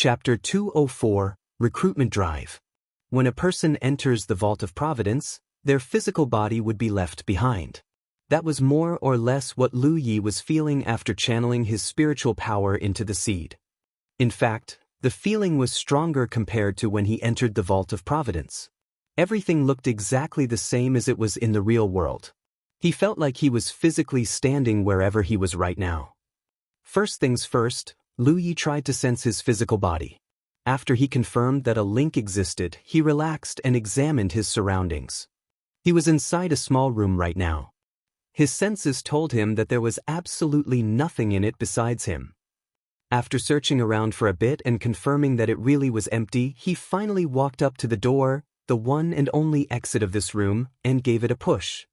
Chapter 204, Recruitment Drive. When a person enters the Vault of Providence, their physical body would be left behind. That was more or less what Lu Yi was feeling after channeling his spiritual power into the seed. In fact, the feeling was stronger compared to when he entered the Vault of Providence. Everything looked exactly the same as it was in the real world. He felt like he was physically standing wherever he was right now. First things first, Lu Yi tried to sense his physical body. After he confirmed that a link existed, he relaxed and examined his surroundings. He was inside a small room right now. His senses told him that there was absolutely nothing in it besides him. After searching around for a bit and confirming that it really was empty, he finally walked up to the door, the one and only exit of this room, and gave it a push.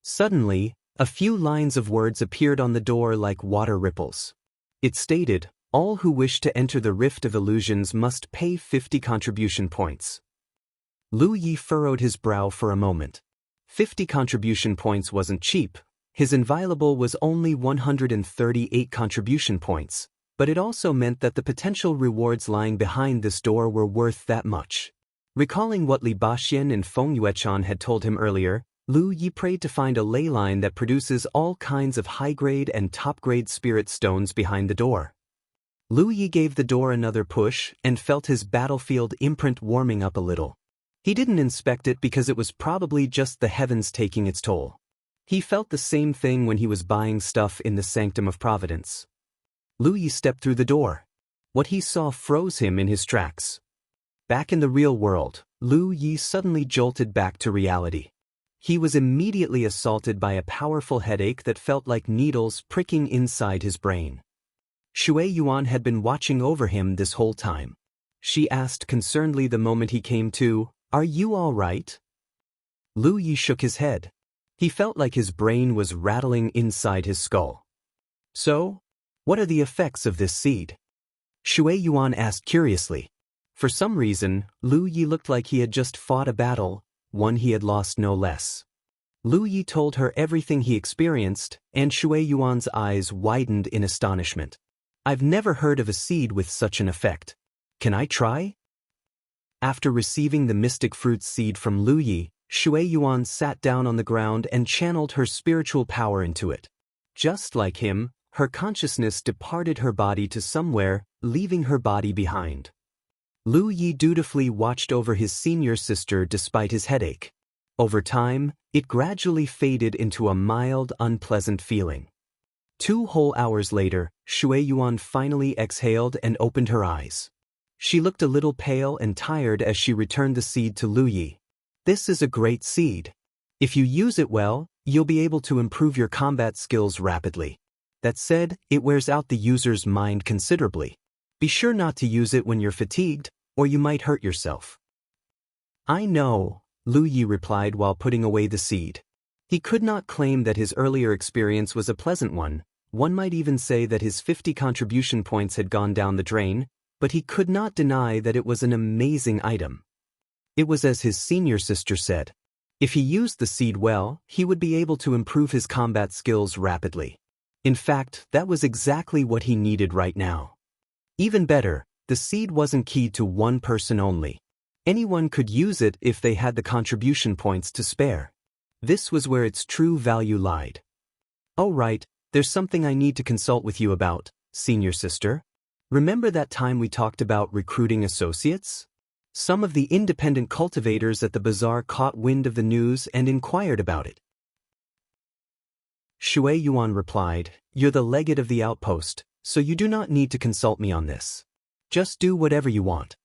Suddenly, a few lines of words appeared on the door like water ripples. It stated, "All who wish to enter the Rift of Illusions must pay 50 contribution points." Lu Yi furrowed his brow for a moment. 50 contribution points wasn't cheap. His inviolable was only 138 contribution points, but it also meant that the potential rewards lying behind this door were worth that much. Recalling what Li Baxian and Feng Yuechan had told him earlier, Lu Yi prayed to find a ley line that produces all kinds of high-grade and top-grade spirit stones behind the door. Lu Yi gave the door another push and felt his battlefield imprint warming up a little. He didn't inspect it because it was probably just the heavens taking its toll. He felt the same thing when he was buying stuff in the Sanctum of Providence. Lu Yi stepped through the door. What he saw froze him in his tracks. Back in the real world, Lu Yi suddenly jolted back to reality. He was immediately assaulted by a powerful headache that felt like needles pricking inside his brain. Shui Yuan had been watching over him this whole time. She asked concernedly the moment he came to, "Are you all right?" Lu Yi shook his head. He felt like his brain was rattling inside his skull. "So, what are the effects of this seed?" Shui Yuan asked curiously. For some reason, Lu Yi looked like he had just fought a battle, one he had lost no less. Lu Yi told her everything he experienced, and Shui Yuan's eyes widened in astonishment. "I've never heard of a seed with such an effect. Can I try?" After receiving the mystic fruit seed from Lu Yi, Shui Yuan sat down on the ground and channeled her spiritual power into it. Just like him, her consciousness departed her body to somewhere, leaving her body behind. Lu Yi dutifully watched over his senior sister despite his headache. Over time, it gradually faded into a mild, unpleasant feeling. 2 whole hours later, Shui Yuan finally exhaled and opened her eyes. She looked a little pale and tired as she returned the seed to Lu Yi. "This is a great seed. If you use it well, you'll be able to improve your combat skills rapidly. That said, it wears out the user's mind considerably. Be sure not to use it when you're fatigued, or you might hurt yourself." "I know," Lu Yi replied while putting away the seed. He could not claim that his earlier experience was a pleasant one. One might even say that his 50 contribution points had gone down the drain, but he could not deny that it was an amazing item. It was as his senior sister said. If he used the seed well, he would be able to improve his combat skills rapidly. In fact, that was exactly what he needed right now. Even better, the seed wasn't keyed to one person only. Anyone could use it if they had the contribution points to spare. This was where its true value lied. "Oh right, there's something I need to consult with you about, senior sister. Remember that time we talked about recruiting associates? Some of the independent cultivators at the bazaar caught wind of the news and inquired about it." Shui Yuan replied, "You're the legate of the outpost, so you do not need to consult me on this. Just do whatever you want."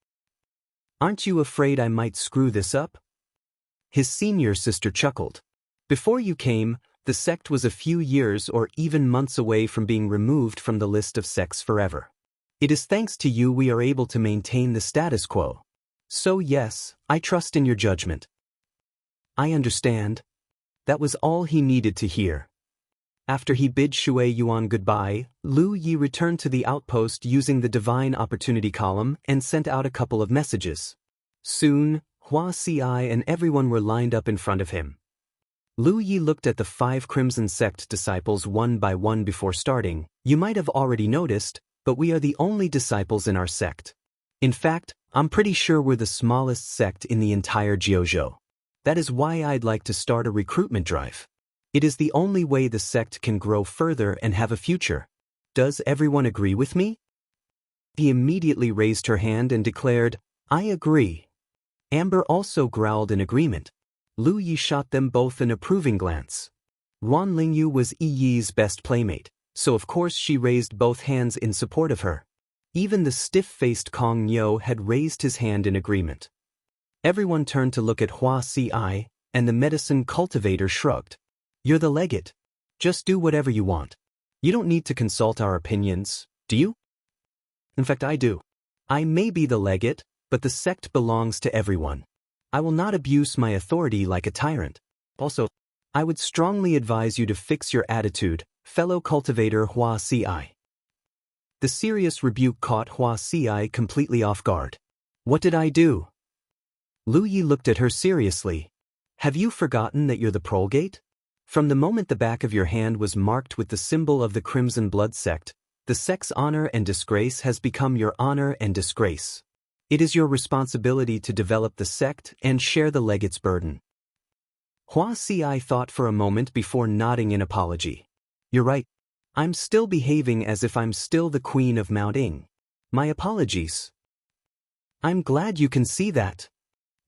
"Aren't you afraid I might screw this up?" His senior sister chuckled. "Before you came, the sect was a few years or even months away from being removed from the list of sects forever. It is thanks to you we are able to maintain the status quo. So yes, I trust in your judgment." "I understand." That was all he needed to hear. After he bid Shui Yuan goodbye, Lu Yi returned to the outpost using the Divine Opportunity column and sent out a couple of messages. Soon, Hua Ci and everyone were lined up in front of him. Lu Yi looked at the 5 Crimson Sect disciples one by one before starting. "You might have already noticed, but we are the only disciples in our sect. In fact, I'm pretty sure we're the smallest sect in the entire Jianghu. That is why I'd like to start a recruitment drive. It is the only way the sect can grow further and have a future. Does everyone agree with me? He immediately raised her hand and declared, I agree. Amber also growled in agreement. Lu Yi shot them both an approving glance. Ruan Lingyu was Yi Yi's best playmate, so of course she raised both hands in support of her. Even the stiff-faced Kong Niu had raised his hand in agreement. Everyone turned to look at Hua Ci, and the medicine cultivator shrugged. You're the legate. Just do whatever you want. You don't need to consult our opinions, do you? In fact, I do. I may be the legate, but the sect belongs to everyone. I will not abuse my authority like a tyrant. Also, I would strongly advise you to fix your attitude, fellow cultivator Hua Ci. The serious rebuke caught Hua Ci completely off guard. What did I do? Lu Yi looked at her seriously. Have you forgotten that you're the Prolgate? From the moment the back of your hand was marked with the symbol of the Crimson Blood sect, the sect's honor and disgrace has become your honor and disgrace. It is your responsibility to develop the sect and share the legate's burden. Hua Ci thought for a moment before nodding in apology. You're right. I'm still behaving as if I'm still the Queen of Mount Ing. My apologies. I'm glad you can see that.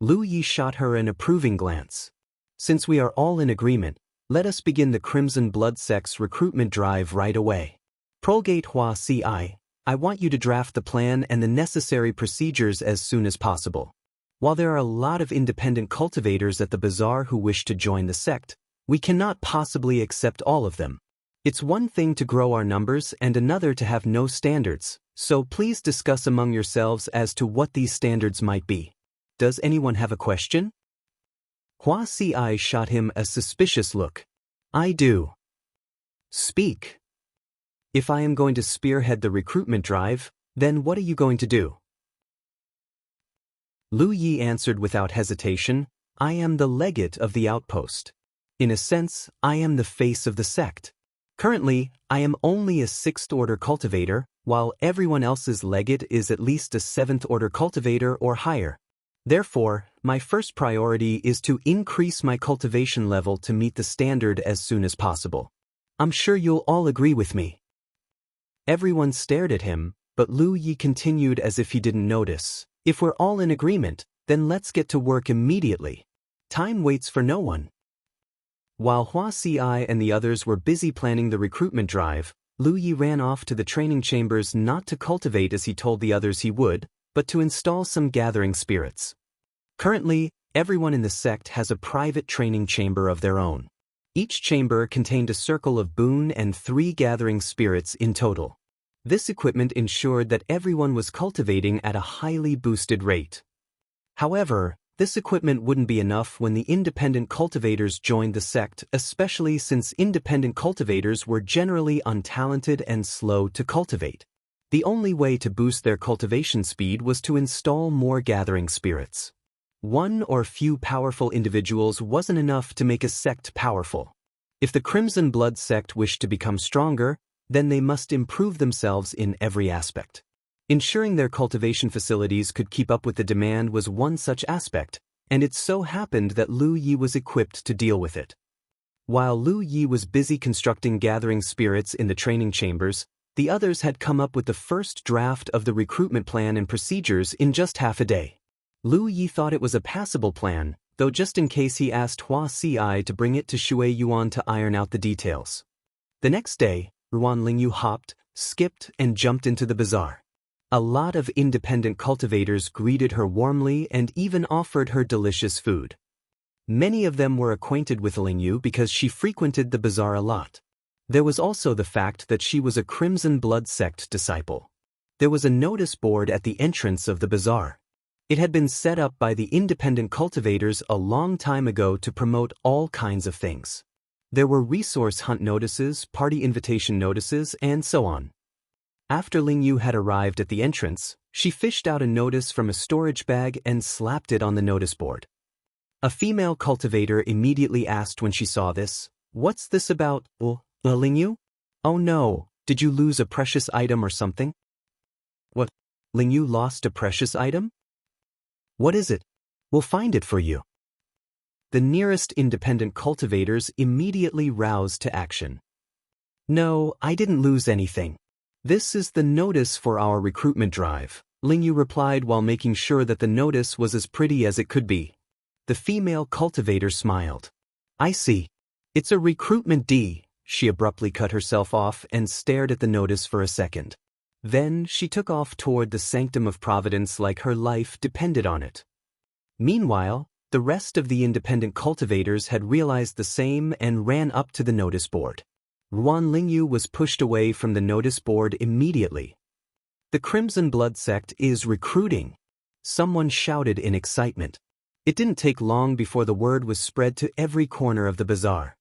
Lu Yi shot her an approving glance. Since we are all in agreement, let us begin the Crimson Blood sect's recruitment drive right away. Prolgate Hua Ci, I want you to draft the plan and the necessary procedures as soon as possible. While there are a lot of independent cultivators at the bazaar who wish to join the sect, we cannot possibly accept all of them. It's one thing to grow our numbers and another to have no standards, so please discuss among yourselves as to what these standards might be. Does anyone have a question? Hua Ci shot him a suspicious look. I do. Speak. If I am going to spearhead the recruitment drive, then what are you going to do? Lu Yi answered without hesitation, I am the legate of the outpost. In a sense, I am the face of the sect. Currently, I am only a 6th-order cultivator, while everyone else's legate is at least a 7th-order cultivator or higher. Therefore, my first priority is to increase my cultivation level to meet the standard as soon as possible. I'm sure you'll all agree with me. Everyone stared at him, but Lu Yi continued as if he didn't notice. If we're all in agreement, then let's get to work immediately. Time waits for no one. While Hua Ci and the others were busy planning the recruitment drive, Lu Yi ran off to the training chambers not to cultivate as he told the others he would, but to install some gathering spirits. Currently, everyone in the sect has a private training chamber of their own. Each chamber contained a circle of boon and 3 gathering spirits in total. This equipment ensured that everyone was cultivating at a highly boosted rate. However, this equipment wouldn't be enough when the independent cultivators joined the sect, especially since independent cultivators were generally untalented and slow to cultivate. The only way to boost their cultivation speed was to install more gathering spirits. One or few powerful individuals wasn't enough to make a sect powerful. If the Crimson Blood sect wished to become stronger, then they must improve themselves in every aspect. Ensuring their cultivation facilities could keep up with the demand was one such aspect, and it so happened that Lu Yi was equipped to deal with it. While Lu Yi was busy constructing gathering spirits in the training chambers, the others had come up with the first draft of the recruitment plan and procedures in just half a day. Lu Yi thought it was a passable plan, though just in case he asked Hua Ci to bring it to Shui Yuan to iron out the details. The next day, Ruan Lingyu hopped, skipped, and jumped into the bazaar. A lot of independent cultivators greeted her warmly and even offered her delicious food. Many of them were acquainted with Lingyu because she frequented the bazaar a lot. There was also the fact that she was a Crimson Blood sect disciple. There was a notice board at the entrance of the bazaar. It had been set up by the independent cultivators a long time ago to promote all kinds of things. There were resource hunt notices, party invitation notices, and so on. After Lingyu had arrived at the entrance, she fished out a notice from a storage bag and slapped it on the notice board. A female cultivator immediately asked when she saw this, "What's this about, Lingyu? Oh no, did you lose a precious item or something?" "What? Ling Yu lost a precious item? What is it? We'll find it for you. The nearest independent cultivators immediately roused to action. No, I didn't lose anything. This is the notice for our recruitment drive, Ling Yu replied while making sure that the notice was as pretty as it could be. The female cultivator smiled. I see. It's a recruitment D. She abruptly cut herself off and stared at the notice for a second. Then she took off toward the Sanctum of Providence like her life depended on it. Meanwhile, the rest of the independent cultivators had realized the same and ran up to the notice board. Ruan Lingyu was pushed away from the notice board immediately. The Crimson Blood sect is recruiting. Someone shouted in excitement. It didn't take long before the word was spread to every corner of the bazaar.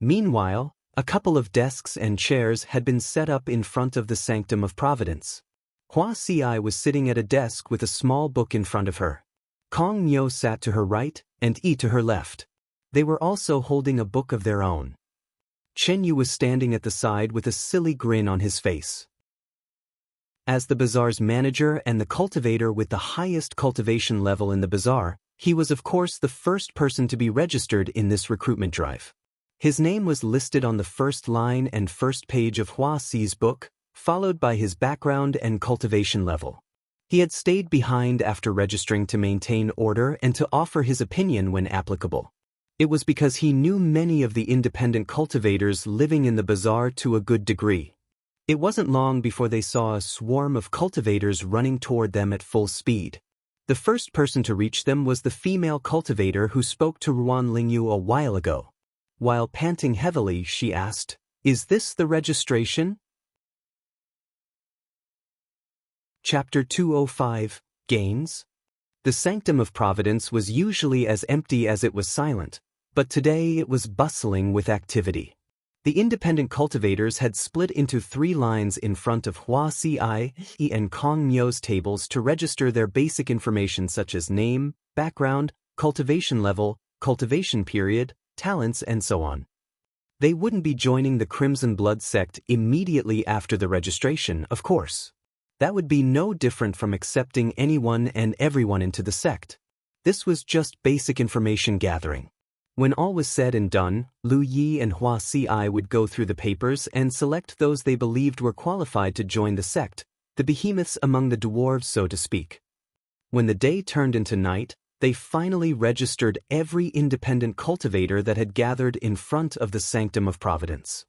Meanwhile, a couple of desks and chairs had been set up in front of the Sanctum of Providence. Hua Ci was sitting at a desk with a small book in front of her. Kong Nyo sat to her right and Yi to her left. They were also holding a book of their own. Chen Yu was standing at the side with a silly grin on his face. As the bazaar's manager and the cultivator with the highest cultivation level in the bazaar, he was of course the first person to be registered in this recruitment drive. His name was listed on the first line and first page of Hua Ci's book, followed by his background and cultivation level. He had stayed behind after registering to maintain order and to offer his opinion when applicable. It was because he knew many of the independent cultivators living in the bazaar to a good degree. It wasn't long before they saw a swarm of cultivators running toward them at full speed. The first person to reach them was the female cultivator who spoke to Ruan Lingyu a while ago. While panting heavily, she asked, "Is this the registration?" Chapter 205, Gains. The Sanctum of Providence was usually as empty as it was silent, but today it was bustling with activity. The independent cultivators had split into 3 lines in front of Hua Ci and Kong Nyo's tables to register their basic information such as name, background, cultivation level, cultivation period, talents, and so on. They wouldn't be joining the Crimson Blood sect immediately after the registration, of course. That would be no different from accepting anyone and everyone into the sect. This was just basic information gathering. When all was said and done, Lu Yi and Hua Ci would go through the papers and select those they believed were qualified to join the sect, the behemoths among the dwarves, so to speak. When the day turned into night, they finally registered every independent cultivator that had gathered in front of the Sanctum of Providence.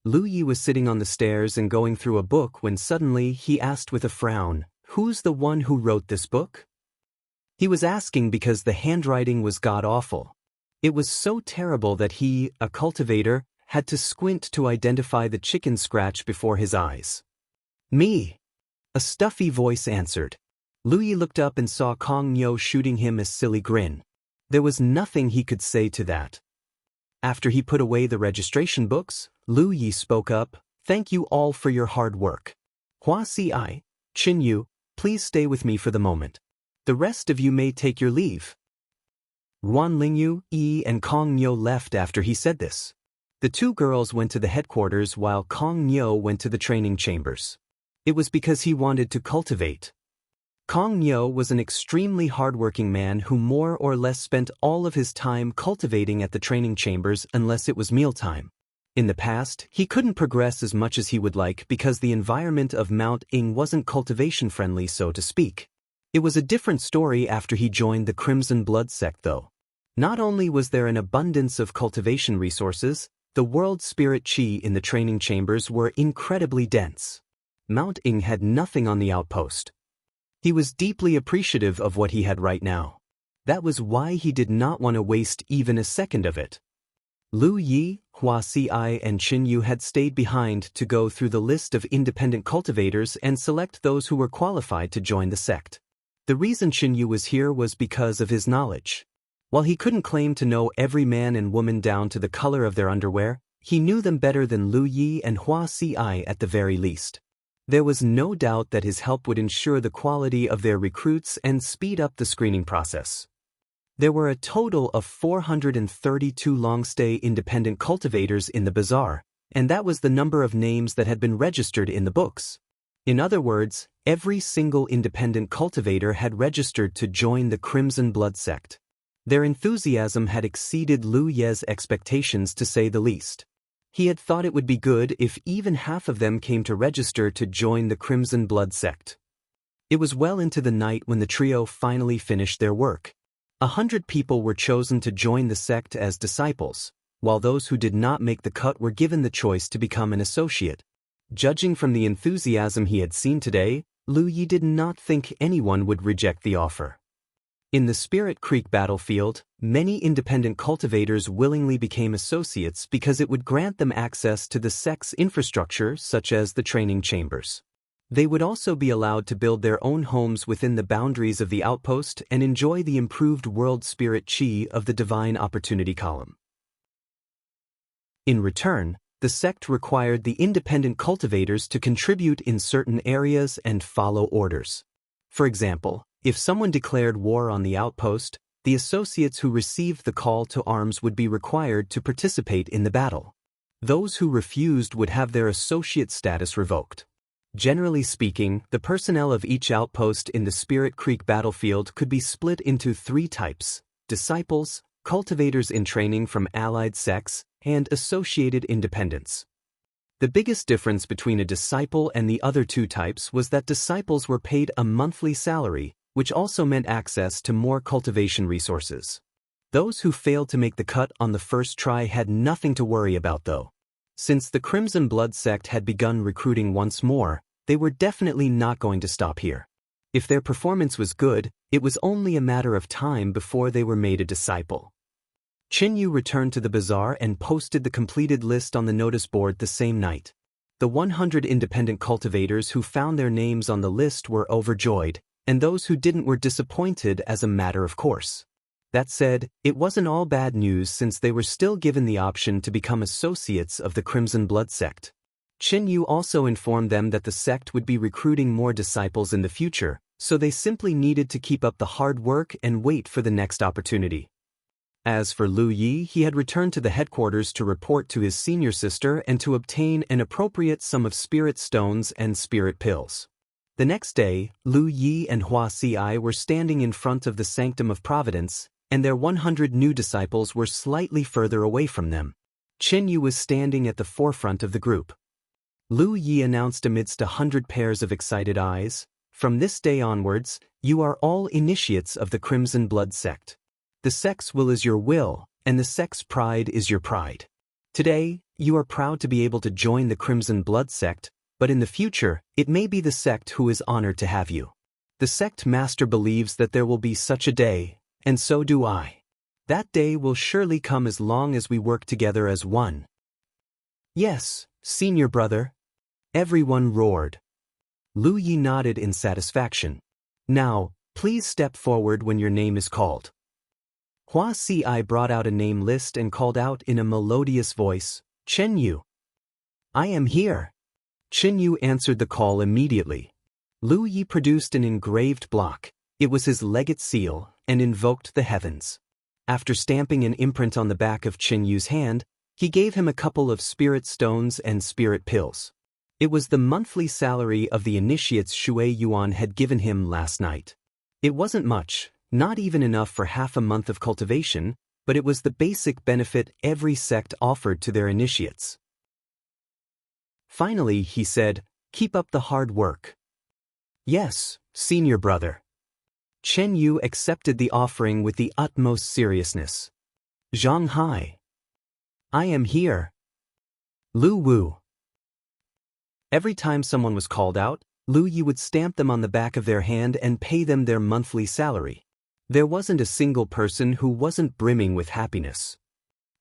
Lu Yi was sitting on the stairs and going through a book when suddenly he asked with a frown, "Who's the one who wrote this book?" He was asking because the handwriting was god-awful. It was so terrible that he, a cultivator, had to squint to identify the chicken scratch before his eyes. "Me," a stuffy voice answered. Lu Yi looked up and saw Kong Nyo shooting him a silly grin. There was nothing he could say to that. After he put away the registration books, Lu Yi spoke up, "Thank you all for your hard work. Hua Ci, Chen Yu, please stay with me for the moment. The rest of you may take your leave." Ruan Lingyu, Yi, and Kong Nyo left after he said this. The 2 girls went to the headquarters while Kong Nyo went to the training chambers. It was because he wanted to cultivate. Kong Nyo was an extremely hardworking man who more or less spent all of his time cultivating at the training chambers unless it was mealtime. In the past, he couldn't progress as much as he would like because the environment of Mount Ing wasn't cultivation-friendly, so to speak. It was a different story after he joined the Crimson Blood sect, though. Not only was there an abundance of cultivation resources, the world spirit chi in the training chambers were incredibly dense. Mount Ing had nothing on the outpost. He was deeply appreciative of what he had right now. That was why he did not want to waste even a second of it. Lu Yi, Hua Ci, and Chen Yu had stayed behind to go through the list of independent cultivators and select those who were qualified to join the sect. The reason Chen Yu was here was because of his knowledge. While he couldn't claim to know every man and woman down to the color of their underwear, he knew them better than Lu Yi and Hua Ci at the very least. There was no doubt that his help would ensure the quality of their recruits and speed up the screening process. There were a total of 432 long-stay independent cultivators in the bazaar, and that was the number of names that had been registered in the books. In other words, every single independent cultivator had registered to join the Crimson Blood sect. Their enthusiasm had exceeded Lu Ye's expectations, to say the least. He had thought it would be good if even half of them came to register to join the Crimson Blood sect. It was well into the night when the trio finally finished their work. 100 people were chosen to join the sect as disciples, while those who did not make the cut were given the choice to become an associate. Judging from the enthusiasm he had seen today, Lu Yi did not think anyone would reject the offer. In the Spirit Creek battlefield, many independent cultivators willingly became associates because it would grant them access to the sect's infrastructure, such as the training chambers. They would also be allowed to build their own homes within the boundaries of the outpost and enjoy the improved world spirit chi of the Divine Opportunity column. In return, the sect required the independent cultivators to contribute in certain areas and follow orders. For example, if someone declared war on the outpost, the associates who received the call to arms would be required to participate in the battle. Those who refused would have their associate status revoked. Generally speaking, the personnel of each outpost in the Spirit Creek battlefield could be split into 3 types: disciples, cultivators in training from allied sects, and associated independents. The biggest difference between a disciple and the other 2 types was that disciples were paid a monthly salary, which also meant access to more cultivation resources. Those who failed to make the cut on the first try had nothing to worry about though. Since the Crimson Blood sect had begun recruiting once more, they were definitely not going to stop here. If their performance was good, it was only a matter of time before they were made a disciple. Qinyu returned to the bazaar and posted the completed list on the notice board the same night. The 100 independent cultivators who found their names on the list were overjoyed, and those who didn't were disappointed as a matter of course. That said, it wasn't all bad news since they were still given the option to become associates of the Crimson Blood sect. Qinyu also informed them that the sect would be recruiting more disciples in the future, so they simply needed to keep up the hard work and wait for the next opportunity. As for Lu Yi, he had returned to the headquarters to report to his senior sister and to obtain an appropriate sum of spirit stones and spirit pills. The next day, Lu Yi and Hua Ci were standing in front of the Sanctum of Providence, and their 100 new disciples were slightly further away from them. Qinyu was standing at the forefront of the group. Lu Yi announced amidst 100 pairs of excited eyes, "From this day onwards, you are all initiates of the Crimson Blood sect. The sect's will is your will, and the sect's pride is your pride. Today, you are proud to be able to join the Crimson Blood sect, but in the future, it may be the sect who is honored to have you. The sect master believes that there will be such a day, and so do I. That day will surely come as long as we work together as one." "Yes, senior brother." Everyone roared. Lu Yi nodded in satisfaction. "Now, please step forward when your name is called." Hua Ci brought out a name list and called out in a melodious voice, "Qinyu." "I am here." Qinyu answered the call immediately. Lu Yi produced an engraved block. It was his legate seal, and invoked the heavens. After stamping an imprint on the back of Qinyu's hand, he gave him a couple of spirit stones and spirit pills. It was the monthly salary of the initiates Shui Yuan had given him last night. It wasn't much, not even enough for half a month of cultivation, but it was the basic benefit every sect offered to their initiates. Finally, he said, "Keep up the hard work." "Yes, senior brother." Qinyu accepted the offering with the utmost seriousness. "Zhang Hai." "I am here." "Lu Wu." Every time someone was called out, Lu Yi would stamp them on the back of their hand and pay them their monthly salary. There wasn't a single person who wasn't brimming with happiness.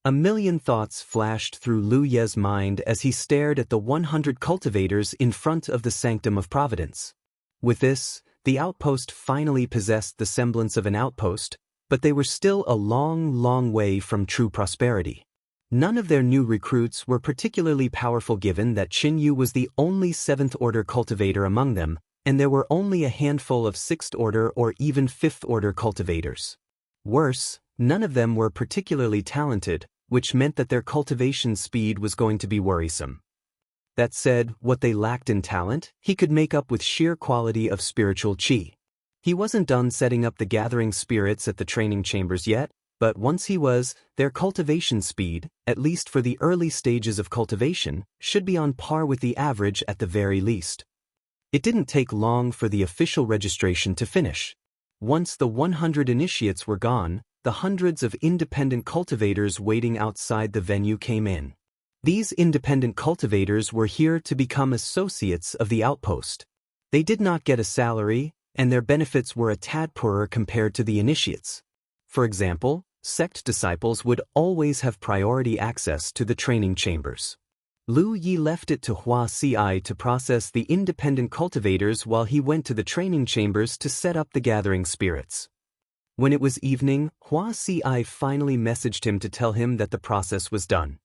A million thoughts flashed through Lu Ye's mind as he stared at the 100 cultivators in front of the Sanctum of Providence. With this, the outpost finally possessed the semblance of an outpost, but they were still a long, long way from true prosperity. None of their new recruits were particularly powerful given that Qinyu was the only 7th order cultivator among them, and there were only a handful of 6th order or even 5th order cultivators. Worse, none of them were particularly talented, which meant that their cultivation speed was going to be worrisome. That said, what they lacked in talent, he could make up with sheer quality of spiritual qi. He wasn't done setting up the gathering spirits at the training chambers yet, but once he was, their cultivation speed, at least for the early stages of cultivation, should be on par with the average at the very least. It didn't take long for the official registration to finish. Once the 100 initiates were gone, the hundreds of independent cultivators waiting outside the venue came in. These independent cultivators were here to become associates of the outpost. They did not get a salary, and their benefits were a tad poorer compared to the initiates. For example, sect disciples would always have priority access to the training chambers. Lu Yi left it to Wuxia to process the independent cultivators while he went to the training chambers to set up the gathering spirits. When it was evening, Wuxia finally messaged him to tell him that the process was done.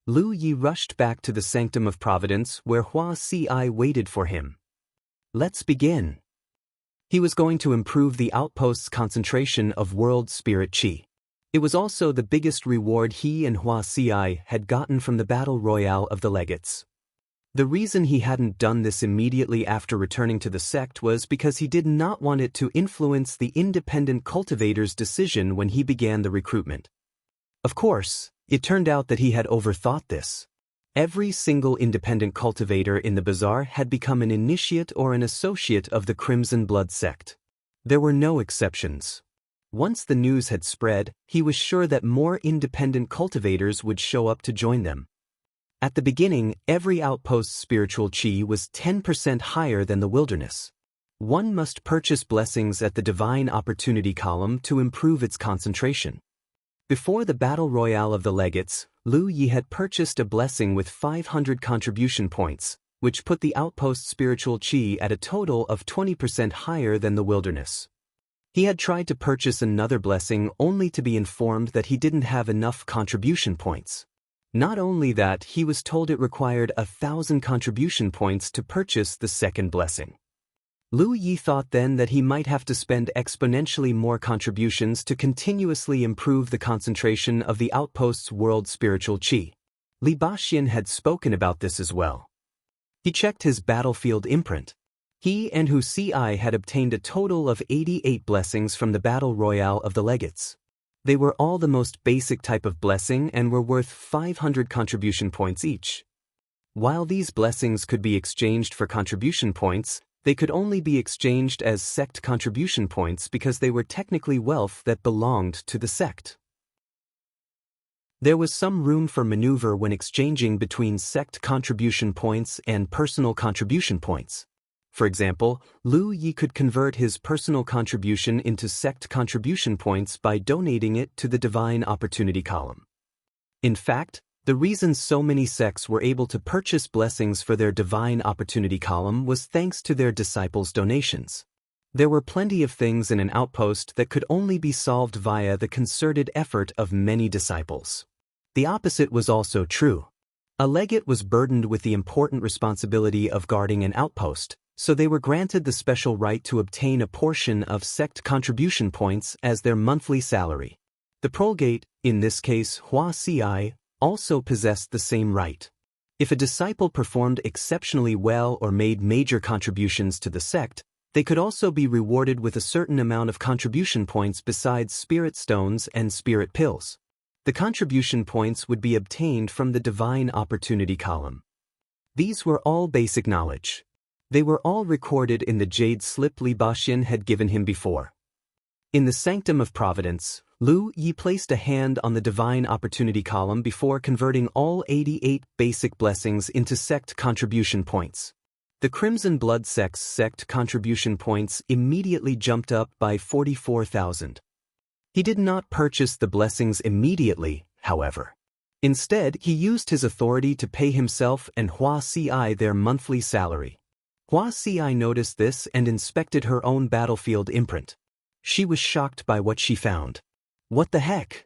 Lu Yi rushed back to the Sanctum of Providence where Wuxia waited for him. Let's begin. He was going to improve the outpost's concentration of world spirit qi. It was also the biggest reward he and Wuxia had gotten from the battle royale of the legates. The reason he hadn't done this immediately after returning to the sect was because he did not want it to influence the independent cultivator's decision when he began the recruitment. Of course, it turned out that he had overthought this. Every single independent cultivator in the bazaar had become an initiate or an associate of the Crimson Blood sect. There were no exceptions. Once the news had spread, he was sure that more independent cultivators would show up to join them. At the beginning, every outpost's spiritual qi was 10% higher than the wilderness. One must purchase blessings at the Divine Opportunity column to improve its concentration. Before the Battle Royale of the Legates, Lu Yi had purchased a blessing with 500 contribution points, which put the outpost's spiritual qi at a total of 20% higher than the wilderness. He had tried to purchase another blessing only to be informed that he didn't have enough contribution points. Not only that, he was told it required 1,000 contribution points to purchase the second blessing. Lu Yi thought then that he might have to spend exponentially more contributions to continuously improve the concentration of the outpost's world spiritual qi. Li Baxian had spoken about this as well. He checked his battlefield imprint. He and Wuxia had obtained a total of 88 blessings from the Battle Royale of the Legates. They were all the most basic type of blessing and were worth 500 contribution points each. While these blessings could be exchanged for contribution points, they could only be exchanged as sect contribution points because they were technically wealth that belonged to the sect. There was some room for maneuver when exchanging between sect contribution points and personal contribution points. For example, Lu Yi could convert his personal contribution into sect contribution points by donating it to the Divine Opportunity column. In fact, the reason so many sects were able to purchase blessings for their Divine Opportunity column was thanks to their disciples' donations. There were plenty of things in an outpost that could only be solved via the concerted effort of many disciples. The opposite was also true. A legate was burdened with the important responsibility of guarding an outpost, so they were granted the special right to obtain a portion of sect contribution points as their monthly salary. The prolgate, in this case Wuxia, also possessed the same right. If a disciple performed exceptionally well or made major contributions to the sect, they could also be rewarded with a certain amount of contribution points besides spirit stones and spirit pills. The contribution points would be obtained from the Divine Opportunity column. These were all basic knowledge. They were all recorded in the jade slip Li Baxian had given him before. In the Sanctum of Providence, Lu Yi placed a hand on the Divine Opportunity column before converting all 88 basic blessings into sect contribution points. The Crimson Blood sect's sect contribution points immediately jumped up by 44,000. He did not purchase the blessings immediately, however. Instead, he used his authority to pay himself and Wuxia their monthly salary. Wuxia noticed this and inspected her own battlefield imprint. She was shocked by what she found. What the heck?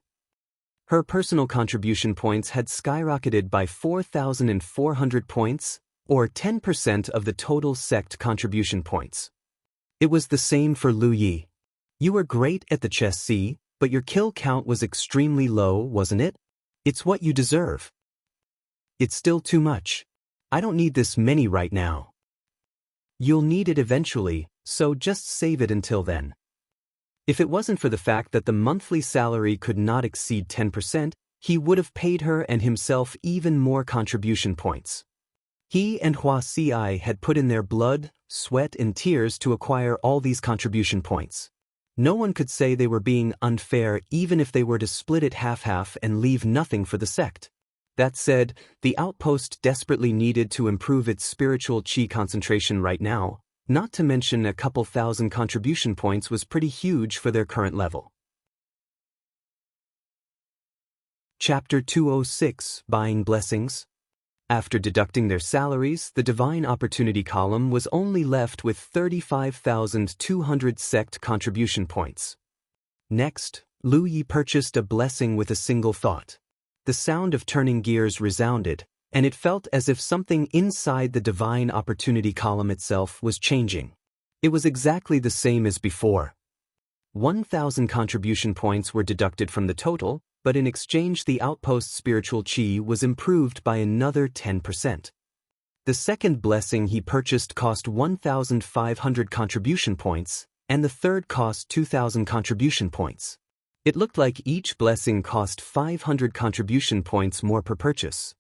Her personal contribution points had skyrocketed by 4,400 points, or 10% of the total sect contribution points. It was the same for Lu Yi. You were great at the chess C, but your kill count was extremely low, wasn't it? It's what you deserve. It's still too much. I don't need this many right now. You'll need it eventually, so just save it until then. If it wasn't for the fact that the monthly salary could not exceed 10%, he would have paid her and himself even more contribution points. He and Wuxia had put in their blood, sweat, and tears to acquire all these contribution points. No one could say they were being unfair even if they were to split it half-half and leave nothing for the sect. That said, the outpost desperately needed to improve its spiritual qi concentration right now, not to mention a couple thousand contribution points was pretty huge for their current level. Chapter 206, Buying Blessings. After deducting their salaries, the Divine Opportunity column was only left with 35,200 sect contribution points. Next, Lu Yi purchased a blessing with a single thought. The sound of turning gears resounded, and it felt as if something inside the Divine Opportunity column itself was changing. It was exactly the same as before. 1,000 contribution points were deducted from the total, but in exchange the outpost's spiritual qi was improved by another 10%. The second blessing he purchased cost 1,500 contribution points, and the third cost 2,000 contribution points. It looked like each blessing cost 500 contribution points more per purchase.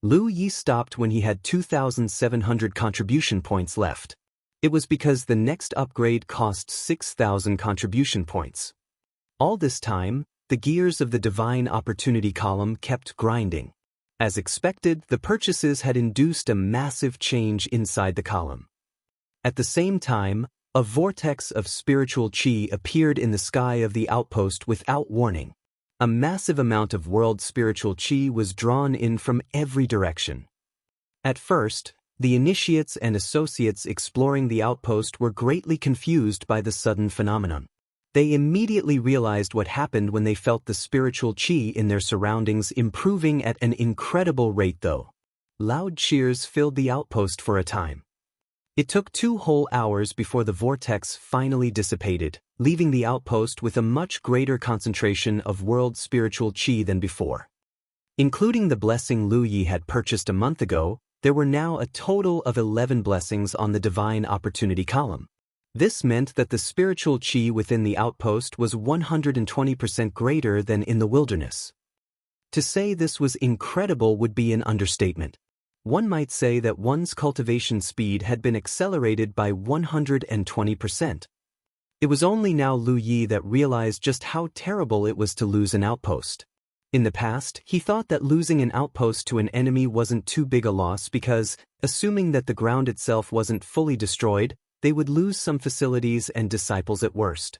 Lu Yi stopped when he had 2,700 contribution points left. It was because the next upgrade cost 6,000 contribution points. All this time, the gears of the Divine Opportunity column kept grinding. As expected, the purchases had induced a massive change inside the column. At the same time, a vortex of spiritual qi appeared in the sky of the outpost without warning. A massive amount of world spiritual qi was drawn in from every direction. At first, the initiates and associates exploring the outpost were greatly confused by the sudden phenomenon. They immediately realized what happened when they felt the spiritual qi in their surroundings improving at an incredible rate though. Loud cheers filled the outpost for a time. It took 2 whole hours before the vortex finally dissipated, leaving the outpost with a much greater concentration of world spiritual qi than before. Including the blessing Lu Yi had purchased a month ago, there were now a total of 11 blessings on the Divine Opportunity column. This meant that the spiritual qi within the outpost was 120% greater than in the wilderness. To say this was incredible would be an understatement. One might say that one's cultivation speed had been accelerated by 120%. It was only now Lu Yi that realized just how terrible it was to lose an outpost. In the past, he thought that losing an outpost to an enemy wasn't too big a loss because, assuming that the ground itself wasn't fully destroyed, they would lose some facilities and disciples at worst.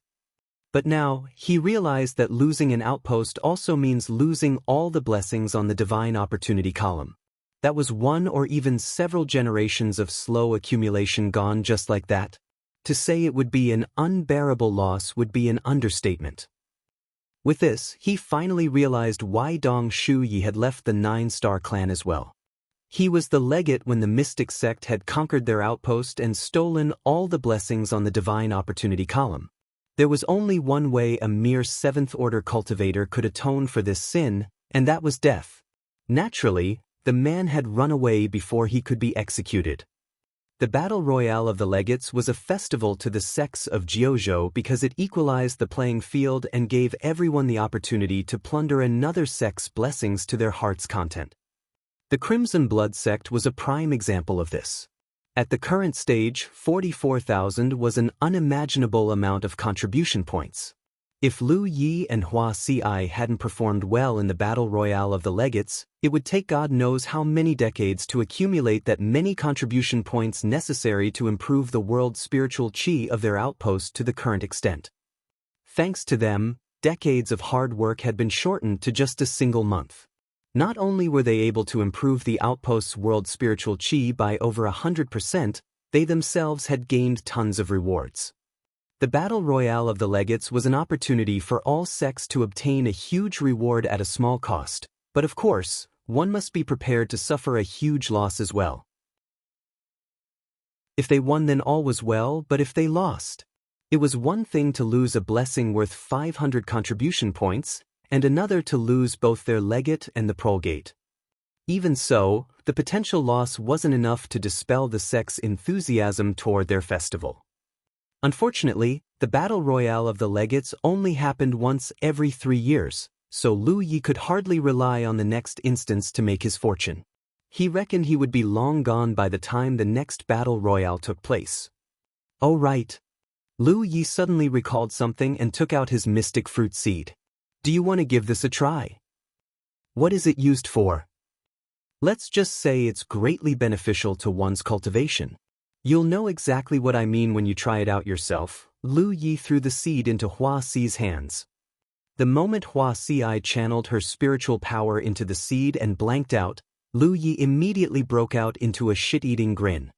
But now, he realized that losing an outpost also means losing all the blessings on the Divine Opportunity column. That was 1 or even several generations of slow accumulation gone just like that. To say it would be an unbearable loss would be an understatement. With this, he finally realized why Dong Shuyi had left the 9-star clan as well. He was the legate when the mystic sect had conquered their outpost and stolen all the blessings on the Divine Opportunity column. There was only one way a mere 7th-order cultivator could atone for this sin, and that was death. Naturally, the man had run away before he could be executed. The Battle Royale of the Legates was a festival to the sects of Jianghu because it equalized the playing field and gave everyone the opportunity to plunder another sect's blessings to their heart's content. The Crimson Blood sect was a prime example of this. At the current stage, 44,000 was an unimaginable amount of contribution points. If Lu Yi and Wuxia hadn't performed well in the Battle Royale of the Legates, it would take God knows how many decades to accumulate that many contribution points necessary to improve the world's spiritual qi of their outpost to the current extent. Thanks to them, decades of hard work had been shortened to just a single month. Not only were they able to improve the outpost's world spiritual qi by over 100%, they themselves had gained tons of rewards. The Battle Royale of the Legates was an opportunity for all sects to obtain a huge reward at a small cost, but of course, one must be prepared to suffer a huge loss as well. If they won, then all was well, but if they lost, it was one thing to lose a blessing worth 500 contribution points, and another to lose both their legate and the prolgate. Even so, the potential loss wasn't enough to dispel the sect's enthusiasm toward their festival. Unfortunately, the battle royale of the legates only happened once every 3 years, so Lu Yi could hardly rely on the next instance to make his fortune. He reckoned he would be long gone by the time the next battle royale took place. Oh right. Lu Yi suddenly recalled something and took out his mystic fruit seed. Do you want to give this a try? What is it used for? Let's just say it's greatly beneficial to one's cultivation. You'll know exactly what I mean when you try it out yourself. Lu Yi threw the seed into Hua Xi's hands. The moment Hua Xi channeled her spiritual power into the seed and blanked out, Lu Yi immediately broke out into a shit-eating grin.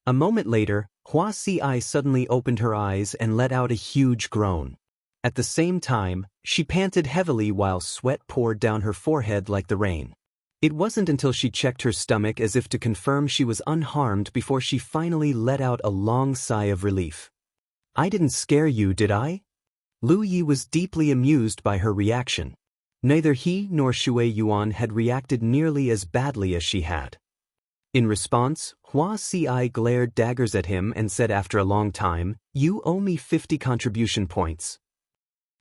A moment later, Hua Xi suddenly opened her eyes and let out a huge groan. At the same time, she panted heavily while sweat poured down her forehead like the rain. It wasn't until she checked her stomach as if to confirm she was unharmed before she finally let out a long sigh of relief. I didn't scare you, did I? Lu Yi was deeply amused by her reaction. Neither he nor Shui Yuan had reacted nearly as badly as she had. In response, Hua Xi glared daggers at him and said after a long time, "You owe me 50 contribution points.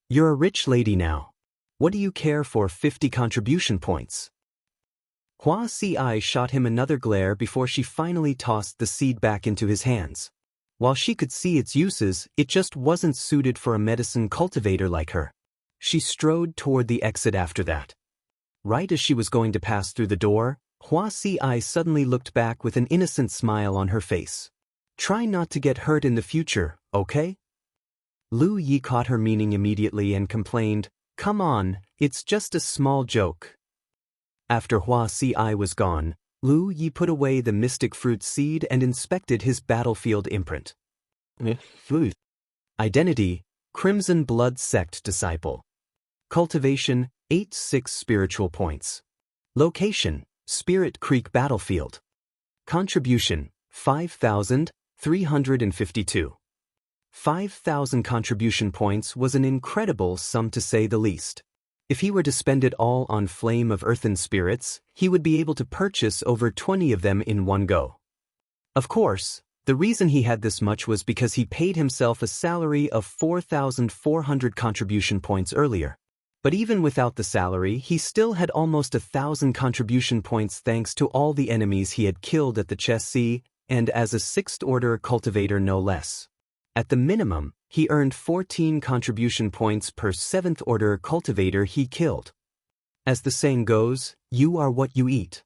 You're a rich lady now. What do you care for 50 contribution points?" Hua Xi shot him another glare before she finally tossed the seed back into his hands. While she could see its uses, it just wasn't suited for a medicine cultivator like her. She strode toward the exit after that. Right as she was going to pass through the door, Hua Xi suddenly looked back with an innocent smile on her face. Try not to get hurt in the future, okay? Lu Yi caught her meaning immediately and complained, "Come on, it's just a small joke." After Hua Xi was gone, Lu Yi put away the mystic fruit seed and inspected his battlefield imprint. Identity: Crimson Blood Sect Disciple. Cultivation: 86 spiritual points. Location: Spirit Creek Battlefield. Contribution: 5,352. 5,000 contribution points was an incredible sum to say the least. If he were to spend it all on Flame of Earthen Spirits, he would be able to purchase over 20 of them in one go. Of course, the reason he had this much was because he paid himself a salary of 4,400 contribution points earlier. But even without the salary, he still had almost 1,000 contribution points thanks to all the enemies he had killed at the chassis, and as a 6th order cultivator no less. At the minimum, he earned 14 contribution points per 7th order cultivator he killed. As the saying goes, you are what you eat.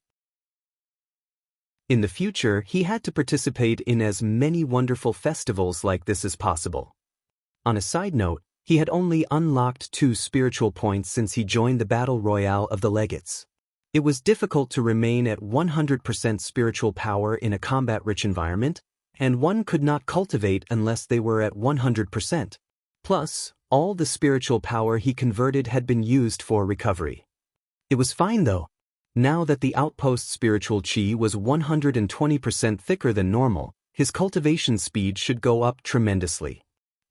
In the future, he had to participate in as many wonderful festivals like this as possible. On a side note, he had only unlocked 2 spiritual points since he joined the Battle Royale of the Legates. It was difficult to remain at 100% spiritual power in a combat-rich environment, and one could not cultivate unless they were at 100%. Plus, all the spiritual power he converted had been used for recovery. It was fine though. Now that the outpost spiritual chi was 120% thicker than normal, his cultivation speed should go up tremendously.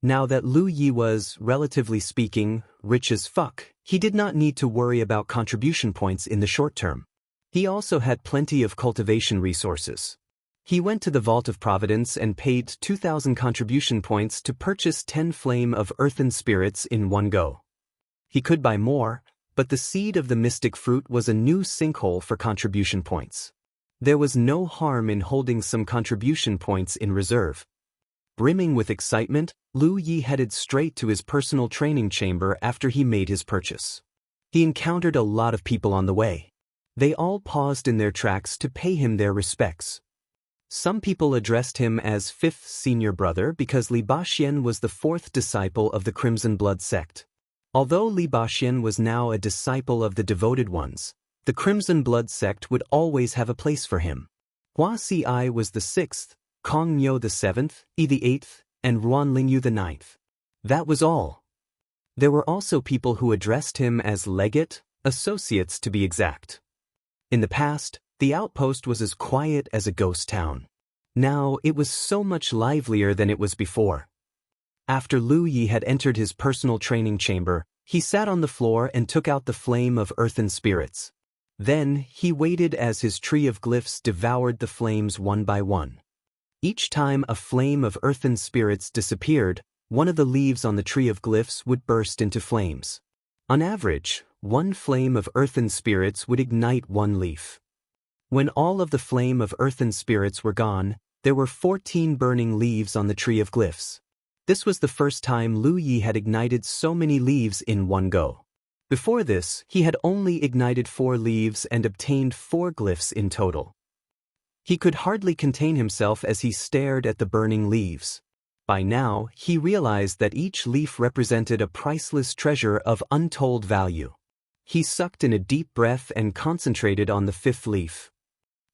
Now that Lu Yi was, relatively speaking, rich as fuck, he did not need to worry about contribution points in the short term. He also had plenty of cultivation resources. He went to the Vault of Providence and paid 2,000 contribution points to purchase 10 Flame of Earthen Spirits in one go. He could buy more, but the seed of the mystic fruit was a new sinkhole for contribution points. There was no harm in holding some contribution points in reserve. Brimming with excitement, Lu Yi headed straight to his personal training chamber after he made his purchase. He encountered a lot of people on the way. They all paused in their tracks to pay him their respects. Some people addressed him as 5th senior brother because Li Baxien was the 4th disciple of the Crimson Blood sect. Although Li Baxien was now a disciple of the Devoted Ones, the Crimson Blood sect would always have a place for him. Hua Xi was the 6th, Kong Miao the 7th, Yi the 8th, and Ruan Lingyu the 9th. That was all. There were also people who addressed him as legate, associates to be exact. In the past, the outpost was as quiet as a ghost town. Now it was so much livelier than it was before. After Lu Yi had entered his personal training chamber, he sat on the floor and took out the Flame of Earthen Spirits. Then, he waited as his tree of glyphs devoured the flames one by one. Each time a flame of earthen spirits disappeared, one of the leaves on the tree of glyphs would burst into flames. On average, one flame of earthen spirits would ignite one leaf. When all of the flame of earthen spirits were gone, there were 14 burning leaves on the tree of glyphs. This was the first time Lu Yi had ignited so many leaves in one go. Before this, he had only ignited 4 leaves and obtained 4 glyphs in total. He could hardly contain himself as he stared at the burning leaves. By now, he realized that each leaf represented a priceless treasure of untold value. He sucked in a deep breath and concentrated on the 5th leaf.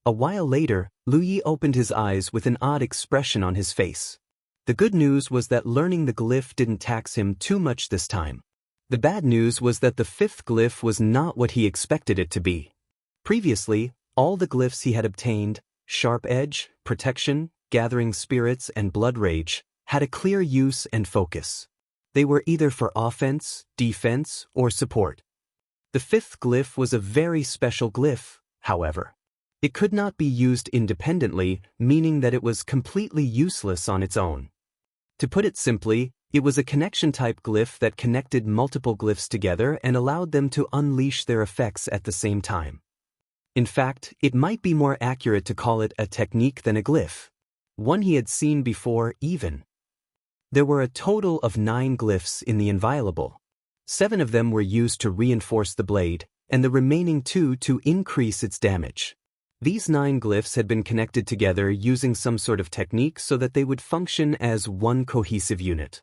A while later, Lu Yi opened his eyes with an odd expression on his face. The good news was that learning the glyph didn't tax him too much this time. The bad news was that the 5th glyph was not what he expected it to be. Previously, all the glyphs he had obtained, Sharp Edge, Protection, Gathering Spirits, and Blood Rage, had a clear use and focus. They were either for offense, defense, or support. The 5th glyph was a very special glyph, however. It could not be used independently, meaning that it was completely useless on its own. To put it simply, it was a connection-type glyph that connected multiple glyphs together and allowed them to unleash their effects at the same time. In fact, it might be more accurate to call it a technique than a glyph. One he had seen before, even. There were a total of 9 glyphs in the inviolable. 7 of them were used to reinforce the blade, and the remaining 2 to increase its damage. These 9 glyphs had been connected together using some sort of technique so that they would function as one cohesive unit.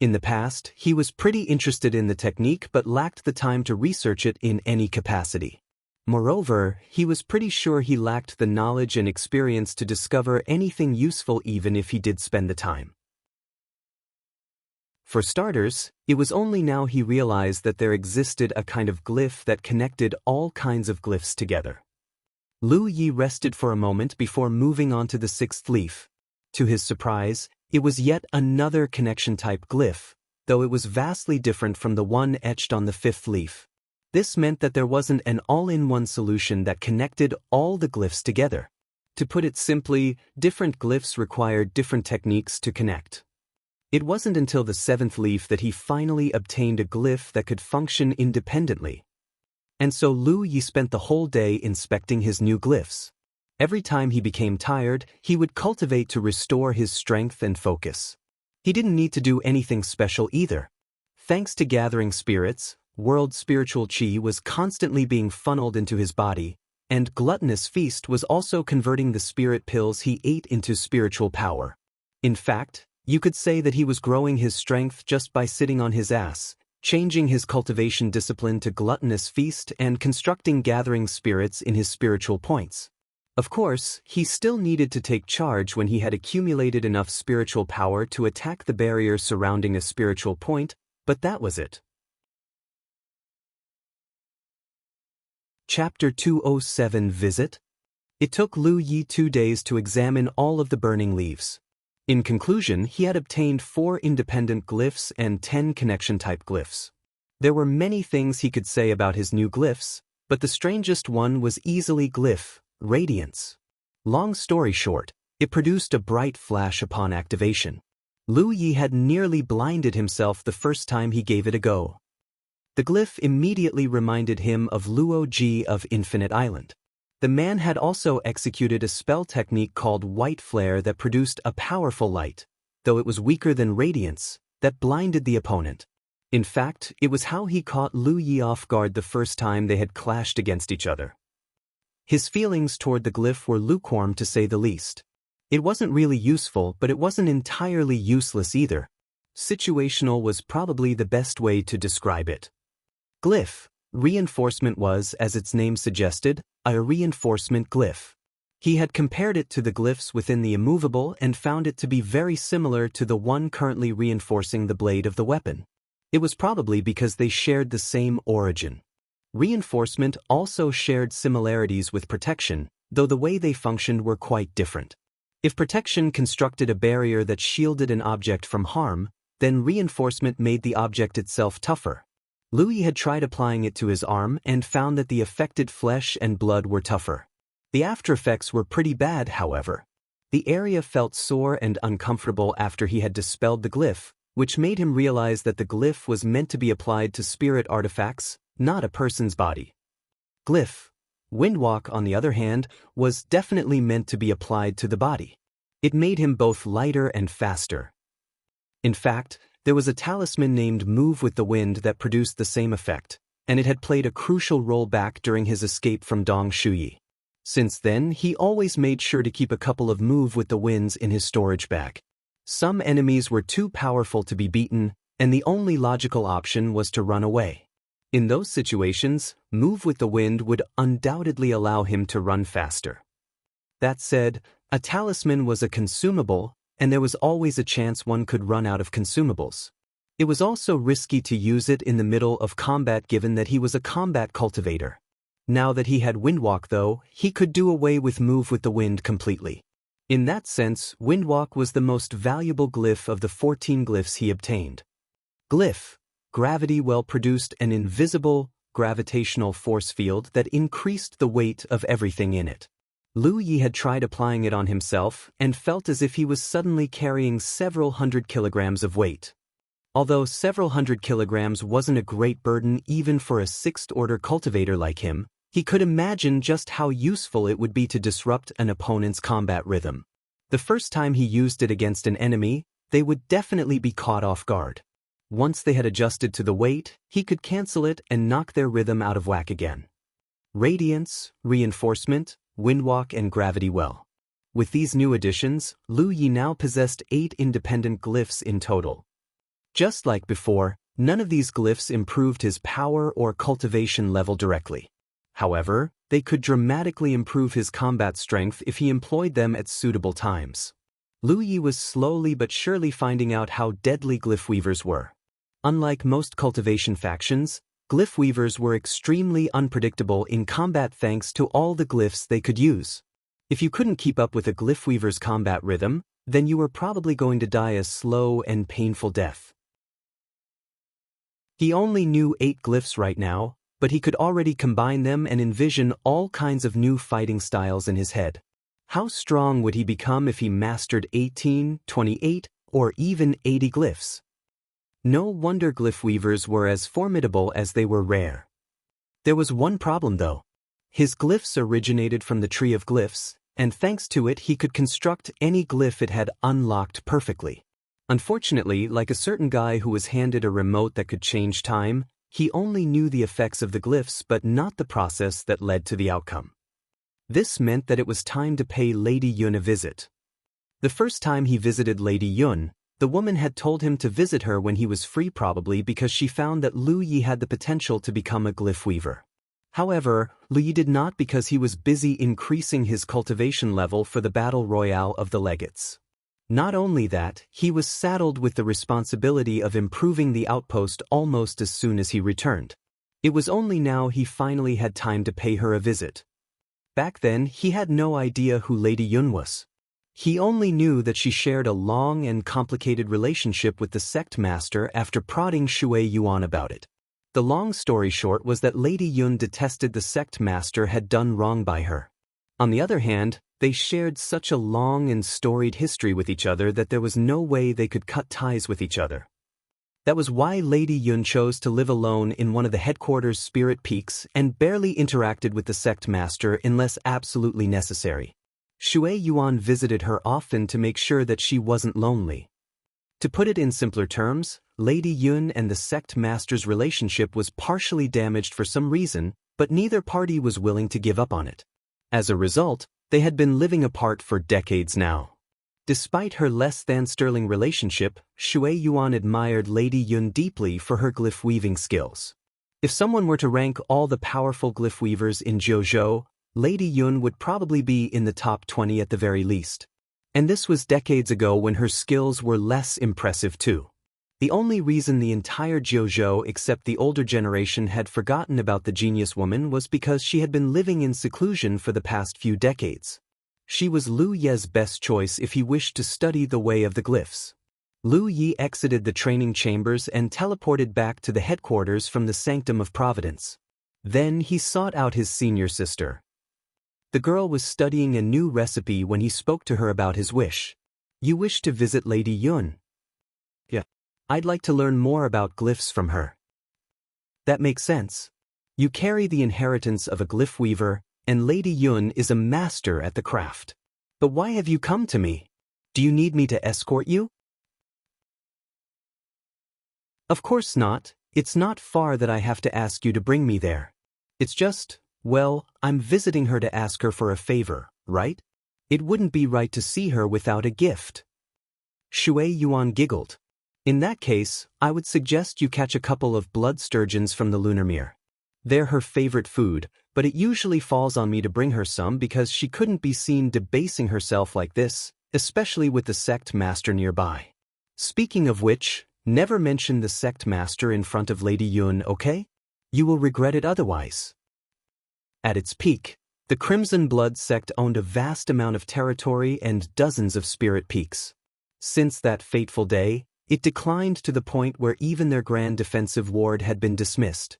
In the past, he was pretty interested in the technique but lacked the time to research it in any capacity. Moreover, he was pretty sure he lacked the knowledge and experience to discover anything useful even if he did spend the time. For starters, it was only now he realized that there existed a kind of glyph that connected all kinds of glyphs together. Lu Yi rested for a moment before moving on to the 6th leaf. To his surprise, it was yet another connection-type glyph, though it was vastly different from the one etched on the 5th leaf. This meant that there wasn't an all-in-one solution that connected all the glyphs together. To put it simply, different glyphs required different techniques to connect. It wasn't until the 7th leaf that he finally obtained a glyph that could function independently. And so Lu Yi spent the whole day inspecting his new glyphs. Every time he became tired, he would cultivate to restore his strength and focus. He didn't need to do anything special either. Thanks to gathering spirits, world spiritual chi was constantly being funneled into his body, and gluttonous feast was also converting the spirit pills he ate into spiritual power. In fact, you could say that he was growing his strength just by sitting on his ass, changing his cultivation discipline to gluttonous feast and constructing gathering spirits in his spiritual points. Of course, he still needed to take charge when he had accumulated enough spiritual power to attack the barrier surrounding a spiritual point, but that was it. Chapter 207 Visit. It took Lu Yi 2 days to examine all of the burning leaves. In conclusion, he had obtained 4 independent glyphs and 10 connection-type glyphs. There were many things he could say about his new glyphs, but the strangest one was easily glyph, radiance. Long story short, it produced a bright flash upon activation. Lu Yi had nearly blinded himself the first time he gave it a go. The glyph immediately reminded him of Luo Ji of Infinite Island. The man had also executed a spell technique called White Flare that produced a powerful light, though it was weaker than radiance, that blinded the opponent. In fact, it was how he caught Lu Yi off guard the first time they had clashed against each other. His feelings toward the glyph were lukewarm to say the least. It wasn't really useful, but it wasn't entirely useless either. Situational was probably the best way to describe it. Glyph. Reinforcement was, as its name suggested, a reinforcement glyph. He had compared it to the glyphs within the immovable and found it to be very similar to the one currently reinforcing the blade of the weapon. It was probably because they shared the same origin. Reinforcement also shared similarities with protection, though the way they functioned were quite different. If protection constructed a barrier that shielded an object from harm, then reinforcement made the object itself tougher. Lu Yi had tried applying it to his arm and found that the affected flesh and blood were tougher. The aftereffects were pretty bad, however. The area felt sore and uncomfortable after he had dispelled the glyph, which made him realize that the glyph was meant to be applied to spirit artifacts, not a person's body. Glyph, Windwalk, on the other hand, was definitely meant to be applied to the body. It made him both lighter and faster. In fact, there was a talisman named Move with the Wind that produced the same effect, and it had played a crucial role back during his escape from Dong Shuyi. Since then, he always made sure to keep a couple of Move with the Winds in his storage bag. Some enemies were too powerful to be beaten, and the only logical option was to run away. In those situations, Move with the Wind would undoubtedly allow him to run faster. That said, a talisman was a consumable, and there was always a chance one could run out of consumables. It was also risky to use it in the middle of combat given that he was a combat cultivator. Now that he had Windwalk though, he could do away with Move with the Wind completely. In that sense, Windwalk was the most valuable glyph of the 14 glyphs he obtained. Glyph, Gravity Well, produced an invisible, gravitational force field that increased the weight of everything in it. Lu Yi had tried applying it on himself and felt as if he was suddenly carrying several hundred kilograms of weight. Although several hundred kilograms wasn't a great burden even for a sixth-order cultivator like him, he could imagine just how useful it would be to disrupt an opponent's combat rhythm. The first time he used it against an enemy, they would definitely be caught off guard. Once they had adjusted to the weight, he could cancel it and knock their rhythm out of whack again. Radiance, Reinforcement, Windwalk, and Gravity Well. With these new additions, Lu Yi now possessed 8 independent glyphs in total. Just like before, none of these glyphs improved his power or cultivation level directly. However, they could dramatically improve his combat strength if he employed them at suitable times. Lu Yi was slowly but surely finding out how deadly glyph weavers were. Unlike most cultivation factions, glyph weavers were extremely unpredictable in combat thanks to all the glyphs they could use. If you couldn't keep up with a glyph weaver's combat rhythm, then you were probably going to die a slow and painful death. He only knew 8 glyphs right now, but he could already combine them and envision all kinds of new fighting styles in his head. How strong would he become if he mastered 18, 28, or even 80 glyphs? No wonder glyph weavers were as formidable as they were rare. There was one problem though. His glyphs originated from the Tree of Glyphs, and thanks to it he could construct any glyph it had unlocked perfectly. Unfortunately, like a certain guy who was handed a remote that could change time, he only knew the effects of the glyphs but not the process that led to the outcome. This meant that it was time to pay Lady Yun a visit. The first time he visited Lady Yun, the woman had told him to visit her when he was free, probably because she found that Lu Yi had the potential to become a glyph weaver. However, Lu Yi did not because he was busy increasing his cultivation level for the battle royale of the legates. Not only that, he was saddled with the responsibility of improving the outpost almost as soon as he returned. It was only now he finally had time to pay her a visit. Back then, he had no idea who Lady Yun was. He only knew that she shared a long and complicated relationship with the sect master after prodding Shui Yuan about it. The long story short was that Lady Yun detested the sect master had done wrong by her. On the other hand, they shared such a long and storied history with each other that there was no way they could cut ties with each other. That was why Lady Yun chose to live alone in one of the headquarters' spirit peaks and barely interacted with the sect master unless absolutely necessary. Shui Yuan visited her often to make sure that she wasn't lonely. To put it in simpler terms, Lady Yun and the sect master's relationship was partially damaged for some reason, but neither party was willing to give up on it. As a result, they had been living apart for decades now. Despite her less-than-sterling relationship, Shui Yuan admired Lady Yun deeply for her glyph weaving skills. If someone were to rank all the powerful glyph weavers in Jianghu, Lady Yun would probably be in the top 20 at the very least. And this was decades ago when her skills were less impressive too. The only reason the entire Jianghu except the older generation had forgotten about the genius woman was because she had been living in seclusion for the past few decades. She was Lu Ye's best choice if he wished to study the way of the glyphs. Lu Yi exited the training chambers and teleported back to the headquarters from the Sanctum of Providence. Then he sought out his senior sister. The girl was studying a new recipe when he spoke to her about his wish. You wish to visit Lady Yun? Yeah. I'd like to learn more about glyphs from her. That makes sense. You carry the inheritance of a glyph weaver, and Lady Yun is a master at the craft. But why have you come to me? Do you need me to escort you? Of course not. It's not far that I have to ask you to bring me there. It's just, well, I'm visiting her to ask her for a favor, right? It wouldn't be right to see her without a gift. Shui Yuan giggled. In that case, I would suggest you catch a couple of blood sturgeons from the lunar mere. They're her favorite food, but it usually falls on me to bring her some because she couldn't be seen debasing herself like this, especially with the sect master nearby. Speaking of which, never mention the sect master in front of Lady Yun, okay? You will regret it otherwise. At its peak, the Crimson Blood sect owned a vast amount of territory and dozens of spirit peaks. Since that fateful day, it declined to the point where even their grand defensive ward had been dismissed.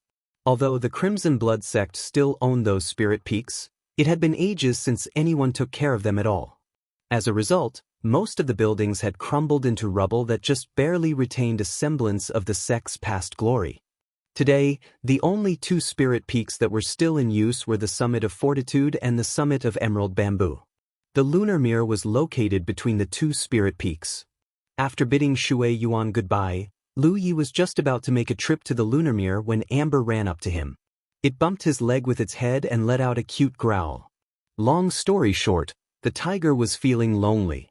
Although the Crimson Blood sect still owned those spirit peaks, it had been ages since anyone took care of them at all. As a result, most of the buildings had crumbled into rubble that just barely retained a semblance of the sect's past glory. Today, the only two spirit peaks that were still in use were the Summit of Fortitude and the Summit of Emerald Bamboo. The lunar mirror was located between the two spirit peaks. After bidding Shui Yuan goodbye, Lu Yi was just about to make a trip to the lunar mirror when Amber ran up to him. It bumped his leg with its head and let out a cute growl. Long story short, the tiger was feeling lonely.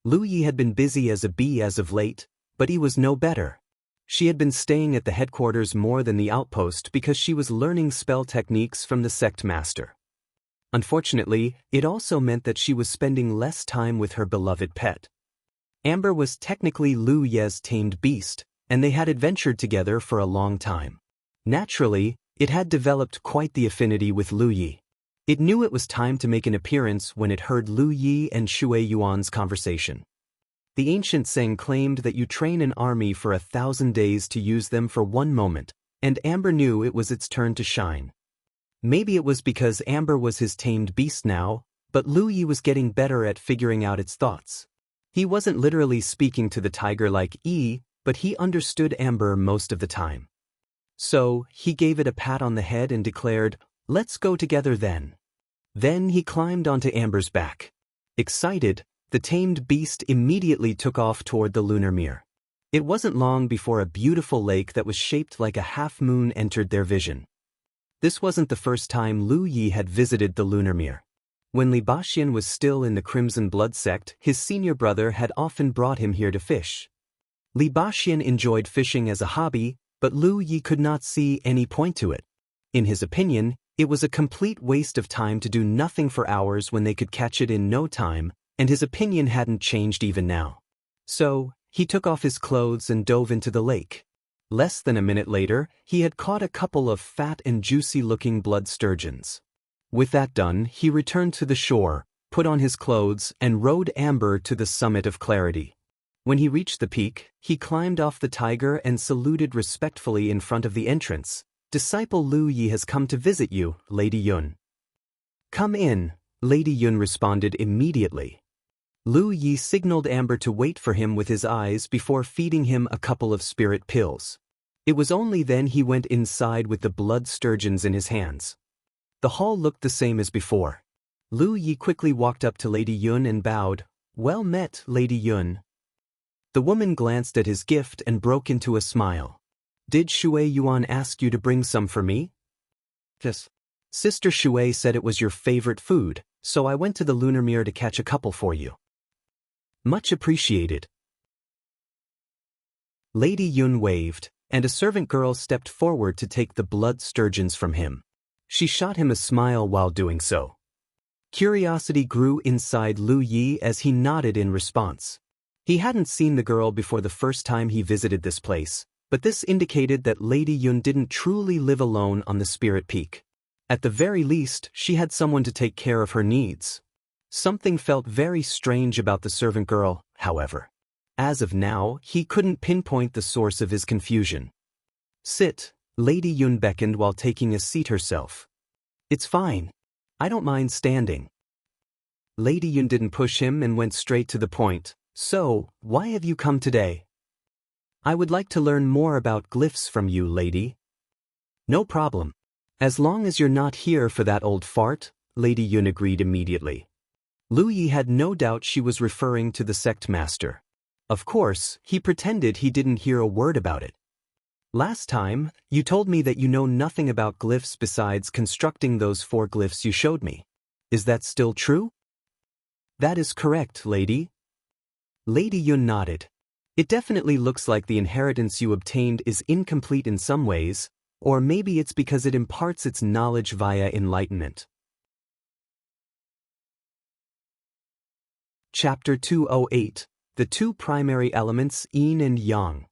Lu Yi had been busy as a bee as of late, but he was no better. She had been staying at the headquarters more than the outpost because she was learning spell techniques from the sect master. Unfortunately, it also meant that she was spending less time with her beloved pet. Amber was technically Lu Ye's tamed beast, and they had adventured together for a long time. Naturally, it had developed quite the affinity with Lu Yi. It knew it was time to make an appearance when it heard Lu Yi and Shui Yuan's conversation. The ancient saying claimed that you train an army for 1,000 days to use them for one moment, and Amber knew it was its turn to shine. Maybe it was because Amber was his tamed beast now, but Lu Yi was getting better at figuring out its thoughts. He wasn't literally speaking to the tiger like E, but he understood Amber most of the time. So, he gave it a pat on the head and declared, "Let's go together then." Then he climbed onto Amber's back. Excited, the tamed beast immediately took off toward the lunar mirror. It wasn't long before a beautiful lake that was shaped like a half-moon entered their vision. This wasn't the first time Lu Yi had visited the lunar mirror. When Li Baxian was still in the Crimson Blood sect, his senior brother had often brought him here to fish. Li Baxian enjoyed fishing as a hobby, but Lu Yi could not see any point to it. In his opinion, it was a complete waste of time to do nothing for hours when they could catch it in no time, and his opinion hadn't changed even now. So, he took off his clothes and dove into the lake. Less than a minute later, he had caught a couple of fat and juicy-looking blood sturgeons. With that done, he returned to the shore, put on his clothes, and rode Amber to the summit of clarity. When he reached the peak, he climbed off the tiger and saluted respectfully in front of the entrance. "Disciple Lu Yi has come to visit you, Lady Yun." "Come in," Lady Yun responded immediately. Lu Yi signaled Amber to wait for him with his eyes before feeding him a couple of spirit pills. It was only then he went inside with the blood sturgeons in his hands. The hall looked the same as before. Lu Yi quickly walked up to Lady Yun and bowed. "Well met, Lady Yun." The woman glanced at his gift and broke into a smile. "Did Shui Yuan ask you to bring some for me?" "Yes. Sister Shui said it was your favorite food, so I went to the lunar mirror to catch a couple for you." "Much appreciated." Lady Yun waved, and a servant girl stepped forward to take the blood sturgeons from him. She shot him a smile while doing so. Curiosity grew inside Lu Yi as he nodded in response. He hadn't seen the girl before the first time he visited this place, but this indicated that Lady Yun didn't truly live alone on the Spirit Peak. At the very least, she had someone to take care of her needs. Something felt very strange about the servant girl, however. As of now, he couldn't pinpoint the source of his confusion. Sit, Lady Yun beckoned while taking a seat herself. It's fine. I don't mind standing. Lady Yun didn't push him and went straight to the point. So, why have you come today? I would like to learn more about glyphs from you, lady. No problem. As long as you're not here for that old fart, Lady Yun agreed immediately. Lu Yi had no doubt she was referring to the sect master. Of course, he pretended he didn't hear a word about it. Last time, you told me that you know nothing about glyphs besides constructing those 4 glyphs you showed me. Is that still true? That is correct, lady. Lady Yun nodded. It definitely looks like the inheritance you obtained is incomplete in some ways, or maybe it's because it imparts its knowledge via enlightenment. Chapter 208. The 2 primary elements, Yin and Yang.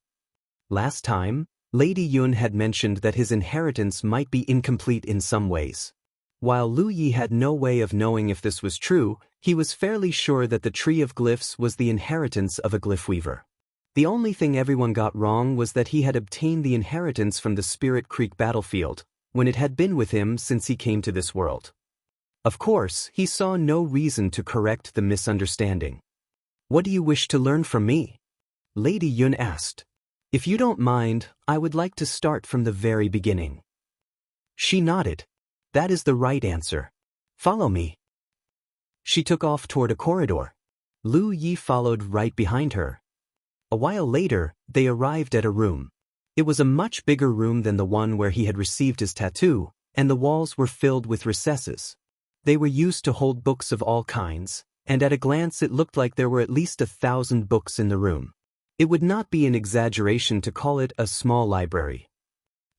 Last time, Lady Yun had mentioned that his inheritance might be incomplete in some ways. While Lu Yi had no way of knowing if this was true, he was fairly sure that the tree of glyphs was the inheritance of a glyph weaver. The only thing everyone got wrong was that he had obtained the inheritance from the Spirit Creek battlefield, when it had been with him since he came to this world. Of course, he saw no reason to correct the misunderstanding. What do you wish to learn from me? Lady Yun asked. If you don't mind, I would like to start from the very beginning. She nodded. That is the right answer. Follow me. She took off toward a corridor. Lu Yi followed right behind her. A while later, they arrived at a room. It was a much bigger room than the one where he had received his tattoo, and the walls were filled with recesses. They were used to hold books of all kinds, and at a glance it looked like there were at least 1,000 books in the room. It would not be an exaggeration to call it a small library.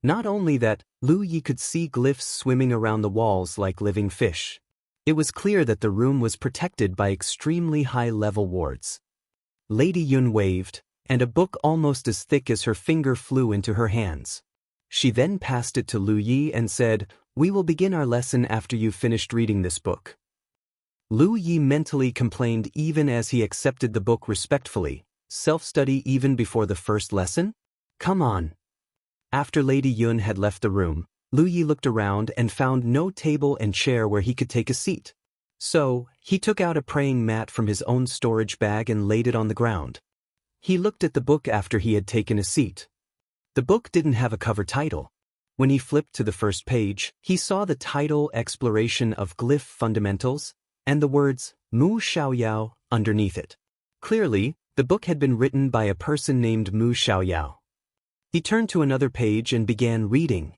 Not only that, Lu Yi could see glyphs swimming around the walls like living fish. It was clear that the room was protected by extremely high-level wards. Lady Yun waved, and a book almost as thick as her finger flew into her hands. She then passed it to Lu Yi and said, "We will begin our lesson after you've finished reading this book." Lu Yi mentally complained even as he accepted the book respectfully. Self-study even before the first lesson? Come on. After Lady Yun had left the room, Lu Yi looked around and found no table and chair where he could take a seat. So, he took out a praying mat from his own storage bag and laid it on the ground. He looked at the book after he had taken a seat. The book didn't have a cover title. When he flipped to the first page, he saw the title Exploration of Glyph Fundamentals, and the words Mu Xiaoyao underneath it. Clearly, the book had been written by a person named Mu Xiaoyao. He turned to another page and began reading.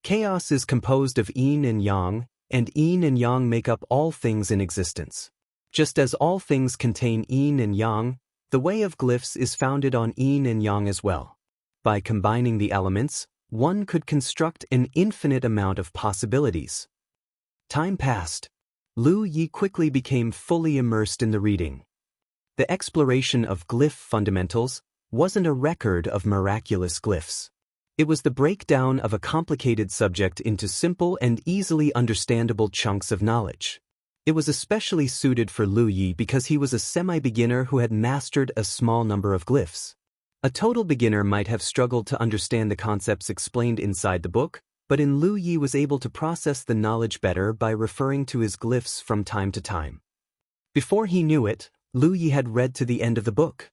Chaos is composed of Yin and Yang, and Yin and Yang make up all things in existence. Just as all things contain Yin and Yang, the way of glyphs is founded on Yin and Yang as well. By combining the elements, one could construct an infinite amount of possibilities. Time passed. Lu Yi quickly became fully immersed in the reading. The exploration of glyph fundamentals wasn't a record of miraculous glyphs. It was the breakdown of a complicated subject into simple and easily understandable chunks of knowledge. It was especially suited for Lu Yi because he was a semi-beginner who had mastered a small number of glyphs. A total beginner might have struggled to understand the concepts explained inside the book, but Lu Yi was able to process the knowledge better by referring to his glyphs from time to time. Before he knew it, Lu Yi had read to the end of the book.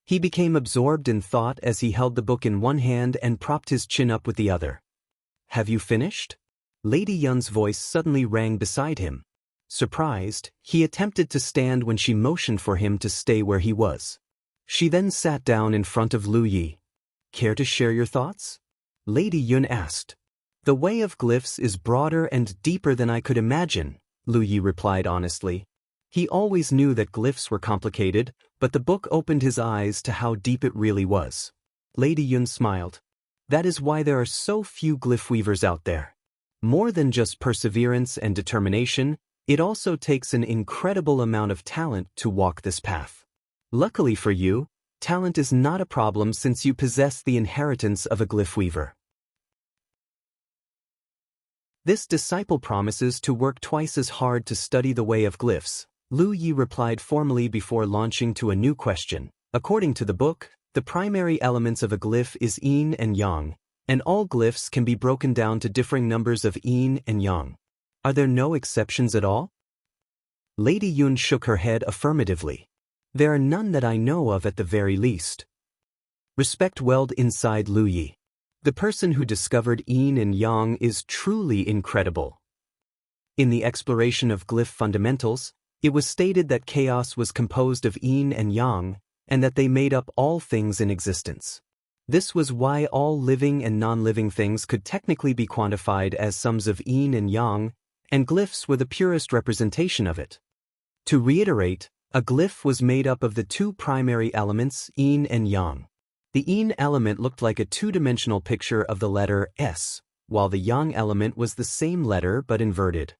He became absorbed in thought as he held the book in one hand and propped his chin up with the other. Have you finished? Lady Yun's voice suddenly rang beside him. Surprised, he attempted to stand when she motioned for him to stay where he was. She then sat down in front of Lu Yi. Care to share your thoughts? Lady Yun asked. The way of glyphs is broader and deeper than I could imagine, Lu Yi replied honestly. He always knew that glyphs were complicated, but the book opened his eyes to how deep it really was. Lady Yun smiled. That is why there are so few glyph weavers out there. More than just perseverance and determination, it also takes an incredible amount of talent to walk this path. Luckily for you, talent is not a problem since you possess the inheritance of a glyph weaver. This disciple promises to work twice as hard to study the way of glyphs, Lu Yi replied formally before launching to a new question. According to the book, the primary elements of a glyph is yin and yang, and all glyphs can be broken down to differing numbers of yin and yang. Are there no exceptions at all? Lady Yun shook her head affirmatively. There are none that I know of at the very least. Respect welled inside Lu Yi. The person who discovered yin and yang is truly incredible. In the exploration of glyph fundamentals, it was stated that chaos was composed of yin and yang, and that they made up all things in existence. This was why all living and non-living things could technically be quantified as sums of yin and yang, and glyphs were the purest representation of it. To reiterate, a glyph was made up of the two primary elements, yin and yang. The yin element looked like a two-dimensional picture of the letter S, while the yang element was the same letter but inverted.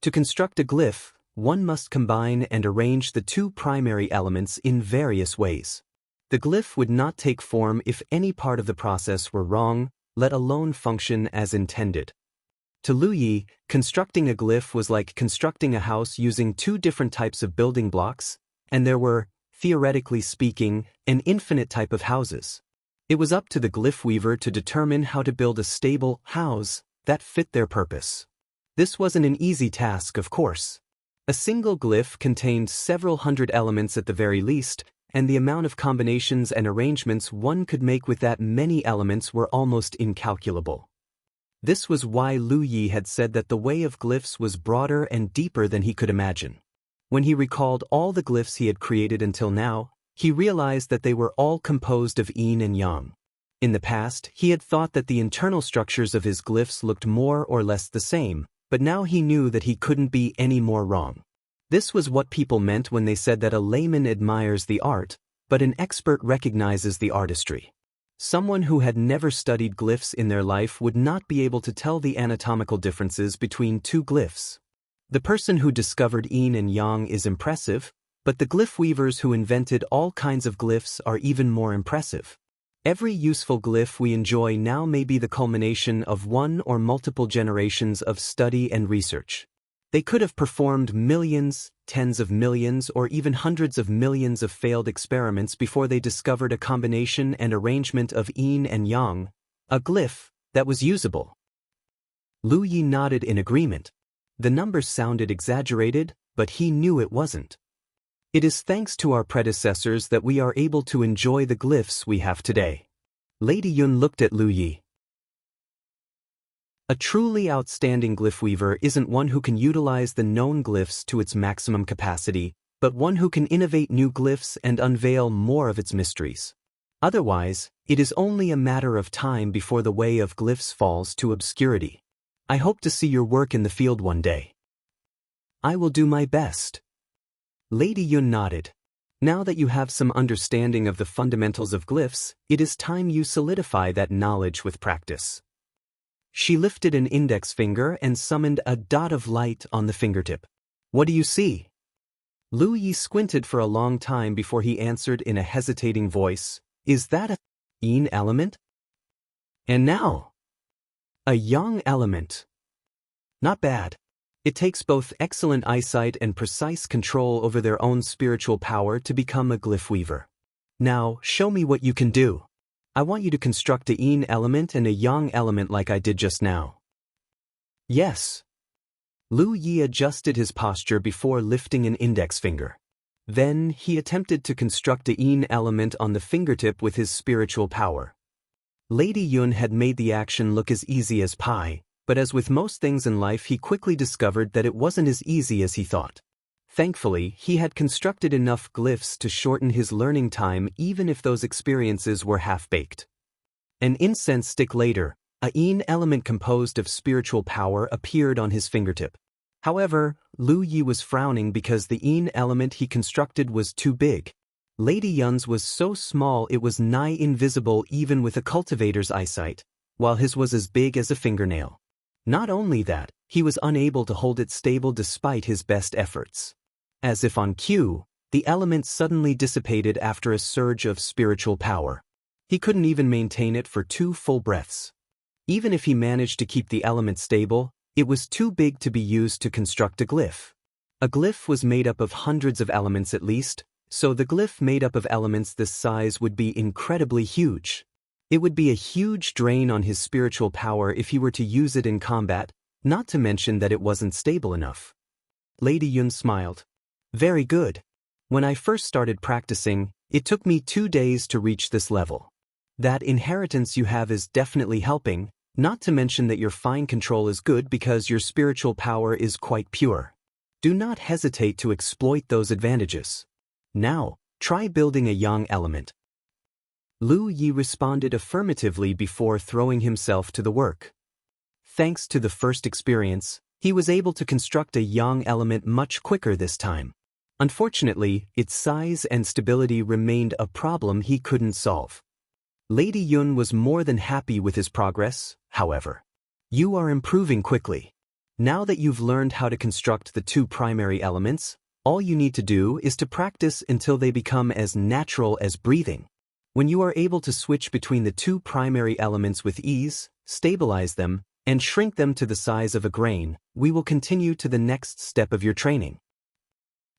To construct a glyph, one must combine and arrange the two primary elements in various ways. The glyph would not take form if any part of the process were wrong, let alone function as intended. To Lu Yi, constructing a glyph was like constructing a house using two different types of building blocks, and there were, theoretically speaking, an infinite type of houses. It was up to the glyph weaver to determine how to build a stable house that fit their purpose. This wasn't an easy task, of course. A single glyph contained several hundred elements at the very least, and the amount of combinations and arrangements one could make with that many elements were almost incalculable. This was why Lu Yi had said that the way of glyphs was broader and deeper than he could imagine. When he recalled all the glyphs he had created until now, he realized that they were all composed of yin and yang. In the past, he had thought that the internal structures of his glyphs looked more or less the same, but now he knew that he couldn't be any more wrong. This was what people meant when they said that a layman admires the art, but an expert recognizes the artistry. Someone who had never studied glyphs in their life would not be able to tell the anatomical differences between two glyphs. The person who discovered yin and yang is impressive, but the glyph weavers who invented all kinds of glyphs are even more impressive. Every useful glyph we enjoy now may be the culmination of one or multiple generations of study and research. They could have performed millions, tens of millions, or even hundreds of millions of failed experiments before they discovered a combination and arrangement of yin and yang, a glyph that was usable. Lu Yi nodded in agreement. The numbers sounded exaggerated, but he knew it wasn't. It is thanks to our predecessors that we are able to enjoy the glyphs we have today. Lady Yun looked at Lu Yi. A truly outstanding glyph weaver isn't one who can utilize the known glyphs to its maximum capacity, but one who can innovate new glyphs and unveil more of its mysteries. Otherwise, it is only a matter of time before the way of glyphs falls to obscurity. I hope to see your work in the field one day. I will do my best. Lady Yun nodded. Now that you have some understanding of the fundamentals of glyphs, it is time you solidify that knowledge with practice. She lifted an index finger and summoned a dot of light on the fingertip. What do you see? Lu Yi squinted for a long time before he answered in a hesitating voice, Is that a yin element? And now? A yang element. Not bad. It takes both excellent eyesight and precise control over their own spiritual power to become a glyph weaver. Now, show me what you can do. I want you to construct a yin element and a yang element like I did just now. Yes. Lu Yi adjusted his posture before lifting an index finger. Then, he attempted to construct a yin element on the fingertip with his spiritual power. Lady Yun had made the action look as easy as pie, but as with most things in life he quickly discovered that it wasn't as easy as he thought. Thankfully, he had constructed enough glyphs to shorten his learning time even if those experiences were half-baked. An incense stick later, a yin element composed of spiritual power appeared on his fingertip. However, Lu Yi was frowning because the yin element he constructed was too big. Lady Yun's was so small it was nigh invisible even with a cultivator's eyesight, while his was as big as a fingernail. Not only that, he was unable to hold it stable despite his best efforts. As if on cue, the element suddenly dissipated after a surge of spiritual power. He couldn't even maintain it for 2 full breaths. Even if he managed to keep the element stable, it was too big to be used to construct a glyph. A glyph was made up of hundreds of elements at least, So the glyph made up of elements this size would be incredibly huge. It would be a huge drain on his spiritual power if he were to use it in combat, not to mention that it wasn't stable enough. Lady Yun smiled. Very good. When I first started practicing, it took me 2 days to reach this level. That inheritance you have is definitely helping, not to mention that your fine control is good because your spiritual power is quite pure. Do not hesitate to exploit those advantages. Now, try building a yang element. Lu Yi responded affirmatively before throwing himself to the work. Thanks to the first experience, he was able to construct a yang element much quicker this time. Unfortunately, its size and stability remained a problem he couldn't solve. Lady Yun was more than happy with his progress, however. You are improving quickly. Now that you've learned how to construct the 2 primary elements, all you need to do is to practice until they become as natural as breathing. When you are able to switch between the 2 primary elements with ease, stabilize them, and shrink them to the size of a grain, we will continue to the next step of your training.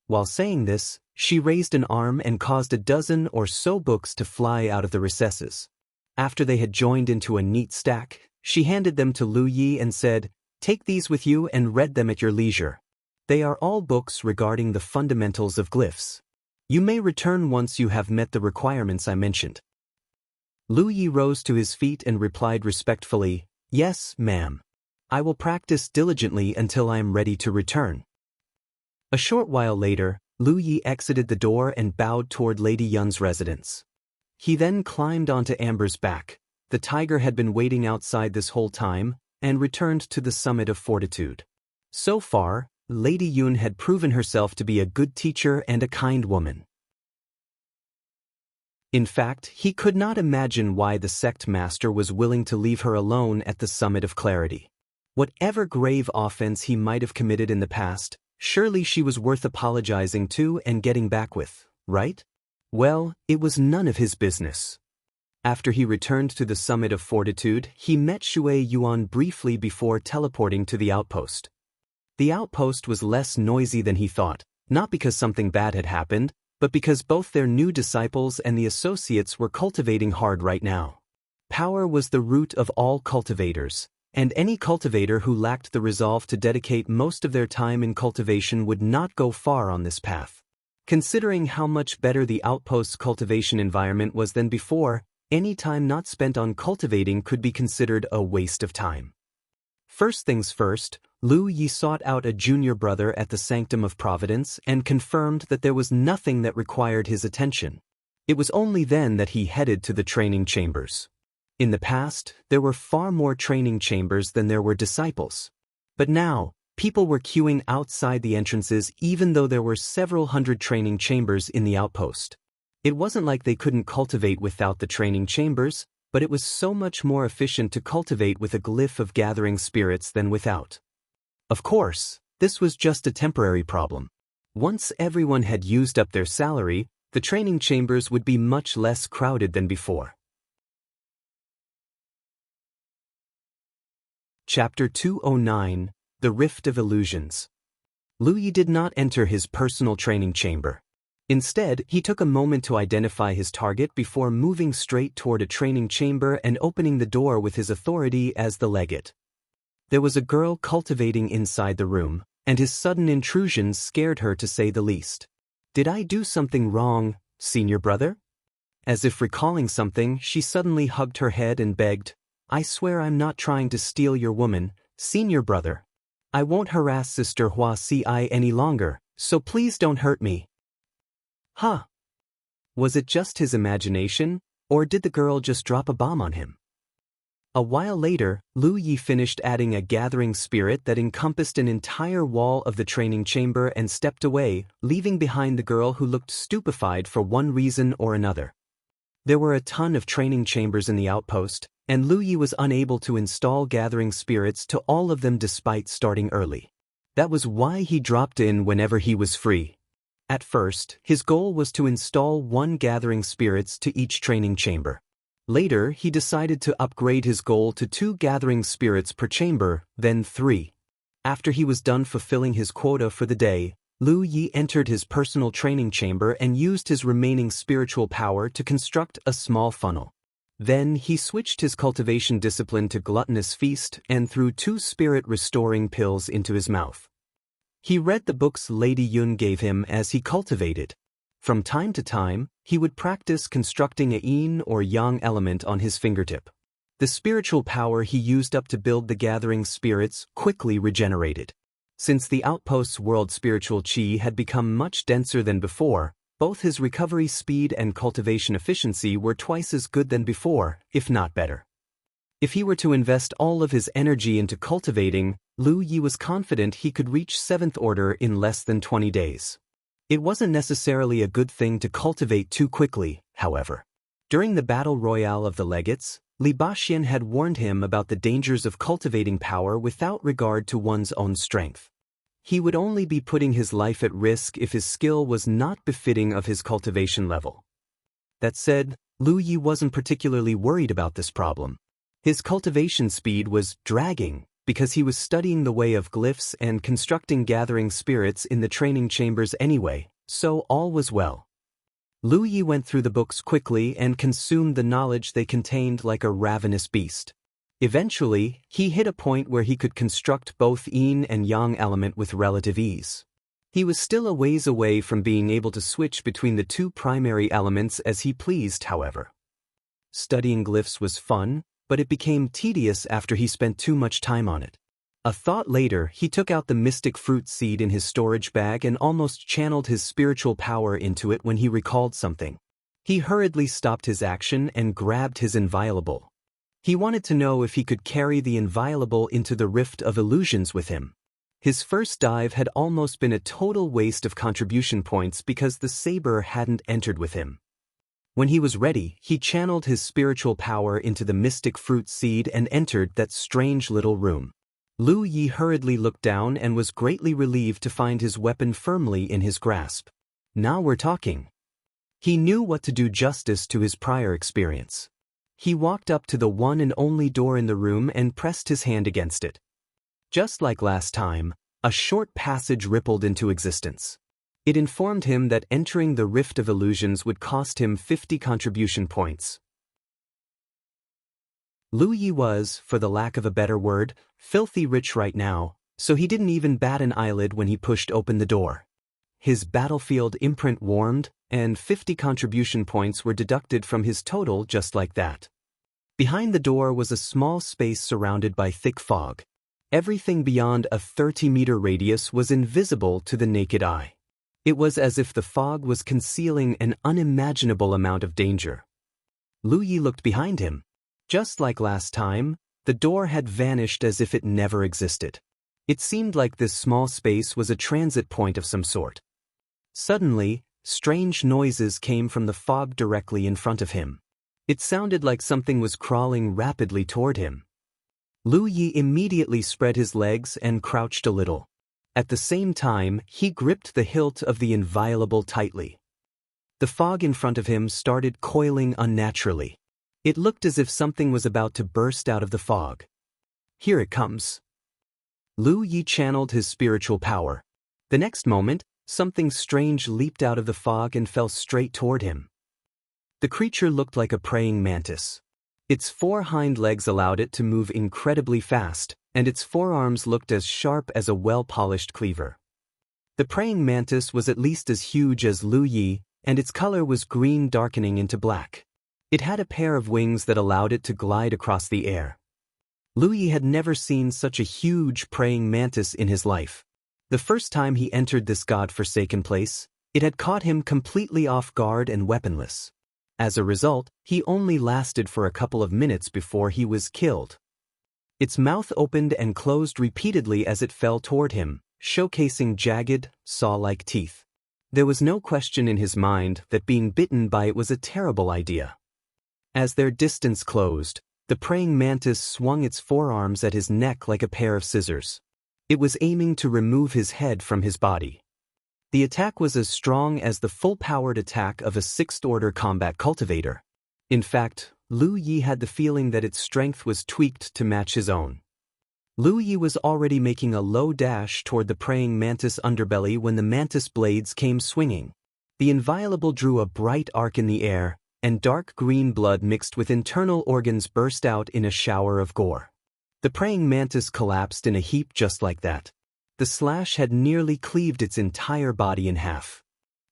While saying this, she raised an arm and caused a dozen or so books to fly out of the recesses. After they had joined into a neat stack, she handed them to Lu Yi and said, "Take these with you and read them at your leisure. They are all books regarding the fundamentals of glyphs. You may return once you have met the requirements I mentioned." Lu Yi rose to his feet and replied respectfully, "Yes, ma'am. I will practice diligently until I am ready to return." A short while later, Lu Yi exited the door and bowed toward Lady Yun's residence. He then climbed onto Amber's back. The tiger had been waiting outside this whole time, and returned to the summit of fortitude. So far, Lady Yun had proven herself to be a good teacher and a kind woman. In fact, he could not imagine why the sect master was willing to leave her alone at the summit of clarity. Whatever grave offense he might have committed in the past, surely she was worth apologizing to and getting back with, right? Well, it was none of his business. After he returned to the summit of fortitude, he met Shui Yuan briefly before teleporting to the outpost. The outpost was less noisy than he thought, not because something bad had happened, but because both their new disciples and the associates were cultivating hard right now. Power was the root of all cultivators, and any cultivator who lacked the resolve to dedicate most of their time in cultivation would not go far on this path. Considering how much better the outpost's cultivation environment was than before, any time not spent on cultivating could be considered a waste of time. First things first, Lu Yi sought out a junior brother at the Sanctum of Providence and confirmed that there was nothing that required his attention. It was only then that he headed to the training chambers. In the past, there were far more training chambers than there were disciples. But now, people were queuing outside the entrances even though there were several hundred training chambers in the outpost. It wasn't like they couldn't cultivate without the training chambers, but it was so much more efficient to cultivate with a glyph of gathering spirits than without. Of course, this was just a temporary problem. Once everyone had used up their salary, the training chambers would be much less crowded than before. Chapter 209, The Rift of Illusions. Lu Yi did not enter his personal training chamber. Instead, he took a moment to identify his target before moving straight toward a training chamber and opening the door with his authority as the legate. There was a girl cultivating inside the room, and his sudden intrusion scared her to say the least. "Did I do something wrong, senior brother?" As if recalling something, she suddenly hugged her head and begged, "I swear I'm not trying to steal your woman, senior brother. I won't harass Sister Hua Ci any longer, so please don't hurt me." Huh? Was it just his imagination, or did the girl just drop a bomb on him? A while later, Lu Yi finished adding a gathering spirit that encompassed an entire wall of the training chamber and stepped away, leaving behind the girl who looked stupefied for one reason or another. There were a ton of training chambers in the outpost, and Lu Yi was unable to install gathering spirits to all of them despite starting early. That was why he dropped in whenever he was free. At first, his goal was to install 1 gathering spirits to each training chamber. Later, he decided to upgrade his goal to 2 gathering spirits per chamber, then 3. After he was done fulfilling his quota for the day, Lu Yi entered his personal training chamber and used his remaining spiritual power to construct a small funnel. Then he switched his cultivation discipline to gluttonous feast and threw 2 spirit-restoring pills into his mouth. He read the books Lady Yun gave him as he cultivated. From time to time, he would practice constructing a yin or yang element on his fingertip. The spiritual power he used up to build the gathering spirits quickly regenerated. Since the outpost's world spiritual chi had become much denser than before, both his recovery speed and cultivation efficiency were twice as good than before, if not better. If he were to invest all of his energy into cultivating, Lu Yi was confident he could reach 7th order in less than 20 days. It wasn't necessarily a good thing to cultivate too quickly, however. During the battle royale of the legates, Li Baxian had warned him about the dangers of cultivating power without regard to one's own strength. He would only be putting his life at risk if his skill was not befitting of his cultivation level. That said, Lu Yi wasn't particularly worried about this problem. His cultivation speed was dragging because he was studying the way of glyphs and constructing gathering spirits in the training chambers anyway, so all was well. Lu Yi went through the books quickly and consumed the knowledge they contained like a ravenous beast. Eventually, he hit a point where he could construct both yin and yang element with relative ease. He was still a ways away from being able to switch between the 2 primary elements as he pleased, however. Studying glyphs was fun, but it became tedious after he spent too much time on it. A thought later, he took out the mystic fruit seed in his storage bag and almost channeled his spiritual power into it when he recalled something. He hurriedly stopped his action and grabbed his inviolable. He wanted to know if he could carry the inviolable into the Rift of Illusions with him. His first dive had almost been a total waste of contribution points because the saber hadn't entered with him. When he was ready, he channeled his spiritual power into the mystic fruit seed and entered that strange little room. Lu Yi hurriedly looked down and was greatly relieved to find his weapon firmly in his grasp. Now we're talking. He knew what to do justice to his prior experience. He walked up to the one and only door in the room and pressed his hand against it. Just like last time, a short passage rippled into existence. It informed him that entering the Rift of Illusions would cost him 50 contribution points. Lu Yi was, for the lack of a better word, filthy rich right now, so he didn't even bat an eyelid when he pushed open the door. His battlefield imprint warmed, and 50 contribution points were deducted from his total just like that. Behind the door was a small space surrounded by thick fog. Everything beyond a 30-meter radius was invisible to the naked eye. It was as if the fog was concealing an unimaginable amount of danger. Lu Yi looked behind him. Just like last time, the door had vanished as if it never existed. It seemed like this small space was a transit point of some sort. Suddenly, strange noises came from the fog directly in front of him. It sounded like something was crawling rapidly toward him. Lu Yi immediately spread his legs and crouched a little. At the same time, he gripped the hilt of the inviolable tightly. The fog in front of him started coiling unnaturally. It looked as if something was about to burst out of the fog. Here it comes. Lu Yi channeled his spiritual power. The next moment, something strange leaped out of the fog and fell straight toward him. The creature looked like a praying mantis. Its 4 hind legs allowed it to move incredibly fast, and its forearms looked as sharp as a well-polished cleaver. The praying mantis was at least as huge as Lu Yi, and its color was green darkening into black. It had a pair of wings that allowed it to glide across the air. Lu Yi had never seen such a huge praying mantis in his life. The first time he entered this god-forsaken place, it had caught him completely off guard and weaponless. As a result, he only lasted for a couple of minutes before he was killed. Its mouth opened and closed repeatedly as it fell toward him, showcasing jagged, saw-like teeth. There was no question in his mind that being bitten by it was a terrible idea. As their distance closed, the praying mantis swung its forearms at his neck like a pair of scissors. It was aiming to remove his head from his body. The attack was as strong as the full-powered attack of a 6th-order combat cultivator. In fact, Lu Yi had the feeling that its strength was tweaked to match his own. Lu Yi was already making a low dash toward the praying mantis underbelly when the mantis blades came swinging. The inviolable drew a bright arc in the air, and dark green blood mixed with internal organs burst out in a shower of gore. The praying mantis collapsed in a heap just like that. The slash had nearly cleaved its entire body in half.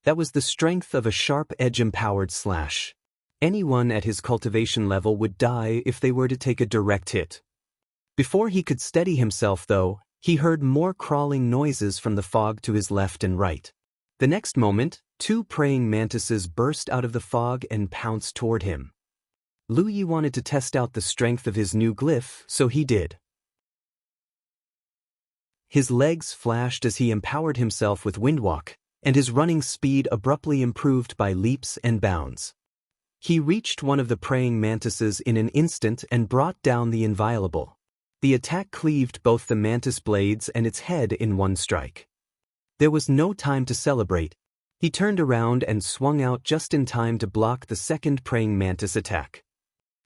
That was the strength of a sharp-edge-empowered slash. Anyone at his cultivation level would die if they were to take a direct hit. Before he could steady himself, though, he heard more crawling noises from the fog to his left and right. The next moment, 2 praying mantises burst out of the fog and pounced toward him. Lu Yi wanted to test out the strength of his new glyph, so he did. His legs flashed as he empowered himself with Windwalk, and his running speed abruptly improved by leaps and bounds. He reached one of the praying mantises in an instant and brought down the inviolable. The attack cleaved both the mantis blades and its head in one strike. There was no time to celebrate. He turned around and swung out just in time to block the second praying mantis attack.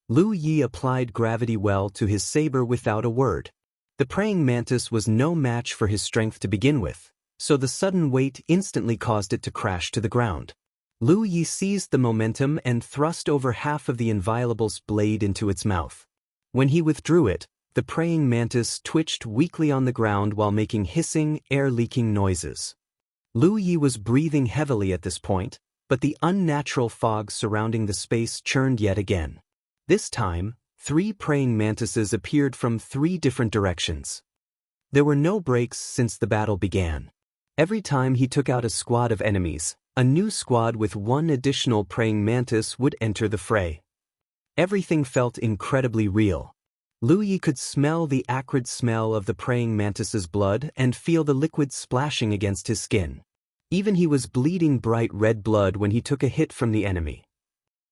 Lu Yi applied gravity well to his saber without a word. The praying mantis was no match for his strength to begin with, so the sudden weight instantly caused it to crash to the ground. Lu Yi seized the momentum and thrust over half of the inviolable's blade into its mouth. When he withdrew it, the praying mantis twitched weakly on the ground while making hissing, air-leaking noises. Lu Yi was breathing heavily at this point, but the unnatural fog surrounding the space churned yet again. This time, 3 praying mantises appeared from 3 different directions. There were no breaks since the battle began. Every time he took out a squad of enemies, a new squad with 1 additional praying mantis would enter the fray. Everything felt incredibly real. Lu Yi could smell the acrid smell of the praying mantis's blood and feel the liquid splashing against his skin. Even he was bleeding bright red blood when he took a hit from the enemy.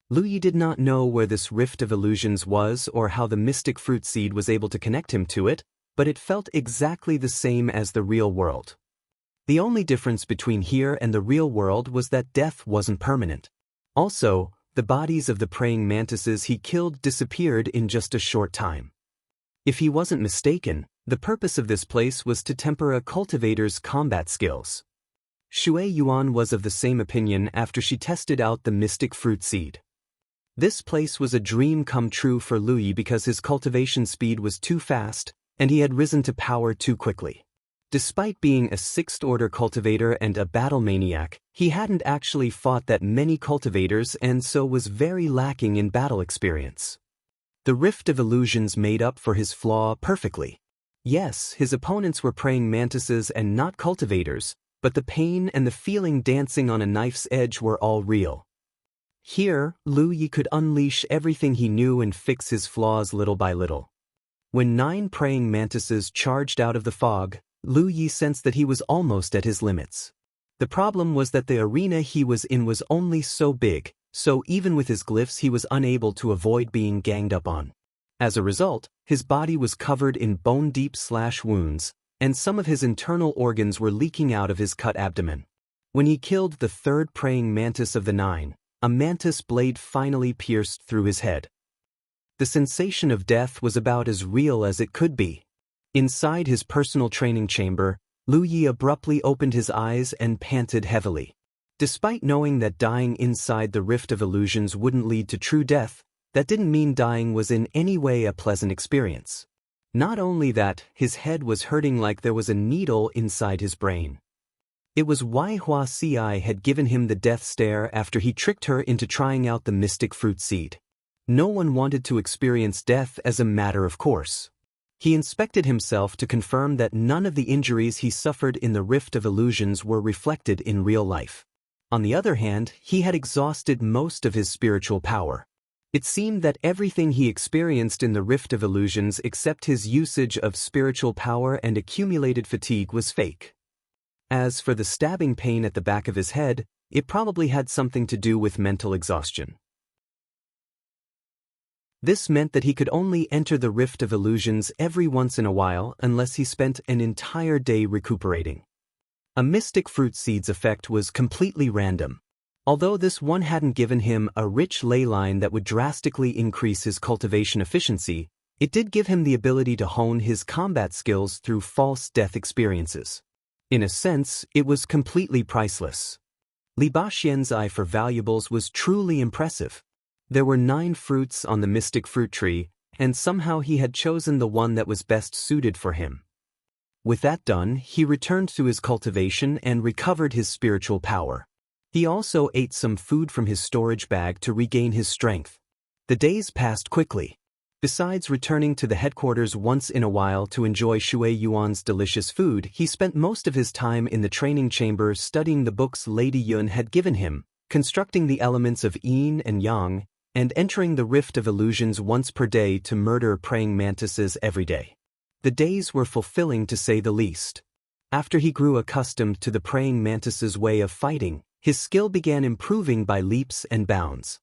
Lu Yi did not know where this rift of illusions was or how the mystic fruit seed was able to connect him to it, but it felt exactly the same as the real world. The only difference between here and the real world was that death wasn't permanent. Also, the bodies of the praying mantises he killed disappeared in just a short time. If he wasn't mistaken, the purpose of this place was to temper a cultivator's combat skills. Shui Yuan was of the same opinion after she tested out the mystic fruit seed. This place was a dream come true for Lu Yi because his cultivation speed was too fast, and he had risen to power too quickly. Despite being a 6th-order cultivator and a battle maniac, he hadn't actually fought that many cultivators and so was very lacking in battle experience. The rift of illusions made up for his flaw perfectly. Yes, his opponents were praying mantises and not cultivators, but the pain and the feeling dancing on a knife's edge were all real. Here, Lu Yi could unleash everything he knew and fix his flaws little by little. When 9 praying mantises charged out of the fog, Lu Yi sensed that he was almost at his limits. The problem was that the arena he was in was only so big, so even with his glyphs he was unable to avoid being ganged up on. As a result, his body was covered in bone-deep slash wounds, and some of his internal organs were leaking out of his cut abdomen. When he killed the 3rd praying mantis of the 9, a mantis blade finally pierced through his head. The sensation of death was about as real as it could be. Inside his personal training chamber, Lu Yi abruptly opened his eyes and panted heavily. Despite knowing that dying inside the rift of illusions wouldn't lead to true death, that didn't mean dying was in any way a pleasant experience. Not only that, his head was hurting like there was a needle inside his brain. It was why Wuxia had given him the death stare after he tricked her into trying out the mystic fruit seed. No one wanted to experience death as a matter of course. He inspected himself to confirm that none of the injuries he suffered in the rift of illusions were reflected in real life. On the other hand, he had exhausted most of his spiritual power. It seemed that everything he experienced in the rift of illusions except his usage of spiritual power and accumulated fatigue was fake. As for the stabbing pain at the back of his head, it probably had something to do with mental exhaustion. This meant that he could only enter the rift of illusions every once in a while unless he spent an entire day recuperating. A mystic fruit seed's effect was completely random. Although this one hadn't given him a rich ley line that would drastically increase his cultivation efficiency, It did give him the ability to hone his combat skills through false death experiences. In a sense, it was completely priceless. Li Baxian's eye for valuables was truly impressive. There were 9 fruits on the mystic fruit tree, and somehow he had chosen the one that was best suited for him. With that done, he returned to his cultivation and recovered his spiritual power. He also ate some food from his storage bag to regain his strength. The days passed quickly. Besides returning to the headquarters once in a while to enjoy Shui Yuan's delicious food, he spent most of his time in the training chamber studying the books Lady Yun had given him, constructing the elements of yin and yang, and entering the rift of illusions once per day to murder praying mantises every day. The days were fulfilling to say the least. After he grew accustomed to the praying mantis's way of fighting, his skill began improving by leaps and bounds.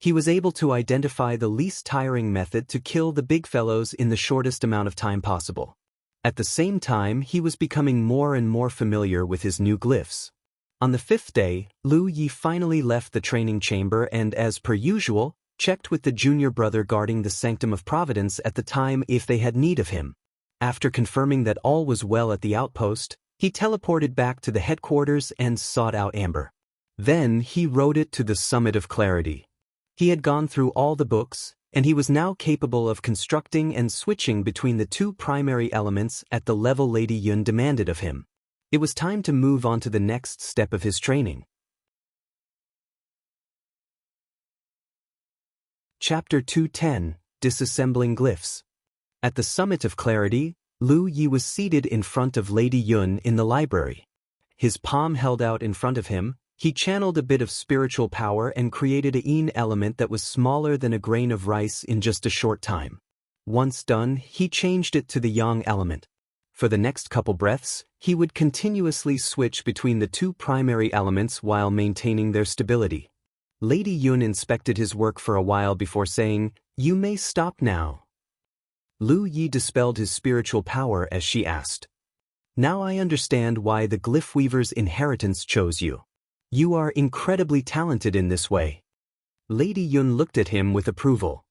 He was able to identify the least tiring method to kill the big fellows in the shortest amount of time possible. At the same time, he was becoming more and more familiar with his new glyphs. On the 5th day, Lu Yi finally left the training chamber and, as per usual, checked with the junior brother guarding the Sanctum of Providence at the time if they had need of him. After confirming that all was well at the outpost, he teleported back to the headquarters and sought out Amber. Then he rode it to the summit of clarity. He had gone through all the books, and he was now capable of constructing and switching between the 2 primary elements at the level Lady Yun demanded of him. It was time to move on to the next step of his training. Chapter 210, Disassembling Glyphs. At the summit of clarity, Lu Yi was seated in front of Lady Yun in the library. His palm held out in front of him, he channeled a bit of spiritual power and created a yin element that was smaller than a grain of rice in just a short time. Once done, he changed it to the yang element. For the next couple breaths, he would continuously switch between the 2 primary elements while maintaining their stability. Lady Yun inspected his work for a while before saying, "You may stop now." Lu Yi dispelled his spiritual power as she asked, "Now I understand why the Glyph Weaver's inheritance chose you. You are incredibly talented in this way." Lady Yun looked at him with approval.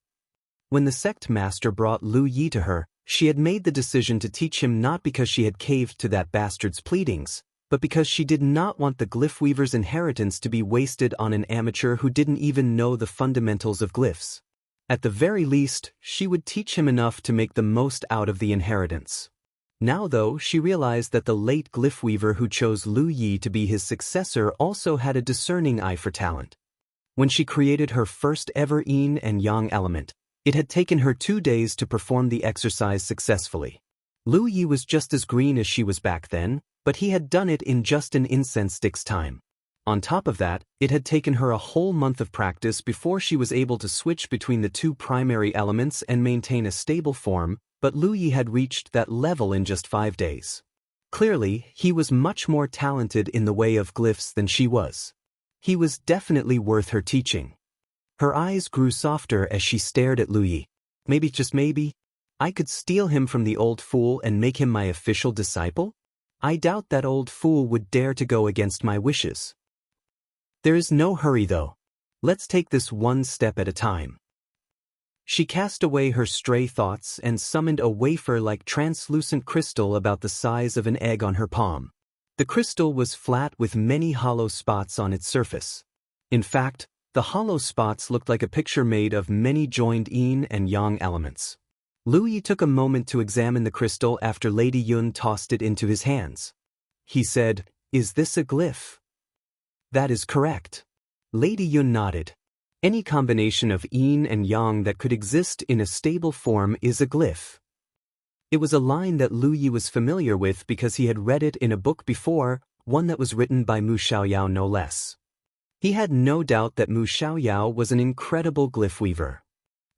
When the sect master brought Lu Yi to her, she had made the decision to teach him not because she had caved to that bastard's pleadings, but because she did not want the Glyph Weaver's inheritance to be wasted on an amateur who didn't even know the fundamentals of glyphs. At the very least, she would teach him enough to make the most out of the inheritance. Now though, she realized that the late Glyph Weaver who chose Lu Yi to be his successor also had a discerning eye for talent. When she created her first ever yin and yang element, it had taken her 2 days to perform the exercise successfully. Lu Yi was just as green as she was back then, but he had done it in just an incense stick's time. On top of that, it had taken her a whole month of practice before she was able to switch between the 2 primary elements and maintain a stable form, but Lu Yi had reached that level in just 5 days. Clearly, he was much more talented in the way of glyphs than she was. He was definitely worth her teaching. Her eyes grew softer as she stared at Lu Yi. Maybe, just maybe, I could steal him from the old fool and make him my official disciple? I doubt that old fool would dare to go against my wishes. There is no hurry though. Let's take this one step at a time. She cast away her stray thoughts and summoned a wafer-like translucent crystal about the size of an egg on her palm. The crystal was flat with many hollow spots on its surface. In fact, the hollow spots looked like a picture made of many joined yin and yang elements. Lu Yi took a moment to examine the crystal after Lady Yun tossed it into his hands. He said, "Is this a glyph?" "That is correct." Lady Yun nodded. Any combination of yin and yang that could exist in a stable form is a glyph. It was a line that Lu Yi was familiar with because he had read it in a book before, one that was written by Mu Xiaoyao no less. He had no doubt that Mu Xiaoyao was an incredible glyph weaver.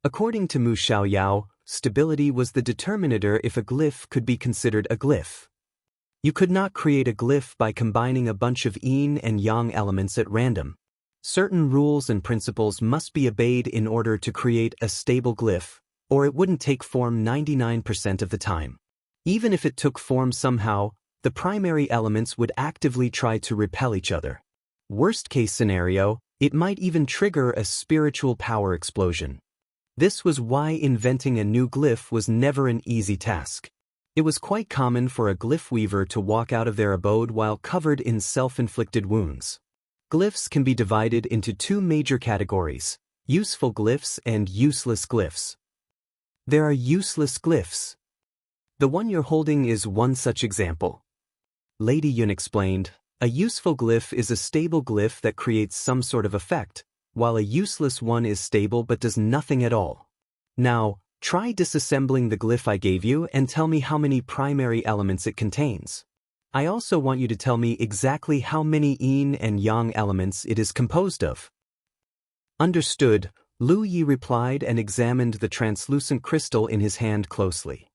According to Mu Xiaoyao, stability was the determinator if a glyph could be considered a glyph. You could not create a glyph by combining a bunch of yin and yang elements at random. Certain rules and principles must be obeyed in order to create a stable glyph, or it wouldn't take form 99% of the time. Even if it took form somehow, the primary elements would actively try to repel each other. Worst case scenario, it might even trigger a spiritual power explosion. This was why inventing a new glyph was never an easy task. It was quite common for a glyph weaver to walk out of their abode while covered in self-inflicted wounds. Glyphs can be divided into two major categories: useful glyphs and useless glyphs. There are useless glyphs. The one you're holding is one such example. Lady Yun explained, a useful glyph is a stable glyph that creates some sort of effect, while a useless one is stable but does nothing at all. Now, try disassembling the glyph I gave you and tell me how many primary elements it contains. I also want you to tell me exactly how many yin and yang elements it is composed of. Understood, Lu Yi replied and examined the translucent crystal in his hand closely.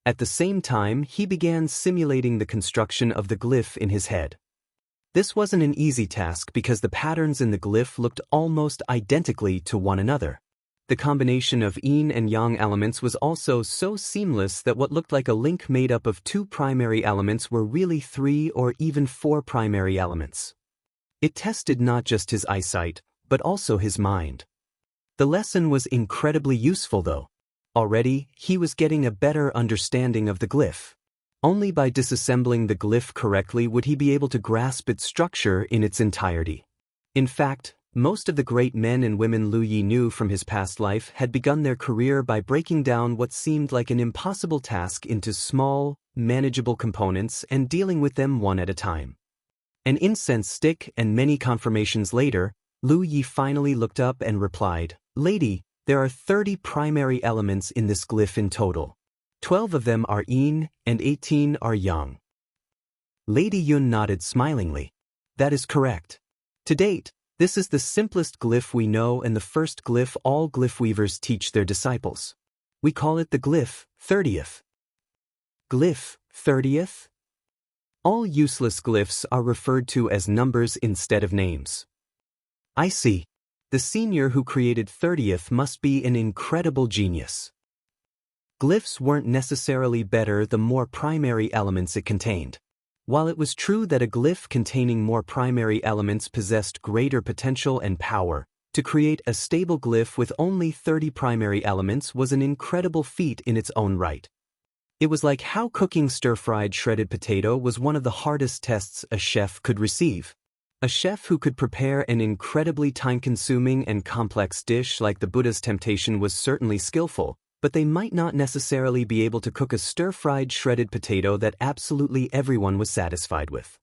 At the same time, he began simulating the construction of the glyph in his head. This wasn't an easy task because the patterns in the glyph looked almost identically to one another. The combination of yin and yang elements was also so seamless that what looked like a link made up of two primary elements were really 3 or even 4 primary elements. It tested not just his eyesight, but also his mind. The lesson was incredibly useful though. Already, he was getting a better understanding of the glyph. Only by disassembling the glyph correctly would he be able to grasp its structure in its entirety. In fact, most of the great men and women Lu Yi knew from his past life had begun their career by breaking down what seemed like an impossible task into small, manageable components and dealing with them one at a time. An incense stick and many confirmations later, Lu Yi finally looked up and replied, "Lady, there are 30 primary elements in this glyph in total. 12 of them are yin and 18 are yang." Lady Yun nodded smilingly. That is correct. To date, this is the simplest glyph we know and the first glyph all glyph weavers teach their disciples. We call it the glyph 30th. Glyph 30th? All useless glyphs are referred to as numbers instead of names. I see. The senior who created 30th must be an incredible genius. Glyphs weren't necessarily better the more primary elements it contained. While it was true that a glyph containing more primary elements possessed greater potential and power, to create a stable glyph with only 30 primary elements was an incredible feat in its own right. It was like how cooking stir-fried shredded potato was one of the hardest tests a chef could receive. A chef who could prepare an incredibly time-consuming and complex dish like the Buddha's temptation was certainly skillful, but they might not necessarily be able to cook a stir-fried shredded potato that absolutely everyone was satisfied with.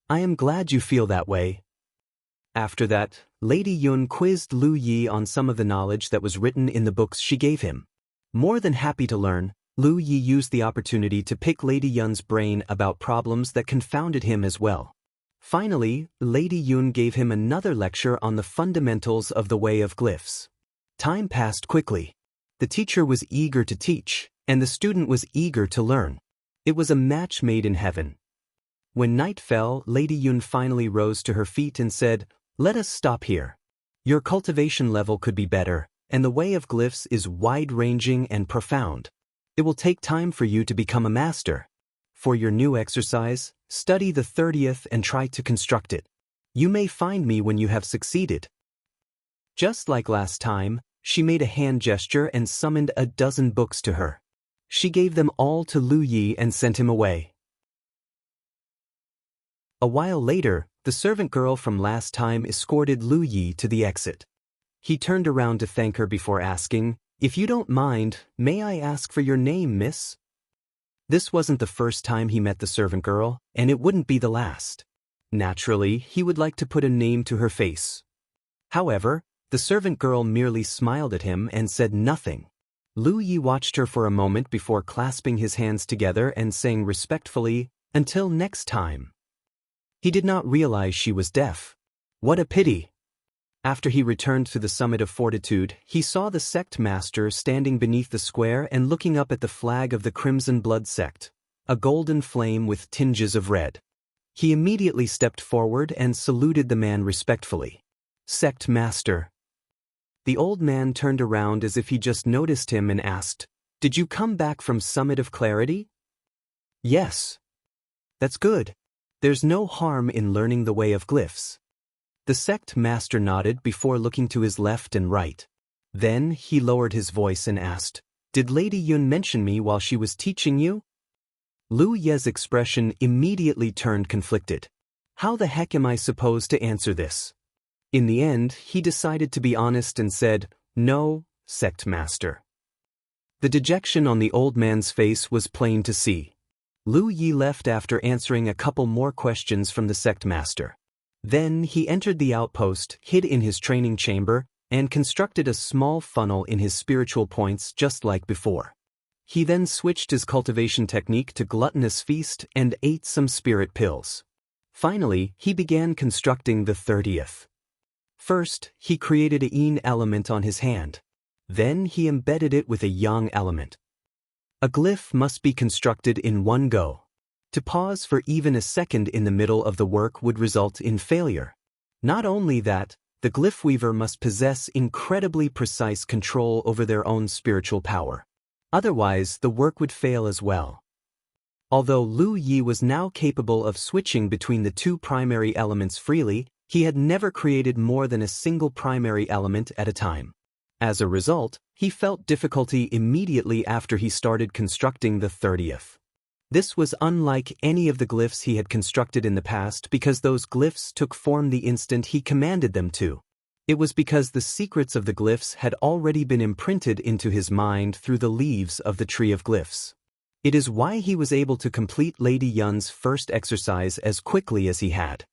I am glad you feel that way. After that, Lady Yun quizzed Lu Yi on some of the knowledge that was written in the books she gave him. More than happy to learn, Lu Yi used the opportunity to pick Lady Yun's brain about problems that confounded him as well. Finally, Lady Yun gave him another lecture on the fundamentals of the way of glyphs. Time passed quickly. The teacher was eager to teach, and the student was eager to learn. It was a match made in heaven. When night fell, Lady Yun finally rose to her feet and said, "Let us stop here. Your cultivation level could be better, and the way of glyphs is wide-ranging and profound. It will take time for you to become a master. For your new exercise, study the 30th and try to construct it. You may find me when you have succeeded." Just like last time, she made a hand gesture and summoned a dozen books to her. She gave them all to Lu Yi and sent him away. A while later, the servant girl from last time escorted Lu Yi to the exit. He turned around to thank her before asking, "If you don't mind, may I ask for your name, miss?" This wasn't the first time he met the servant girl, and it wouldn't be the last. Naturally, he would like to put a name to her face. However, the servant girl merely smiled at him and said nothing. Lu Yi watched her for a moment before clasping his hands together and saying respectfully, "Until next time." He did not realize she was deaf. What a pity! After he returned to the summit of fortitude, he saw the sect master standing beneath the square and looking up at the flag of the Crimson Blood sect, a golden flame with tinges of red. He immediately stepped forward and saluted the man respectfully. "Sect master." The old man turned around as if he just noticed him and asked, "Did you come back from Summit of Clarity?" "Yes." "That's good. There's no harm in learning the way of glyphs." The sect master nodded before looking to his left and right. Then he lowered his voice and asked, "Did Lady Yun mention me while she was teaching you?" Lu Ye's expression immediately turned conflicted. How the heck am I supposed to answer this? In the end, he decided to be honest and said, "No, sect master." The dejection on the old man's face was plain to see. Lu Yi left after answering a couple more questions from the sect master. Then he entered the outpost, hid in his training chamber, and constructed a small funnel in his spiritual points just like before. He then switched his cultivation technique to gluttonous feast and ate some spirit pills. Finally, he began constructing the 30th. First, he created a yin element on his hand. Then he embedded it with a yang element. A glyph must be constructed in one go. To pause for even a second in the middle of the work would result in failure. Not only that, the glyph weaver must possess incredibly precise control over their own spiritual power. Otherwise, the work would fail as well. Although Lu Yi was now capable of switching between the two primary elements freely, he had never created more than a single primary element at a time. As a result, he felt difficulty immediately after he started constructing the 30th. This was unlike any of the glyphs he had constructed in the past because those glyphs took form the instant he commanded them to. It was because the secrets of the glyphs had already been imprinted into his mind through the leaves of the Tree of Glyphs. It is why he was able to complete Lady Yun's first exercise as quickly as he had.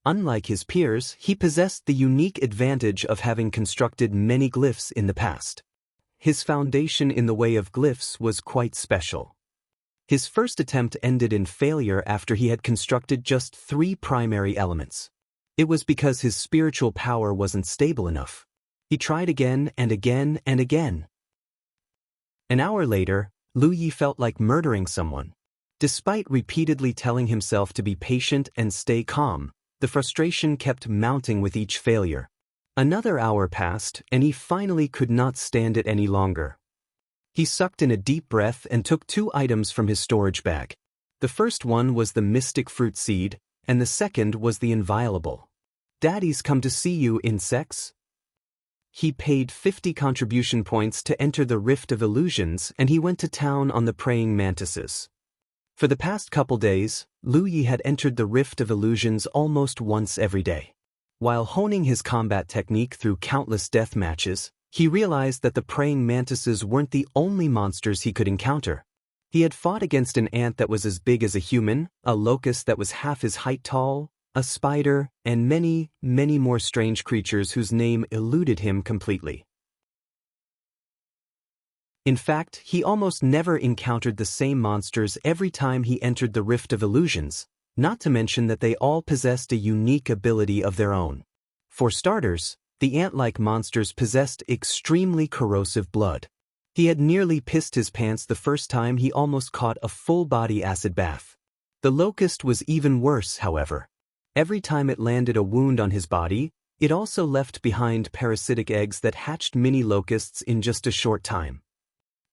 Unlike his peers, he possessed the unique advantage of having constructed many glyphs in the past. His foundation in the way of glyphs was quite special. His first attempt ended in failure after he had constructed just 3 primary elements. It was because his spiritual power wasn't stable enough. He tried again and again and again. An hour later, Lu Yi felt like murdering someone. Despite repeatedly telling himself to be patient and stay calm, the frustration kept mounting with each failure. Another hour passed, and he finally could not stand it any longer. He sucked in a deep breath and took 2 items from his storage bag. The first one was the mystic fruit seed, and the second was the inviolable. "Daddy's come to see you, insects." He paid 50 contribution points to enter the Rift of Illusions, and he went to town on the praying mantises. For the past couple days, Lu Yi had entered the Rift of Illusions almost once every day. While honing his combat technique through countless death matches, he realized that the praying mantises weren't the only monsters he could encounter. He had fought against an ant that was as big as a human, a locust that was half his height tall, a spider, and many, many more strange creatures whose name eluded him completely. In fact, he almost never encountered the same monsters every time he entered the Rift of Illusions, not to mention that they all possessed a unique ability of their own. For starters, the ant-like monsters possessed extremely corrosive blood. He had nearly pissed his pants the first time he almost caught a full-body acid bath. The locust was even worse, however. Every time it landed a wound on his body, it also left behind parasitic eggs that hatched mini locusts in just a short time.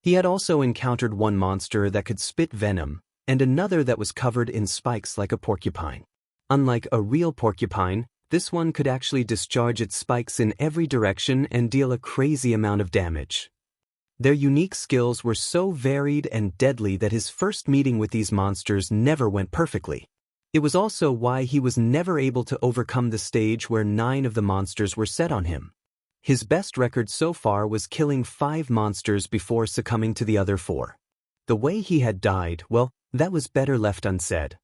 He had also encountered one monster that could spit venom, and another that was covered in spikes like a porcupine. Unlike a real porcupine, this one could actually discharge its spikes in every direction and deal a crazy amount of damage. Their unique skills were so varied and deadly that his first meeting with these monsters never went perfectly. It was also why he was never able to overcome the stage where 9 of the monsters were set on him. His best record so far was killing 5 monsters before succumbing to the other 4. The way he had died, well, that was better left unsaid.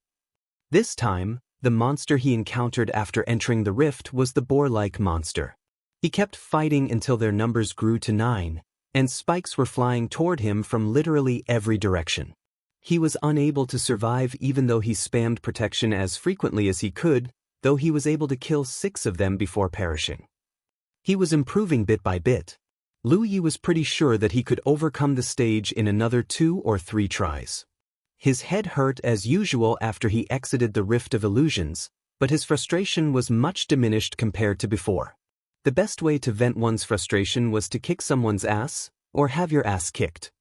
This time, the monster he encountered after entering the rift was the boar-like monster. He kept fighting until their numbers grew to 9, and spikes were flying toward him from literally every direction. He was unable to survive even though he spammed protection as frequently as he could, though he was able to kill 6 of them before perishing. He was improving bit by bit. Lu Yi was pretty sure that he could overcome the stage in another 2 or 3 tries. His head hurt as usual after he exited the Rift of Illusions, but his frustration was much diminished compared to before. The best way to vent one's frustration was to kick someone's ass, or have your ass kicked.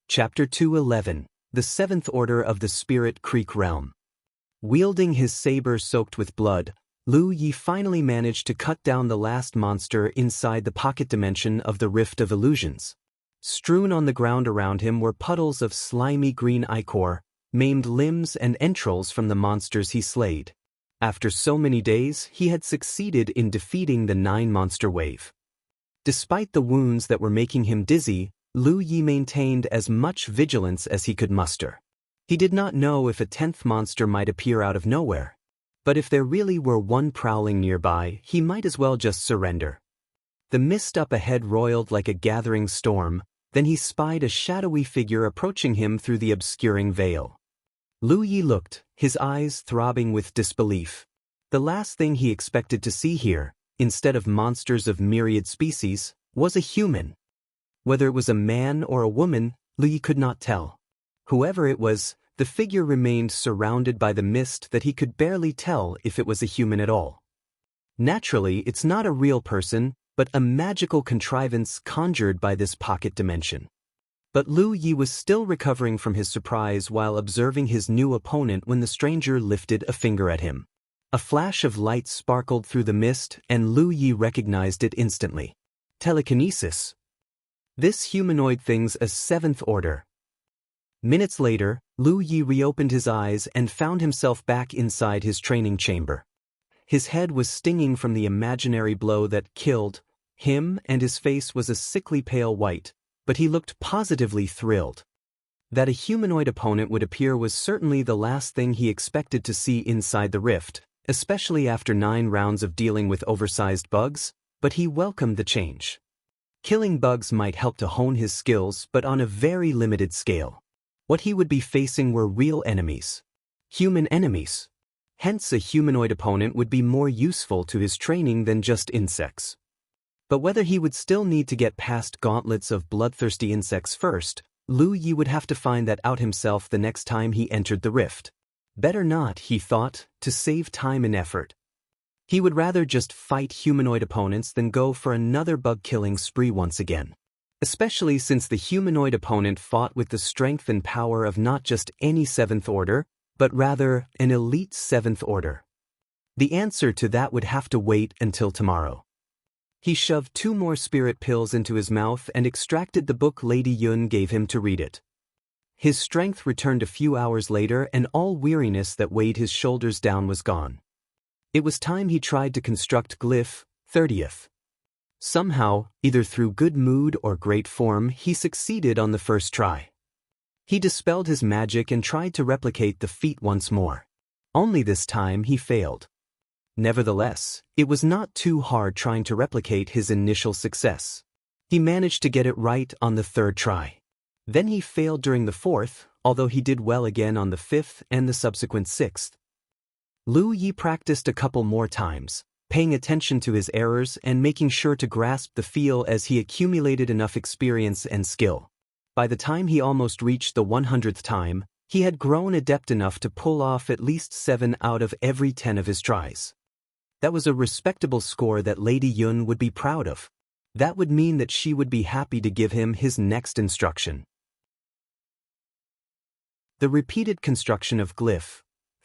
Chapter 211, The Seventh Order of the Spirit Creek Realm. Wielding his saber soaked with blood, Lu Yi finally managed to cut down the last monster inside the pocket dimension of the Rift of Illusions. Strewn on the ground around him were puddles of slimy green ichor, maimed limbs and entrails from the monsters he slayed. After so many days, he had succeeded in defeating the 9-monster wave. Despite the wounds that were making him dizzy, Lu Yi maintained as much vigilance as he could muster. He did not know if a 10th monster might appear out of nowhere. But if there really were one prowling nearby, he might as well just surrender. The mist up ahead roiled like a gathering storm, then he spied a shadowy figure approaching him through the obscuring veil. Lu Yi looked, his eyes throbbing with disbelief. The last thing he expected to see here, instead of monsters of myriad species, was a human. Whether it was a man or a woman, Lu Yi could not tell. Whoever it was, the figure remained surrounded by the mist that he could barely tell if it was a human at all. Naturally, it's not a real person, but a magical contrivance conjured by this pocket dimension. But Lu Yi was still recovering from his surprise while observing his new opponent when the stranger lifted a finger at him. A flash of light sparkled through the mist, and Lu Yi recognized it instantly. Telekinesis. This humanoid thing's a 7th order. Minutes later, Lu Yi reopened his eyes and found himself back inside his training chamber. His head was stinging from the imaginary blow that killed him, and his face was a sickly pale white, but he looked positively thrilled. That a humanoid opponent would appear was certainly the last thing he expected to see inside the rift, especially after 9 rounds of dealing with oversized bugs, but he welcomed the change. Killing bugs might help to hone his skills, but on a very limited scale. What he would be facing were real enemies. Human enemies. Hence a humanoid opponent would be more useful to his training than just insects. But whether he would still need to get past gauntlets of bloodthirsty insects first, Lu Yi would have to find that out himself the next time he entered the rift. Better not, he thought, to save time and effort. He would rather just fight humanoid opponents than go for another bug-killing spree once again. Especially since the humanoid opponent fought with the strength and power of not just any 7th order, but rather an elite 7th order. The answer to that would have to wait until tomorrow. He shoved 2 more spirit pills into his mouth and extracted the book Lady Yun gave him to read it. His strength returned a few hours later, and all weariness that weighed his shoulders down was gone. It was time he tried to construct Glyph 30th. Somehow, either through good mood or great form, he succeeded on the first try. He dispelled his magic and tried to replicate the feat once more. Only this time he failed. Nevertheless, it was not too hard trying to replicate his initial success. He managed to get it right on the 3rd try. Then he failed during the 4th, although he did well again on the 5th and the subsequent 6th. Lu Yi practiced a couple more times, paying attention to his errors and making sure to grasp the feel as he accumulated enough experience and skill. By the time he almost reached the 100th time, he had grown adept enough to pull off at least 7 out of every 10 of his tries. That was a respectable score that Lady Yun would be proud of. That would mean that she would be happy to give him his next instruction. The repeated construction of Glyph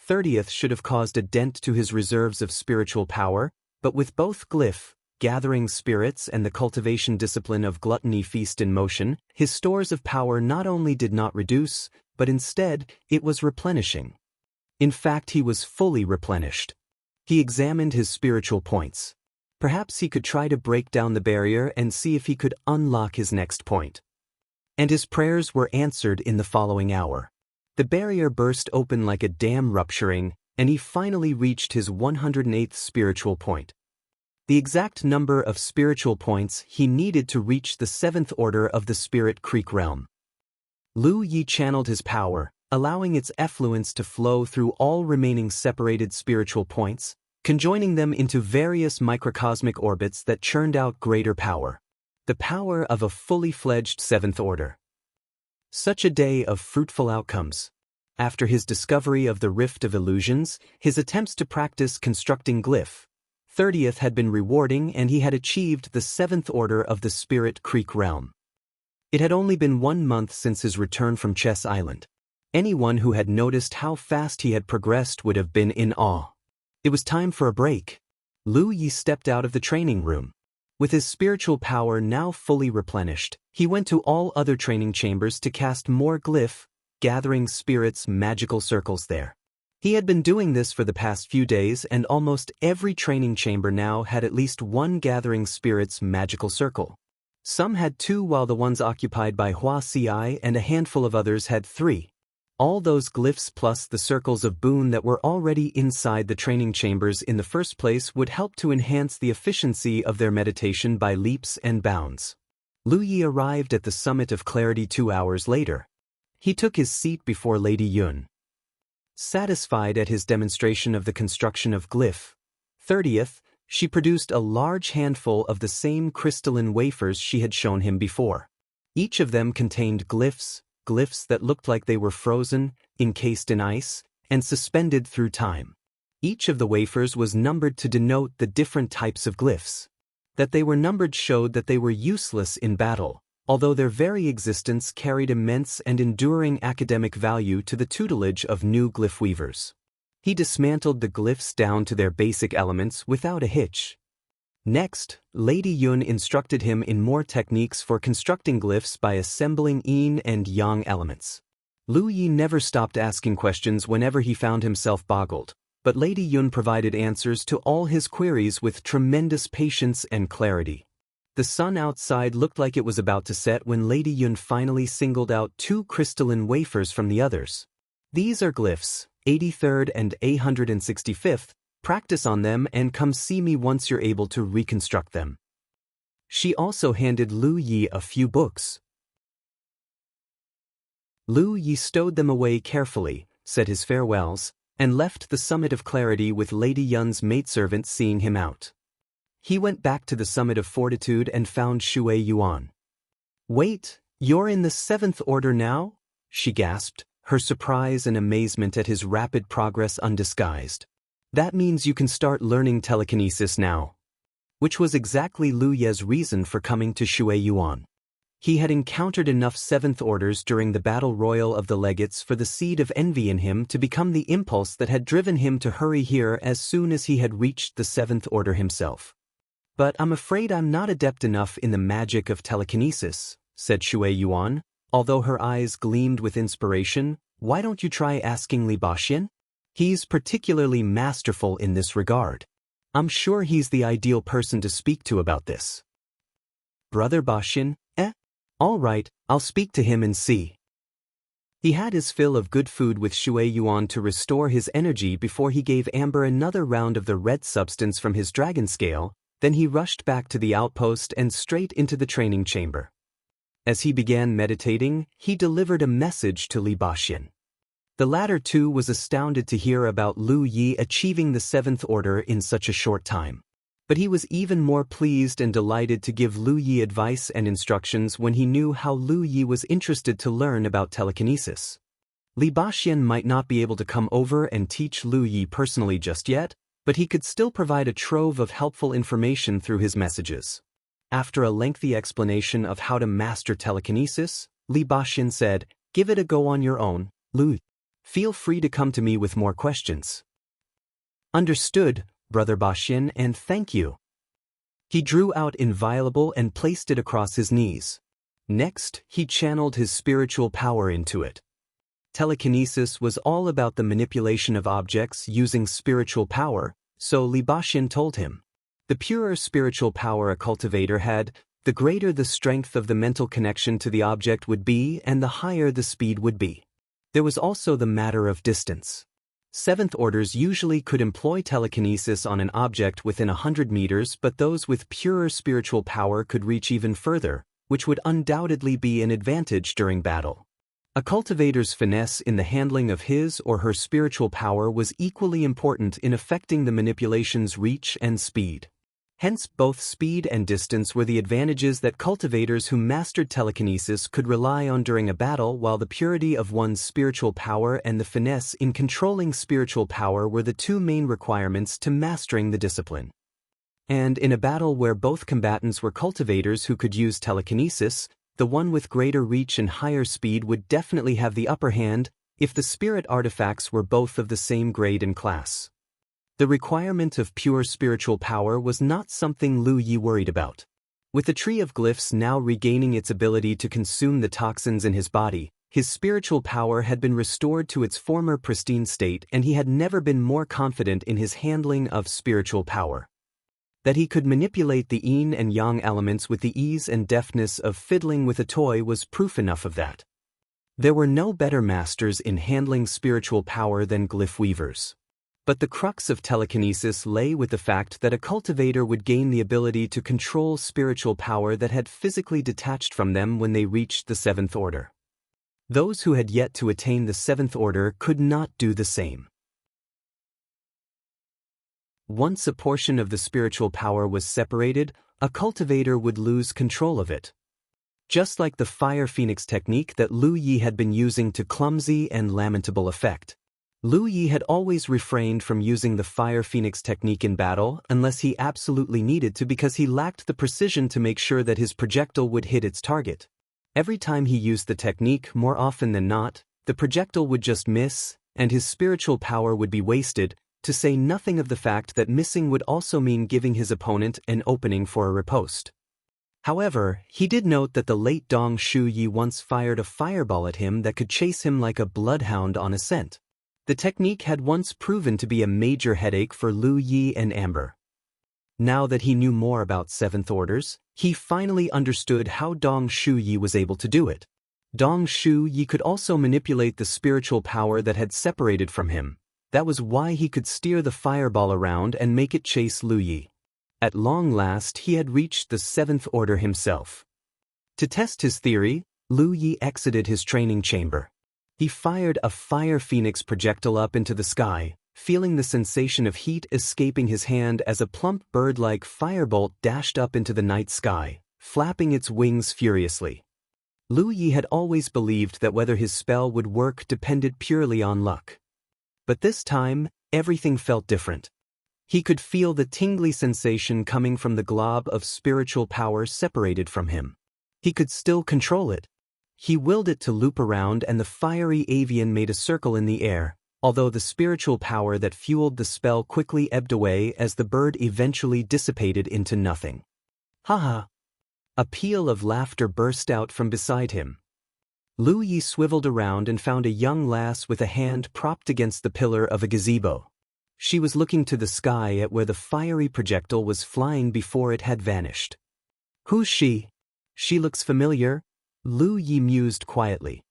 30th should have caused a dent to his reserves of spiritual power, but with both Glyph, gathering spirits, and the cultivation discipline of gluttony feast in motion, his stores of power not only did not reduce, but instead, it was replenishing. In fact, he was fully replenished. He examined his spiritual points. Perhaps he could try to break down the barrier and see if he could unlock his next point. And his prayers were answered in the following hour. The barrier burst open like a dam rupturing, and he finally reached his 108th spiritual point. The exact number of spiritual points he needed to reach the 7th order of the Spirit Creek realm. Lu Yi channeled his power, allowing its effluence to flow through all remaining separated spiritual points, conjoining them into various microcosmic orbits that churned out greater power. The power of a fully fledged 7th order. Such a day of fruitful outcomes. After his discovery of the Rift of Illusions, his attempts to practice constructing Glyph 30th had been rewarding, and he had achieved the 7th order of the Spirit Creek realm. It had only been 1 month since his return from Chess Island. Anyone who had noticed how fast he had progressed would have been in awe. It was time for a break. Lu Yi stepped out of the training room. With his spiritual power now fully replenished, he went to all other training chambers to cast more glyph, gathering spirits' magical circles there. He had been doing this for the past few days, and almost every training chamber now had at least one gathering spirits' magical circle. Some had 2, while the ones occupied by Wuxia and a handful of others had 3. All those glyphs plus the circles of boon that were already inside the training chambers in the first place would help to enhance the efficiency of their meditation by leaps and bounds. Lu Yi arrived at the summit of clarity 2 hours later. He took his seat before Lady Yun. Satisfied at his demonstration of the construction of Glyph 30th, she produced a large handful of the same crystalline wafers she had shown him before. Each of them contained glyphs that looked like they were frozen, encased in ice, and suspended through time. Each of the wafers was numbered to denote the different types of glyphs. That they were numbered showed that they were useless in battle, although their very existence carried immense and enduring academic value to the tutelage of new glyph weavers. He dismantled the glyphs down to their basic elements without a hitch. Next, Lady Yun instructed him in more techniques for constructing glyphs by assembling yin and yang elements. Lu Yi never stopped asking questions whenever he found himself boggled, but Lady Yun provided answers to all his queries with tremendous patience and clarity. The sun outside looked like it was about to set when Lady Yun finally singled out 2 crystalline wafers from the others. These are glyphs, 83rd and 165th, practice on them and come see me once you're able to reconstruct them. She also handed Lu Yi a few books. Lu Yi stowed them away carefully, said his farewells, and left the summit of clarity with Lady Yun's maidservant seeing him out. He went back to the summit of fortitude and found Shui Yuan. "Wait, you're in the 7th order now?" she gasped, her surprise and amazement at his rapid progress undisguised. "That means you can start learning telekinesis now." Which was exactly Lu Ye's reason for coming to Shui Yuan. He had encountered enough 7th orders during the battle royal of the legates for the seed of envy in him to become the impulse that had driven him to hurry here as soon as he had reached the 7th order himself. "But I'm afraid I'm not adept enough in the magic of telekinesis," said Shui Yuan, although her eyes gleamed with inspiration. "Why don't you try asking Li Baxin? He's particularly masterful in this regard. I'm sure he's the ideal person to speak to about this." "Brother Baxin, eh? All right, I'll speak to him and see." He had his fill of good food with Shui Yuan to restore his energy before he gave Amber another round of the red substance from his dragon scale. Then he rushed back to the outpost and straight into the training chamber. As he began meditating, he delivered a message to Li Baxin. The latter too was astounded to hear about Lu Yi achieving the 7th order in such a short time. But he was even more pleased and delighted to give Lu Yi advice and instructions when he knew how Lu Yi was interested to learn about telekinesis. Li Baxin might not be able to come over and teach Lu Yi personally just yet, but he could still provide a trove of helpful information through his messages. After a lengthy explanation of how to master telekinesis, Li Baxin said, "Give it a go on your own, Lu. Feel free to come to me with more questions." "Understood, Brother Baxin, and thank you." He drew out Inviolable and placed it across his knees. Next, he channeled his spiritual power into it. Telekinesis was all about the manipulation of objects using spiritual power, so Li Baxin told him. The purer spiritual power a cultivator had, the greater the strength of the mental connection to the object would be and the higher the speed would be. There was also the matter of distance. 7th orders usually could employ telekinesis on an object within 100 meters, but those with purer spiritual power could reach even further, which would undoubtedly be an advantage during battle. A cultivator's finesse in the handling of his or her spiritual power was equally important in affecting the manipulation's reach and speed. Hence, both speed and distance were the advantages that cultivators who mastered telekinesis could rely on during a battle, while the purity of one's spiritual power and the finesse in controlling spiritual power were the 2 main requirements to mastering the discipline. And in a battle where both combatants were cultivators who could use telekinesis, the one with greater reach and higher speed would definitely have the upper hand, if the spirit artifacts were both of the same grade and class. The requirement of pure spiritual power was not something Lu Yi worried about. With the Tree of Glyphs now regaining its ability to consume the toxins in his body, his spiritual power had been restored to its former pristine state, and he had never been more confident in his handling of spiritual power. That he could manipulate the yin and yang elements with the ease and deftness of fiddling with a toy was proof enough of that. There were no better masters in handling spiritual power than glyph weavers. But the crux of telekinesis lay with the fact that a cultivator would gain the ability to control spiritual power that had physically detached from them when they reached the seventh order. Those who had yet to attain the seventh order could not do the same. Once a portion of the spiritual power was separated, a cultivator would lose control of it. Just like the Fire Phoenix technique that Lu Yi had been using to clumsy and lamentable effect. Lu Yi had always refrained from using the Fire Phoenix technique in battle unless he absolutely needed to, because he lacked the precision to make sure that his projectile would hit its target. Every time he used the technique, more often than not, the projectile would just miss, and his spiritual power would be wasted, to say nothing of the fact that missing would also mean giving his opponent an opening for a riposte. However, he did note that the late Dong Shu Yi once fired a fireball at him that could chase him like a bloodhound on a scent. The technique had once proven to be a major headache for Lu Yi and Amber. Now that he knew more about seventh orders, he finally understood how Dong Shu Yi was able to do it. Dong Shu Yi could also manipulate the spiritual power that had separated from him. That was why he could steer the fireball around and make it chase Lu Yi. At long last he had reached the seventh order himself. To test his theory, Lu Yi exited his training chamber. He fired a Fire Phoenix projectile up into the sky, feeling the sensation of heat escaping his hand as a plump bird-like firebolt dashed up into the night sky, flapping its wings furiously. Lu Yi had always believed that whether his spell would work depended purely on luck. But this time, everything felt different. He could feel the tingly sensation coming from the glob of spiritual power separated from him. He could still control it. He willed it to loop around, and the fiery avian made a circle in the air, although the spiritual power that fueled the spell quickly ebbed away as the bird eventually dissipated into nothing. "Ha!" A peal of laughter burst out from beside him. Lu Yi swiveled around and found a young lass with a hand propped against the pillar of a gazebo. She was looking to the sky at where the fiery projectile was flying before it had vanished. "Who's she? She looks familiar," Lu Yi mused quietly.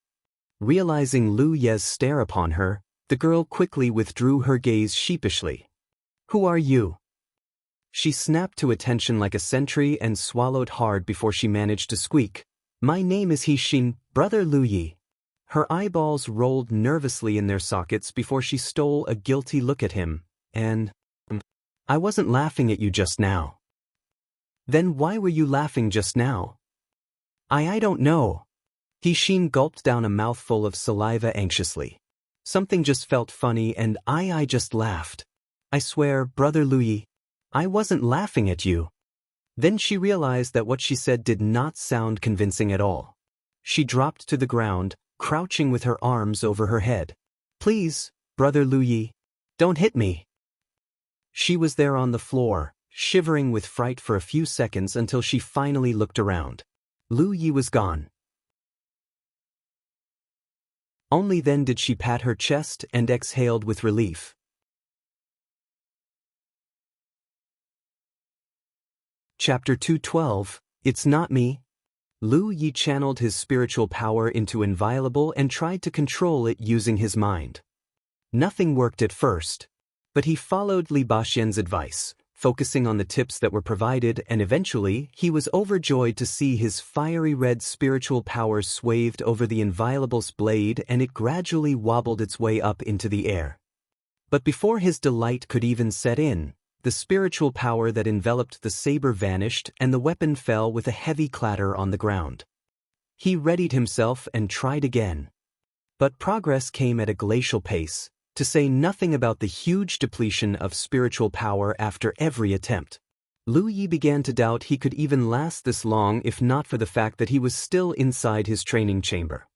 Realizing Lu Ye's stare upon her, the girl quickly withdrew her gaze sheepishly. "Who are you?" She snapped to attention like a sentry and swallowed hard before she managed to squeak, "My name is Hixin, brother Lu Yi." Her eyeballs rolled nervously in their sockets before she stole a guilty look at him, and, "I wasn't laughing at you just now." "Then why were you laughing just now?" I don't know." Hixin gulped down a mouthful of saliva anxiously. "Something just felt funny and I just laughed. I swear, brother Lu Yi, I wasn't laughing at you." Then she realized that what she said did not sound convincing at all. She dropped to the ground, crouching with her arms over her head. "Please, brother Lu Yi, don't hit me." She was there on the floor, shivering with fright for a few seconds until she finally looked around. Lu Yi was gone. Only then did she pat her chest and exhaled with relief. Chapter 212, It's Not Me. Lu Yi channeled his spiritual power into inviolable and tried to control it using his mind. Nothing worked at first, but he followed Li Baxian's advice, focusing on the tips that were provided, and eventually he was overjoyed to see his fiery red spiritual power swathed over the inviolable's blade, and it gradually wobbled its way up into the air. But before his delight could even set in, the spiritual power that enveloped the saber vanished and the weapon fell with a heavy clatter on the ground. He readied himself and tried again. But progress came at a glacial pace, to say nothing about the huge depletion of spiritual power after every attempt. Lu Yi began to doubt he could even last this long if not for the fact that he was still inside his training chamber.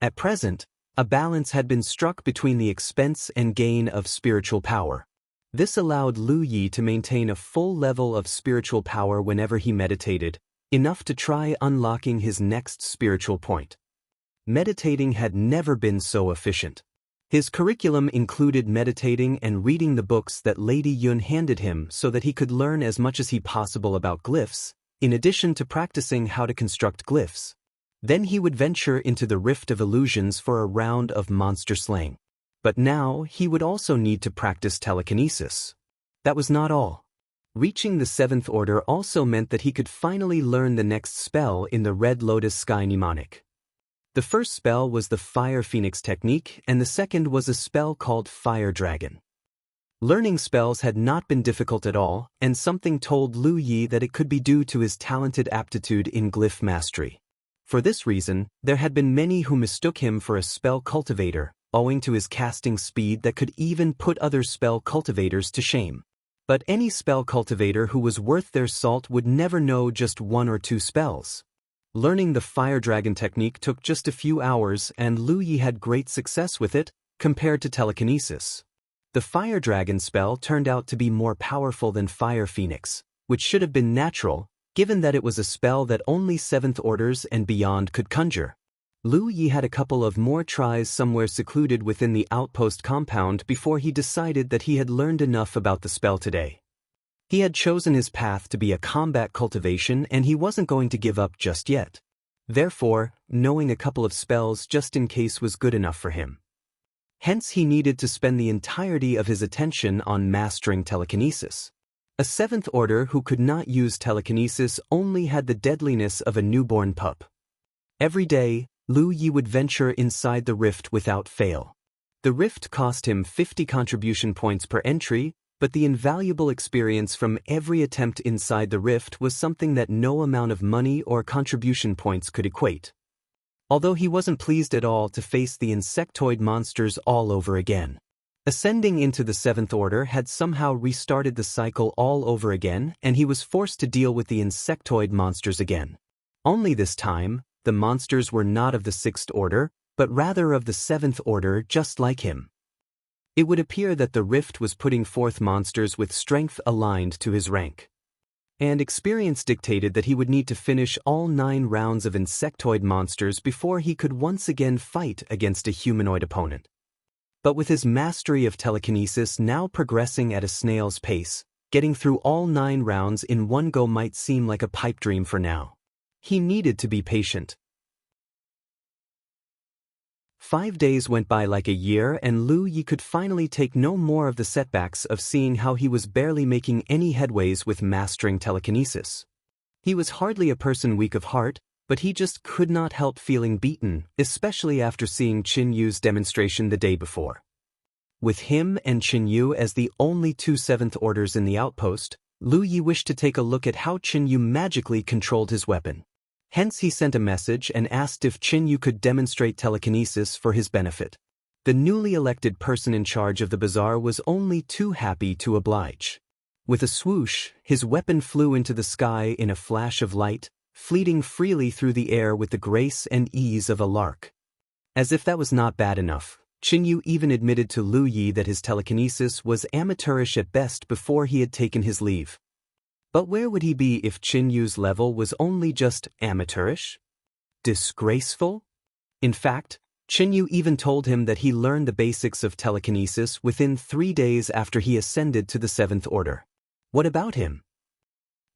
At present, A balance had been struck between the expense and gain of spiritual power. This allowed Lu Yi to maintain a full level of spiritual power whenever he meditated, enough to try unlocking his next spiritual point. Meditating had never been so efficient. His curriculum included meditating and reading the books that Lady Yun handed him so that he could learn as much as he possible about glyphs, in addition to practicing how to construct glyphs. Then he would venture into the Rift of Illusions for a round of monster slaying. But now he would also need to practice telekinesis. That was not all. Reaching the 7th order also meant that he could finally learn the next spell in the Red Lotus Sky Mnemonic. The first spell was the Fire Phoenix technique, and the second was a spell called Fire Dragon. Learning spells had not been difficult at all, and something told Lu Yi that it could be due to his talented aptitude in glyph mastery. For this reason, there had been many who mistook him for a spell cultivator, owing to his casting speed that could even put other spell cultivators to shame. But any spell cultivator who was worth their salt would never know just 1 or 2 spells. Learning the Fire Dragon technique took just a few hours, and Lu Yi had great success with it, compared to telekinesis. The Fire Dragon spell turned out to be more powerful than Fire Phoenix, which should have been natural, given that it was a spell that only 7th orders and beyond could conjure. Lu Yi had a couple of more tries somewhere secluded within the outpost compound before he decided that he had learned enough about the spell today. He had chosen his path to be a combat cultivation, and he wasn't going to give up just yet. Therefore, knowing a couple of spells just in case was good enough for him. Hence he needed to spend the entirety of his attention on mastering telekinesis. A 7th order who could not use telekinesis only had the deadliness of a newborn pup. Every day, Lu Yi would venture inside the rift without fail. The rift cost him 50 contribution points per entry, but the invaluable experience from every attempt inside the rift was something that no amount of money or contribution points could equate. Although he wasn't pleased at all to face the Insectoid monsters all over again. Ascending into the 7th order had somehow restarted the cycle all over again, and he was forced to deal with the Insectoid monsters again. Only this time, the monsters were not of the 6th order, but rather of the 7th order, just like him. It would appear that the rift was putting forth monsters with strength aligned to his rank. And experience dictated that he would need to finish all 9 rounds of Insectoid monsters before he could once again fight against a humanoid opponent. But with his mastery of telekinesis now progressing at a snail's pace, getting through all 9 rounds in one go might seem like a pipe dream for now. He needed to be patient. 5 days went by like a year, and Lu Yi could finally take no more of the setbacks of seeing how he was barely making any headways with mastering telekinesis. He was hardly a person weak of heart, but he just could not help feeling beaten, especially after seeing Qin Yu's demonstration the day before. With him and Qin Yu as the only 2 7th orders in the outpost, Lu Yi wished to take a look at how Qin Yu magically controlled his weapon. Hence he sent a message and asked if Qin Yu could demonstrate telekinesis for his benefit. The newly elected person in charge of the bazaar was only too happy to oblige. With a swoosh, his weapon flew into the sky in a flash of light, fleeting freely through the air with the grace and ease of a lark. As if that was not bad enough, Qin Yu even admitted to Lu Yi that his telekinesis was amateurish at best before he had taken his leave. But where would he be if Qin Yu's level was only just amateurish? Disgraceful? In fact, Qin Yu even told him that he learned the basics of telekinesis within 3 days after he ascended to the 7th order. What about him?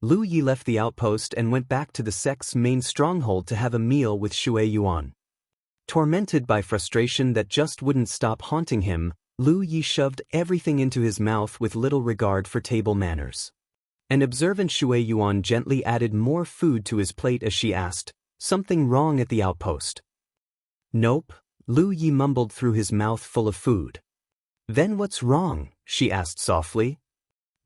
Lu Yi left the outpost and went back to the sect's main stronghold to have a meal with Shui Yuan. Tormented by frustration that just wouldn't stop haunting him, Lu Yi shoved everything into his mouth with little regard for table manners. An observant Shui Yuan gently added more food to his plate as she asked, "Something wrong at the outpost?" "Nope," Lu Yi mumbled through his mouth full of food. "Then what's wrong?" she asked softly.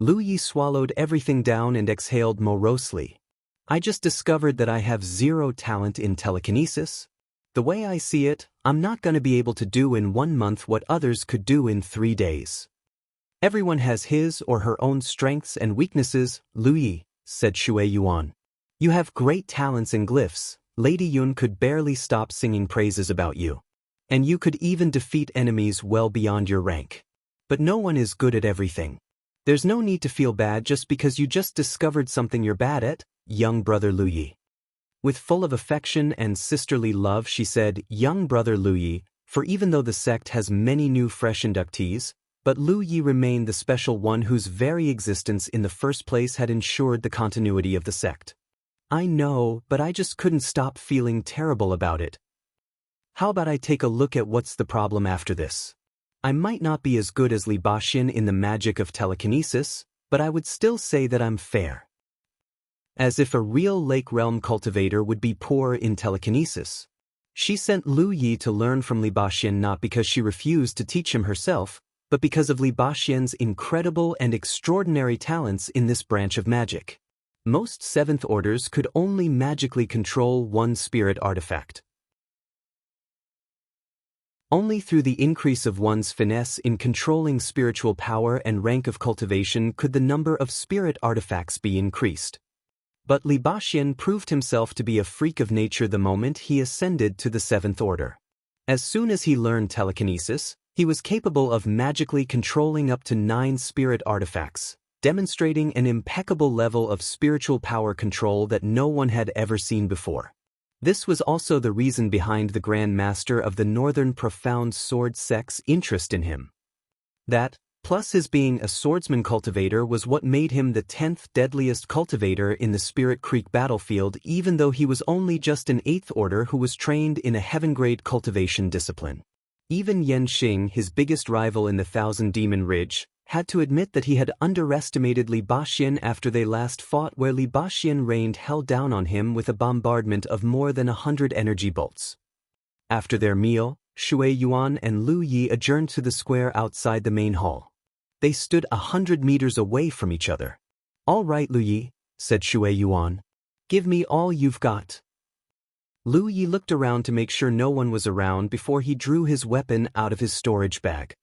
Lu Yi swallowed everything down and exhaled morosely. "I just discovered that I have 0 talent in telekinesis. The way I see it, I'm not going to be able to do in 1 month what others could do in 3 days. Everyone has his or her own strengths and weaknesses, Lu Yi," said Shui Yuan. "You have great talents in glyphs. Lady Yun could barely stop singing praises about you. And you could even defeat enemies well beyond your rank. But no one is good at everything. There's no need to feel bad just because you just discovered something you're bad at, young brother Lu Yi. With full of affection and sisterly love she said, young brother Lu Yi, for even though the sect has many new fresh inductees, but Lu Yi remained the special one whose very existence in the first place had ensured the continuity of the sect. I know, but I just couldn't stop feeling terrible about it. How about I take a look at what's the problem after this? I might not be as good as Li Baxin in the magic of telekinesis, but I would still say that I'm fair. As if a real Lake Realm cultivator would be poor in telekinesis. She sent Lu Yi to learn from Li Baxin not because she refused to teach him herself, but because of Li Baxin's incredible and extraordinary talents in this branch of magic. Most seventh orders could only magically control one spirit artifact. Only through the increase of one's finesse in controlling spiritual power and rank of cultivation could the number of spirit artifacts be increased. But Li Baxin proved himself to be a freak of nature the moment he ascended to the seventh order. As soon as he learned telekinesis, he was capable of magically controlling up to 9 spirit artifacts, demonstrating an impeccable level of spiritual power control that no one had ever seen before. This was also the reason behind the Grand Master of the Northern Profound Sword Sect's interest in him. That, plus his being a swordsman cultivator, was what made him the 10th deadliest cultivator in the Spirit Creek battlefield, even though he was only just an 8th order who was trained in a heaven-grade cultivation discipline. Even Yan Xing, his biggest rival in the Thousand Demon Ridge, had to admit that he had underestimated Li Baxin after they last fought, where Li Baxin rained hell down on him with a bombardment of more than 100 energy bolts. After their meal, Shui Yuan and Lu Yi adjourned to the square outside the main hall. They stood 100 meters away from each other. All right, Lu Yi, said Shui Yuan. Give me all you've got. Lu Yi looked around to make sure no one was around before he drew his weapon out of his storage bag.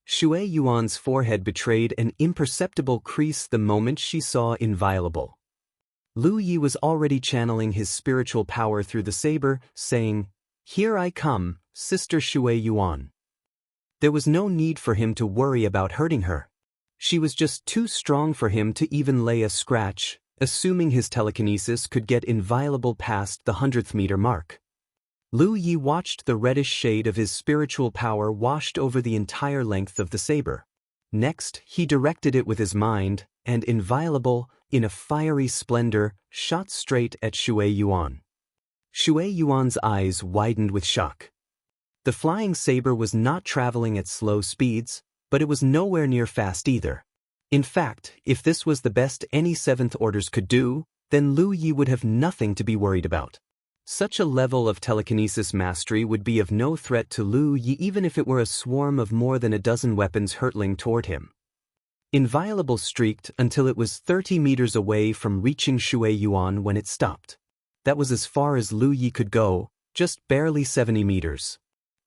Shui Yuan's forehead betrayed an imperceptible crease the moment she saw Inviolable. Lu Yi was already channeling his spiritual power through the saber, saying, "Here I come, Sister Shui Yuan." There was no need for him to worry about hurting her. She was just too strong for him to even lay a scratch, assuming his telekinesis could get Inviolable past the 100th meter mark. Lu Yi watched the reddish shade of his spiritual power washed over the entire length of the saber. Next, he directed it with his mind, and Inviolable, in a fiery splendor, shot straight at Shui Yuan. Shui Yuan's eyes widened with shock. The flying saber was not traveling at slow speeds, but it was nowhere near fast either. In fact, if this was the best any seventh orders could do, then Lu Yi would have nothing to be worried about. Such a level of telekinesis mastery would be of no threat to Lu Yi even if it were a swarm of more than a dozen weapons hurtling toward him. Inviolable streaked until it was 30 meters away from reaching Shui Yuan when it stopped. That was as far as Lu Yi could go, just barely 70 meters.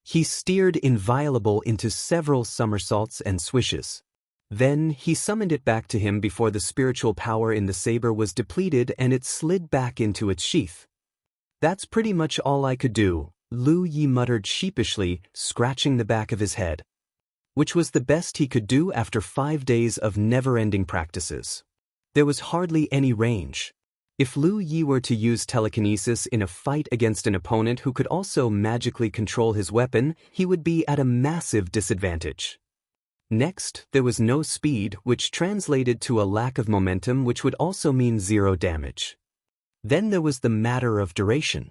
He steered Inviolable into several somersaults and swishes. Then, he summoned it back to him before the spiritual power in the saber was depleted and it slid back into its sheath. That's pretty much all I could do, Lu Yi muttered sheepishly, scratching the back of his head. Which was the best he could do after 5 days of never-ending practices. There was hardly any range. If Lu Yi were to use telekinesis in a fight against an opponent who could also magically control his weapon, he would be at a massive disadvantage. Next, there was no speed, which translated to a lack of momentum, which would also mean 0 damage. Then there was the matter of duration.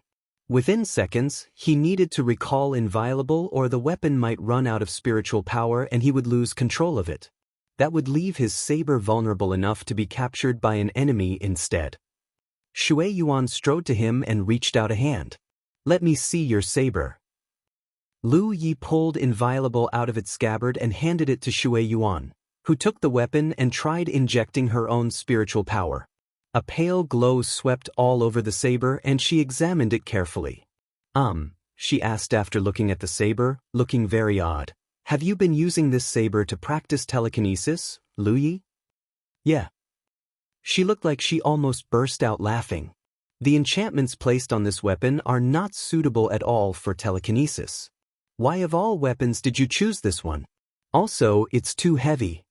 Within seconds, he needed to recall Inviolable or the weapon might run out of spiritual power and he would lose control of it. That would leave his saber vulnerable enough to be captured by an enemy instead. Shui Yuan strode to him and reached out a hand. "Let me see your saber." Lu Yi pulled Inviolable out of its scabbard and handed it to Shui Yuan, who took the weapon and tried injecting her own spiritual power. A pale glow swept all over the saber and she examined it carefully. She asked after looking at the saber, looking very odd. "Have you been using this saber to practice telekinesis, Lu Yi?" "Yeah." She looked like she almost burst out laughing. "The enchantments placed on this weapon are not suitable at all for telekinesis. Why of all weapons did you choose this one? Also, it's too heavy.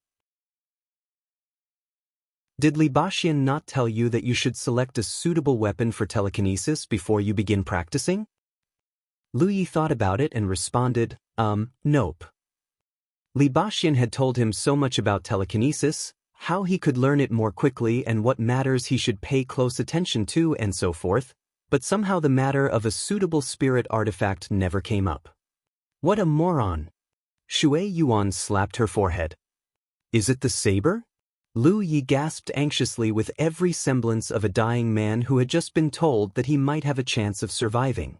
Did Li Baxian not tell you that you should select a suitable weapon for telekinesis before you begin practicing? Lu Yi thought about it and responded, nope. Li Baxian had told him so much about telekinesis, how he could learn it more quickly and what matters he should pay close attention to and so forth, but somehow the matter of a suitable spirit artifact never came up. What a moron! Shui Yuan slapped her forehead. Is it the saber? Lu Yi gasped anxiously with every semblance of a dying man who had just been told that he might have a chance of surviving.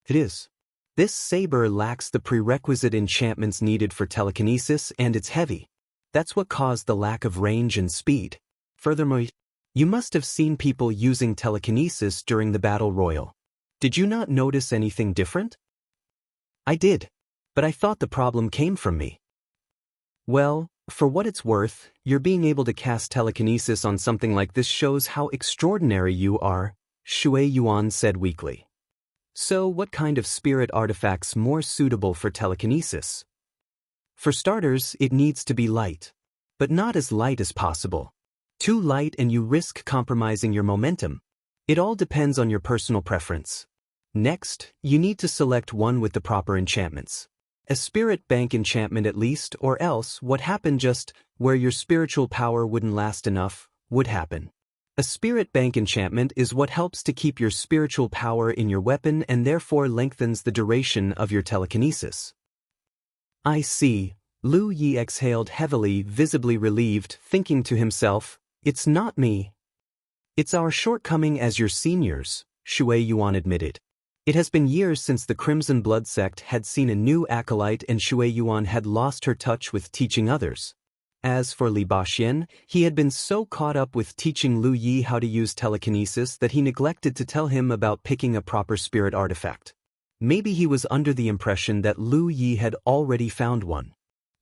It is. This saber lacks the prerequisite enchantments needed for telekinesis and it's heavy. That's what caused the lack of range and speed. Furthermore, you must have seen people using telekinesis during the battle royal. Did you not notice anything different? I did, but I thought the problem came from me. Well, for what it's worth, your being able to cast telekinesis on something like this shows how extraordinary you are, Shui Yuan said weakly. So what kind of spirit artifact's more suitable for telekinesis? For starters, it needs to be light. But not as light as possible. Too light and you risk compromising your momentum. It all depends on your personal preference. Next, you need to select one with the proper enchantments. A spirit bank enchantment at least, or else what happened just where your spiritual power wouldn't last enough would happen. A spirit bank enchantment is what helps to keep your spiritual power in your weapon and therefore lengthens the duration of your telekinesis. I see. Lu Yi exhaled heavily, visibly relieved, thinking to himself, it's not me. It's our shortcoming as your seniors, Shui Yuan admitted. It has been years since the Crimson Blood sect had seen a new acolyte and Shui Yuan had lost her touch with teaching others. As for Li Baxian, he had been so caught up with teaching Lu Yi how to use telekinesis that he neglected to tell him about picking a proper spirit artifact. Maybe he was under the impression that Lu Yi had already found one.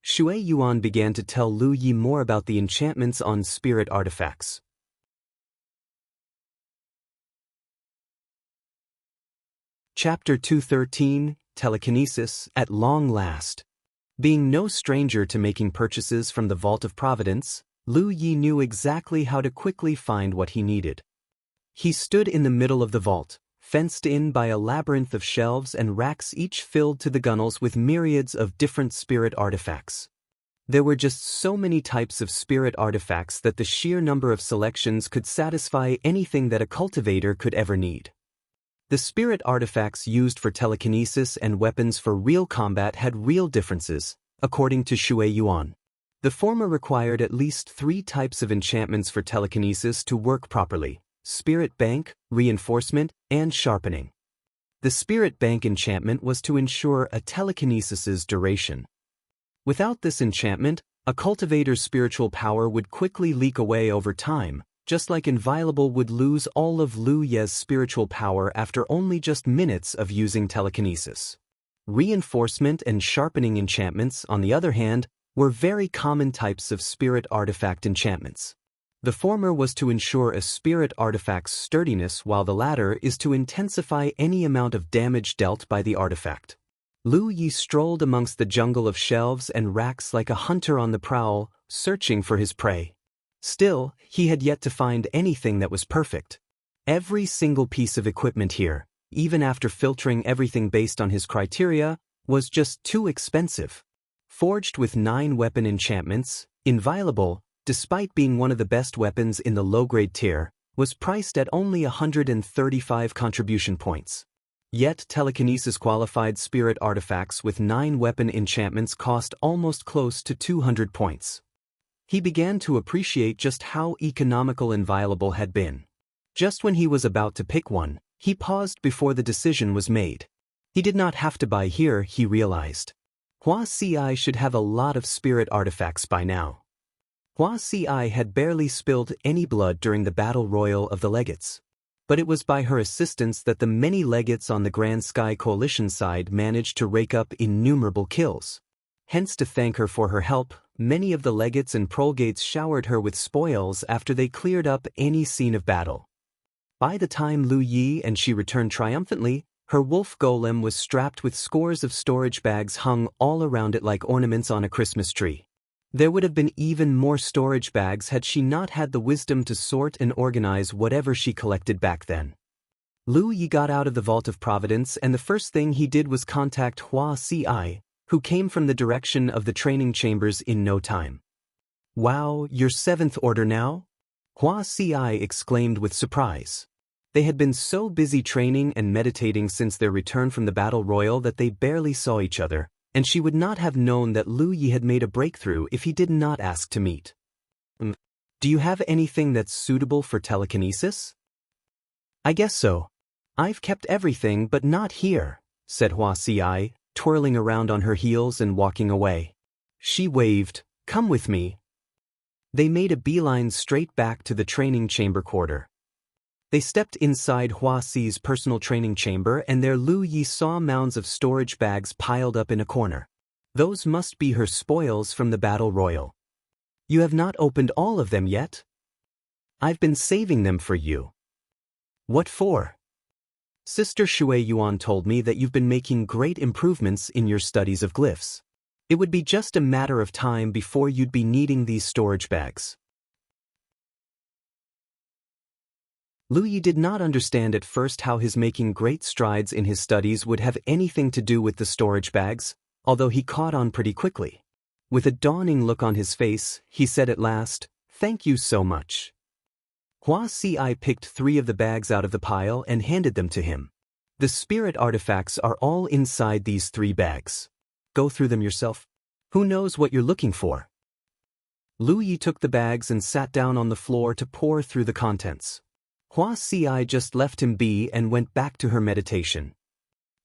Shui Yuan began to tell Lu Yi more about the enchantments on spirit artifacts. Chapter 213, Telekinesis, at long last. Being no stranger to making purchases from the Vault of Providence, Lu Yi knew exactly how to quickly find what he needed. He stood in the middle of the vault, fenced in by a labyrinth of shelves and racks each filled to the gunnels with myriads of different spirit artifacts. There were just so many types of spirit artifacts that the sheer number of selections could satisfy anything that a cultivator could ever need. The spirit artifacts used for telekinesis and weapons for real combat had real differences, according to Shui Yuan. The former required at least 3 types of enchantments for telekinesis to work properly: Spirit Bank, Reinforcement, and Sharpening. The Spirit Bank enchantment was to ensure a telekinesis's duration. Without this enchantment, a cultivator's spiritual power would quickly leak away over time, just like Inviolable would lose all of Lu Ye's spiritual power after only just minutes of using telekinesis. Reinforcement and Sharpening enchantments, on the other hand, were very common types of spirit artifact enchantments. The former was to ensure a spirit artifact's sturdiness, while the latter is to intensify any amount of damage dealt by the artifact. Lu Yi strolled amongst the jungle of shelves and racks like a hunter on the prowl, searching for his prey. Still, he had yet to find anything that was perfect. Every single piece of equipment here, even after filtering everything based on his criteria, was just too expensive. Forged with 9 weapon enchantments, Inviolable, despite being one of the best weapons in the low-grade tier, was priced at only 135 contribution points. Yet telekinesis-qualified spirit artifacts with 9 weapon enchantments cost almost close to 200 points. He began to appreciate just how economical Inviolable had been. Just when he was about to pick one, he paused before the decision was made. He did not have to buy here, he realized. Hua Ci should have a lot of spirit artifacts by now. Hua Ci had barely spilled any blood during the battle royal of the legates. But it was by her assistance that the many legates on the Grand Sky Coalition side managed to rake up innumerable kills. Hence, to thank her for her help, many of the legates and prolgates showered her with spoils after they cleared up any scene of battle. By the time Lu Yi and she returned triumphantly, Her wolf golem was strapped with scores of storage bags hung all around it like ornaments on a Christmas tree. There would have been even more storage bags had she not had the wisdom to sort and organize whatever she collected back then. Lu Yi got out of the Vault of Providence, and the first thing he did was contact Hua Ci, who came from the direction of the training chambers in no time. "Wow, you're 7th Order now?" Hua Ci exclaimed with surprise. They had been so busy training and meditating since their return from the Battle Royal that they barely saw each other, and she would not have known that Lu Yi had made a breakthrough if he did not ask to meet. "Do you have anything that's suitable for telekinesis?" "I guess so. I've kept everything but not here," said Hua Ci, twirling around on her heels and walking away. She waved, "Come with me." They made a beeline straight back to the training chamber quarter. They stepped inside Hua Ci's personal training chamber, and there Lu Yi saw mounds of storage bags piled up in a corner. Those must be her spoils from the Battle Royal. "You have not opened all of them yet?" "I've been saving them for you." "What for?" "Sister Shui Yuan told me that you've been making great improvements in your studies of glyphs. It would be just a matter of time before you'd be needing these storage bags." Lu Yi did not understand at first how his making great strides in his studies would have anything to do with the storage bags, although he caught on pretty quickly. With a dawning look on his face, he said at last, "Thank you so much." Hua Ci picked 3 of the bags out of the pile and handed them to him. "The spirit artifacts are all inside these 3 bags. Go through them yourself. Who knows what you're looking for?" Lu Yi took the bags and sat down on the floor to pore through the contents. Hua Ci just left him be and went back to her meditation.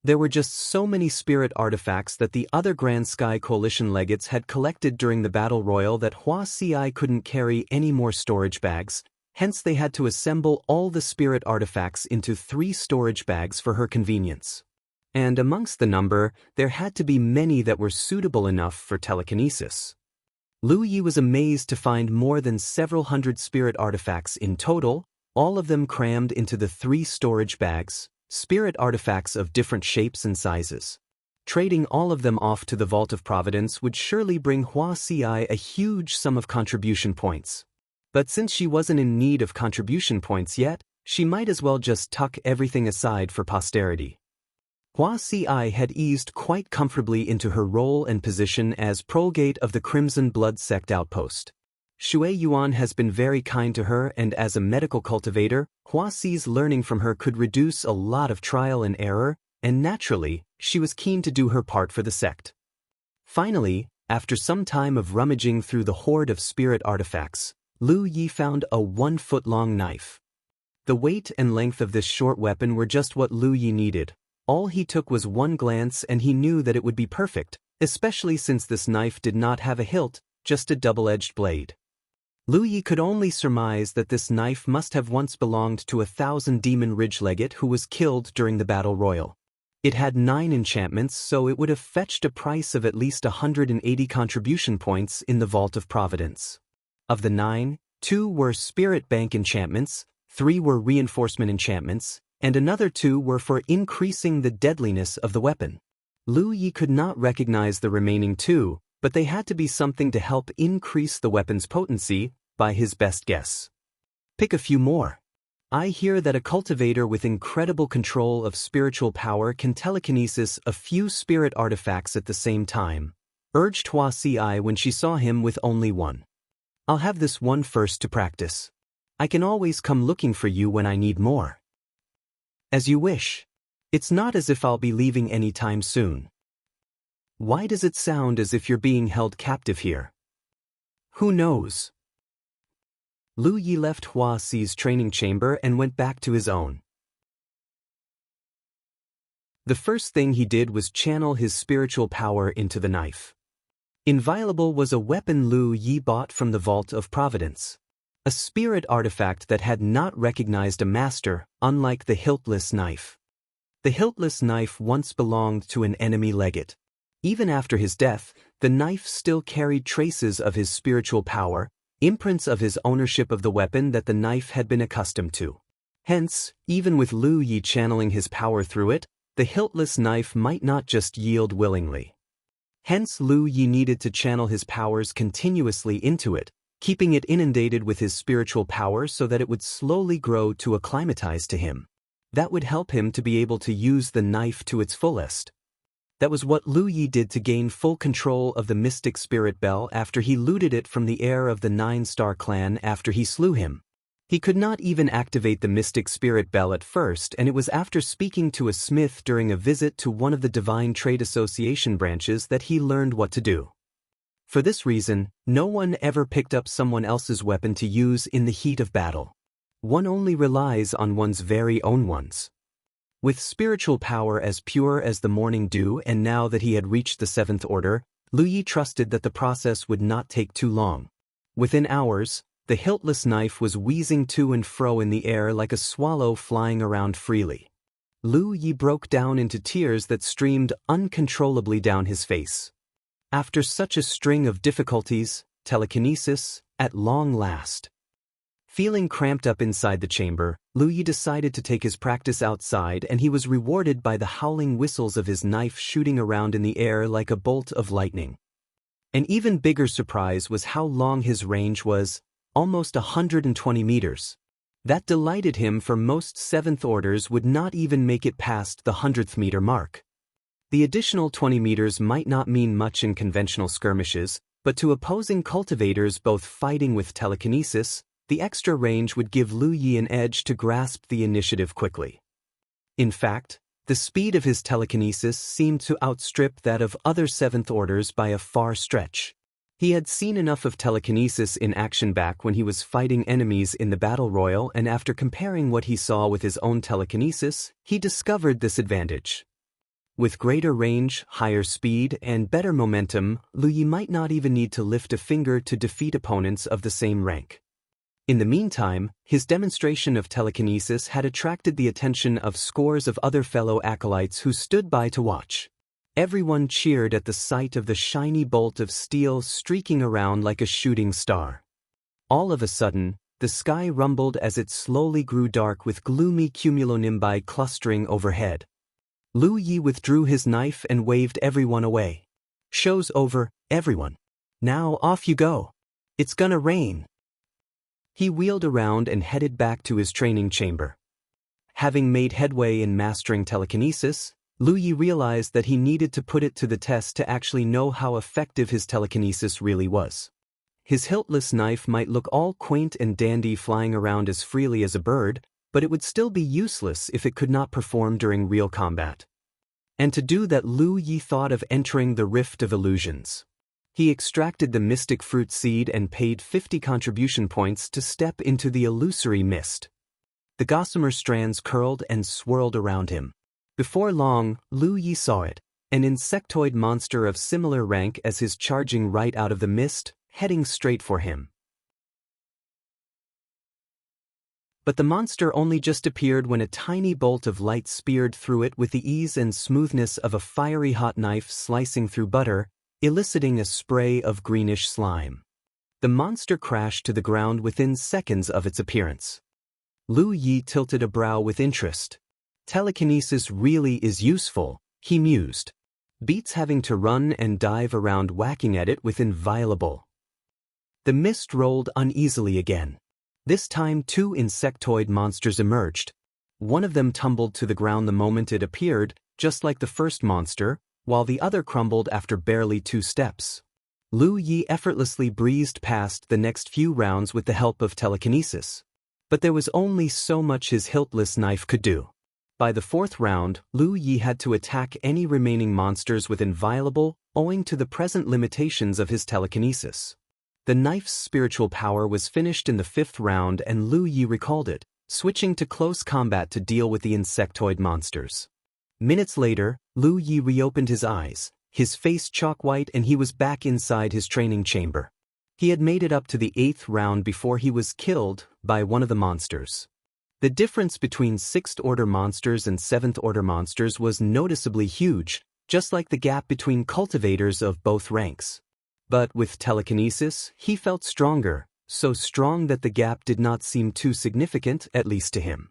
There were just so many spirit artifacts that the other Grand Sky Coalition legates had collected during the Battle Royal that Hua Ci couldn't carry any more storage bags, hence they had to assemble all the spirit artifacts into 3 storage bags for her convenience. And amongst the number, there had to be many that were suitable enough for telekinesis. Lu Yi was amazed to find more than several hundred spirit artifacts in total, all of them crammed into the 3 storage bags, spirit artifacts of different shapes and sizes. Trading all of them off to the Vault of Providence would surely bring Hua Ci a huge sum of contribution points. But since she wasn't in need of contribution points yet, she might as well just tuck everything aside for posterity. Hua Ci had eased quite comfortably into her role and position as Progate of the Crimson Blood Sect Outpost. Shui Yuan has been very kind to her, and as a medical cultivator, Hua Ci's learning from her could reduce a lot of trial and error, and naturally, she was keen to do her part for the sect. Finally, after some time of rummaging through the hoard of spirit artifacts, Lu Yi found a 1-foot-long knife. The weight and length of this short weapon were just what Lu Yi needed. All he took was one glance and he knew that it would be perfect, especially since this knife did not have a hilt, just a double-edged blade. Lu Yi could only surmise that this knife must have once belonged to a 1,000 Demon Ridge legate who was killed during the Battle Royal. It had 9 enchantments, so it would have fetched a price of at least 180 contribution points in the Vault of Providence. Of the 9, 2 were Spirit Bank enchantments, 3 were reinforcement enchantments, and another 2 were for increasing the deadliness of the weapon. Lu Yi could not recognize the remaining 2, but they had to be something to help increase the weapon's potency, by his best guess. "Pick a few more. I hear that a cultivator with incredible control of spiritual power can telekinesis a few spirit artifacts at the same time," urged Hua Ci when she saw him with only one. "I'll have this one first to practice. I can always come looking for you when I need more." "As you wish. It's not as if I'll be leaving any time soon." "Why does it sound as if you're being held captive here?" "Who knows?" Lu Yi left Hua Ci's training chamber and went back to his own. The first thing he did was channel his spiritual power into the knife. Inviolable was a weapon Lu Yi bought from the Vault of Providence. A spirit artifact that had not recognized a master, unlike the hiltless knife. The hiltless knife once belonged to an enemy legate. Even after his death, the knife still carried traces of his spiritual power, imprints of his ownership of the weapon that the knife had been accustomed to. Hence, even with Lu Yi channeling his power through it, the hiltless knife might not just yield willingly. Hence Lu Yi needed to channel his powers continuously into it, keeping it inundated with his spiritual power so that it would slowly grow to acclimatize to him. That would help him to be able to use the knife to its fullest. That was what Lu Yi did to gain full control of the mystic spirit bell after he looted it from the heir of the Nine-Star clan after he slew him. He could not even activate the mystic spirit bell at first, and it was after speaking to a smith during a visit to one of the Divine Trade Association branches that he learned what to do. For this reason, no one ever picked up someone else's weapon to use in the heat of battle. One only relies on one's very own ones. With spiritual power as pure as the morning dew, and now that he had reached the 7th order, Lu Yi trusted that the process would not take too long. Within hours, the hiltless knife was wheezing to and fro in the air like a swallow flying around freely. Lu Yi broke down into tears that streamed uncontrollably down his face. After such a string of difficulties, telekinesis, at long last. Feeling cramped up inside the chamber, Lu Yi decided to take his practice outside, and he was rewarded by the howling whistles of his knife shooting around in the air like a bolt of lightning. An even bigger surprise was how long his range was, almost 120 meters. That delighted him, for most 7th orders would not even make it past the 100th meter mark. The additional 20 meters might not mean much in conventional skirmishes, but to opposing cultivators both fighting with telekinesis, the extra range would give Lu Yi an edge to grasp the initiative quickly. In fact, the speed of his telekinesis seemed to outstrip that of other 7th orders by a far stretch. He had seen enough of telekinesis in action back when he was fighting enemies in the Battle Royal, and after comparing what he saw with his own telekinesis, he discovered this advantage. With greater range, higher speed, and better momentum, Lu Yi might not even need to lift a finger to defeat opponents of the same rank. In the meantime, his demonstration of telekinesis had attracted the attention of scores of other fellow acolytes who stood by to watch. Everyone cheered at the sight of the shiny bolt of steel streaking around like a shooting star. All of a sudden, the sky rumbled as it slowly grew dark with gloomy cumulonimbus clustering overhead. Lu Yi withdrew his knife and waved everyone away. "Show's over, everyone. Now off you go. It's gonna rain." He wheeled around and headed back to his training chamber. Having made headway in mastering telekinesis, Lu Yi realized that he needed to put it to the test to actually know how effective his telekinesis really was. His hiltless knife might look all quaint and dandy flying around as freely as a bird, but it would still be useless if it could not perform during real combat. And to do that, Lu Yi thought of entering the Rift of Illusions. He extracted the mystic fruit seed and paid 50 contribution points to step into the illusory mist. The gossamer strands curled and swirled around him. Before long, Lu Yi saw it, an insectoid monster of similar rank as his, charging right out of the mist, heading straight for him. But the monster only just appeared when a tiny bolt of light speared through it with the ease and smoothness of a fiery hot knife slicing through butter, eliciting a spray of greenish slime. The monster crashed to the ground within seconds of its appearance. Lu Yi tilted a brow with interest. Telekinesis really is useful, he mused. Beats having to run and dive around whacking at it with inviolable. The mist rolled uneasily again. This time 2 insectoid monsters emerged. One of them tumbled to the ground the moment it appeared, just like the first monster, while the other crumbled after barely 2 steps. Lu Yi effortlessly breezed past the next few rounds with the help of telekinesis. But there was only so much his hiltless knife could do. By the 4th round, Lu Yi had to attack any remaining monsters with inviolable, owing to the present limitations of his telekinesis. The knife's spiritual power was finished in the 5th round, and Lu Yi recalled it, switching to close combat to deal with the insectoid monsters. Minutes later, Lu Yi reopened his eyes, his face chalk white, and he was back inside his training chamber. He had made it up to the 8th round before he was killed by one of the monsters. The difference between 6th order monsters and 7th order monsters was noticeably huge, just like the gap between cultivators of both ranks. But with telekinesis, he felt stronger, so strong that the gap did not seem too significant, at least to him.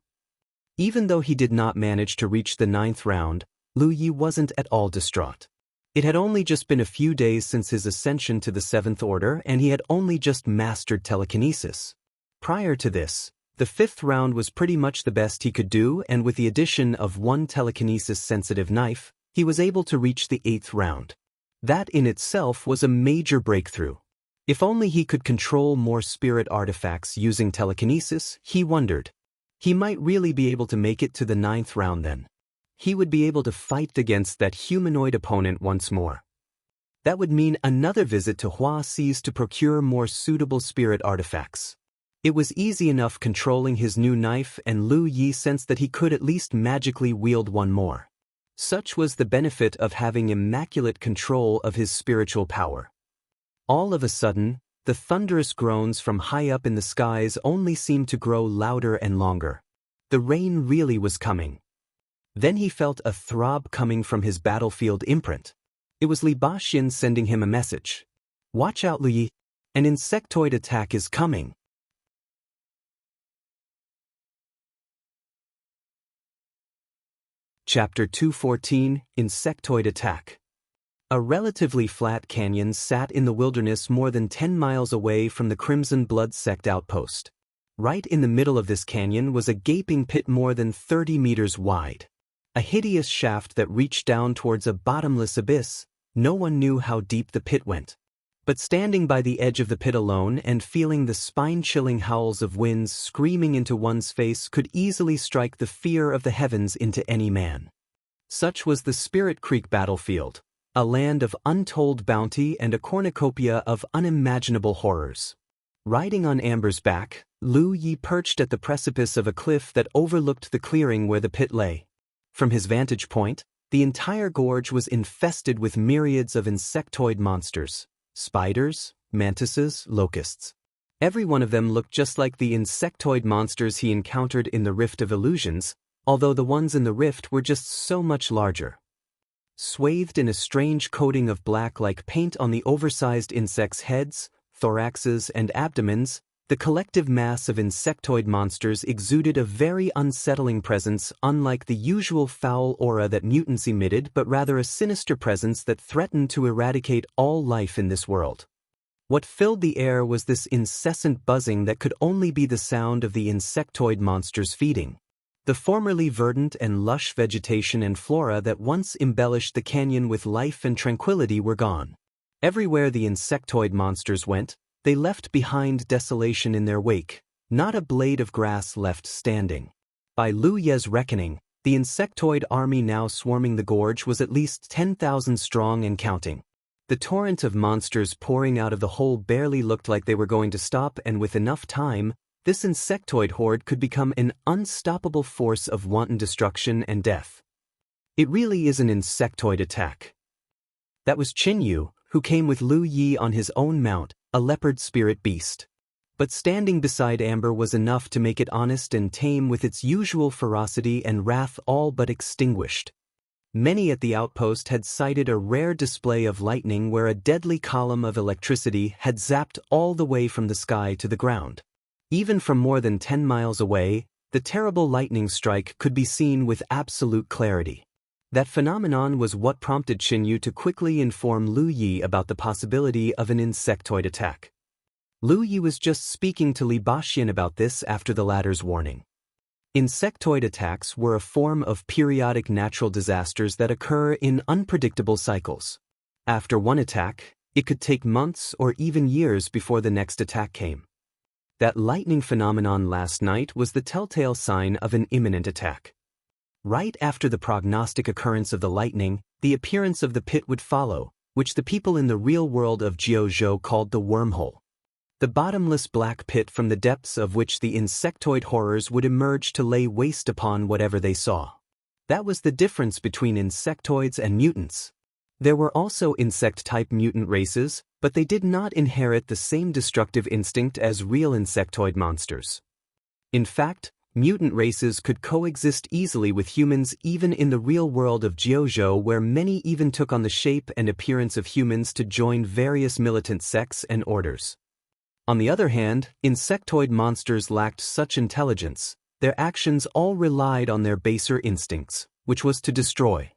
Even though he did not manage to reach the 9th round, Lu Yi wasn't at all distraught. It had only just been a few days since his ascension to the Seventh Order, and he had only just mastered telekinesis. Prior to this, the fifth round was pretty much the best he could do, and with the addition of one telekinesis-sensitive knife, he was able to reach the eighth round. That in itself was a major breakthrough. If only he could control more spirit artifacts using telekinesis, he wondered. He might really be able to make it to the ninth round then. He would be able to fight against that humanoid opponent once more. That would mean another visit to Huaxi's to procure more suitable spirit artifacts. It was easy enough controlling his new knife, and Lu Yi sensed that he could at least magically wield one more. Such was the benefit of having immaculate control of his spiritual power. All of a sudden, the thunderous groans from high up in the skies only seemed to grow louder and longer. The rain really was coming. Then he felt a throb coming from his battlefield imprint. It was Li Baxin sending him a message. "Watch out, Lu Yi. An insectoid attack is coming." Chapter 214, Insectoid Attack. A relatively flat canyon sat in the wilderness more than 10 miles away from the Crimson Blood Sect outpost. Right in the middle of this canyon was a gaping pit more than 30 meters wide. A hideous shaft that reached down towards a bottomless abyss. No one knew how deep the pit went. But standing by the edge of the pit alone and feeling the spine-chilling howls of winds screaming into one's face could easily strike the fear of the heavens into any man. Such was the Spirit Creek battlefield, a land of untold bounty and a cornucopia of unimaginable horrors. Riding on Amber's back, Lu Yi perched at the precipice of a cliff that overlooked the clearing where the pit lay. From his vantage point, the entire gorge was infested with myriads of insectoid monsters. Spiders, mantises, locusts. Every one of them looked just like the insectoid monsters he encountered in the Rift of Illusions, although the ones in the rift were just so much larger. Swathed in a strange coating of black like paint on the oversized insects' heads, thoraxes, and abdomens, the collective mass of insectoid monsters exuded a very unsettling presence, unlike the usual foul aura that mutants emitted, but rather a sinister presence that threatened to eradicate all life in this world. What filled the air was this incessant buzzing that could only be the sound of the insectoid monsters feeding. The formerly verdant and lush vegetation and flora that once embellished the canyon with life and tranquility were gone. Everywhere the insectoid monsters went, they left behind desolation in their wake, not a blade of grass left standing. By Lu Ye's reckoning, the insectoid army now swarming the gorge was at least 10,000 strong and counting. The torrent of monsters pouring out of the hole barely looked like they were going to stop, and with enough time, this insectoid horde could become an unstoppable force of wanton destruction and death. It really is an insectoid attack. That was Qinyu, who came with Lu Yi on his own mount, a leopard spirit beast. But standing beside Amber was enough to make it honest and tame, with its usual ferocity and wrath all but extinguished. Many at the outpost had sighted a rare display of lightning where a deadly column of electricity had zapped all the way from the sky to the ground. Even from more than 10 miles away, the terrible lightning strike could be seen with absolute clarity. That phenomenon was what prompted Qinyu to quickly inform Lu Yi about the possibility of an insectoid attack. Lu Yi was just speaking to Li Baxin about this after the latter's warning. Insectoid attacks were a form of periodic natural disasters that occur in unpredictable cycles. After one attack, it could take months or even years before the next attack came. That lightning phenomenon last night was the telltale sign of an imminent attack. Right after the prognostic occurrence of the lightning, the appearance of the pit would follow, which the people in the real world of Jianghu called the Wormhole. The bottomless black pit from the depths of which the insectoid horrors would emerge to lay waste upon whatever they saw. That was the difference between insectoids and mutants. There were also insect-type mutant races, but they did not inherit the same destructive instinct as real insectoid monsters. In fact, mutant races could coexist easily with humans even in the real world of Jianghu, where many even took on the shape and appearance of humans to join various militant sects and orders. On the other hand, insectoid monsters lacked such intelligence. Their actions all relied on their baser instincts, which was to destroy.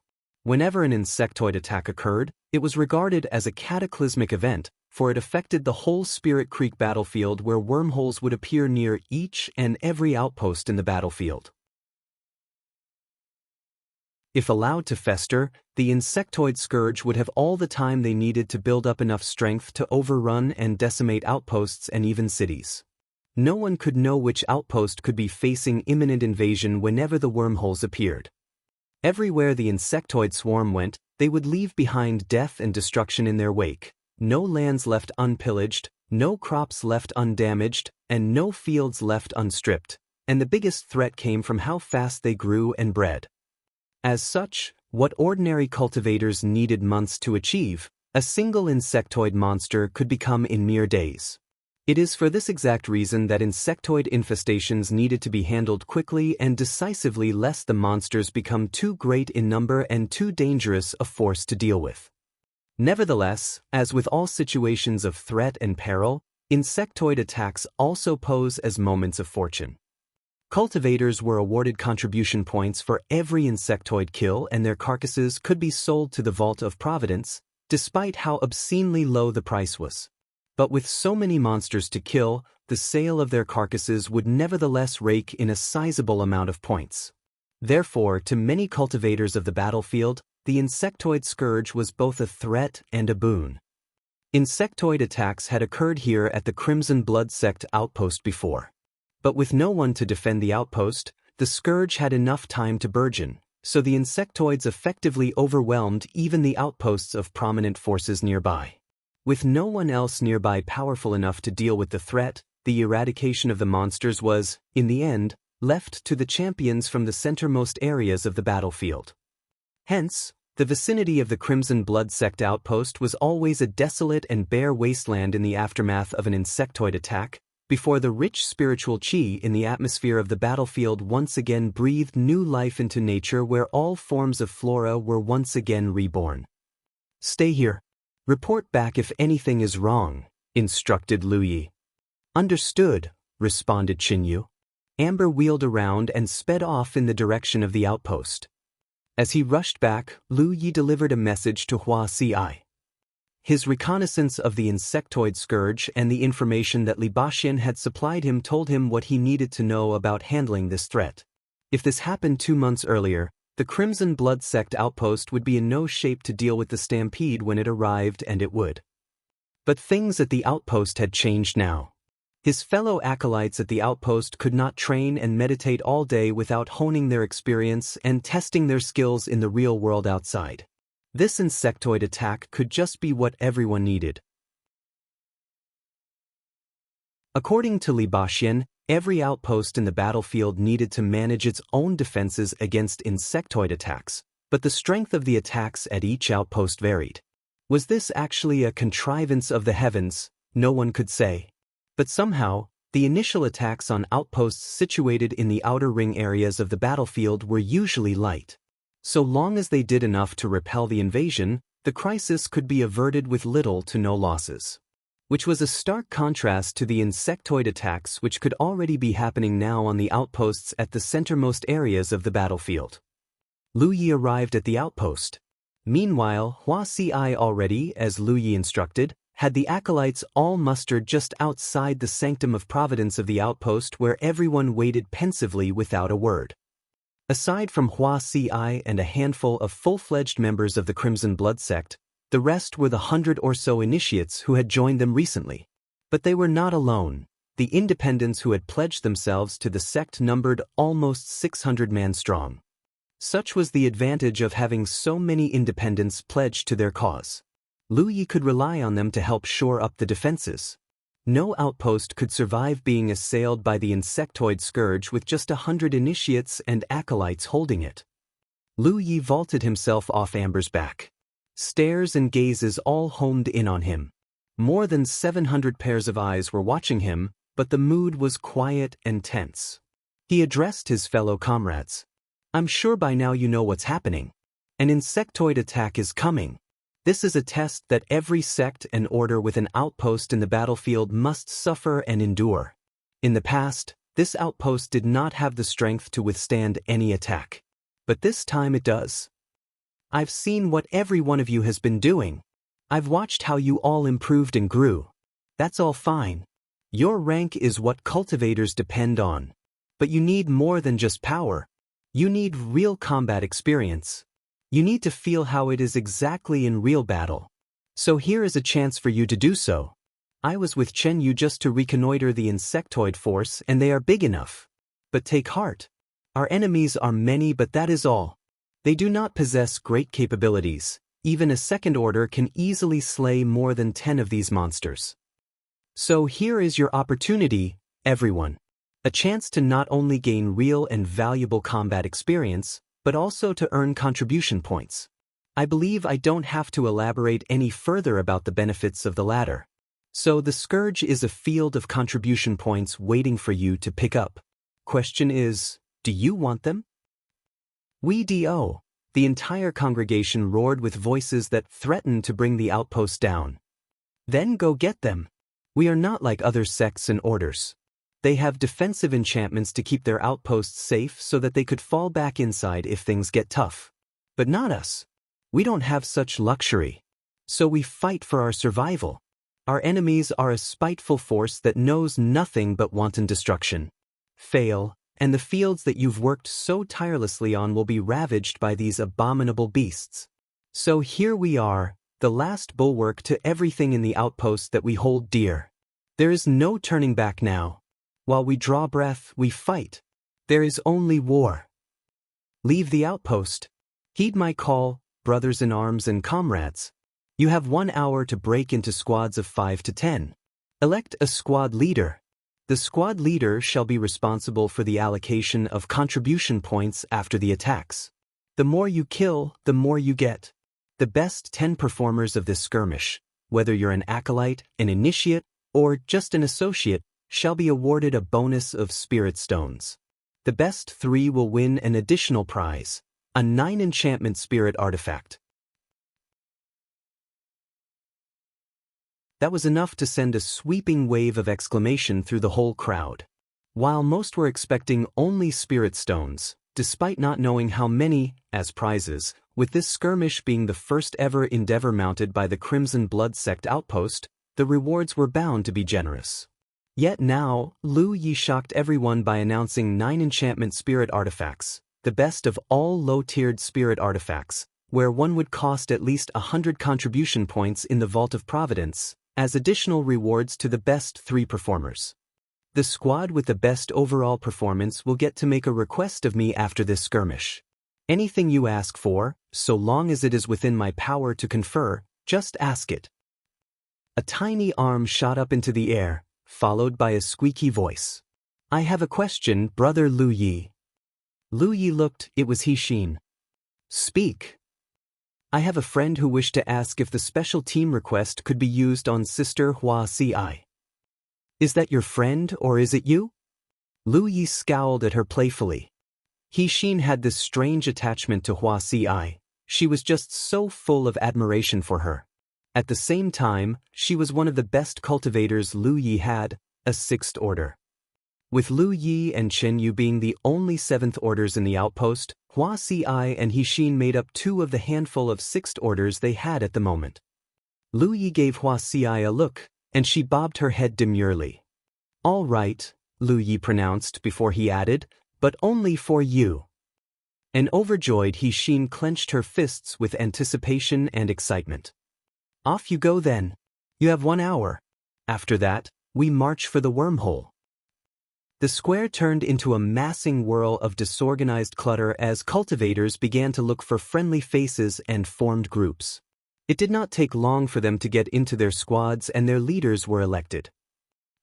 Whenever an insectoid attack occurred, it was regarded as a cataclysmic event, for it affected the whole Spirit Creek battlefield where wormholes would appear near each and every outpost in the battlefield. If allowed to fester, the insectoid scourge would have all the time they needed to build up enough strength to overrun and decimate outposts and even cities. No one could know which outpost could be facing imminent invasion whenever the wormholes appeared. Everywhere the insectoid swarm went, they would leave behind death and destruction in their wake. No lands left unpillaged, no crops left undamaged, and no fields left unstripped, and the biggest threat came from how fast they grew and bred. As such, what ordinary cultivators needed months to achieve, a single insectoid monster could become in mere days. It is for this exact reason that insectoid infestations needed to be handled quickly and decisively lest the monsters become too great in number and too dangerous a force to deal with. Nevertheless, as with all situations of threat and peril, insectoid attacks also pose as moments of fortune. Cultivators were awarded contribution points for every insectoid kill, and their carcasses could be sold to the Vault of Providence, despite how obscenely low the price was. But with so many monsters to kill, the sale of their carcasses would nevertheless rake in a sizable amount of points. Therefore, to many cultivators of the battlefield, the insectoid scourge was both a threat and a boon. Insectoid attacks had occurred here at the Crimson Blood Sect outpost before. But with no one to defend the outpost, the scourge had enough time to burgeon, so the insectoids effectively overwhelmed even the outposts of prominent forces nearby. With no one else nearby powerful enough to deal with the threat, the eradication of the monsters was, in the end, left to the champions from the centermost areas of the battlefield. Hence, the vicinity of the Crimson Blood Sect outpost was always a desolate and bare wasteland in the aftermath of an insectoid attack, before the rich spiritual chi in the atmosphere of the battlefield once again breathed new life into nature, where all forms of flora were once again reborn. "Stay here. Report back if anything is wrong," instructed Lu Yi. "Understood," responded Qinyu. Amber wheeled around and sped off in the direction of the outpost. As he rushed back, Lu Yi delivered a message to Wuxia. His reconnaissance of the insectoid scourge and the information that Li Baxian had supplied him told him what he needed to know about handling this threat. If this happened 2 months earlier, the Crimson Blood Sect outpost would be in no shape to deal with the stampede when it arrived, and it would. But things at the outpost had changed now. His fellow acolytes at the outpost could not train and meditate all day without honing their experience and testing their skills in the real world outside. This insectoid attack could just be what everyone needed. According to Li Baxian, every outpost in the battlefield needed to manage its own defenses against insectoid attacks, but the strength of the attacks at each outpost varied. Was this actually a contrivance of the heavens? No one could say. But somehow, the initial attacks on outposts situated in the outer ring areas of the battlefield were usually light. So long as they did enough to repel the invasion, the crisis could be averted with little to no losses. Which was a stark contrast to the insectoid attacks which could already be happening now on the outposts at the centermost areas of the battlefield. Lu Yi arrived at the outpost. Meanwhile, Wuxia already, as Lu Yi instructed, had the acolytes all mustered just outside the sanctum of providence of the outpost, where everyone waited pensively without a word. Aside from Wuxia and a handful of full-fledged members of the Crimson Blood Sect, the rest were the 100 or so initiates who had joined them recently. But they were not alone. The independents who had pledged themselves to the sect numbered almost 600 men strong. Such was the advantage of having so many independents pledged to their cause. Lu Yi could rely on them to help shore up the defenses. No outpost could survive being assailed by the insectoid scourge with just 100 initiates and acolytes holding it. Lu Yi vaulted himself off Amber's back. Stares and gazes all homed in on him. More than 700 pairs of eyes were watching him, but the mood was quiet and tense. He addressed his fellow comrades. "I'm sure by now you know what's happening. An insectoid attack is coming. This is a test that every sect and order with an outpost in the battlefield must suffer and endure. In the past, this outpost did not have the strength to withstand any attack. But this time it does. I've seen what every one of you has been doing. I've watched how you all improved and grew. That's all fine. Your rank is what cultivators depend on. But you need more than just power. You need real combat experience. You need to feel how it is exactly in real battle. So here is a chance for you to do so. I was with Chen Yu just to reconnoiter the Insectoid force, and they are big enough. But take heart. Our enemies are many, but that is all. They do not possess great capabilities. Even a second order can easily slay more than 10 of these monsters. So here is your opportunity, everyone. A chance to not only gain real and valuable combat experience, but also to earn contribution points. I believe I don't have to elaborate any further about the benefits of the latter. So the Scourge is a field of contribution points waiting for you to pick up. Question is, do you want them? We do. The entire congregation roared with voices that threatened to bring the outpost down. Then go get them. We are not like other sects and orders. They have defensive enchantments to keep their outposts safe so that they could fall back inside if things get tough. But not us. We don't have such luxury. So we fight for our survival. Our enemies are a spiteful force that knows nothing but wanton destruction. Fail, and the fields that you've worked so tirelessly on will be ravaged by these abominable beasts. So here we are, the last bulwark to everything in the outpost that we hold dear. There is no turning back now. While we draw breath, we fight. There is only war. Leave the outpost. Heed my call, brothers in arms and comrades. You have 1 hour to break into squads of 5 to 10. Elect a squad leader. The squad leader shall be responsible for the allocation of contribution points after the attacks. The more you kill, the more you get. The best 10 performers of this skirmish, whether you're an acolyte, an initiate, or just an associate, shall be awarded a bonus of spirit stones. The best 3 will win an additional prize, a 9 enchantment spirit artifact. That was enough to send a sweeping wave of exclamation through the whole crowd. While most were expecting only spirit stones, despite not knowing how many, as prizes, with this skirmish being the first ever endeavor mounted by the Crimson Blood Sect outpost, the rewards were bound to be generous. Yet now, Lu Yi shocked everyone by announcing 9 enchantment spirit artifacts, the best of all low-tiered spirit artifacts, where one would cost at least 100 contribution points in the Vault of Providence, as additional rewards to the best 3 performers. The squad with the best overall performance will get to make a request of me after this skirmish. Anything you ask for, so long as it is within my power to confer, just ask it. A tiny arm shot up into the air, followed by a squeaky voice. I have a question, Brother Lu Yi. Lu Yi looked, it was He Xin. Speak. I have a friend who wished to ask if the special team request could be used on Sister Hua Si. Is that your friend, or is it you? Lu Yi scowled at her playfully. He Xin had this strange attachment to Hua Si. She was just so full of admiration for her. At the same time, she was one of the best cultivators Lu Yi had, a 6th order. With Lu Yi and Chen Yu being the only 7th orders in the outpost, Hua Si and He Xin made up 2 of the handful of 6th orders they had at the moment. Lu Yi gave Hua Si a look, and she bobbed her head demurely. All right, Lu Yi pronounced before he added, but only for you. An overjoyed He Xin clenched her fists with anticipation and excitement. Off you go then. You have 1 hour. After that, we march for the wormhole. The square turned into a massing whirl of disorganized clutter as cultivators began to look for friendly faces and formed groups. It did not take long for them to get into their squads and their leaders were elected.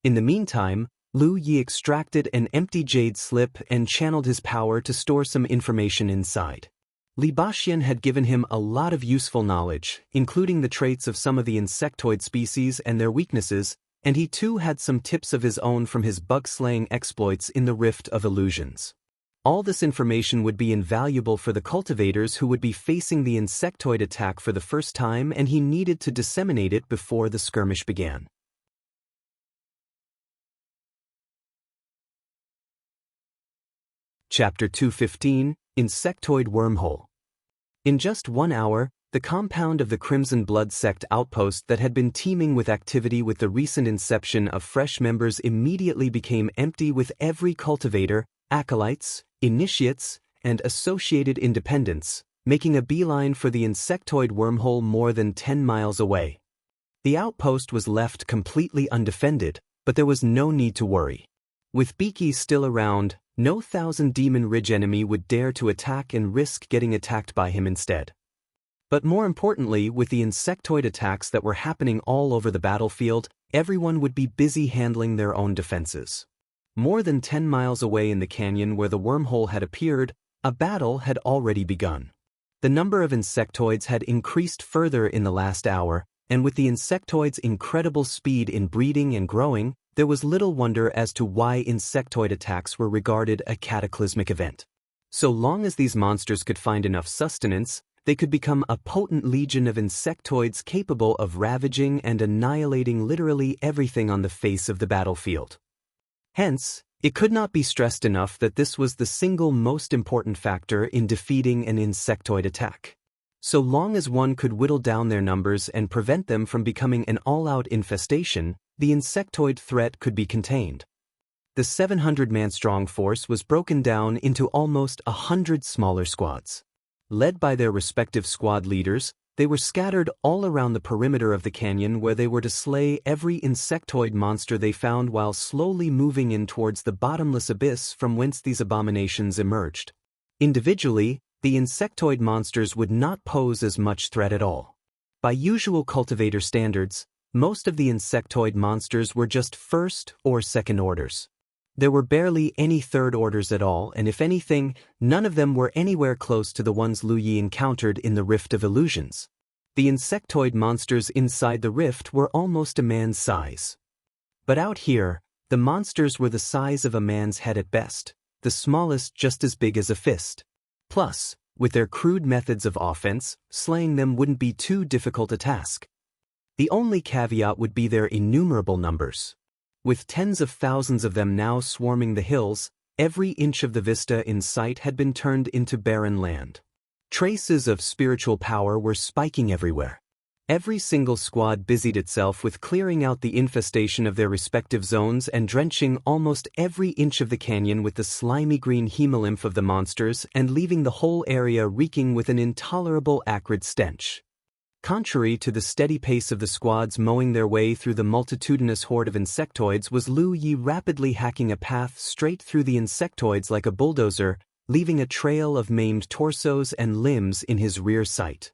In the meantime, Lu Yi extracted an empty jade slip and channeled his power to store some information inside. Li Baxian had given him a lot of useful knowledge, including the traits of some of the insectoid species and their weaknesses, and he too had some tips of his own from his bug-slaying exploits in the Rift of Illusions. All this information would be invaluable for the cultivators who would be facing the insectoid attack for the first time, and he needed to disseminate it before the skirmish began. Chapter 215, Insectoid Wormhole. In just 1 hour, the compound of the Crimson Blood Sect outpost that had been teeming with activity with the recent inception of fresh members immediately became empty, with every cultivator, acolytes, initiates, and associated independents making a beeline for the Insectoid wormhole more than 10 miles away. The outpost was left completely undefended, but there was no need to worry. With Beaky still around, no Thousand Demon Ridge enemy would dare to attack and risk getting attacked by him instead. But more importantly, with the Insectoid attacks that were happening all over the battlefield, everyone would be busy handling their own defenses. More than 10 miles away in the canyon where the wormhole had appeared, a battle had already begun. The number of Insectoids had increased further in the last hour, and with the Insectoids' incredible speed in breeding and growing, there was little wonder as to why Insectoid attacks were regarded a cataclysmic event. So long as these monsters could find enough sustenance, they could become a potent legion of Insectoids capable of ravaging and annihilating literally everything on the face of the battlefield. Hence, it could not be stressed enough that this was the single most important factor in defeating an Insectoid attack. So long as one could whittle down their numbers and prevent them from becoming an all-out infestation, the Insectoid threat could be contained. The 700-man-strong force was broken down into almost 100 smaller squads. Led by their respective squad leaders, they were scattered all around the perimeter of the canyon where they were to slay every Insectoid monster they found while slowly moving in towards the bottomless abyss from whence these abominations emerged. Individually, the Insectoid monsters would not pose as much threat at all. By usual cultivator standards, most of the Insectoid monsters were just first or second orders. There were barely any third orders at all, and if anything, none of them were anywhere close to the ones Lu Yi encountered in the Rift of Illusions. The Insectoid monsters inside the rift were almost a man's size. But out here, the monsters were the size of a man's head at best, the smallest just as big as a fist. Plus, with their crude methods of offense, slaying them wouldn't be too difficult a task. The only caveat would be their innumerable numbers. With tens of thousands of them now swarming the hills, every inch of the vista in sight had been turned into barren land. Traces of spiritual power were spiking everywhere. Every single squad busied itself with clearing out the infestation of their respective zones and drenching almost every inch of the canyon with the slimy green hemolymph of the monsters and leaving the whole area reeking with an intolerable acrid stench. Contrary to the steady pace of the squads mowing their way through the multitudinous horde of Insectoids was Lu Yi rapidly hacking a path straight through the Insectoids like a bulldozer, leaving a trail of maimed torsos and limbs in his rear sight.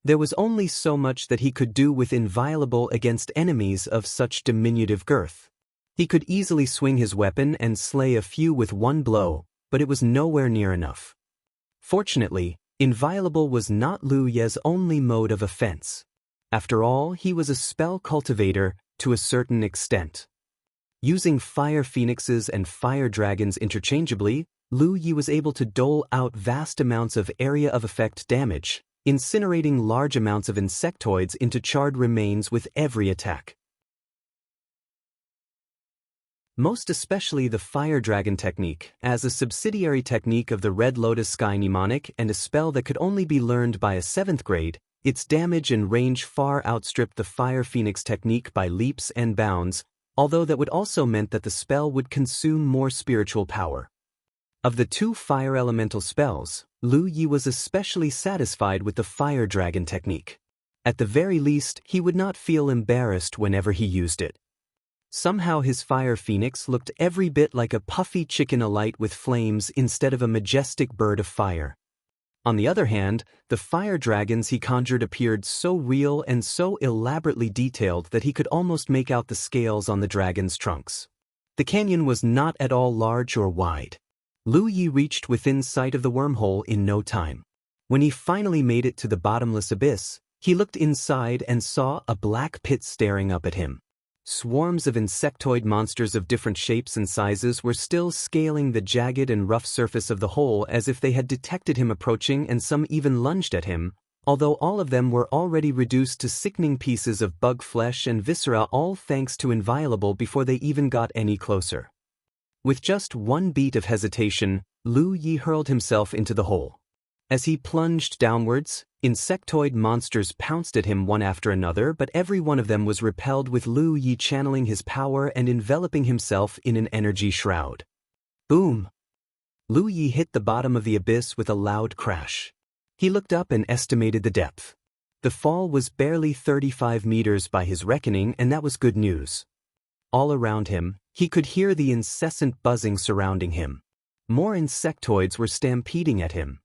There was only so much that he could do with Inviolable against enemies of such diminutive girth. He could easily swing his weapon and slay a few with one blow, but it was nowhere near enough. Fortunately, Inviolable was not Lu Ye's only mode of offense. After all, he was a spell cultivator to a certain extent. Using fire phoenixes and fire dragons interchangeably, Lu Yi was able to dole out vast amounts of area of effect damage, incinerating large amounts of Insectoids into charred remains with every attack. Most especially the Fire Dragon technique, as a subsidiary technique of the Red Lotus Sky Mnemonic and a spell that could only be learned by a 7th grade, its damage and range far outstripped the Fire Phoenix technique by leaps and bounds, although that would also meant that the spell would consume more spiritual power. Of the two fire elemental spells, Lu Yi was especially satisfied with the Fire Dragon technique. At the very least, he would not feel embarrassed whenever he used it. Somehow his Fire Phoenix looked every bit like a puffy chicken alight with flames instead of a majestic bird of fire. On the other hand, the fire dragons he conjured appeared so real and so elaborately detailed that he could almost make out the scales on the dragons' trunks. The canyon was not at all large or wide. Lu Yi reached within sight of the wormhole in no time. When he finally made it to the bottomless abyss, he looked inside and saw a black pit staring up at him. Swarms of Insectoid monsters of different shapes and sizes were still scaling the jagged and rough surface of the hole as if they had detected him approaching, and some even lunged at him, although all of them were already reduced to sickening pieces of bug flesh and viscera, all thanks to Inviolable before they even got any closer. With just one beat of hesitation, Lu Yi hurled himself into the hole. As he plunged downwards, insectoid monsters pounced at him one after another, but every one of them was repelled, with Lu Yi channeling his power and enveloping himself in an energy shroud. Boom! Lu Yi hit the bottom of the abyss with a loud crash. He looked up and estimated the depth. The fall was barely 35 meters by his reckoning, and that was good news. All around him, he could hear the incessant buzzing surrounding him. More insectoids were stampeding at him.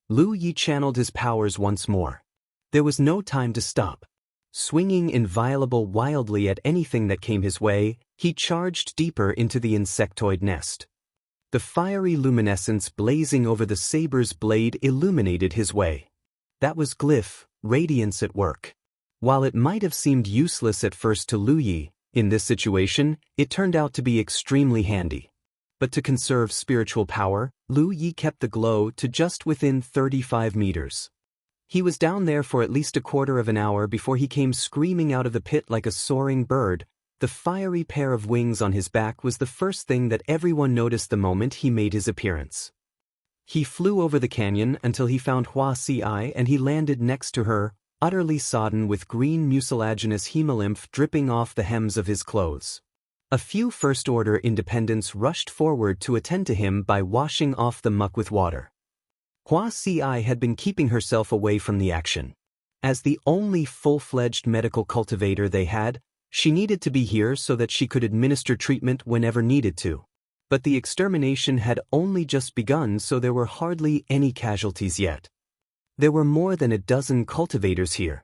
Lu Yi channeled his powers once more. There was no time to stop. Swinging inviolable wildly at anything that came his way, he charged deeper into the insectoid nest. The fiery luminescence blazing over the saber's blade illuminated his way. That was Glyph, radiance at work. While it might have seemed useless at first to Lu Yi, in this situation, it turned out to be extremely handy. But to conserve spiritual power, Lu Yi kept the glow to just within 35 meters. He was down there for at least a quarter of an hour before he came screaming out of the pit like a soaring bird. The fiery pair of wings on his back was the first thing that everyone noticed the moment he made his appearance. He flew over the canyon until he found Wuxia, and he landed next to her, utterly sodden with green mucilaginous hemolymph dripping off the hems of his clothes. A few First-Order independents rushed forward to attend to him by washing off the muck with water. Wuxia had been keeping herself away from the action. As the only full-fledged medical cultivator they had, she needed to be here so that she could administer treatment whenever needed to. But the extermination had only just begun, so there were hardly any casualties yet. There were more than a dozen cultivators here.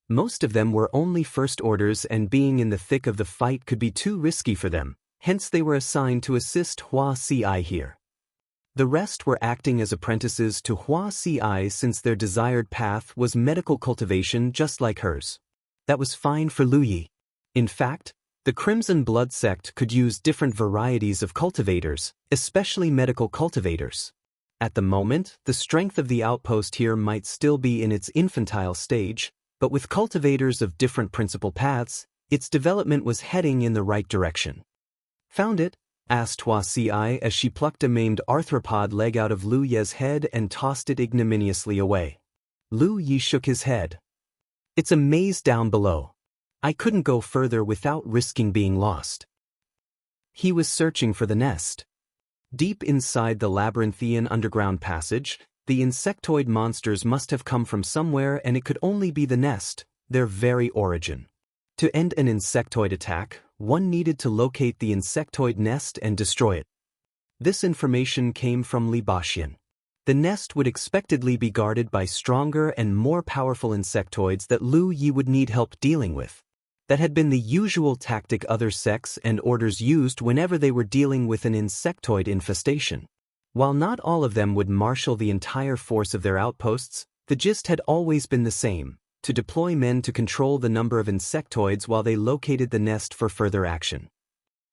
Most of them were only First Orders, and being in the thick of the fight could be too risky for them, hence they were assigned to assist Wuxia here. The rest were acting as apprentices to Wuxia since their desired path was medical cultivation just like hers. That was fine for Lu Yi. In fact, the Crimson Blood sect could use different varieties of cultivators, especially medical cultivators. At the moment, the strength of the outpost here might still be in its infantile stage, but with cultivators of different principal paths, its development was heading in the right direction. Found it? Asked Wuxia as she plucked a maimed arthropod leg out of Lu Yi's head and tossed it ignominiously away. Lu Yi shook his head. It's a maze down below. I couldn't go further without risking being lost. He was searching for the nest. Deep inside the labyrinthian underground passage, the insectoid monsters must have come from somewhere, and it could only be the nest, their very origin. To end an insectoid attack, one needed to locate the insectoid nest and destroy it. This information came from Libaxian. The nest would expectedly be guarded by stronger and more powerful insectoids that Lu Yi would need help dealing with. That had been the usual tactic other sects and orders used whenever they were dealing with an insectoid infestation. While not all of them would marshal the entire force of their outposts, the gist had always been the same: to deploy men to control the number of insectoids while they located the nest for further action.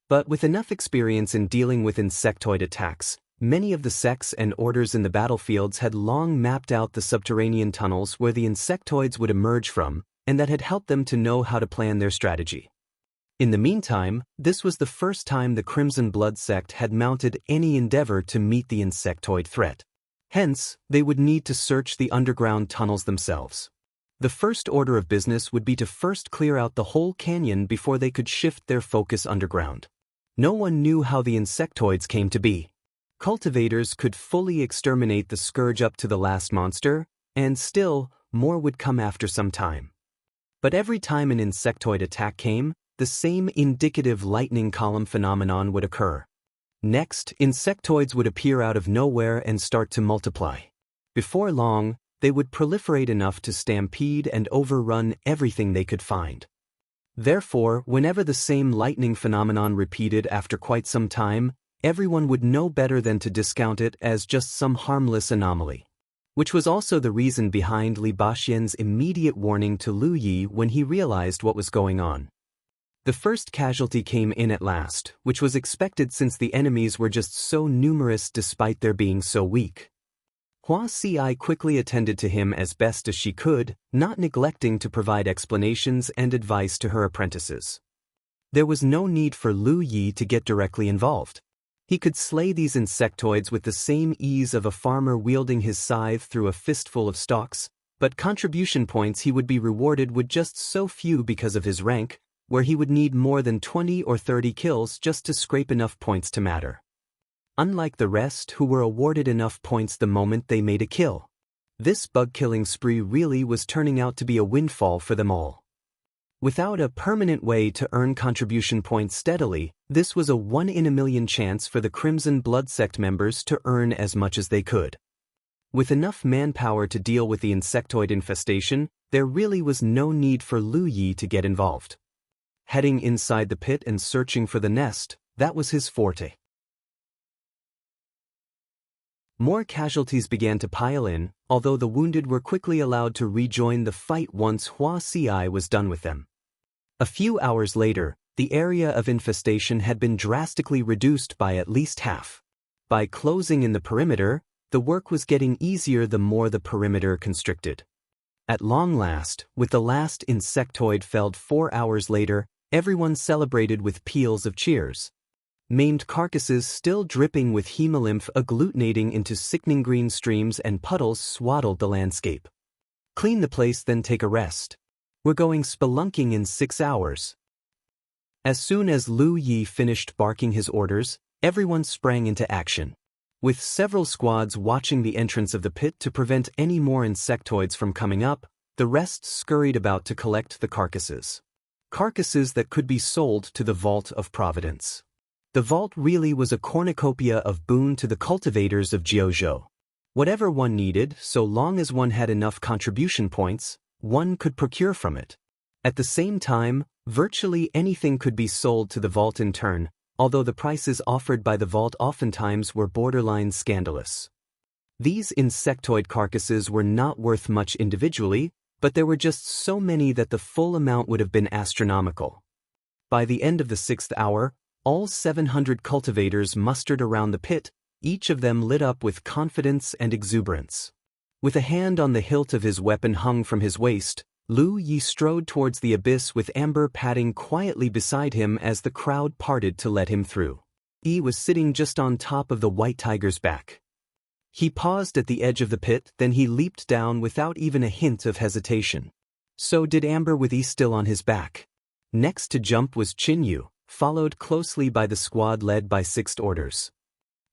But with enough experience in dealing with insectoid attacks, many of the sects and orders in the battlefields had long mapped out the subterranean tunnels where the insectoids would emerge from, and that had helped them to know how to plan their strategy. In the meantime, this was the first time the Crimson Blood sect had mounted any endeavor to meet the insectoid threat. Hence, they would need to search the underground tunnels themselves. The first order of business would be to first clear out the whole canyon before they could shift their focus underground. No one knew how the insectoids came to be. Cultivators could fully exterminate the scourge up to the last monster, and still, more would come after some time. But every time an insectoid attack came, the same indicative lightning column phenomenon would occur. Next, insectoids would appear out of nowhere and start to multiply. Before long, they would proliferate enough to stampede and overrun everything they could find. Therefore, whenever the same lightning phenomenon repeated after quite some time, everyone would know better than to discount it as just some harmless anomaly. Which was also the reason behind Libaxian's immediate warning to Lu Yi when he realized what was going on. The first casualty came in at last, which was expected since the enemies were just so numerous despite their being so weak. Wuxia quickly attended to him as best as she could, not neglecting to provide explanations and advice to her apprentices. There was no need for Lu Yi to get directly involved. He could slay these insectoids with the same ease of a farmer wielding his scythe through a fistful of stalks, but contribution points he would be rewarded would just so few because of his rank, where he would need more than 20 or 30 kills just to scrape enough points to matter. Unlike the rest who were awarded enough points the moment they made a kill. This bug-killing spree really was turning out to be a windfall for them all. Without a permanent way to earn contribution points steadily, this was a 1 in a million chance for the Crimson Blood Sect members to earn as much as they could. With enough manpower to deal with the insectoid infestation, there really was no need for Lu Yi to get involved. Heading inside the pit and searching for the nest, that was his forte. More casualties began to pile in, although the wounded were quickly allowed to rejoin the fight once Wuxia was done with them. A few hours later, the area of infestation had been drastically reduced by at least half. By closing in the perimeter, the work was getting easier the more the perimeter constricted. At long last, with the last insectoid felled 4 hours later, everyone celebrated with peals of cheers. Maimed carcasses still dripping with hemolymph agglutinating into sickening green streams and puddles swaddled the landscape. Clean the place, then take a rest. We're going spelunking in 6 hours. As soon as Lu Yi finished barking his orders, everyone sprang into action. With several squads watching the entrance of the pit to prevent any more insectoids from coming up, the rest scurried about to collect the carcasses. Carcasses that could be sold to the Vault of Providence. The vault really was a cornucopia of boon to the cultivators of Jianghu. Whatever one needed, so long as one had enough contribution points, one could procure from it. At the same time, virtually anything could be sold to the vault in turn, although the prices offered by the vault oftentimes were borderline scandalous. These insectoid carcasses were not worth much individually, but there were just so many that the full amount would have been astronomical. By the end of the 6th hour, all 700 cultivators mustered around the pit, each of them lit up with confidence and exuberance. With a hand on the hilt of his weapon hung from his waist, Lu Yi strode towards the abyss with Amber padding quietly beside him as the crowd parted to let him through. He was sitting just on top of the white tiger's back. He paused at the edge of the pit, then he leaped down without even a hint of hesitation. So did Amber with E still on his back. Next to jump was Jianghu, followed closely by the squad led by Sixth Orders.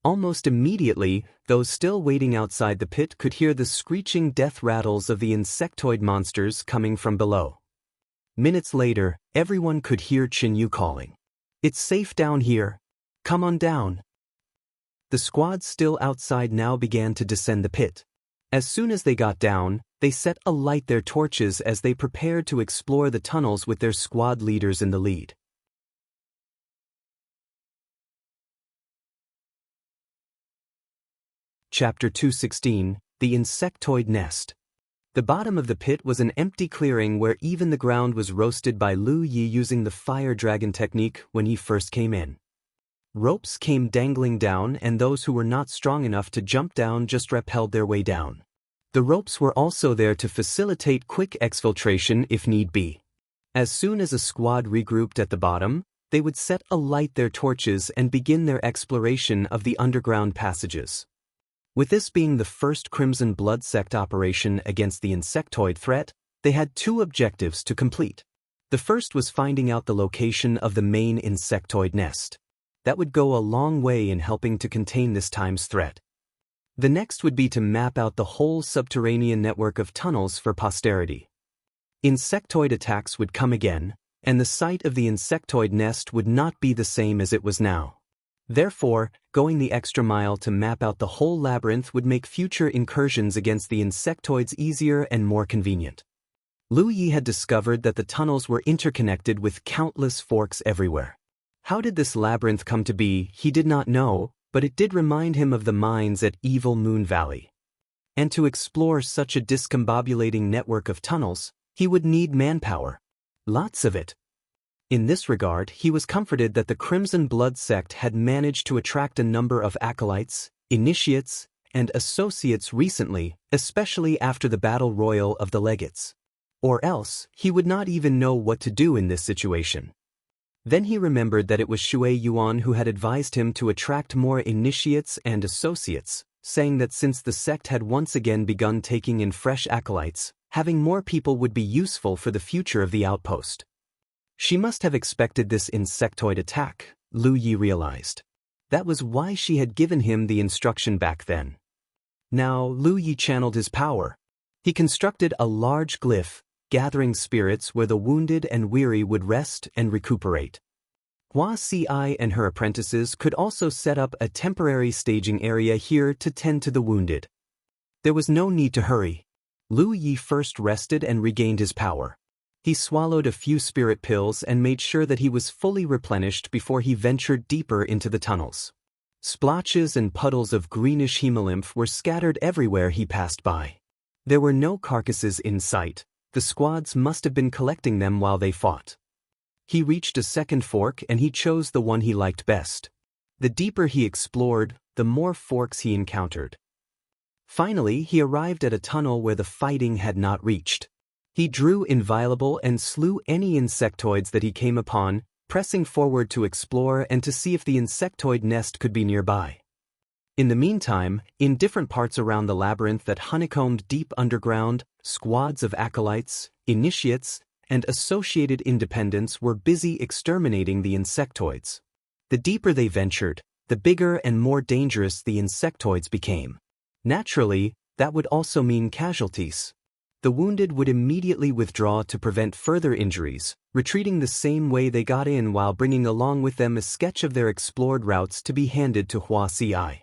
Almost immediately, those still waiting outside the pit could hear the screeching death rattles of the insectoid monsters coming from below. Minutes later, everyone could hear Jianghu calling, "It's safe down here. Come on down." The squad still outside now began to descend the pit. As soon as they got down, they set alight their torches as they prepared to explore the tunnels with their squad leaders in the lead. Chapter 216, The Insectoid Nest. The bottom of the pit was an empty clearing where even the ground was roasted by Lu Yi using the fire dragon technique when he first came in. Ropes came dangling down and those who were not strong enough to jump down just rappelled their way down. The ropes were also there to facilitate quick exfiltration if need be. As soon as a squad regrouped at the bottom, they would set alight their torches and begin their exploration of the underground passages. With this being the first Crimson Blood Sect operation against the insectoid threat, they had 2 objectives to complete. The first was finding out the location of the main insectoid nest. That would go a long way in helping to contain this time's threat. The next would be to map out the whole subterranean network of tunnels for posterity. Insectoid attacks would come again, and the site of the insectoid nest would not be the same as it was now. Therefore, going the extra mile to map out the whole labyrinth would make future incursions against the insectoids easier and more convenient. Lu Yi had discovered that the tunnels were interconnected with countless forks everywhere. How did this labyrinth come to be, he did not know, but it did remind him of the mines at Evil Moon Valley. And to explore such a discombobulating network of tunnels, he would need manpower. Lots of it. In this regard, he was comforted that the Crimson Blood Sect had managed to attract a number of acolytes, initiates, and associates recently, especially after the battle royal of the legates. Or else, he would not even know what to do in this situation. Then he remembered that it was Shui Yuan who had advised him to attract more initiates and associates, saying that since the sect had once again begun taking in fresh acolytes, having more people would be useful for the future of the outpost. She must have expected this insectoid attack, Lu Yi realized. That was why she had given him the instruction back then. Now Lu Yi channeled his power. He constructed a large glyph, gathering spirits where the wounded and weary would rest and recuperate. Wuxia and her apprentices could also set up a temporary staging area here to tend to the wounded. There was no need to hurry. Lu Yi first rested and regained his power. He swallowed a few spirit pills and made sure that he was fully replenished before he ventured deeper into the tunnels. Splotches and puddles of greenish hemolymph were scattered everywhere he passed by. There were no carcasses in sight. The squads must have been collecting them while they fought. He reached a second fork and he chose the one he liked best. The deeper he explored, the more forks he encountered. Finally, he arrived at a tunnel where the fighting had not reached. He drew Inviolable and slew any insectoids that he came upon, pressing forward to explore and to see if the insectoid nest could be nearby. In the meantime, in different parts around the labyrinth that honeycombed deep underground, squads of acolytes, initiates, and associated independents were busy exterminating the insectoids. The deeper they ventured, the bigger and more dangerous the insectoids became. Naturally, that would also mean casualties. The wounded would immediately withdraw to prevent further injuries, retreating the same way they got in while bringing along with them a sketch of their explored routes to be handed to Wuxia.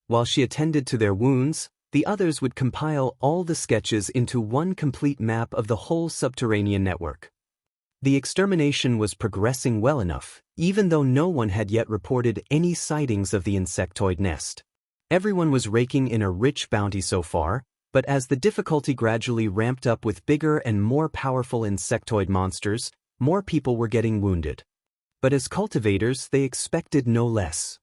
While she attended to their wounds, the others would compile all the sketches into one complete map of the whole subterranean network. The extermination was progressing well enough, even though no one had yet reported any sightings of the insectoid nest. Everyone was raking in a rich bounty so far, but as the difficulty gradually ramped up with bigger and more powerful insectoid monsters, more people were getting wounded. But as cultivators, they expected no less.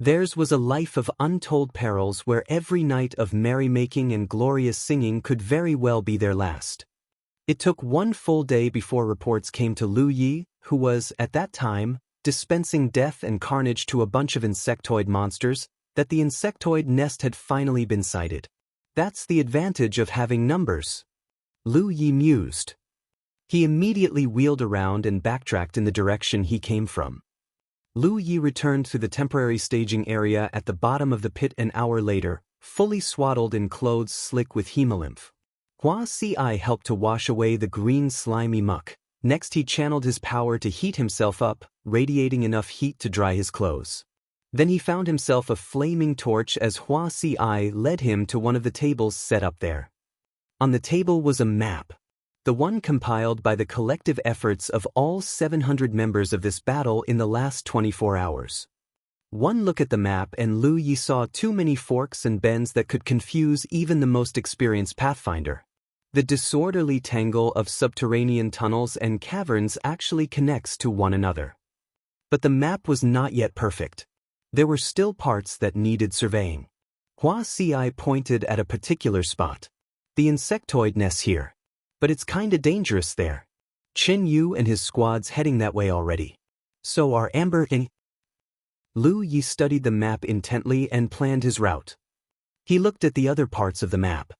Theirs was a life of untold perils where every night of merrymaking and glorious singing could very well be their last. It took one full day before reports came to Lu Yi, who was, at that time, dispensing death and carnage to a bunch of insectoid monsters, that the insectoid nest had finally been sighted. That's the advantage of having numbers. Lu Yi mused. He immediately wheeled around and backtracked in the direction he came from. Lu Yi returned to the temporary staging area at the bottom of the pit an hour later, fully swaddled in clothes slick with hemolymph. Wuxia helped to wash away the green slimy muck. Next he channeled his power to heat himself up, radiating enough heat to dry his clothes. Then he found himself a flaming torch as Wuxia led him to one of the tables set up there. On the table was a map. The one compiled by the collective efforts of all 700 members of this battle in the last 24 hours. One look at the map and Lu Yi saw too many forks and bends that could confuse even the most experienced pathfinder. The disorderly tangle of subterranean tunnels and caverns actually connects to one another. But the map was not yet perfect. There were still parts that needed surveying. Wuxia pointed at a particular spot. The insectoid nest's here. But it's kinda dangerous there. Chen Yu and his squad's heading that way already. So are Amber and... Lu Yi studied the map intently and planned his route. He looked at the other parts of the map.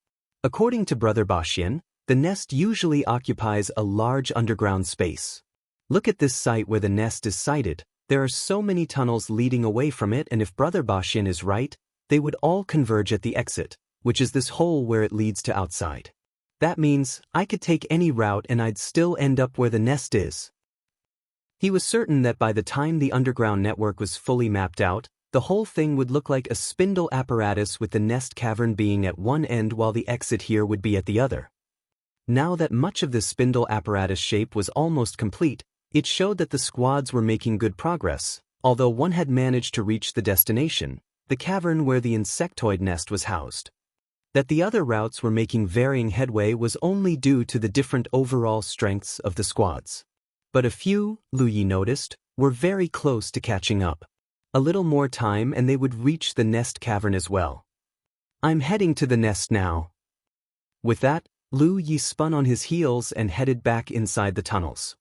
According to Brother Baxian, the nest usually occupies a large underground space. Look at this site where the nest is sited. There are so many tunnels leading away from it, and if Brother Baxian is right, they would all converge at the exit, which is this hole where it leads to outside. That means I could take any route and I'd still end up where the nest is. He was certain that by the time the underground network was fully mapped out, the whole thing would look like a spindle apparatus with the nest cavern being at one end while the exit here would be at the other. Now that much of the spindle apparatus shape was almost complete, it showed that the squads were making good progress, although one had managed to reach the destination, the cavern where the insectoid nest was housed. That the other routes were making varying headway was only due to the different overall strengths of the squads. But a few, Lu Yi noticed, were very close to catching up. A little more time and they would reach the nest cavern as well. I'm heading to the nest now. With that, Lu Yi spun on his heels and headed back inside the tunnels.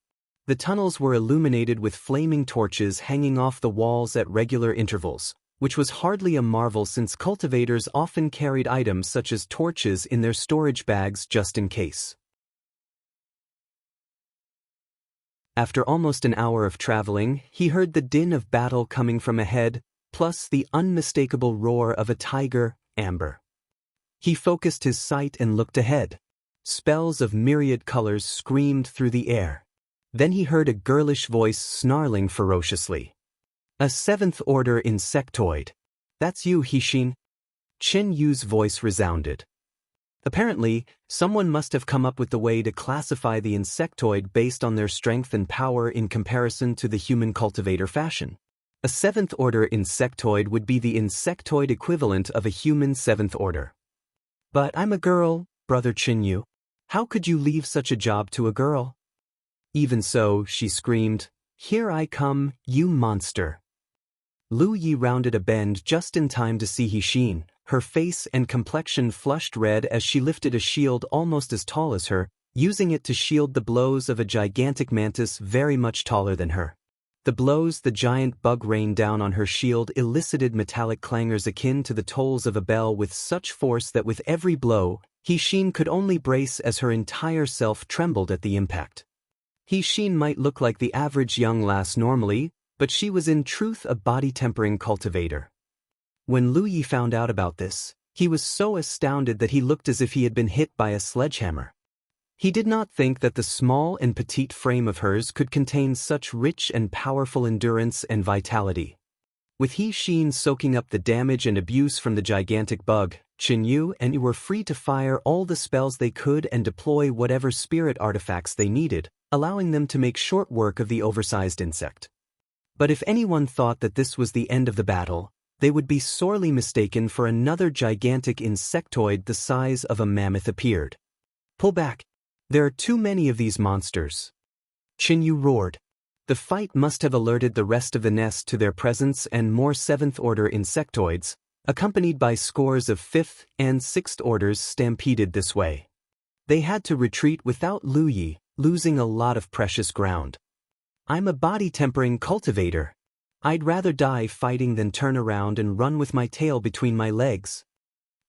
The tunnels were illuminated with flaming torches hanging off the walls at regular intervals, which was hardly a marvel since cultivators often carried items such as torches in their storage bags just in case. After almost an hour of traveling, he heard the din of battle coming from ahead, plus the unmistakable roar of a tiger, Amber. He focused his sight and looked ahead. Spells of myriad colors screamed through the air. Then he heard a girlish voice snarling ferociously. A 7th Order Insectoid. That's you, Hixin. Chen Yu's voice resounded. Apparently, someone must have come up with the way to classify the Insectoid based on their strength and power in comparison to the human cultivator fashion. A 7th Order Insectoid would be the Insectoid equivalent of a human 7th Order. But I'm a girl, Brother Chen Yu. How could you leave such a job to a girl? Even so, she screamed, "Here I come, you monster." Lu Yi rounded a bend just in time to see Hixin, her face and complexion flushed red as she lifted a shield almost as tall as her, using it to shield the blows of a gigantic mantis very much taller than her. The blows the giant bug rained down on her shield elicited metallic clangors akin to the tolls of a bell with such force that with every blow, Hixin could only brace as her entire self trembled at the impact. Hixin might look like the average young lass normally, but she was in truth a body-tempering cultivator. When Lu Yi found out about this, he was so astounded that he looked as if he had been hit by a sledgehammer. He did not think that the small and petite frame of hers could contain such rich and powerful endurance and vitality. With Hixin soaking up the damage and abuse from the gigantic bug, Chen Yu and Yu were free to fire all the spells they could and deploy whatever spirit artifacts they needed, allowing them to make short work of the oversized insect. But if anyone thought that this was the end of the battle, they would be sorely mistaken, for another gigantic insectoid the size of a mammoth appeared. Pull back. There are too many of these monsters. Chen Yu roared. The fight must have alerted the rest of the nest to their presence, and more 7th Order insectoids, accompanied by scores of 5th and 6th Orders, stampeded this way. They had to retreat without Lu Yi, losing a lot of precious ground. I'm a body-tempering cultivator. I'd rather die fighting than turn around and run with my tail between my legs.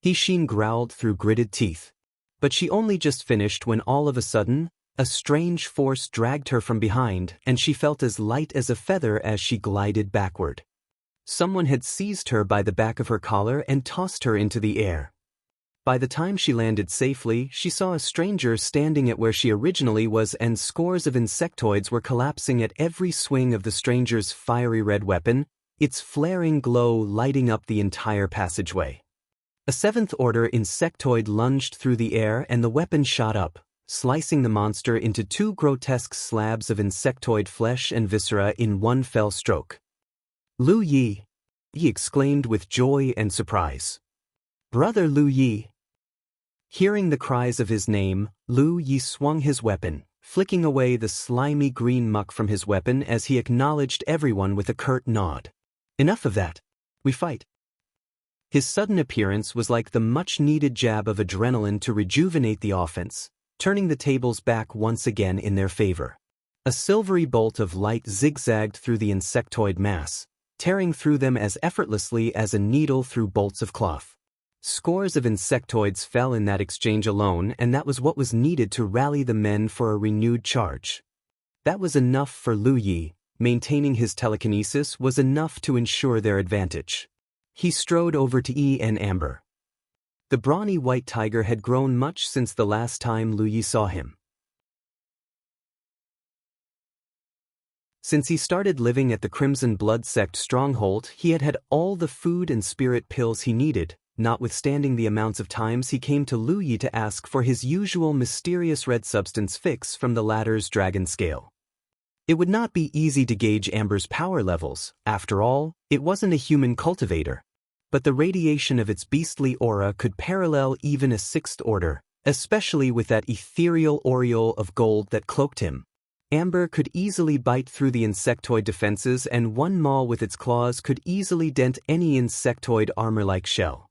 Hixin growled through gritted teeth. But she only just finished when all of a sudden, a strange force dragged her from behind, and she felt as light as a feather as she glided backward. Someone had seized her by the back of her collar and tossed her into the air. By the time she landed safely, she saw a stranger standing at where she originally was, and scores of insectoids were collapsing at every swing of the stranger's fiery red weapon, its flaring glow lighting up the entire passageway. A 7th Order insectoid lunged through the air and the weapon shot up, slicing the monster into 2 grotesque slabs of insectoid flesh and viscera in one fell stroke. Lu Yi! He exclaimed with joy and surprise. Brother Lu Yi! Hearing the cries of his name, Lu Yi swung his weapon, flicking away the slimy green muck from his weapon as he acknowledged everyone with a curt nod. Enough of that. We fight. His sudden appearance was like the much-needed jab of adrenaline to rejuvenate the offense, turning the tables back once again in their favor. A silvery bolt of light zigzagged through the insectoid mass, tearing through them as effortlessly as a needle through bolts of cloth. Scores of insectoids fell in that exchange alone, and that was what was needed to rally the men for a renewed charge. That was enough for Lu Yi. Maintaining his telekinesis was enough to ensure their advantage. He strode over to Yi and Amber. The brawny white tiger had grown much since the last time Lu Yi saw him. Since he started living at the Crimson Blood Sect stronghold, he had had all the food and spirit pills he needed, notwithstanding the amounts of times he came to Lu Yi to ask for his usual mysterious red substance fix from the latter's dragon scale. It would not be easy to gauge Amber's power levels. After all, it wasn't a human cultivator. But the radiation of its beastly aura could parallel even a 6th Order, especially with that ethereal aureole of gold that cloaked him. Amber could easily bite through the insectoid defenses, and one maul with its claws could easily dent any insectoid armor-like shell.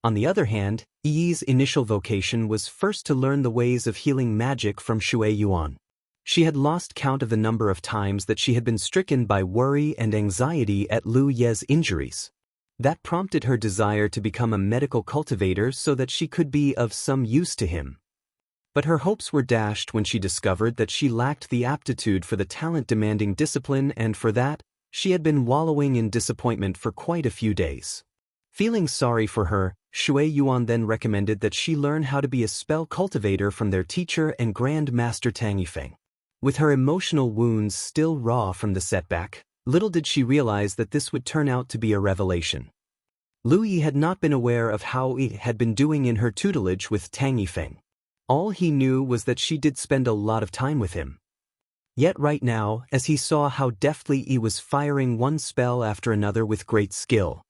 On the other hand, Yi's initial vocation was first to learn the ways of healing magic from Shui Yuan. She had lost count of the number of times that she had been stricken by worry and anxiety at Lu Ye's injuries. That prompted her desire to become a medical cultivator so that she could be of some use to him. But her hopes were dashed when she discovered that she lacked the aptitude for the talent-demanding discipline, and for that, she had been wallowing in disappointment for quite a few days. Feeling sorry for her, Shui Yuan then recommended that she learn how to be a spell cultivator from their teacher and Grand Master Feng. With her emotional wounds still raw from the setback, little did she realize that this would turn out to be a revelation. Lu Yi had not been aware of how Yi had been doing in her tutelage with Feng. All he knew was that she did spend a lot of time with him. Yet right now, as he saw how deftly Yi was firing one spell after another with great skill,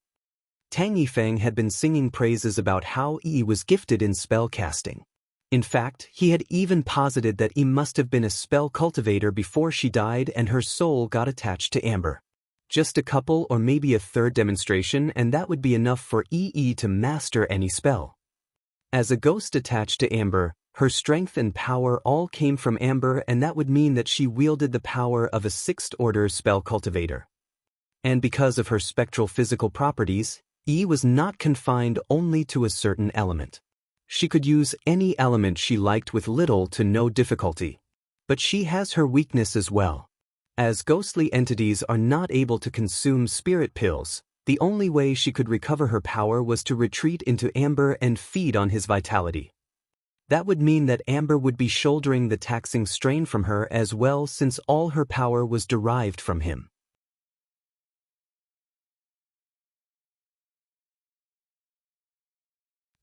Feng had been singing praises about how Yi was gifted in spell casting. In fact, he had even posited that Yi must have been a spell cultivator before she died and her soul got attached to Amber. Just a couple or maybe a third demonstration and that would be enough for Yi to master any spell. As a ghost attached to Amber, her strength and power all came from Amber, and that would mean that she wielded the power of a sixth-order spell cultivator. And because of her spectral physical properties, Yi was not confined only to a certain element. She could use any element she liked with little to no difficulty. But she has her weakness as well. As ghostly entities are not able to consume spirit pills, the only way she could recover her power was to retreat into Amber and feed on his vitality. That would mean that Amber would be shouldering the taxing strain from her as well, since all her power was derived from him.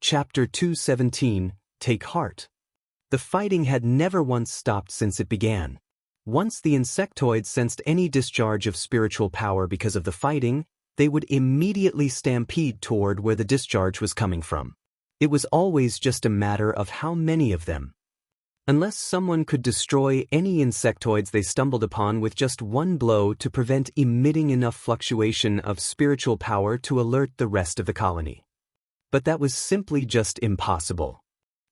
Chapter 217, Take Heart. The fighting had never once stopped since it began. Once the Insectoids sensed any discharge of spiritual power because of the fighting, they would immediately stampede toward where the discharge was coming from. It was always just a matter of how many of them. Unless someone could destroy any insectoids they stumbled upon with just one blow to prevent emitting enough fluctuation of spiritual power to alert the rest of the colony. But that was simply just impossible.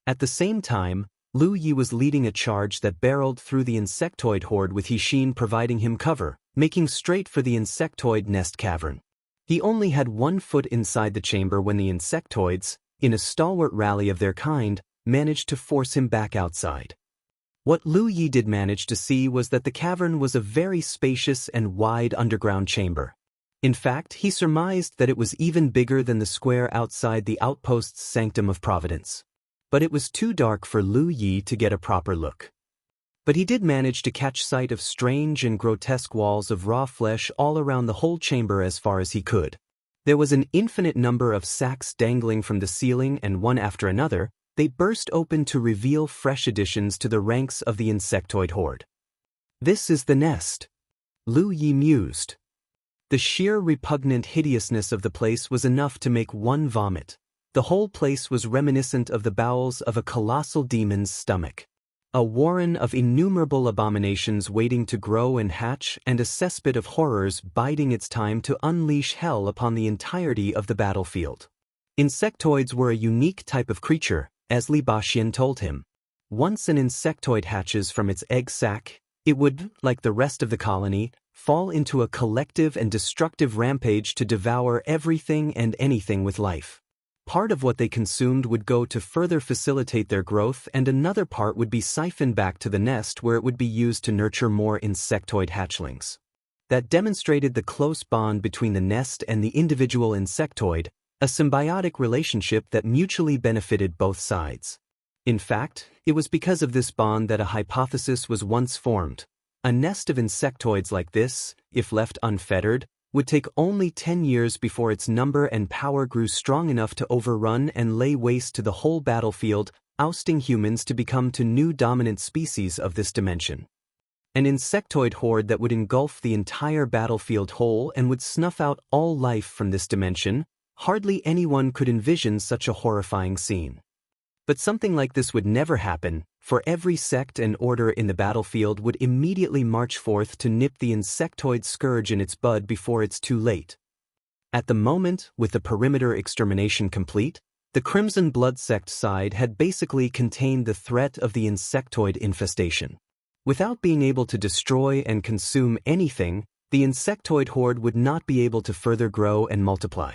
At the same time, Lu Yi was leading a charge that barreled through the insectoid horde with Hixin providing him cover, making straight for the insectoid nest cavern. He only had 1 foot inside the chamber when the insectoids, in a stalwart rally of their kind, managed to force him back outside. What Lu Yi did manage to see was that the cavern was a very spacious and wide underground chamber. In fact, he surmised that it was even bigger than the square outside the outpost's Sanctum of Providence. But it was too dark for Lu Yi to get a proper look. But he did manage to catch sight of strange and grotesque walls of raw flesh all around the whole chamber as far as he could. There was an infinite number of sacks dangling from the ceiling, and one after another, they burst open to reveal fresh additions to the ranks of the insectoid horde. This is the nest, Lu Yi mused. The sheer repugnant hideousness of the place was enough to make one vomit. The whole place was reminiscent of the bowels of a colossal demon's stomach. A warren of innumerable abominations waiting to grow and hatch, and a cesspit of horrors biding its time to unleash hell upon the entirety of the battlefield. Insectoids were a unique type of creature, as Li Baxian told him. Once an insectoid hatches from its egg sac, it would, like the rest of the colony, fall into a collective and destructive rampage to devour everything and anything with life. Part of what they consumed would go to further facilitate their growth, and another part would be siphoned back to the nest where it would be used to nurture more insectoid hatchlings. That demonstrated the close bond between the nest and the individual insectoid, a symbiotic relationship that mutually benefited both sides. In fact, it was because of this bond that a hypothesis was once formed. A nest of insectoids like this, if left unfettered, would take only 10 years before its number and power grew strong enough to overrun and lay waste to the whole battlefield, ousting humans to become the new dominant species of this dimension. An insectoid horde that would engulf the entire battlefield whole and would snuff out all life from this dimension. Hardly anyone could envision such a horrifying scene. But something like this would never happen, for every sect and order in the battlefield would immediately march forth to nip the insectoid scourge in its bud before it's too late. At the moment, with the perimeter extermination complete, The Crimson Blood Sect side had basically contained the threat of the Insectoid infestation. Without being able to destroy and consume anything, the Insectoid horde would not be able to further grow and multiply.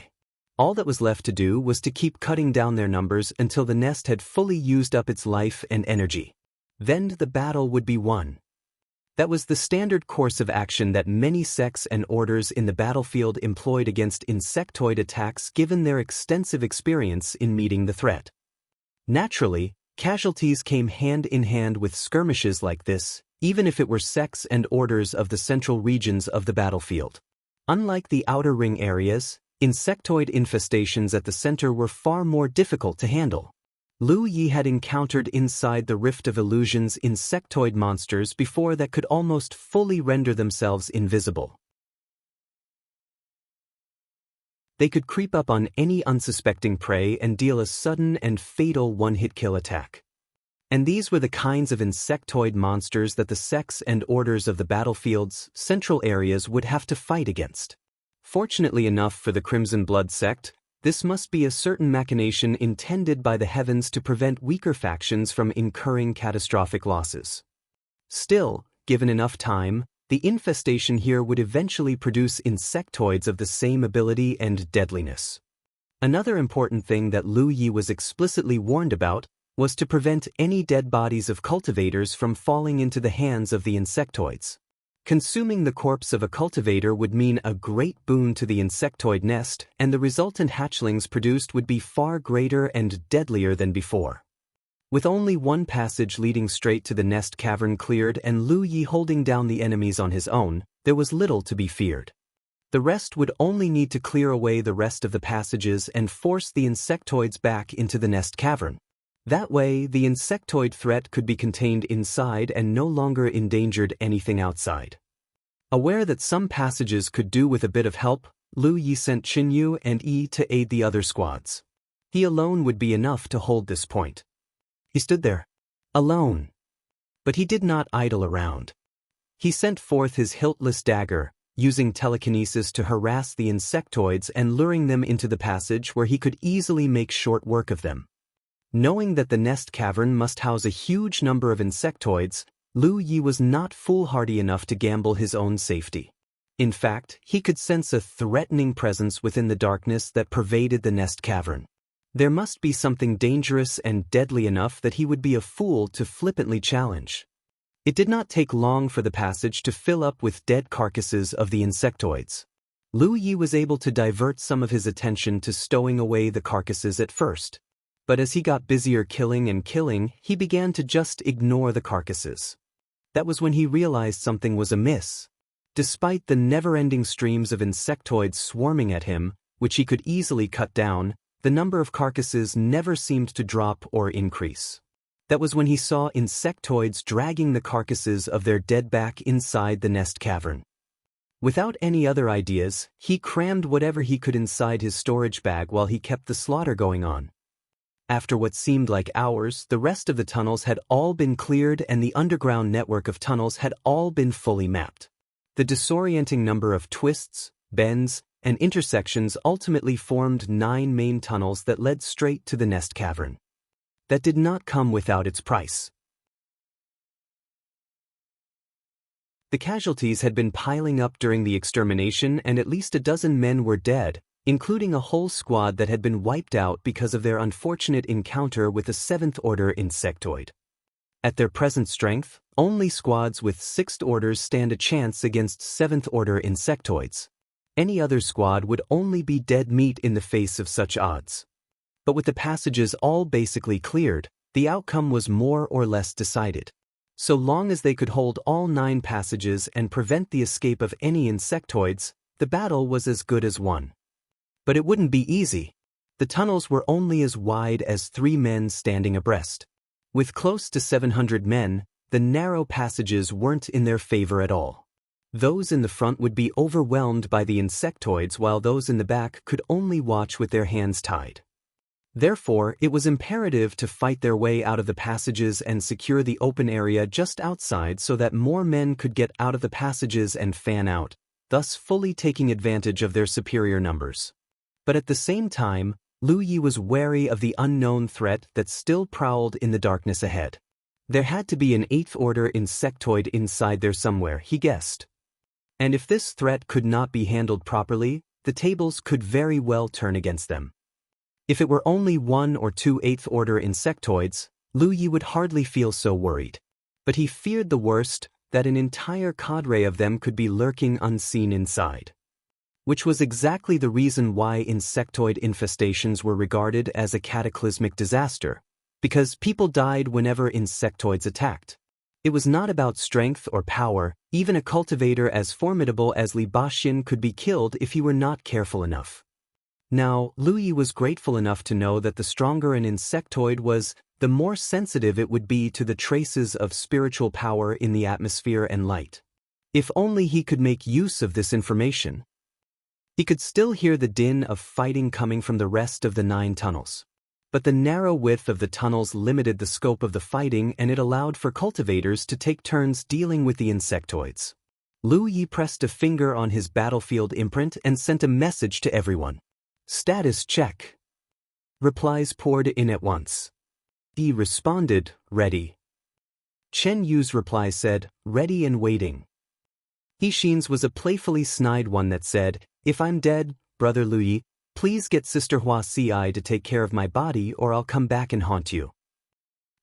All that was left to do was to keep cutting down their numbers until the nest had fully used up its life and energy. Then the battle would be won. That was the standard course of action that many sects and orders in the battlefield employed against insectoid attacks given their extensive experience in meeting the threat. Naturally, casualties came hand in hand with skirmishes like this, even if it were sects and orders of the central regions of the battlefield. Unlike the outer ring areas, insectoid infestations at the center were far more difficult to handle. Lu Yi had encountered inside the Rift of Illusions insectoid monsters before that could almost fully render themselves invisible. They could creep up on any unsuspecting prey and deal a sudden and fatal one-hit kill attack. And these were the kinds of insectoid monsters that the sects and orders of the battlefield's central areas would have to fight against. Fortunately enough for the Crimson Blood Sect, this must be a certain machination intended by the heavens to prevent weaker factions from incurring catastrophic losses. Still, given enough time, the infestation here would eventually produce insectoids of the same ability and deadliness. Another important thing that Lu Yi was explicitly warned about was to prevent any dead bodies of cultivators from falling into the hands of the insectoids. Consuming the corpse of a cultivator would mean a great boon to the insectoid nest, and the resultant hatchlings produced would be far greater and deadlier than before. With only one passage leading straight to the nest cavern cleared and Lu Yi holding down the enemies on his own, there was little to be feared. The rest would only need to clear away the rest of the passages and force the insectoids back into the nest cavern. That way, the insectoid threat could be contained inside and no longer endangered anything outside. Aware that some passages could do with a bit of help, Lu Yi sent Qinyu and Yi to aid the other squads. He alone would be enough to hold this point. He stood there, alone. But he did not idle around. He sent forth his hiltless dagger, using telekinesis to harass the insectoids and luring them into the passage where he could easily make short work of them. Knowing that the nest cavern must house a huge number of insectoids, Lu Yi was not foolhardy enough to gamble his own safety. In fact, he could sense a threatening presence within the darkness that pervaded the nest cavern. There must be something dangerous and deadly enough that he would be a fool to flippantly challenge. It did not take long for the passage to fill up with dead carcasses of the insectoids. Lu Yi was able to divert some of his attention to stowing away the carcasses at first. But as he got busier killing and killing, he began to just ignore the carcasses. That was when he realized something was amiss. Despite the never-ending streams of insectoids swarming at him, which he could easily cut down, the number of carcasses never seemed to drop or increase. That was when he saw insectoids dragging the carcasses of their dead back inside the nest cavern. Without any other ideas, he crammed whatever he could inside his storage bag while he kept the slaughter going on. After what seemed like hours, the rest of the tunnels had all been cleared and the underground network of tunnels had all been fully mapped. The disorienting number of twists, bends, and intersections ultimately formed 9 main tunnels that led straight to the nest cavern. That did not come without its price. The casualties had been piling up during the extermination and at least a dozen men were dead, including a whole squad that had been wiped out because of their unfortunate encounter with a 7th Order insectoid. At their present strength, only squads with 6th Orders stand a chance against 7th Order insectoids. Any other squad would only be dead meat in the face of such odds. But with the passages all basically cleared, the outcome was more or less decided. So long as they could hold all 9 passages and prevent the escape of any insectoids, the battle was as good as won. But it wouldn't be easy. The tunnels were only as wide as 3 men standing abreast. With close to 700 men, the narrow passages weren't in their favor at all. Those in the front would be overwhelmed by the insectoids while those in the back could only watch with their hands tied. Therefore, it was imperative to fight their way out of the passages and secure the open area just outside so that more men could get out of the passages and fan out, thus fully taking advantage of their superior numbers. But at the same time, Lu Yi was wary of the unknown threat that still prowled in the darkness ahead. There had to be an 8th order insectoid inside there somewhere, he guessed. And if this threat could not be handled properly, the tables could very well turn against them. If it were only 1 or 2 8th order insectoids, Lu Yi would hardly feel so worried. But he feared the worst, that an entire cadre of them could be lurking unseen inside. Which was exactly the reason why insectoid infestations were regarded as a cataclysmic disaster, because people died whenever insectoids attacked. It was not about strength or power. Even a cultivator as formidable as Li Baxin could be killed if he were not careful enough. Now, Lu Yi was grateful enough to know that the stronger an insectoid was, the more sensitive it would be to the traces of spiritual power in the atmosphere and light. If only he could make use of this information. He could still hear the din of fighting coming from the rest of the 9 tunnels. But the narrow width of the tunnels limited the scope of the fighting, and it allowed for cultivators to take turns dealing with the insectoids. Lu Yi pressed a finger on his battlefield imprint and sent a message to everyone. Status check. Replies poured in at once. He responded, ready. Chen Yu's reply said, ready and waiting. Hixin's was a playfully snide one that said, if I'm dead, brother Lu Yi, please get Sister Wuxia to take care of my body or I'll come back and haunt you.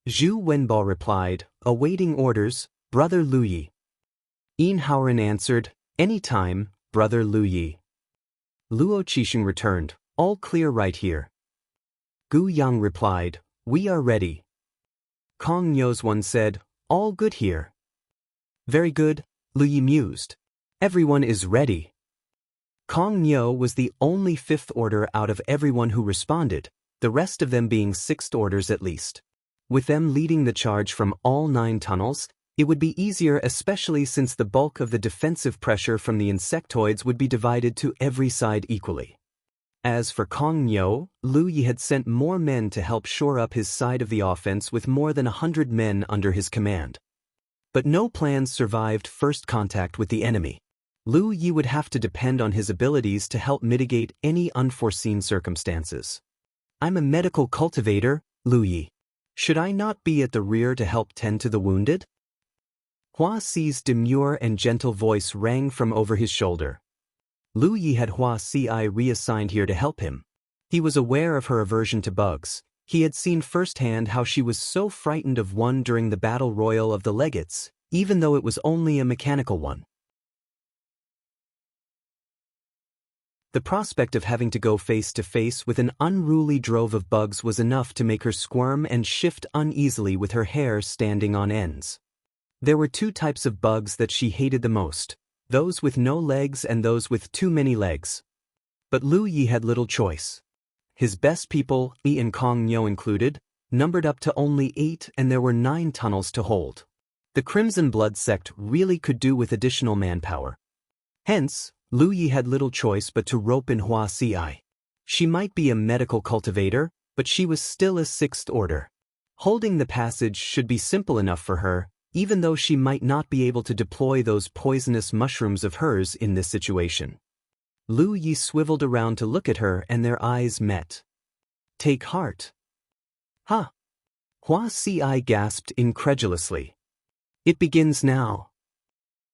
Zhu Wenbo replied, awaiting orders, brother Lu Yi. Yin Haoran answered, any time, brother Lu Yi. Luo Qixing returned, all clear right here. Gu Yang replied, we are ready. Kong Nyo's one said, all good here. Very good, Lu Yi mused. Everyone is ready. Kong Nyo was the only 5th order out of everyone who responded, the rest of them being 6th orders at least. With them leading the charge from all 9 tunnels, it would be easier, especially since the bulk of the defensive pressure from the insectoids would be divided to every side equally. As for Kong Nyo, Lu Yi had sent more men to help shore up his side of the offense with more than 100 men under his command. But no plans survived first contact with the enemy. Lu Yi would have to depend on his abilities to help mitigate any unforeseen circumstances. I'm a medical cultivator, Lu Yi. Should I not be at the rear to help tend to the wounded? Hua Xi's demure and gentle voice rang from over his shoulder. Lu Yi had Hua Xi reassigned here to help him. He was aware of her aversion to bugs. He had seen firsthand how she was so frightened of one during the battle royal of the legates, even though it was only a mechanical one. The prospect of having to go face to face with an unruly drove of bugs was enough to make her squirm and shift uneasily with her hair standing on ends. There were 2 types of bugs that she hated the most, those with no legs and those with too many legs. But Lu Yi had little choice. His best people, Yi and Kong Nyo included, numbered up to only 8 and there were 9 tunnels to hold. The Crimson Blood sect really could do with additional manpower. Hence, Lu Yi had little choice but to rope in Hua Xi. She might be a medical cultivator, but she was still a 6th order. Holding the passage should be simple enough for her, even though she might not be able to deploy those poisonous mushrooms of hers in this situation. Lu Yi swiveled around to look at her and their eyes met. Take heart. Huh? Hua Xi gasped incredulously. It begins now.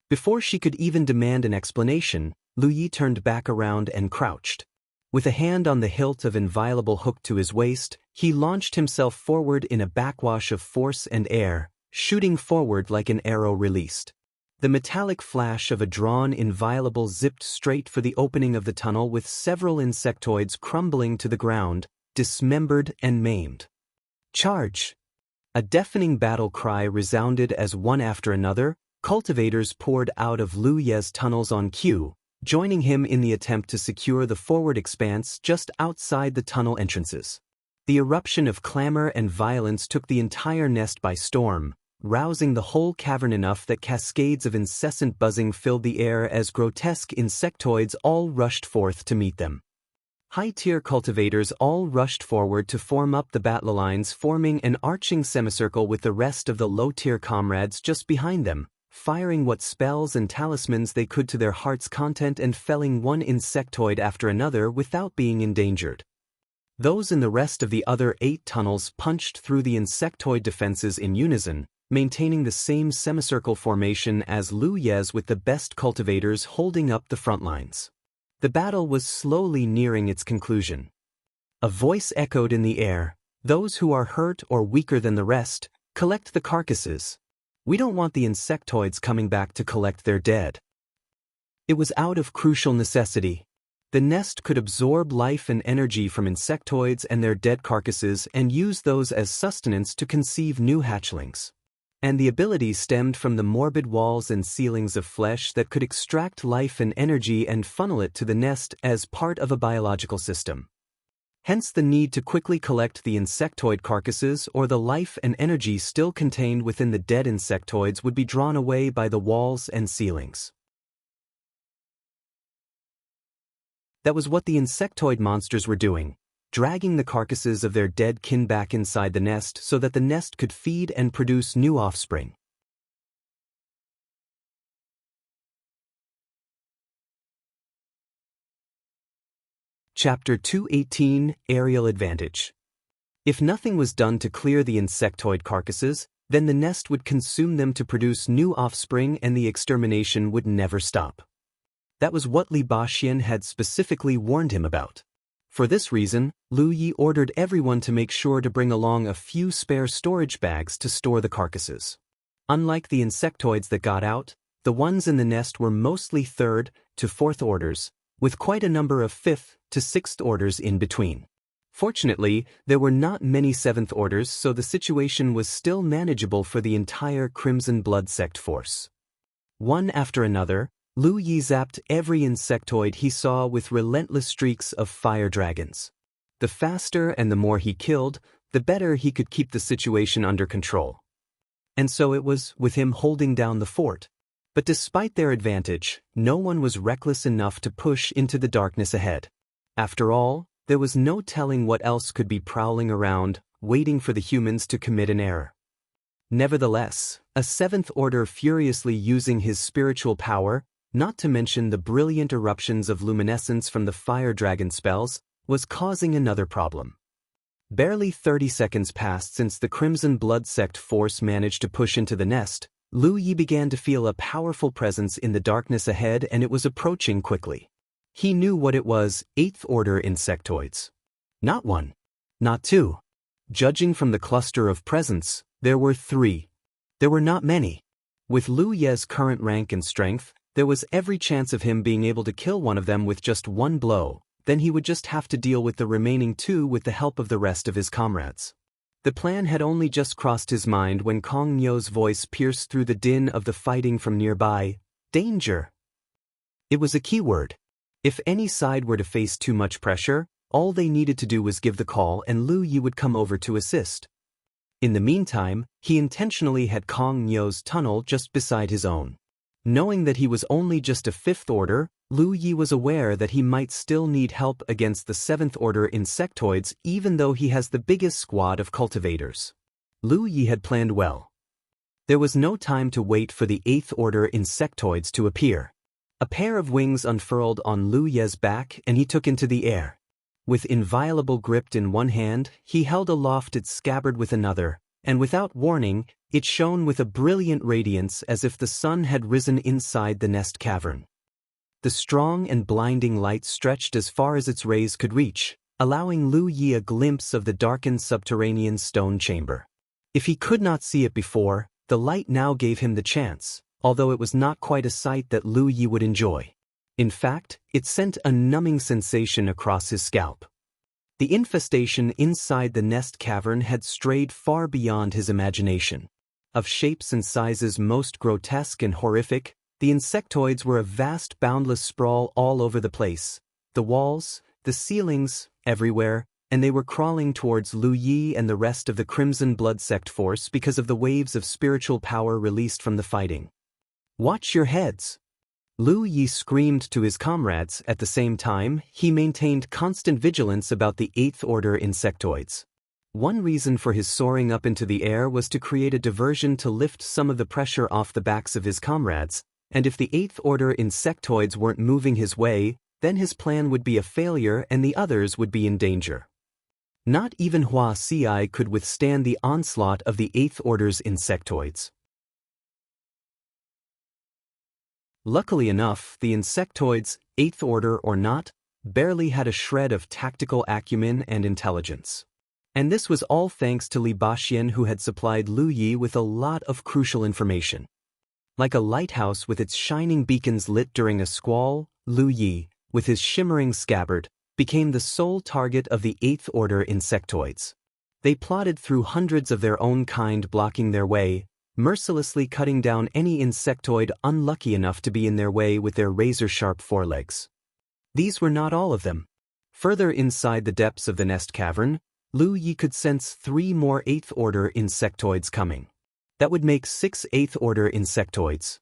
Before she could even demand an explanation, Lu Yi turned back around and crouched. With a hand on the hilt of inviolable hook to his waist, he launched himself forward in a backwash of force and air, shooting forward like an arrow released. The metallic flash of a drawn inviolable zipped straight for the opening of the tunnel with several insectoids crumbling to the ground, dismembered and maimed. Charge! A deafening battle cry resounded as one after another, cultivators poured out of Lu Ye's tunnels on cue, joining him in the attempt to secure the forward expanse just outside the tunnel entrances. The eruption of clamor and violence took the entire nest by storm, rousing the whole cavern enough that cascades of incessant buzzing filled the air as grotesque insectoids all rushed forth to meet them. High-tier cultivators all rushed forward to form up the battle lines, forming an arching semicircle with the rest of the low-tier comrades just behind them, firing what spells and talismans they could to their heart's content and felling one insectoid after another without being endangered. Those in the rest of the other 8 tunnels punched through the Insectoid defenses in unison, maintaining the same semicircle formation as Lu Ye's, with the best cultivators holding up the front lines. The battle was slowly nearing its conclusion. A voice echoed in the air, "Those who are hurt or weaker than the rest, collect the carcasses. We don't want the Insectoids coming back to collect their dead." It was out of crucial necessity. The nest could absorb life and energy from Insectoids and their dead carcasses and use those as sustenance to conceive new hatchlings. And the ability stemmed from the morbid walls and ceilings of flesh that could extract life and energy and funnel it to the nest as part of a biological system. Hence the need to quickly collect the Insectoid carcasses, or the life and energy still contained within the dead Insectoids would be drawn away by the walls and ceilings. That was what the Insectoid monsters were doing, dragging the carcasses of their dead kin back inside the nest so that the nest could feed and produce new offspring. Chapter 218, Aerial Advantage. If nothing was done to clear the Insectoid carcasses, then the nest would consume them to produce new offspring and the extermination would never stop. That was what Li Baxian had specifically warned him about. For this reason, Lu Yi ordered everyone to make sure to bring along a few spare storage bags to store the carcasses. Unlike the Insectoids that got out, the ones in the nest were mostly 3rd to 4th orders, with quite a number of 5th to 6th orders in between. Fortunately, there were not many 7th orders, so the situation was still manageable for the entire Crimson Blood Sect force. One after another, Lu Yi zapped every Insectoid he saw with relentless streaks of fire dragons. The faster and the more he killed, the better he could keep the situation under control. And so it was with him holding down the fort. But despite their advantage, no one was reckless enough to push into the darkness ahead. After all, there was no telling what else could be prowling around, waiting for the humans to commit an error. Nevertheless, a 7th order furiously using his spiritual power, not to mention the brilliant eruptions of luminescence from the fire dragon spells, was causing another problem. Barely 30 seconds passed since the Crimson Blood Sect force managed to push into the nest. Lu Yi began to feel a powerful presence in the darkness ahead, and it was approaching quickly. He knew what it was: 8th order Insectoids. Not 1. Not 2. Judging from the cluster of presence, there were 3. There were not many. With Lu Ye's current rank and strength, there was every chance of him being able to kill one of them with just 1 blow, then he would just have to deal with the remaining 2 with the help of the rest of his comrades. The plan had only just crossed his mind when Kong Nyo's voice pierced through the din of the fighting from nearby. Danger! It was a keyword. If any side were to face too much pressure, all they needed to do was give the call and Lu Yi would come over to assist. In the meantime, he intentionally had Kong Nyo's tunnel just beside his own. Knowing that he was only just a 5th order, Lu Yi was aware that he might still need help against the 7th order Insectoids even though he has the biggest squad of cultivators. Lu Yi had planned well. There was no time to wait for the 8th order Insectoids to appear. A pair of wings unfurled on Lu Ye's back and he took into the air. With inviolable grip in one hand, he held aloft its scabbard with another, and without warning, it shone with a brilliant radiance as if the sun had risen inside the nest cavern. The strong and blinding light stretched as far as its rays could reach, allowing Lu Yi a glimpse of the darkened subterranean stone chamber. If he could not see it before, the light now gave him the chance, although it was not quite a sight that Lu Yi would enjoy. In fact, it sent a numbing sensation across his scalp. The infestation inside the nest cavern had strayed far beyond his imagination. Of shapes and sizes most grotesque and horrific, the Insectoids were a vast boundless sprawl all over the place, the walls, the ceilings, everywhere, and they were crawling towards Lu Yi and the rest of the Crimson Blood Sect force because of the waves of spiritual power released from the fighting. "Watch your heads!" Lu Yi screamed to his comrades. At the same time, he maintained constant vigilance about the 8th order Insectoids. One reason for his soaring up into the air was to create a diversion to lift some of the pressure off the backs of his comrades, and if the 8th order Insectoids weren't moving his way, then his plan would be a failure and the others would be in danger. Not even Wuxia could withstand the onslaught of the 8th Order's insectoids. Luckily enough, the insectoids, 8th Order or not, barely had a shred of tactical acumen and intelligence. And this was all thanks to Li Baxian, who had supplied Lu Yi with a lot of crucial information. Like a lighthouse with its shining beacons lit during a squall, Lu Yi, with his shimmering scabbard, became the sole target of the 8th Order insectoids. They plodded through hundreds of their own kind, blocking their way, mercilessly cutting down any insectoid unlucky enough to be in their way with their razor-sharp forelegs. These were not all of them. Further inside the depths of the nest cavern, Lu Yi could sense 3 more 8th Order insectoids coming. That would make 6 8th Order insectoids.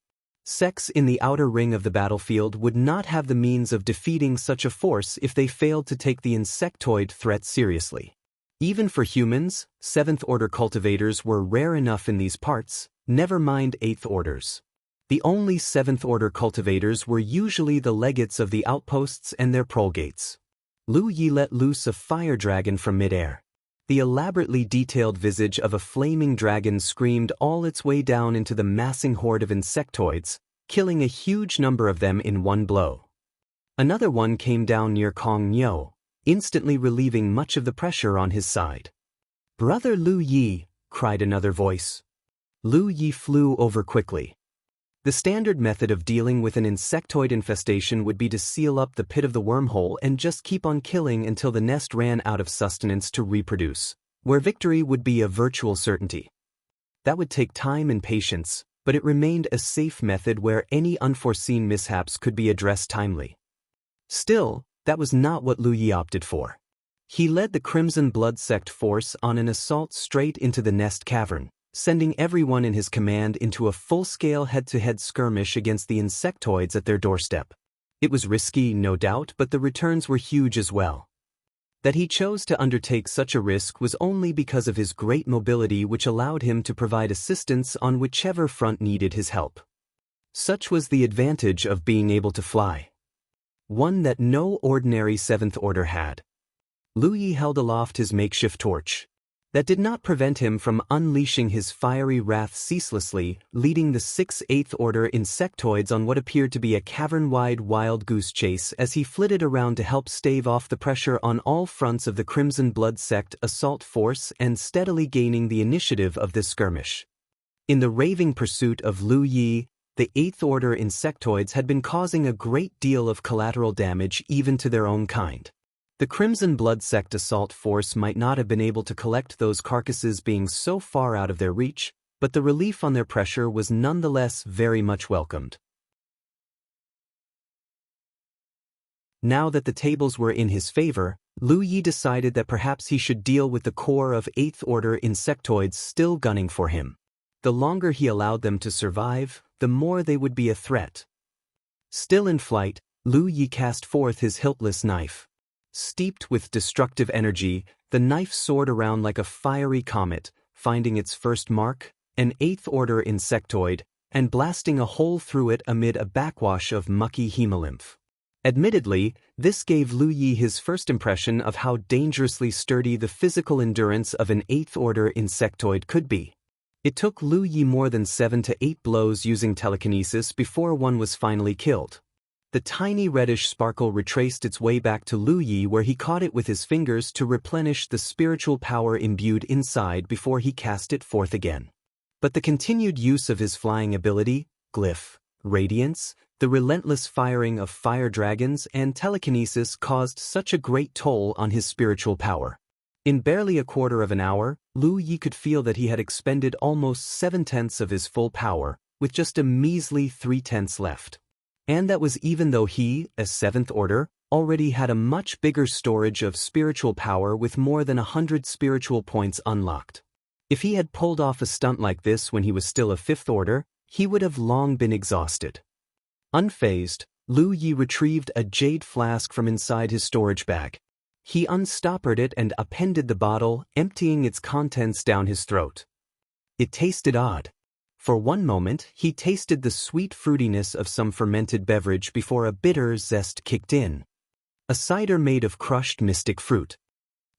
Sex in the outer ring of the battlefield would not have the means of defeating such a force if they failed to take the insectoid threat seriously. Even for humans, 7th Order cultivators were rare enough in these parts, never mind 8th Orders. The only 7th Order cultivators were usually the legates of the outposts and their prolegates. Lu Yi let loose a fire dragon from midair. The elaborately detailed visage of a flaming dragon screamed all its way down into the massing horde of insectoids, killing a huge number of them in one blow. Another one came down near Kong Niu, instantly relieving much of the pressure on his side. "Brother Lu Yi," cried another voice. Lu Yi flew over quickly. The standard method of dealing with an insectoid infestation would be to seal up the pit of the wormhole and just keep on killing until the nest ran out of sustenance to reproduce, where victory would be a virtual certainty. That would take time and patience, but it remained a safe method where any unforeseen mishaps could be addressed timely. Still, that was not what Lu Yi opted for. He led the Crimson Blood Sect force on an assault straight into the nest cavern, sending everyone in his command into a full-scale head-to-head skirmish against the insectoids at their doorstep. It was risky, no doubt, but the returns were huge as well. That he chose to undertake such a risk was only because of his great mobility, which allowed him to provide assistance on whichever front needed his help. Such was the advantage of being able to fly. One that no ordinary 7th Order had. Lu Yi held aloft his makeshift torch. That did not prevent him from unleashing his fiery wrath ceaselessly, leading the 6 8th Order insectoids on what appeared to be a cavern-wide wild goose chase as he flitted around to help stave off the pressure on all fronts of the Crimson Blood Sect assault force and steadily gaining the initiative of this skirmish. In the raving pursuit of Lu Yi, the 8th Order insectoids had been causing a great deal of collateral damage even to their own kind. The Crimson Blood Sect assault force might not have been able to collect those carcasses being so far out of their reach, but the relief on their pressure was nonetheless very much welcomed. Now that the tables were in his favor, Lu Yi decided that perhaps he should deal with the core of 8th Order insectoids still gunning for him. The longer he allowed them to survive, the more they would be a threat. Still in flight, Lu Yi cast forth his hiltless knife. Steeped with destructive energy, the knife soared around like a fiery comet, finding its first mark, an 8th Order insectoid, and blasting a hole through it amid a backwash of mucky hemolymph. Admittedly, this gave Lu Yi his first impression of how dangerously sturdy the physical endurance of an 8th Order insectoid could be. It took Lu Yi more than 7 to 8 blows using telekinesis before one was finally killed. The tiny reddish sparkle retraced its way back to Lu Yi, where he caught it with his fingers to replenish the spiritual power imbued inside before he cast it forth again. But the continued use of his flying ability, Glyph, Radiance, the relentless firing of fire dragons, and telekinesis caused such a great toll on his spiritual power. In barely a quarter of an hour, Lu Yi could feel that he had expended almost 7/10 of his full power, with just a measly 3/10 left. And that was even though he, as 7th Order, already had a much bigger storage of spiritual power with more than 100 spiritual points unlocked. If he had pulled off a stunt like this when he was still a 5th Order, he would have long been exhausted. Unfazed, Lu Yi retrieved a jade flask from inside his storage bag. He unstoppered it and appended the bottle, emptying its contents down his throat. It tasted odd. For one moment, he tasted the sweet fruitiness of some fermented beverage before a bitter zest kicked in. A cider made of crushed mystic fruit.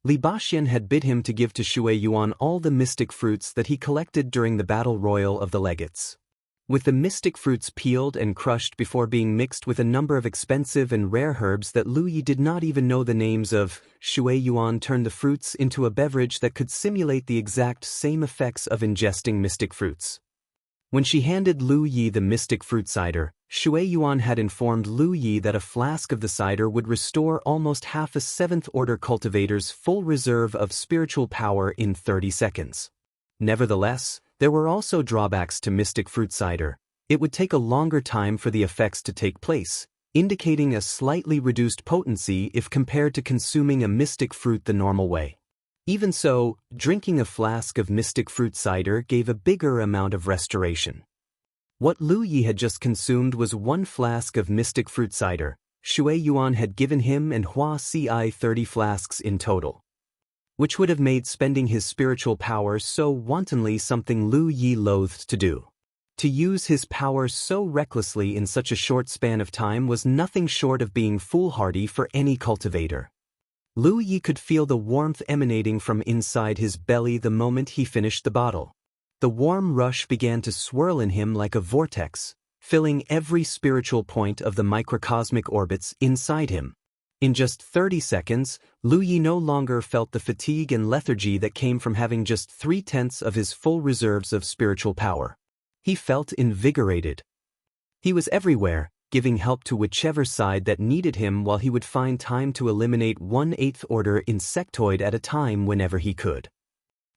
Li Baxian had bid him to give to Shui Yuan all the mystic fruits that he collected during the battle royal of the legates. With the mystic fruits peeled and crushed before being mixed with a number of expensive and rare herbs that Lu Yi did not even know the names of, Shui Yuan turned the fruits into a beverage that could simulate the exact same effects of ingesting mystic fruits. When she handed Lu Yi the mystic fruit cider, Shui Yuan had informed Lu Yi that a flask of the cider would restore almost half a 7th order cultivator's full reserve of spiritual power in 30 seconds. Nevertheless, there were also drawbacks to mystic fruit cider. It would take a longer time for the effects to take place, indicating a slightly reduced potency if compared to consuming a mystic fruit the normal way. Even so, drinking a flask of mystic fruit cider gave a bigger amount of restoration. What Lu Yi had just consumed was 1 flask of mystic fruit cider. Shui Yuan had given him and Hua Ci 30 flasks in total, which would have made spending his spiritual power so wantonly something Lu Yi loathed to do. To use his power so recklessly in such a short span of time was nothing short of being foolhardy for any cultivator. Lu Yi could feel the warmth emanating from inside his belly the moment he finished the bottle. The warm rush began to swirl in him like a vortex, filling every spiritual point of the microcosmic orbits inside him. In just 30 seconds, Lu Yi no longer felt the fatigue and lethargy that came from having just 3/10 of his full reserves of spiritual power. He felt invigorated. He was everywhere, giving help to whichever side that needed him while he would find time to eliminate 1/8 order Insectoid at a time whenever he could.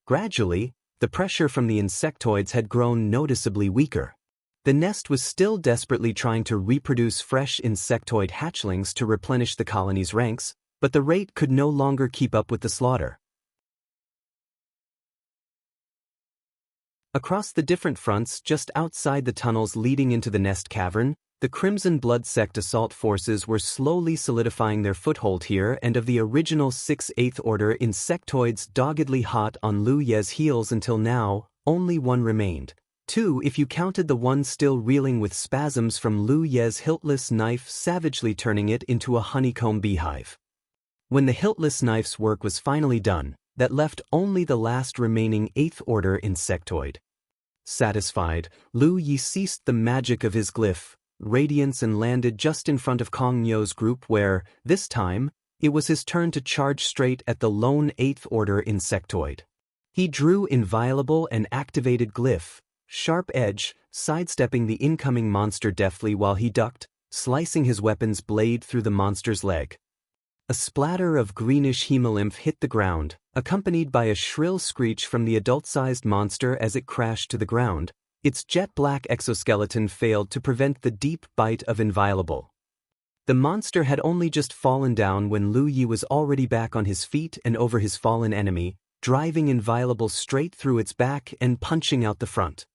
Gradually, the pressure from the Insectoids had grown noticeably weaker. The nest was still desperately trying to reproduce fresh Insectoid hatchlings to replenish the colony's ranks, but the rate could no longer keep up with the slaughter. Across the different fronts just outside the tunnels leading into the nest cavern, the Crimson Blood Sect assault forces were slowly solidifying their foothold here, and of the original 6/8 order Insectoids doggedly hot on Lu Ye's heels until now, only 1 remained. 2 if you counted the one still reeling with spasms from Lu Ye's hiltless knife savagely turning it into a honeycomb beehive. When the hiltless knife's work was finally done, that left only the last remaining 8th order Insectoid. Satisfied, Lu Yi ceased the magic of his glyph, radiance, and landed just in front of Kong Nyo's group where, this time, it was his turn to charge straight at the lone 8th order Insectoid. He drew Inviolable and activated Glyph, Sharp Edge, sidestepping the incoming monster deftly while he ducked, slicing his weapon's blade through the monster's leg. A splatter of greenish hemolymph hit the ground, accompanied by a shrill screech from the adult-sized monster as it crashed to the ground. Its jet-black exoskeleton failed to prevent the deep bite of Inviolable. The monster had only just fallen down when Lu Yi was already back on his feet and over his fallen enemy, driving Inviolable straight through its back and punching out the front.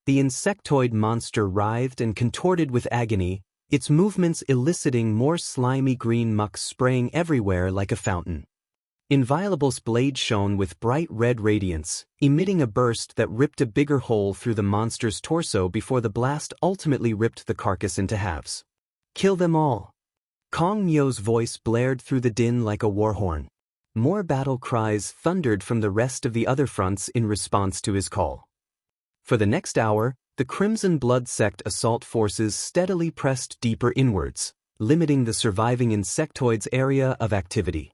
The Insectoid monster writhed and contorted with agony, its movements eliciting more slimy green muck spraying everywhere like a fountain. Inviolable's blade shone with bright red radiance, emitting a burst that ripped a bigger hole through the monster's torso before the blast ultimately ripped the carcass into halves. Kill them all! Kong Nyo's voice blared through the din like a war horn. More battle cries thundered from the rest of the other fronts in response to his call. For the next hour, the Crimson Blood Sect assault forces steadily pressed deeper inwards, limiting the surviving Insectoid's area of activity.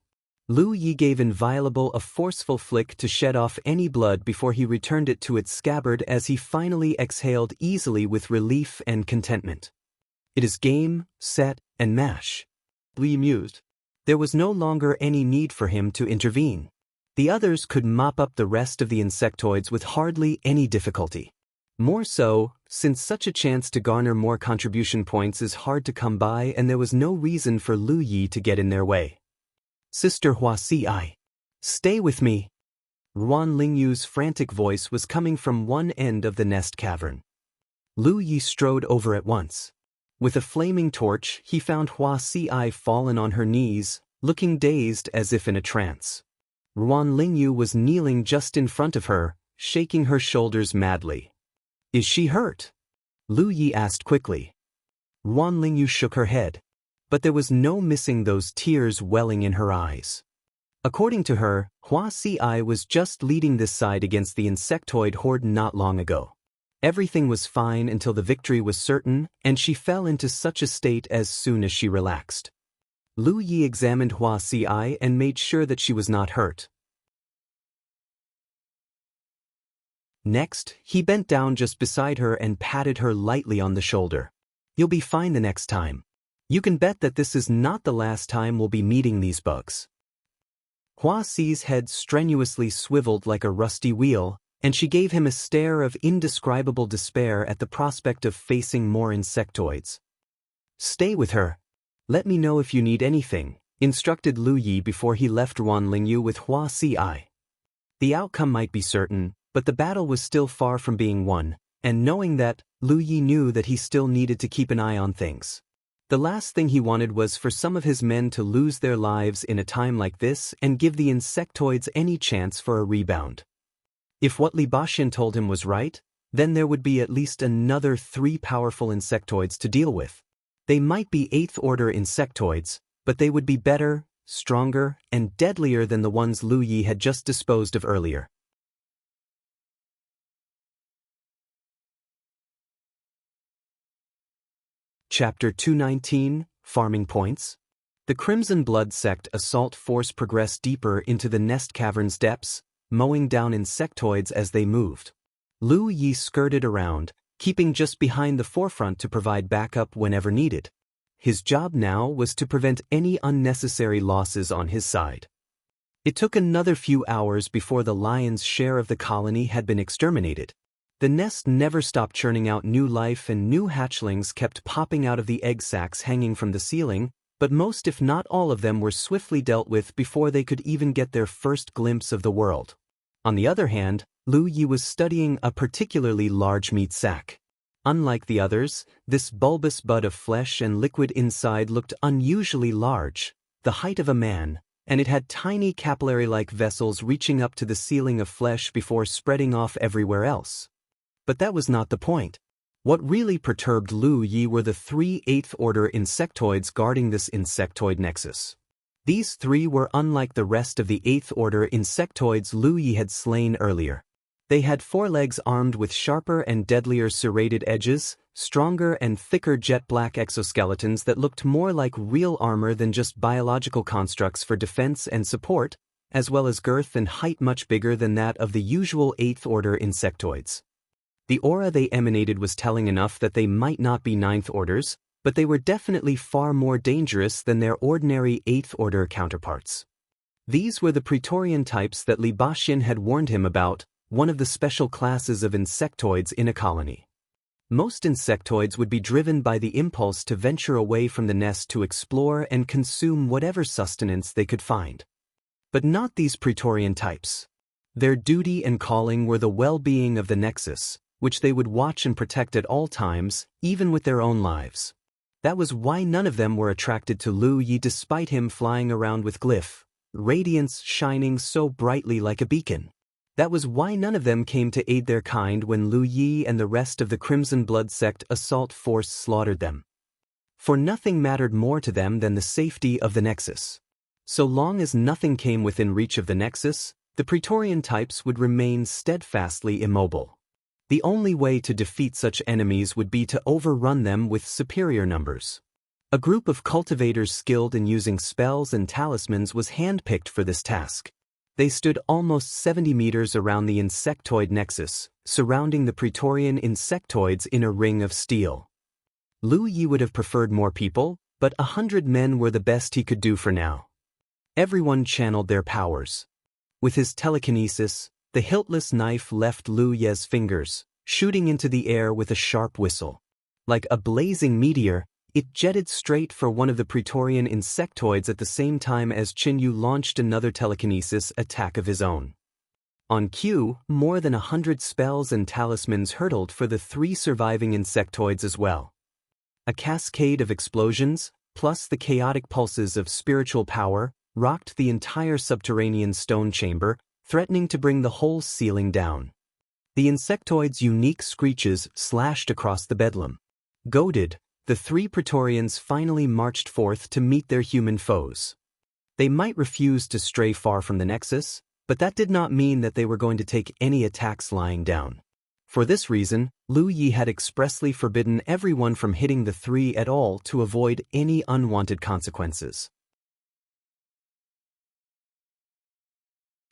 Lu Yi gave Inviolable a forceful flick to shed off any blood before he returned it to its scabbard as he finally exhaled easily with relief and contentment. It is game, set, and mash. Lu Yi mused. There was no longer any need for him to intervene. The others could mop up the rest of the Insectoids with hardly any difficulty. More so, since such a chance to garner more contribution points is hard to come by and there was no reason for Lu Yi to get in their way. Sister Hua Ci, stay with me. Ruan Lingyu's frantic voice was coming from one end of the nest cavern. Lu Yi strode over at once. With a flaming torch, he found Hua Ci fallen on her knees, looking dazed as if in a trance. Ruan Lingyu was kneeling just in front of her, shaking her shoulders madly. Is she hurt? Lu Yi asked quickly. Ruan Lingyu shook her head, but there was no missing those tears welling in her eyes. According to her, Wuxia was just leading this side against the Insectoid horde not long ago. Everything was fine until the victory was certain, and she fell into such a state as soon as she relaxed. Lu Yi examined Wuxia and made sure that she was not hurt. Next, he bent down just beside her and patted her lightly on the shoulder. "You'll be fine the next time. You can bet that this is not the last time we'll be meeting these bugs." Huaxi's head strenuously swiveled like a rusty wheel, and she gave him a stare of indescribable despair at the prospect of facing more insectoids. "Stay with her. Let me know if you need anything," instructed Lu Yi before he left Wanlingyu with Huaxi. The outcome might be certain, but the battle was still far from being won, and knowing that, Lu Yi knew that he still needed to keep an eye on things. The last thing he wanted was for some of his men to lose their lives in a time like this and give the insectoids any chance for a rebound. If what Li Baxin told him was right, then there would be at least another 3 powerful insectoids to deal with. They might be 8th-order insectoids, but they would be better, stronger, and deadlier than the ones Lu Yi had just disposed of earlier. Chapter 219, Farming Points. The Crimson Blood Sect assault force progressed deeper into the nest cavern's depths, mowing down insectoids as they moved. Lu Yi skirted around, keeping just behind the forefront to provide backup whenever needed. His job now was to prevent any unnecessary losses on his side. It took another few hours before the lion's share of the colony had been exterminated. The nest never stopped churning out new life, and new hatchlings kept popping out of the egg sacs hanging from the ceiling, but most if not all of them were swiftly dealt with before they could even get their first glimpse of the world. On the other hand, Lu Yi was studying a particularly large meat sac. Unlike the others, this bulbous bud of flesh and liquid inside looked unusually large, the height of a man, and it had tiny capillary-like vessels reaching up to the ceiling of flesh before spreading off everywhere else. But that was not the point. What really perturbed Lu Yi were the 3 8th-order insectoids guarding this insectoid nexus. These 3 were unlike the rest of the 8th-order insectoids Lu Yi had slain earlier. They had 4 legs armed with sharper and deadlier serrated edges, stronger and thicker jet-black exoskeletons that looked more like real armor than just biological constructs for defense and support, as well as girth and height much bigger than that of the usual 8th-order insectoids. The aura they emanated was telling enough that they might not be 9th orders, but they were definitely far more dangerous than their ordinary 8th-order counterparts. These were the Praetorian types that Li Baxin had warned him about, one of the special classes of insectoids in a colony. Most insectoids would be driven by the impulse to venture away from the nest to explore and consume whatever sustenance they could find. But not these Praetorian types. Their duty and calling were the well-being of the Nexus, which they would watch and protect at all times, even with their own lives. That was why none of them were attracted to Lu Yi despite him flying around with Glyph, radiance shining so brightly like a beacon. That was why none of them came to aid their kind when Lu Yi and the rest of the Crimson Blood Sect assault force slaughtered them. For nothing mattered more to them than the safety of the Nexus. So long as nothing came within reach of the Nexus, the Praetorian types would remain steadfastly immobile. The only way to defeat such enemies would be to overrun them with superior numbers. A group of cultivators skilled in using spells and talismans was handpicked for this task. They stood almost 70 meters around the insectoid nexus, surrounding the Praetorian insectoids in a ring of steel. Lu Yi would have preferred more people, but 100 men were the best he could do for now. Everyone channeled their powers. With his telekinesis, the hiltless knife left Lu Ye's fingers, shooting into the air with a sharp whistle. Like a blazing meteor, it jetted straight for one of the Praetorian insectoids at the same time as Qinyu launched another telekinesis attack of his own. On cue, more than 100 spells and talismans hurtled for the 3 surviving insectoids as well. A cascade of explosions, plus the chaotic pulses of spiritual power, rocked the entire subterranean stone chamber, threatening to bring the whole ceiling down. The insectoid's unique screeches slashed across the bedlam. Goaded, the 3 Praetorians finally marched forth to meet their human foes. They might refuse to stray far from the Nexus, but that did not mean that they were going to take any attacks lying down. For this reason, Lu Yi had expressly forbidden everyone from hitting the three at all to avoid any unwanted consequences.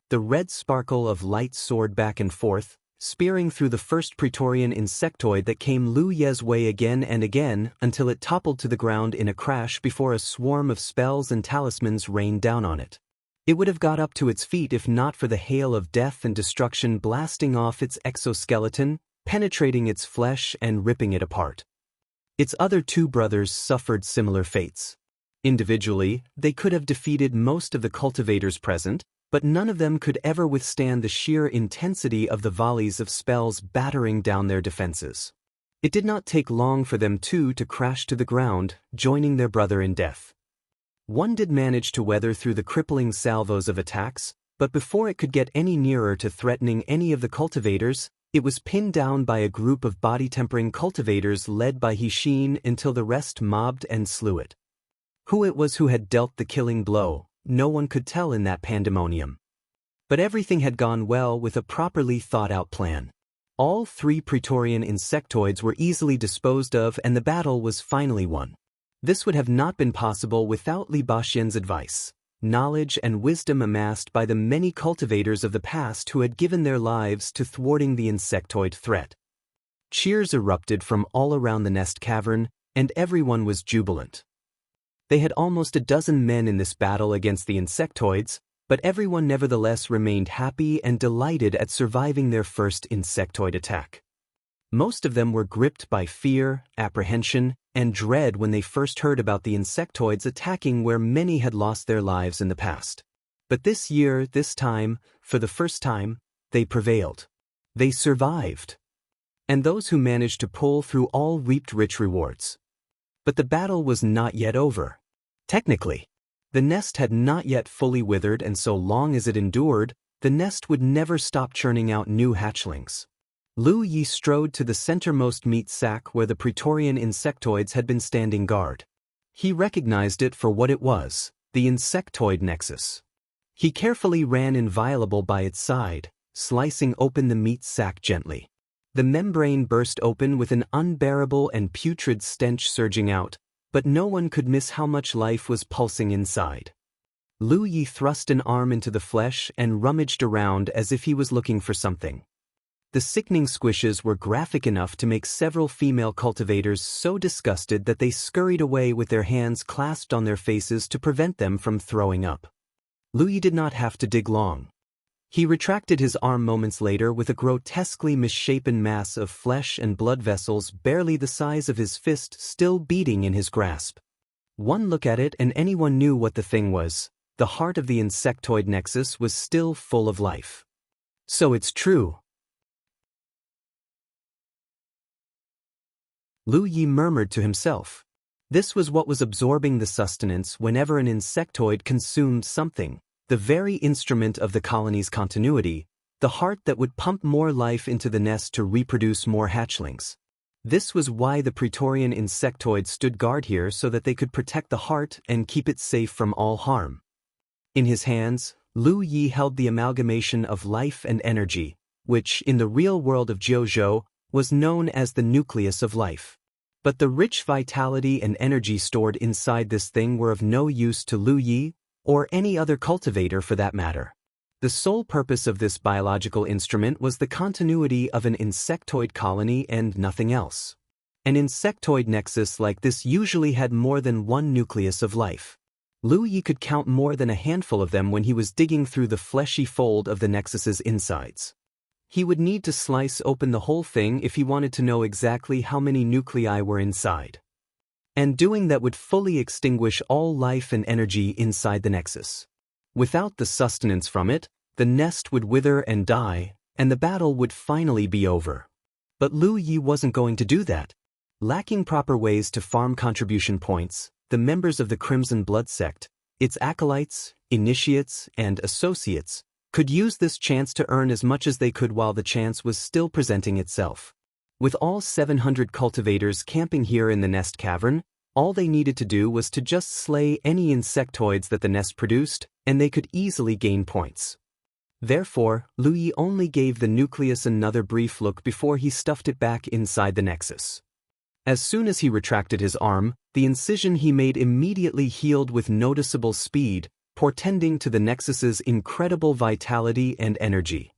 The red sparkle of light soared back and forth, spearing through the first Praetorian Insectoid that came Lu Ye's way again and again until it toppled to the ground in a crash before a swarm of spells and talismans rained down on it. It would have got up to its feet if not for the hail of death and destruction blasting off its exoskeleton, penetrating its flesh and ripping it apart. Its other two brothers suffered similar fates. Individually, they could have defeated most of the cultivators present, but none of them could ever withstand the sheer intensity of the volleys of spells battering down their defenses. It did not take long for them too to crash to the ground, joining their brother in death. One did manage to weather through the crippling salvos of attacks, but before it could get any nearer to threatening any of the cultivators, it was pinned down by a group of body-tempering cultivators led by Hishin until the rest mobbed and slew it. Who it was who had dealt the killing blow, no one could tell in that pandemonium. But everything had gone well with a properly thought-out plan. All three Praetorian Insectoids were easily disposed of and the battle was finally won. This would have not been possible without Li Baxian's advice, knowledge and wisdom amassed by the many cultivators of the past who had given their lives to thwarting the Insectoid threat. Cheers erupted from all around the nest cavern, and everyone was jubilant. They had almost a dozen men in this battle against the Insectoids, but everyone nevertheless remained happy and delighted at surviving their first Insectoid attack. Most of them were gripped by fear, apprehension, and dread when they first heard about the Insectoids attacking where many had lost their lives in the past. But this year, this time, for the first time, they prevailed. They survived. And those who managed to pull through all reaped rich rewards. But the battle was not yet over. Technically, the nest had not yet fully withered, and so long as it endured, the nest would never stop churning out new hatchlings. Lu Yi strode to the centermost meat sack where the Praetorian Insectoids had been standing guard. He recognized it for what it was, the Insectoid Nexus. He carefully ran inviolable by its side, slicing open the meat sack gently. The membrane burst open with an unbearable and putrid stench surging out, but no one could miss how much life was pulsing inside. Lu Yi thrust an arm into the flesh and rummaged around as if he was looking for something. The sickening squishes were graphic enough to make several female cultivators so disgusted that they scurried away with their hands clasped on their faces to prevent them from throwing up. Lu Yi did not have to dig long. He retracted his arm moments later with a grotesquely misshapen mass of flesh and blood vessels barely the size of his fist still beating in his grasp. One look at it and anyone knew what the thing was. The heart of the Insectoid Nexus was still full of life. So it's true. Lu Yi murmured to himself. This was what was absorbing the sustenance whenever an Insectoid consumed something. The very instrument of the colony's continuity, the heart that would pump more life into the nest to reproduce more hatchlings. This was why the Praetorian Insectoid stood guard here, so that they could protect the heart and keep it safe from all harm. In his hands, Lu Yi held the amalgamation of life and energy, which, in the real world of Jianghu, was known as the nucleus of life. But the rich vitality and energy stored inside this thing were of no use to Lu Yi, or any other cultivator for that matter. The sole purpose of this biological instrument was the continuity of an insectoid colony and nothing else. An insectoid nexus like this usually had more than one nucleus of life. Lu Yi could count more than a handful of them when he was digging through the fleshy fold of the nexus's insides. He would need to slice open the whole thing if he wanted to know exactly how many nuclei were inside. And doing that would fully extinguish all life and energy inside the nexus. Without the sustenance from it, the nest would wither and die, and the battle would finally be over. But Lu Yi wasn't going to do that. Lacking proper ways to farm contribution points, the members of the Crimson Blood sect, its acolytes, initiates, and associates, could use this chance to earn as much as they could while the chance was still presenting itself. With all 700 cultivators camping here in the nest cavern, All they needed to do was to just slay any insectoids that the nest produced, and they could easily gain points. Therefore, Lu Yi only gave the nucleus another brief look before he stuffed it back inside the nexus. As soon as he retracted his arm, the incision he made immediately healed with noticeable speed, portending to the nexus's incredible vitality and energy.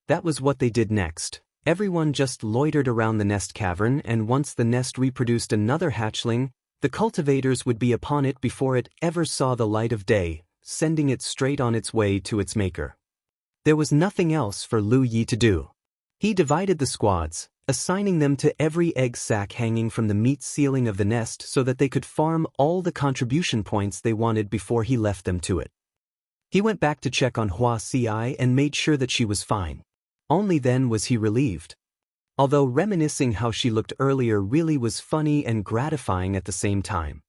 That was what they did next. Everyone just loitered around the nest cavern, and once the nest reproduced another hatchling, the cultivators would be upon it before it ever saw the light of day, sending it straight on its way to its maker. There was nothing else for Lu Yi to do. He divided the squads, assigning them to every egg sac hanging from the meat ceiling of the nest so that they could farm all the contribution points they wanted before he left them to it. He went back to check on Wuxia and made sure that she was fine. Only then was he relieved. Although reminiscing how she looked earlier really was funny and gratifying at the same time.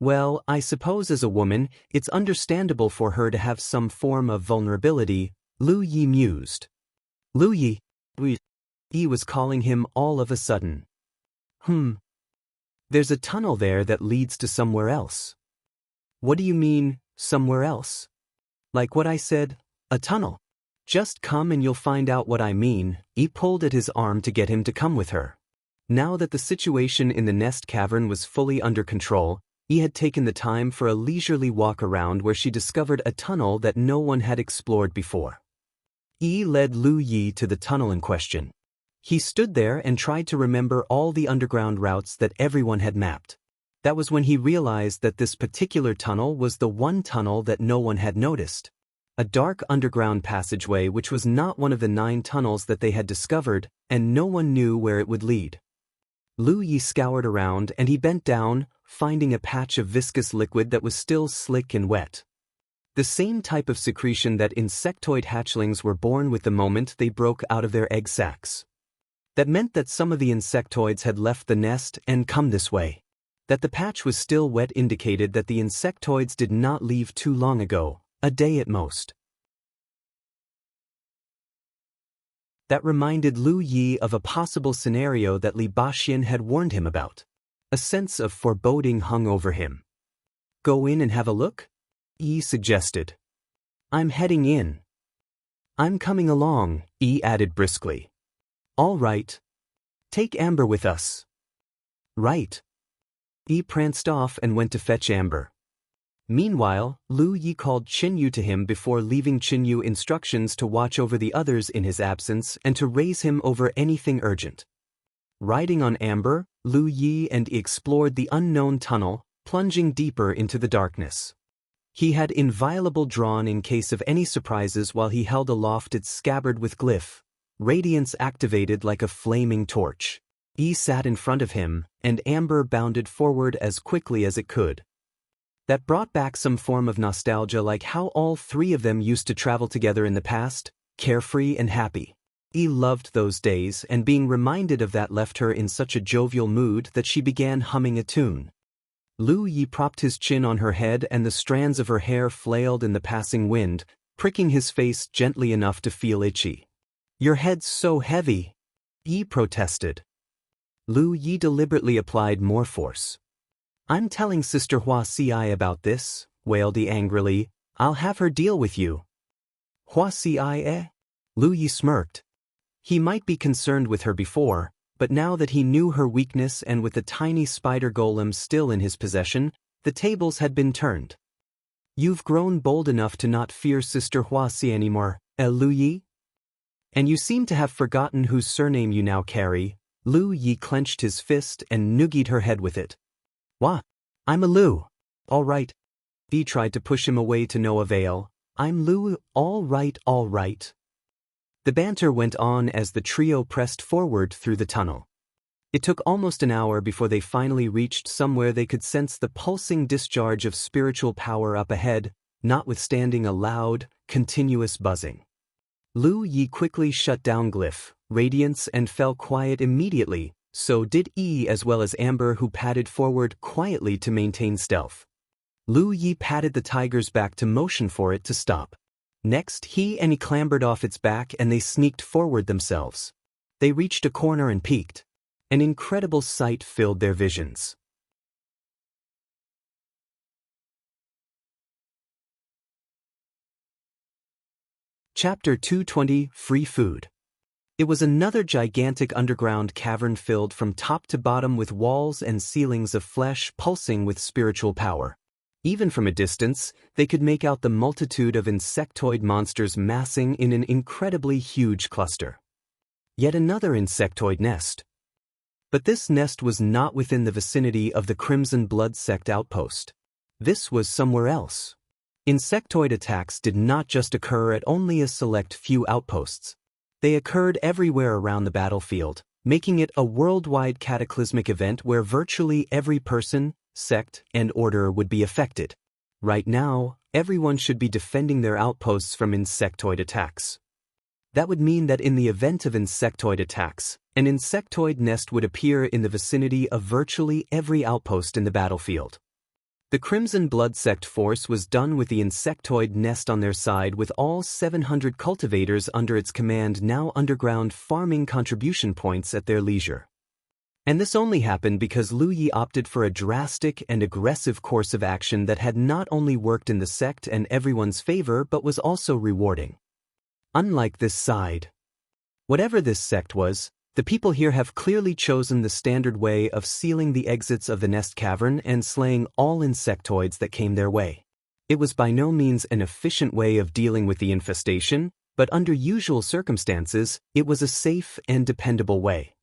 Well, I suppose as a woman, it's understandable for her to have some form of vulnerability, Lu Yi mused. Lu Yi. He was calling him all of a sudden. There's a tunnel there that leads to somewhere else. What do you mean, somewhere else? Like what I said, a tunnel. Just come and you'll find out what I mean. He pulled at his arm to get him to come with her. Now that the situation in the nest cavern was fully under control, he had taken the time for a leisurely walk around where she discovered a tunnel that no one had explored before. He led Lu Yi to the tunnel in question. He stood there and tried to remember all the underground routes that everyone had mapped. That was when he realized that this particular tunnel was the one tunnel that no one had noticed. A dark underground passageway which was not one of the 9 tunnels that they had discovered, and no one knew where it would lead. Lu Yi scoured around and he bent down, finding a patch of viscous liquid that was still slick and wet. The same type of secretion that insectoid hatchlings were born with the moment they broke out of their egg sacs. That meant that some of the insectoids had left the nest and come this way. That the patch was still wet indicated that the insectoids did not leave too long ago. A day at most. That reminded Lu Yi of a possible scenario that Li Baxian had warned him about. A sense of foreboding hung over him. Go in and have a look? Yi suggested. I'm heading in. I'm coming along, Yi added briskly. All right. Take Amber with us. Right. Yi pranced off and went to fetch Amber. Meanwhile, Lu Yi called Qinyu to him before leaving Qinyu instructions to watch over the others in his absence and to raise him over anything urgent. Riding on Amber, Lu Yi and Yi explored the unknown tunnel, plunging deeper into the darkness. He had inviolable drawn in case of any surprises while he held aloft its scabbard with glyph. Radiance activated like a flaming torch. Yi sat in front of him, and Amber bounded forward as quickly as it could. That brought back some form of nostalgia, like how all 3 of them used to travel together in the past, carefree and happy. Yi loved those days, and being reminded of that left her in such a jovial mood that she began humming a tune. Lu Yi propped his chin on her head and the strands of her hair flailed in the passing wind, pricking his face gently enough to feel itchy. Your head's so heavy, Yi protested. Lu Yi deliberately applied more force. I'm telling Sister Wuxia about this, wailed Yi angrily. I'll have her deal with you. Wuxia? Lu Yi smirked. He might be concerned with her before, but now that he knew her weakness and with the tiny spider golem still in his possession, the tables had been turned. You've grown bold enough to not fear Sister Wuxia anymore, Lu Yi? And you seem to have forgotten whose surname you now carry. Lu Yi clenched his fist and noogied her head with it. Wah, I'm a Lu. All right. He tried to push him away to no avail. I'm Lu, all right, all right. The banter went on as the trio pressed forward through the tunnel. It took almost an hour before they finally reached somewhere they could sense the pulsing discharge of spiritual power up ahead, notwithstanding a loud, continuous buzzing. Lu Yi quickly shut down Glyph, Radiance, and fell quiet immediately. So did Yi as well as Amber, who padded forward quietly to maintain stealth. Lu Yi patted the tiger's back to motion for it to stop. Next, he and Yi clambered off its back and they sneaked forward themselves. They reached a corner and peeked. An incredible sight filled their visions. Chapter 220 Free Food. It was another gigantic underground cavern filled from top to bottom with walls and ceilings of flesh pulsing with spiritual power. Even from a distance, they could make out the multitude of insectoid monsters massing in an incredibly huge cluster. Yet another insectoid nest. But this nest was not within the vicinity of the Crimson Blood Sect outpost. This was somewhere else. Insectoid attacks did not just occur at only a select few outposts. They occurred everywhere around the battlefield, making it a worldwide cataclysmic event where virtually every person, sect, and order would be affected. Right now, everyone should be defending their outposts from insectoid attacks. That would mean that in the event of insectoid attacks, an insectoid nest would appear in the vicinity of virtually every outpost in the battlefield. The Crimson Blood Sect force was done with the insectoid nest on their side, with all 700 cultivators under its command now underground farming contribution points at their leisure. And this only happened because Lu Yi opted for a drastic and aggressive course of action that had not only worked in the sect and everyone's favor but was also rewarding. Unlike this side. Whatever this sect was, the people here have clearly chosen the standard way of sealing the exits of the nest cavern and slaying all insectoids that came their way. It was by no means an efficient way of dealing with the infestation, but under usual circumstances, it was a safe and dependable way.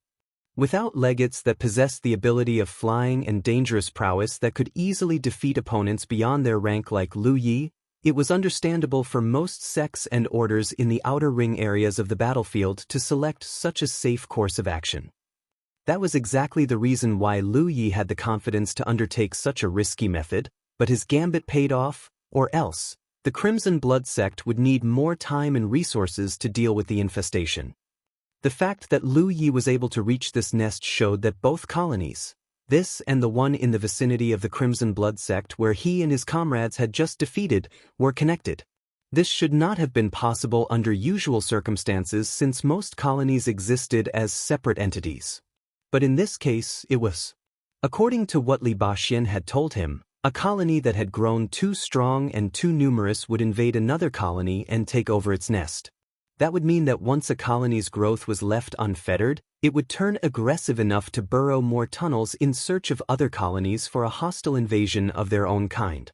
Without legates that possessed the ability of flying and dangerous prowess that could easily defeat opponents beyond their rank like Lu Yi, it was understandable for most sects and orders in the outer ring areas of the battlefield to select such a safe course of action. That was exactly the reason why Lu Yi had the confidence to undertake such a risky method, but his gambit paid off, or else, the Crimson Blood Sect would need more time and resources to deal with the infestation. The fact that Lu Yi was able to reach this nest showed that both colonies, this and the one in the vicinity of the Crimson Blood Sect where he and his comrades had just defeated, were connected. This should not have been possible under usual circumstances since most colonies existed as separate entities. But in this case, it was. According to what Li Baxin had told him, a colony that had grown too strong and too numerous would invade another colony and take over its nest. That would mean that once a colony's growth was left unfettered, it would turn aggressive enough to burrow more tunnels in search of other colonies for a hostile invasion of their own kind.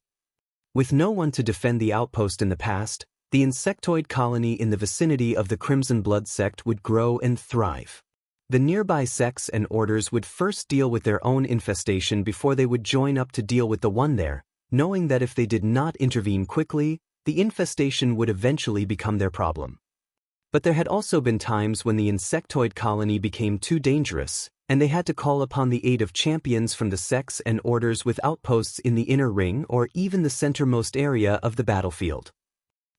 With no one to defend the outpost in the past, the insectoid colony in the vicinity of the Crimson Blood Sect would grow and thrive. The nearby sects and orders would first deal with their own infestation before they would join up to deal with the one there, knowing that if they did not intervene quickly, the infestation would eventually become their problem. But there had also been times when the insectoid colony became too dangerous, and they had to call upon the aid of champions from the sects and orders with outposts in the inner ring or even the centermost area of the battlefield.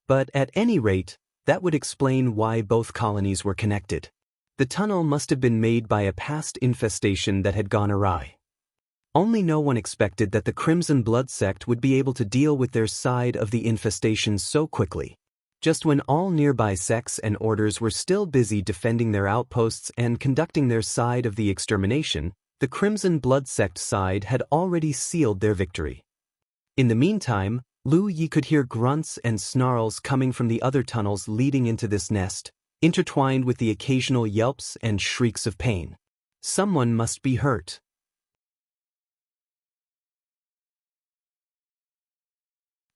But at any rate, that would explain why both colonies were connected. The tunnel must have been made by a past infestation that had gone awry. Only no one expected that the Crimson Blood Sect would be able to deal with their side of the infestation so quickly. Just when all nearby sects and orders were still busy defending their outposts and conducting their side of the extermination, the Crimson Blood Sect side had already sealed their victory. In the meantime, Lu Yi could hear grunts and snarls coming from the other tunnels leading into this nest, intertwined with the occasional yelps and shrieks of pain. Someone must be hurt.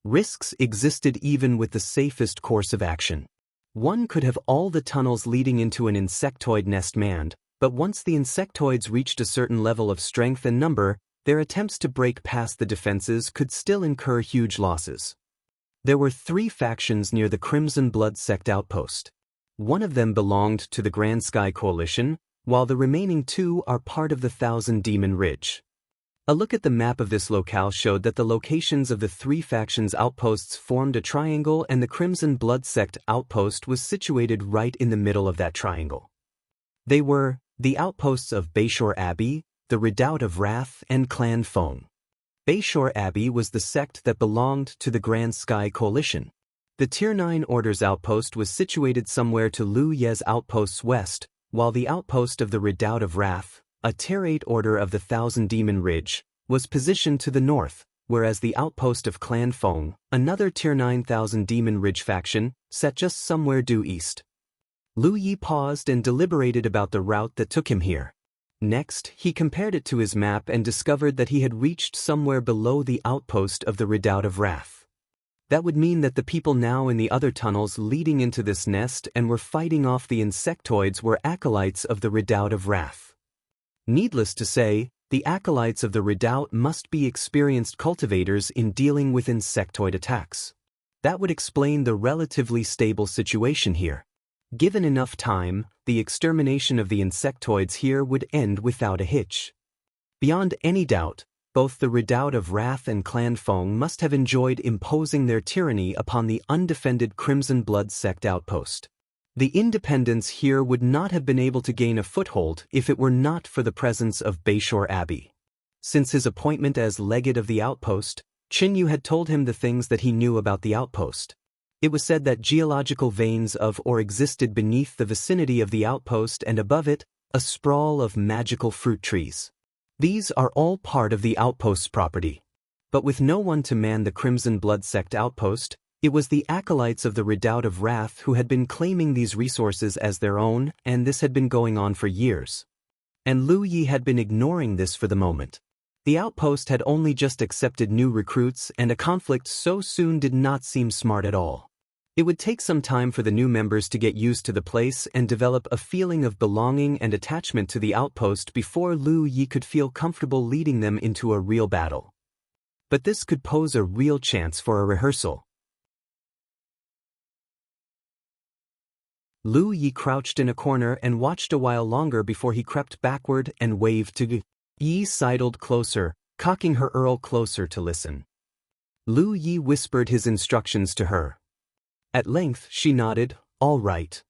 Risks existed even with the safest course of action. One could have all the tunnels leading into an insectoid nest manned, but once the insectoids reached a certain level of strength and number, their attempts to break past the defenses could still incur huge losses. There were 3 factions near the Crimson Blood Sect outpost. One of them belonged to the Grand Sky Coalition, while the remaining 2 are part of the Thousand Demon Ridge. A look at the map of this locale showed that the locations of the 3 factions' outposts formed a triangle, and the Crimson Blood Sect outpost was situated right in the middle of that triangle. They were the outposts of Bayshore Abbey, the Redoubt of Wrath, and Clan Feng. Bayshore Abbey was the sect that belonged to the Grand Sky Coalition. The Tier 9 Order's outpost was situated somewhere to Lu Ye's outposts west, while the outpost of the Redoubt of Wrath, a Tier 8 Order of the Thousand Demon Ridge, was positioned to the north, whereas the outpost of Clan Feng, another Tier 9000 Demon Ridge faction, sat just somewhere due east. Lu Yi paused and deliberated about the route that took him here. Next, he compared it to his map and discovered that he had reached somewhere below the outpost of the Redoubt of Wrath. That would mean that the people now in the other tunnels leading into this nest and were fighting off the Insectoids were acolytes of the Redoubt of Wrath. Needless to say, the acolytes of the Redoubt must be experienced cultivators in dealing with Insectoid attacks. That would explain the relatively stable situation here. Given enough time, the extermination of the Insectoids here would end without a hitch. Beyond any doubt, both the Redoubt of Wrath and Clan Feng must have enjoyed imposing their tyranny upon the undefended Crimson Blood sect outpost. The independents here would not have been able to gain a foothold if it were not for the presence of Bayshore Abbey. Since his appointment as legate of the outpost, Qinyu had told him the things that he knew about the outpost. It was said that geological veins of or existed beneath the vicinity of the outpost and above it, a sprawl of magical fruit trees. These are all part of the outpost's property. But with no one to man the Crimson Blood sect outpost, it was the acolytes of the Redoubt of Wrath who had been claiming these resources as their own, and this had been going on for years. And Lu Yi had been ignoring this for the moment. The outpost had only just accepted new recruits, and a conflict so soon did not seem smart at all. It would take some time for the new members to get used to the place and develop a feeling of belonging and attachment to the outpost before Lu Yi could feel comfortable leading them into a real battle. But this could pose a real chance for a rehearsal. Lu Yi crouched in a corner and watched a while longer before he crept backward and waved to Gu. Yi sidled closer, cocking her earl closer to listen. Lu Yi whispered his instructions to her. At length she nodded, all right.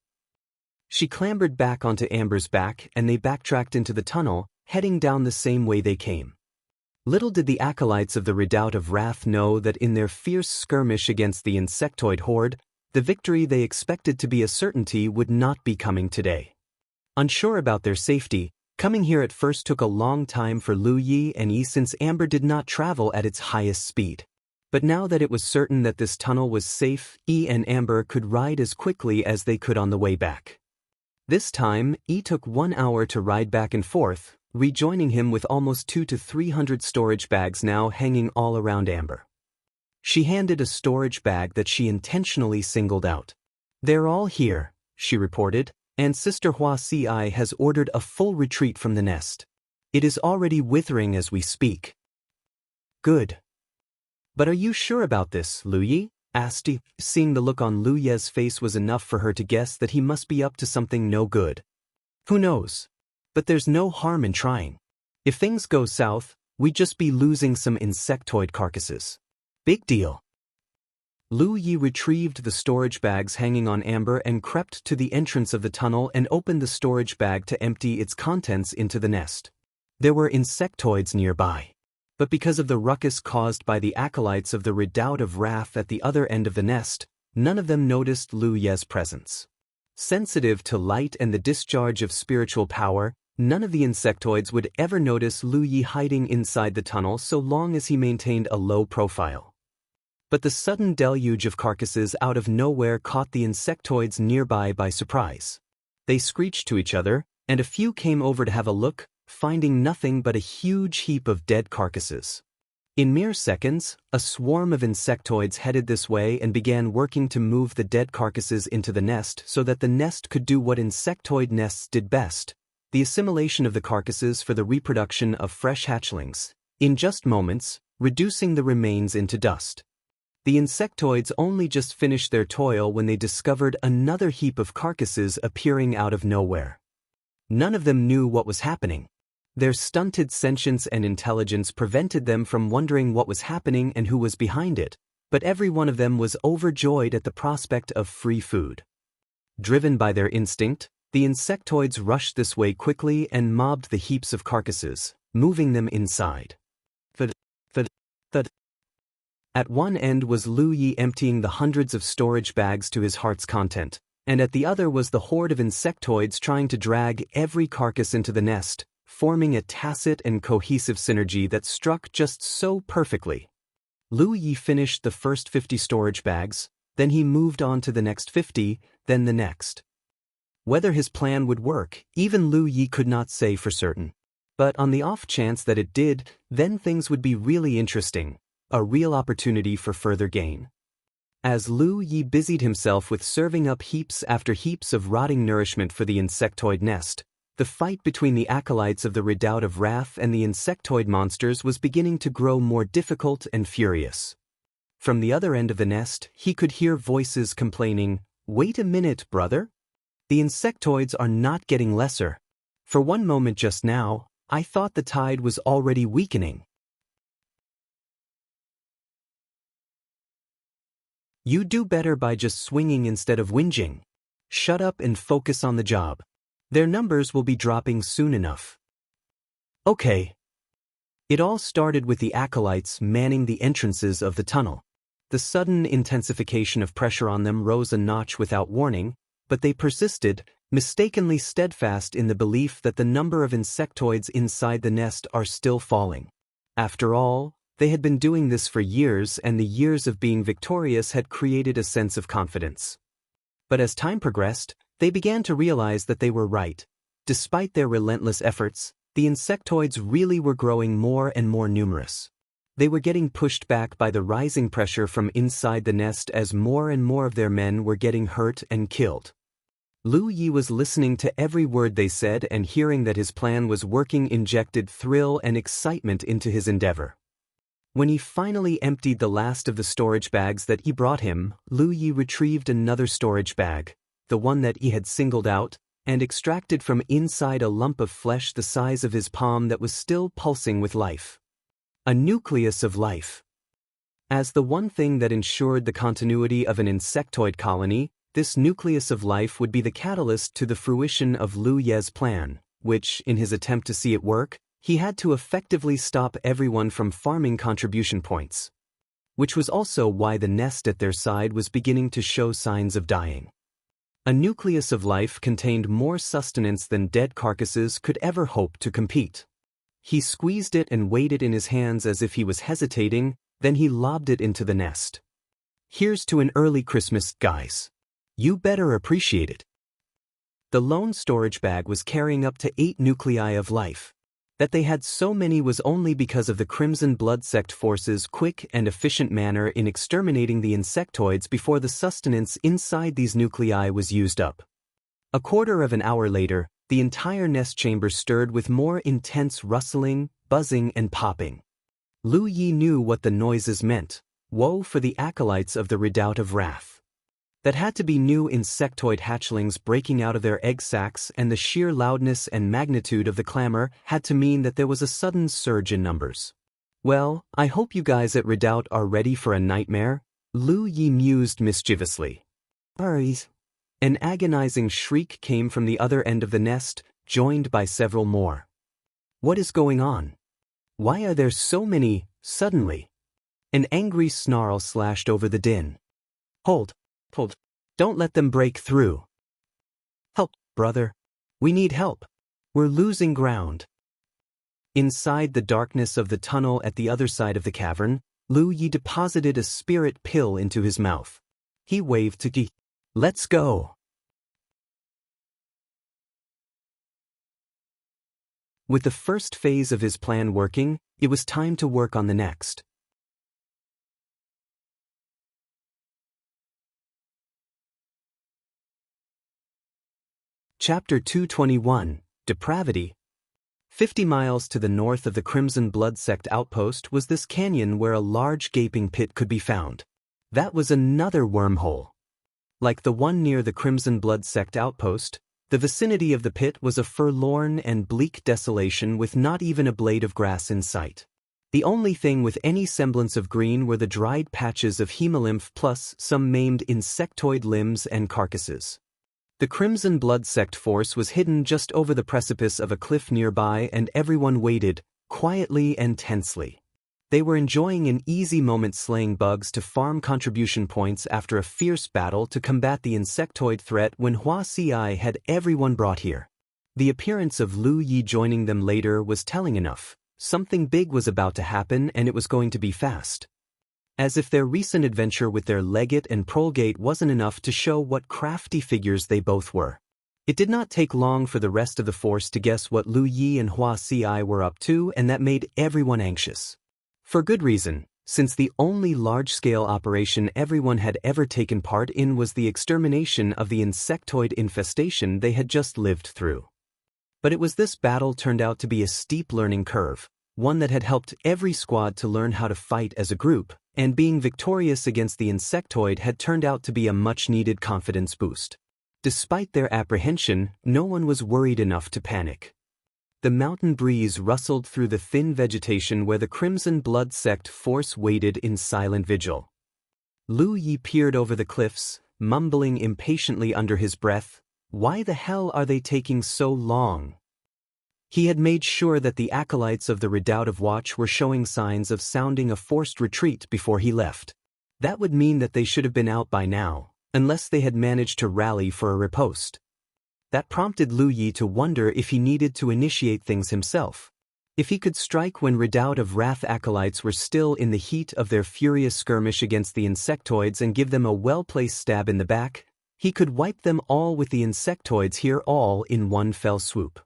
She clambered back onto Amber's back and they backtracked into the tunnel, heading down the same way they came. Little did the acolytes of the Redoubt of Wrath know that in their fierce skirmish against the Insectoid horde, the victory they expected to be a certainty would not be coming today. Unsure about their safety, coming here at first took a long time for Lu Yi and Yi since Amber did not travel at its highest speed. But now that it was certain that this tunnel was safe, Yi and Amber could ride as quickly as they could on the way back. This time, Yi took 1 hour to ride back and forth, rejoining him with almost 200 to 300 storage bags now hanging all around Amber. She handed a storage bag that she intentionally singled out. They're all here, she reported, and Sister Hua Ci has ordered a full retreat from the nest. It is already withering as we speak. Good. But are you sure about this, Lu Yi? Asked Yi. Seeing the look on Lu Ye's face was enough for her to guess that he must be up to something no good. Who knows? But there's no harm in trying. If things go south, we'd just be losing some Insectoid carcasses. Big deal. Lu Yi retrieved the storage bags hanging on Amber and crept to the entrance of the tunnel and opened the storage bag to empty its contents into the nest. There were Insectoids nearby. But because of the ruckus caused by the acolytes of the Redoubt of Wrath at the other end of the nest, none of them noticed Lu Ye's presence. Sensitive to light and the discharge of spiritual power, none of the Insectoids would ever notice Lu Yi hiding inside the tunnel so long as he maintained a low profile. But the sudden deluge of carcasses out of nowhere caught the Insectoids nearby by surprise. They screeched to each other, and a few came over to have a look, finding nothing but a huge heap of dead carcasses. In mere seconds, a swarm of Insectoids headed this way and began working to move the dead carcasses into the nest so that the nest could do what Insectoid nests did best, the assimilation of the carcasses for the reproduction of fresh hatchlings, in just moments, reducing the remains into dust. The Insectoids only just finished their toil when they discovered another heap of carcasses appearing out of nowhere. None of them knew what was happening. Their stunted sentience and intelligence prevented them from wondering what was happening and who was behind it, but every one of them was overjoyed at the prospect of free food. Driven by their instinct, the Insectoids rushed this way quickly and mobbed the heaps of carcasses, moving them inside. At one end was Lu Yi emptying the hundreds of storage bags to his heart's content, and at the other was the horde of Insectoids trying to drag every carcass into the nest, forming a tacit and cohesive synergy that struck just so perfectly. Lu Yi finished the first 50 storage bags, then he moved on to the next 50, then the next. Whether his plan would work, even Lu Yi could not say for certain. But on the off chance that it did, then things would be really interesting, a real opportunity for further gain. As Lu Yi busied himself with serving up heaps after heaps of rotting nourishment for the insectoid nest, the fight between the acolytes of the Redoubt of Wrath and the insectoid monsters was beginning to grow more difficult and furious. From the other end of the nest, he could hear voices complaining, "Wait a minute, brother. The insectoids are not getting lesser. For one moment just now, I thought the tide was already weakening." You do better by just swinging instead of whinging. Shut up and focus on the job. Their numbers will be dropping soon enough. Okay. It all started with the acolytes manning the entrances of the tunnel. The sudden intensification of pressure on them rose a notch without warning, but they persisted, mistakenly steadfast in the belief that the number of insectoids inside the nest are still falling. After all, they had been doing this for years, and the years of being victorious had created a sense of confidence. But as time progressed, they began to realize that they were right. Despite their relentless efforts, the insectoids really were growing more and more numerous. They were getting pushed back by the rising pressure from inside the nest as more and more of their men were getting hurt and killed. Lu Yi was listening to every word they said, and hearing that his plan was working injected thrill and excitement into his endeavor. When he finally emptied the last of the storage bags that he brought him, Lu Yi retrieved another storage bag, the one that he had singled out, and extracted from inside a lump of flesh the size of his palm that was still pulsing with life. A nucleus of life. As the one thing that ensured the continuity of an insectoid colony, this nucleus of life would be the catalyst to the fruition of Lu Ye's plan, which, in his attempt to see it work, he had to effectively stop everyone from farming contribution points. Which was also why the nest at their side was beginning to show signs of dying. A nucleus of life contained more sustenance than dead carcasses could ever hope to compete. He squeezed it and weighed it in his hands as if he was hesitating, then he lobbed it into the nest. "Here's to an early Christmas, guys. You better appreciate it." The lone storage bag was carrying up to 8 nuclei of life. That they had so many was only because of the Crimson Blood Sect forces' quick and efficient manner in exterminating the insectoids before the sustenance inside these nuclei was used up. A quarter of an hour later, the entire nest chamber stirred with more intense rustling, buzzing, and popping. Lu Yi knew what the noises meant. Woe for the acolytes of the Redoubt of Wrath. That had to be new insectoid hatchlings breaking out of their egg sacs, and the sheer loudness and magnitude of the clamor had to mean that there was a sudden surge in numbers. "Well, I hope you guys at Redoubt are ready for a nightmare," Lu Yi mused mischievously. An agonizing shriek came from the other end of the nest, joined by several more. "What is going on? Why are there so many, suddenly?" An angry snarl slashed over the din. Hold. Don't let them break through." "Help, brother. We need help. We're losing ground." Inside the darkness of the tunnel at the other side of the cavern, Lu Yi deposited a spirit pill into his mouth. He waved to Gi. "Let's go." With the first phase of his plan working, it was time to work on the next. Chapter 221, Depravity. 50 miles to the north of the Crimson Blood Sect outpost was this canyon where a large gaping pit could be found. That was another wormhole. Like the one near the Crimson Blood Sect outpost, the vicinity of the pit was a forlorn and bleak desolation with not even a blade of grass in sight. The only thing with any semblance of green were the dried patches of hemolymph plus some maimed insectoid limbs and carcasses. The Crimson Blood Sect force was hidden just over the precipice of a cliff nearby, and everyone waited, quietly and tensely. They were enjoying an easy moment slaying bugs to farm contribution points after a fierce battle to combat the insectoid threat when Wuxia had everyone brought here. The appearance of Lu Yi joining them later was telling enough. Something big was about to happen, and it was going to be fast. As if their recent adventure with their legate and prolgate wasn't enough to show what crafty figures they both were. It did not take long for the rest of the force to guess what Lu Yi and Hua Ci were up to, and that made everyone anxious. For good reason, since the only large-scale operation everyone had ever taken part in was the extermination of the insectoid infestation they had just lived through. But it was this battle turned out to be a steep learning curve, one that had helped every squad to learn how to fight as a group, and being victorious against the insectoid had turned out to be a much-needed confidence boost. Despite their apprehension, no one was worried enough to panic. The mountain breeze rustled through the thin vegetation where the Crimson Blood Sect force waited in silent vigil. Lu Yi peered over the cliffs, mumbling impatiently under his breath, "Why the hell are they taking so long?" He had made sure that the acolytes of the Redoubt of Watch were showing signs of sounding a forced retreat before he left. That would mean that they should have been out by now, unless they had managed to rally for a riposte. That prompted Lu Yi to wonder if he needed to initiate things himself. If he could strike when Redoubt of Wrath acolytes were still in the heat of their furious skirmish against the insectoids and give them a well-placed stab in the back, he could wipe them all with the insectoids here all in one fell swoop.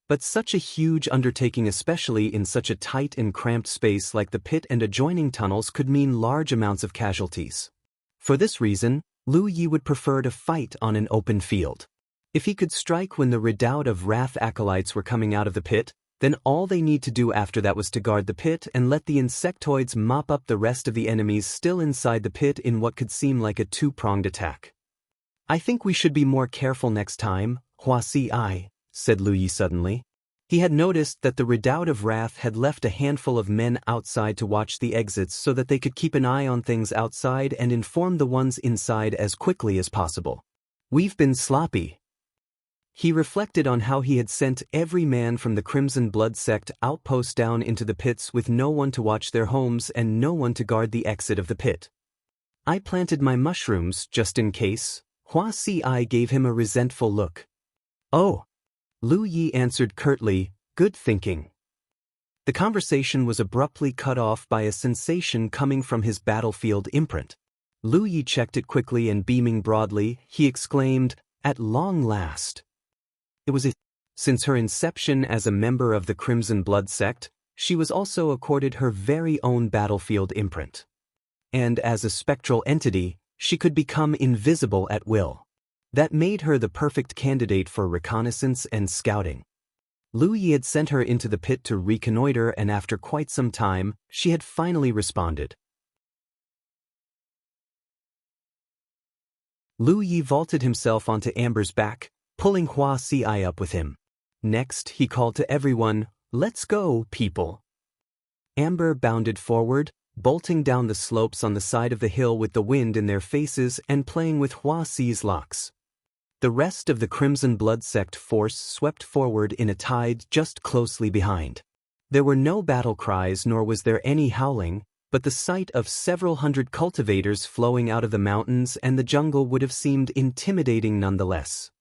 But such a huge undertaking, especially in such a tight and cramped space like the pit and adjoining tunnels, could mean large amounts of casualties. For this reason, Lu Yi would prefer to fight on an open field. If he could strike when the Redoubt of Wrath acolytes were coming out of the pit, then all they need to do after that was to guard the pit and let the insectoids mop up the rest of the enemies still inside the pit in what could seem like a two-pronged attack. "I think we should be more careful next time, Hua Ci," said Lu Yi suddenly. He had noticed that the Redoubt of Wrath had left a handful of men outside to watch the exits so that they could keep an eye on things outside and inform the ones inside as quickly as possible. "We've been sloppy." He reflected on how he had sent every man from the Crimson Blood Sect outpost down into the pits with no one to watch their homes and no one to guard the exit of the pit. "I planted my mushrooms just in case." Hua Ci gave him a resentful look. "Oh." Lu Yi answered curtly, "Good thinking." The conversation was abruptly cut off by a sensation coming from his battlefield imprint. Lu Yi checked it quickly and beaming broadly, he exclaimed, "At long last." It was it. Since her inception as a member of the Crimson Blood Sect, she was also accorded her very own battlefield imprint. And as a spectral entity, she could become invisible at will. That made her the perfect candidate for reconnaissance and scouting. Lu Yi had sent her into the pit to reconnoiter, and after quite some time, she had finally responded. Lu Yi vaulted himself onto Amber's back, pulling Hua Ci up with him. Next, he called to everyone, "Let's go, people." Amber bounded forward, bolting down the slopes on the side of the hill with the wind in their faces and playing with Hua Ci's locks. The rest of the Crimson Blood Sect force swept forward in a tide just closely behind. There were no battle cries nor was there any howling, but the sight of several hundred cultivators flowing out of the mountains and the jungle would have seemed intimidating nonetheless.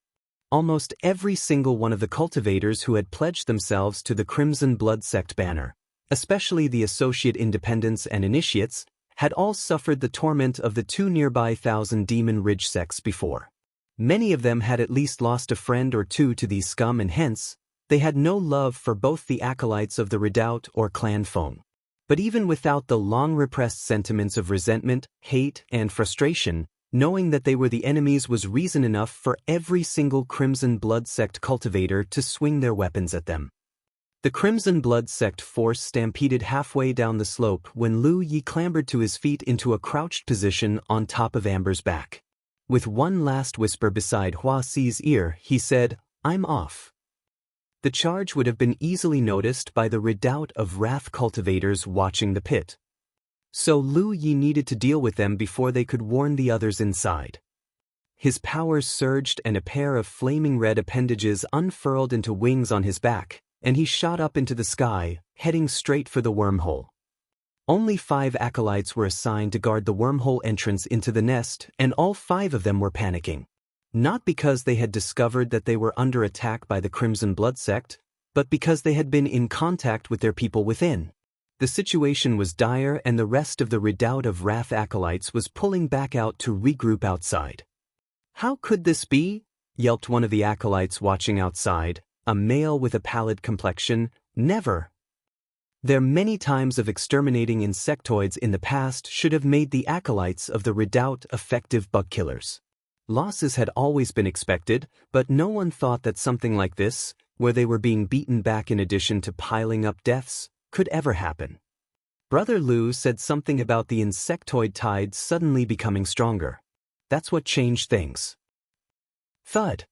Almost every single one of the cultivators who had pledged themselves to the Crimson Blood Sect banner, especially the Associate Independents and Initiates, had all suffered the torment of the two nearby Thousand Demon Ridge sects before. Many of them had at least lost a friend or two to these scum, and hence, they had no love for both the acolytes of the Redoubt or Clan Feng. But even without the long-repressed sentiments of resentment, hate, and frustration, knowing that they were the enemies was reason enough for every single Crimson Blood Sect cultivator to swing their weapons at them. The Crimson Blood Sect force stampeded halfway down the slope when Lu Yi clambered to his feet into a crouched position on top of Amber's back. With one last whisper beside Hua Ci's ear, he said, "I'm off." The charge would have been easily noticed by the Redoubt of Wrath cultivators watching the pit. So Lu Yi needed to deal with them before they could warn the others inside. His powers surged and a pair of flaming red appendages unfurled into wings on his back, and he shot up into the sky, heading straight for the wormhole. Only 5 acolytes were assigned to guard the wormhole entrance into the nest, and all 5 of them were panicking. Not because they had discovered that they were under attack by the Crimson Blood Sect, but because they had been in contact with their people within. The situation was dire and the rest of the redoubt of Wrath acolytes was pulling back out to regroup outside. "How could this be?" yelped one of the acolytes watching outside, a male with a pallid complexion. "Never. Their many times of exterminating insectoids in the past should have made the acolytes of the redoubt effective bug killers. Losses had always been expected, but no one thought that something like this, where they were being beaten back in addition to piling up deaths, could ever happen." Brother Lu said something about the insectoid tide suddenly becoming stronger. That's what changed things. Thud.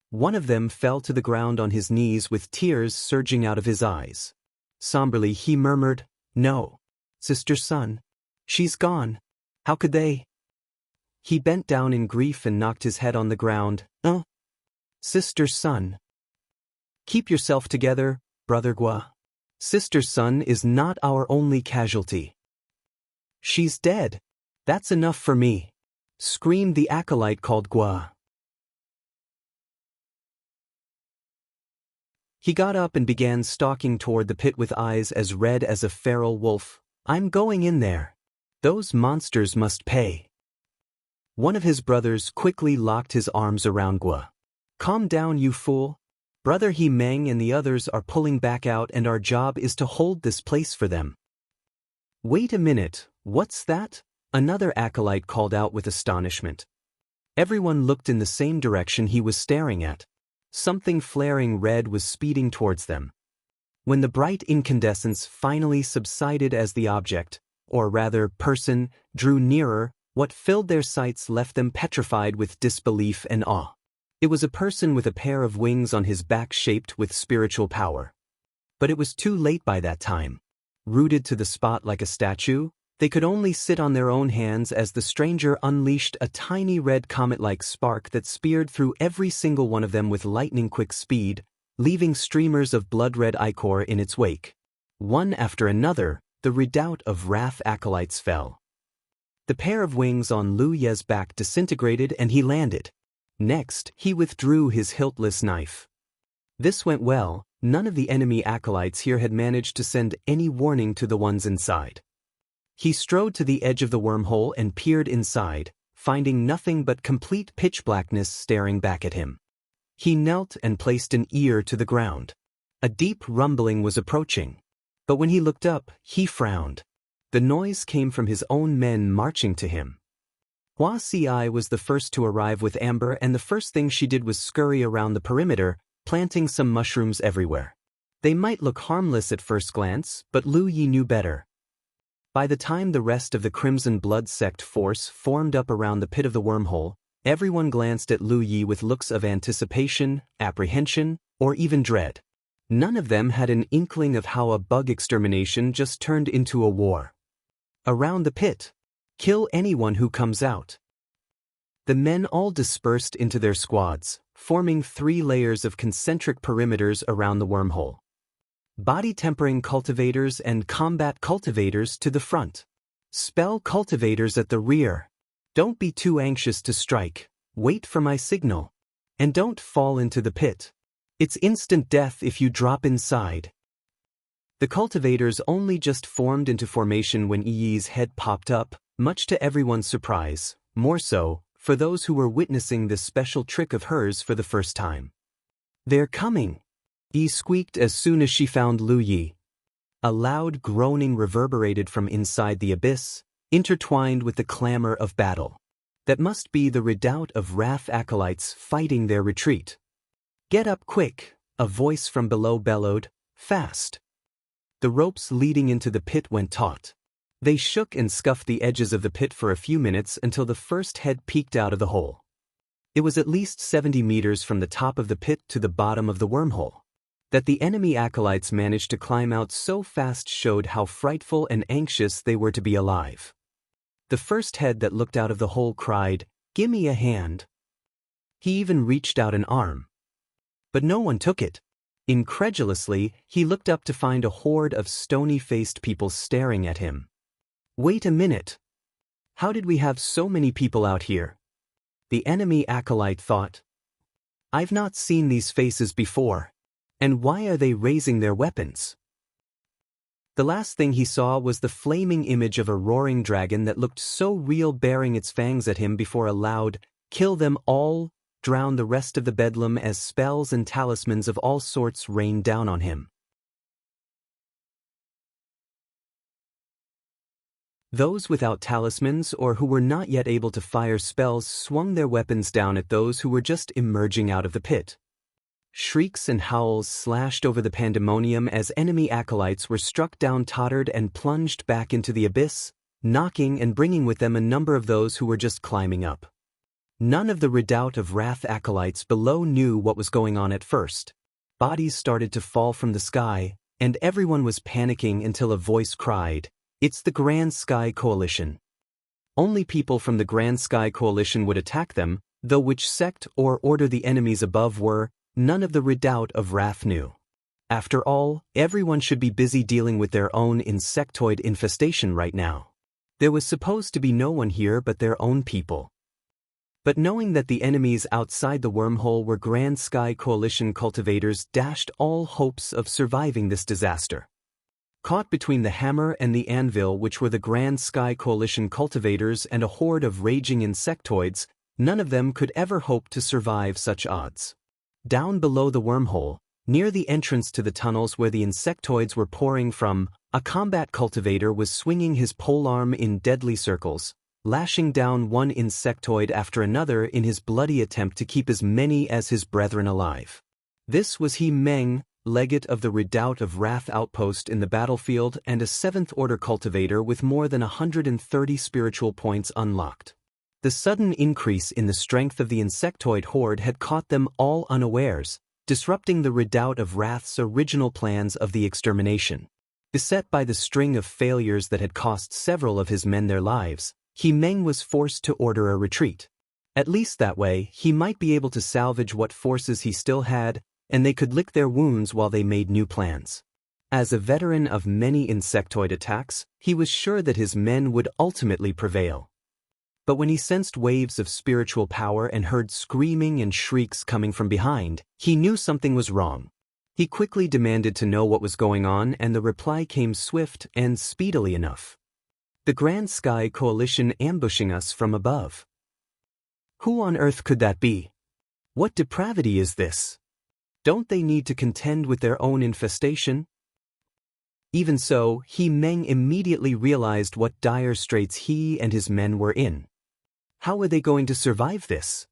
One of them fell to the ground on his knees with tears surging out of his eyes. Somberly he murmured, "No. Sister Sun. She's gone. How could they?" He bent down in grief and knocked his head on the ground. Sister Sun. Keep yourself together, Brother Gua. Sister Sun is not our only casualty. She's dead. That's enough for me," screamed the acolyte called Gua. He got up and began stalking toward the pit with eyes as red as a feral wolf. "I'm going in there. Those monsters must pay." One of his brothers quickly locked his arms around Gua. "Calm down, you fool. Brother He Meng and the others are pulling back out and our job is to hold this place for them." "Wait a minute, what's that?" another acolyte called out with astonishment. Everyone looked in the same direction he was staring at. Something flaring red was speeding towards them. When the bright incandescence finally subsided as the object, or rather person, drew nearer, what filled their sights left them petrified with disbelief and awe. It was a person with a pair of wings on his back shaped with spiritual power. But it was too late by that time. Rooted to the spot like a statue, they could only sit on their own hands as the stranger unleashed a tiny red comet-like spark that speared through every single one of them with lightning-quick speed, leaving streamers of blood-red ichor in its wake. One after another, the redoubt of Wrath acolytes fell. The pair of wings on Lu Ye's back disintegrated and he landed. Next, he withdrew his hiltless knife. This went well. None of the enemy acolytes here had managed to send any warning to the ones inside. He strode to the edge of the wormhole and peered inside, finding nothing but complete pitch blackness staring back at him. He knelt and placed an ear to the ground. A deep rumbling was approaching. But when he looked up, he frowned. The noise came from his own men marching to him. Wuxia was the first to arrive with Amber, and the first thing she did was scurry around the perimeter, planting some mushrooms everywhere. They might look harmless at first glance, but Lu Yi knew better. By the time the rest of the Crimson Blood sect force formed up around the pit of the wormhole, everyone glanced at Lu Yi with looks of anticipation, apprehension, or even dread. None of them had an inkling of how a bug extermination just turned into a war. Around the pit. Kill anyone who comes out. The men all dispersed into their squads, forming 3 layers of concentric perimeters around the wormhole. Body-tempering cultivators and combat cultivators to the front. Spell cultivators at the rear. Don't be too anxious to strike. Wait for my signal. And don't fall into the pit. It's instant death if you drop inside. The cultivators only just formed into formation when Yi's head popped up, much to everyone's surprise, more so for those who were witnessing this special trick of hers for the first time. "They're coming," Yi squeaked as soon as she found Lu Yi. A loud groaning reverberated from inside the abyss, intertwined with the clamor of battle. That must be the redoubt of Wrath acolytes fighting their retreat. "Get up quick," a voice from below bellowed, "fast." The ropes leading into the pit went taut. They shook and scuffed the edges of the pit for a few minutes until the first head peeked out of the hole. It was at least 70 meters from the top of the pit to the bottom of the wormhole. That the enemy acolytes managed to climb out so fast showed how frightful and anxious they were to be alive. The first head that looked out of the hole cried, "Gimme a hand." He even reached out an arm. But no one took it. Incredulously, he looked up to find a horde of stony-faced people staring at him. "Wait a minute. How did we have so many people out here?" The enemy acolyte thought. "I've not seen these faces before. And why are they raising their weapons?" The last thing he saw was the flaming image of a roaring dragon that looked so real, baring its fangs at him before a loud, "Kill them all!" drowned the rest of the bedlam as spells and talismans of all sorts rained down on him. Those without talismans or who were not yet able to fire spells swung their weapons down at those who were just emerging out of the pit. Shrieks and howls slashed over the pandemonium as enemy acolytes were struck down, tottered, and plunged back into the abyss, knocking and bringing with them a number of those who were just climbing up. None of the redoubt of wrath acolytes below knew what was going on at first. Bodies started to fall from the sky, and everyone was panicking until a voice cried, "It's the Grand Sky Coalition." Only people from the Grand Sky Coalition would attack them, though which sect or order the enemies above were, none of the redoubt of wrath knew. After all, everyone should be busy dealing with their own insectoid infestation right now. There was supposed to be no one here but their own people. But knowing that the enemies outside the wormhole were Grand Sky Coalition cultivators dashed all hopes of surviving this disaster. Caught between the hammer and the anvil, which were the Grand Sky Coalition cultivators and a horde of raging insectoids, none of them could ever hope to survive such odds. Down below the wormhole, near the entrance to the tunnels where the insectoids were pouring from, a combat cultivator was swinging his polearm in deadly circles, lashing down one insectoid after another in his bloody attempt to keep as many as his brethren alive. This was Meng, legate of the Redoubt of Wrath outpost in the battlefield and a 7th Order cultivator with more than 130 spiritual points unlocked. The sudden increase in the strength of the insectoid horde had caught them all unawares, disrupting the Redoubt of Wrath's original plans of the extermination. Beset by the string of failures that had cost several of his men their lives, Meng was forced to order a retreat. At least that way, he might be able to salvage what forces he still had, and they could lick their wounds while they made new plans. As a veteran of many insectoid attacks, he was sure that his men would ultimately prevail. But when he sensed waves of spiritual power and heard screaming and shrieks coming from behind, he knew something was wrong. He quickly demanded to know what was going on, and the reply came swift and speedily enough. "The Grand Sky Coalition ambushing us from above." Who on earth could that be? What depravity is this? Don't they need to contend with their own infestation? Even so, Meng immediately realized what dire straits he and his men were in. How were they going to survive this?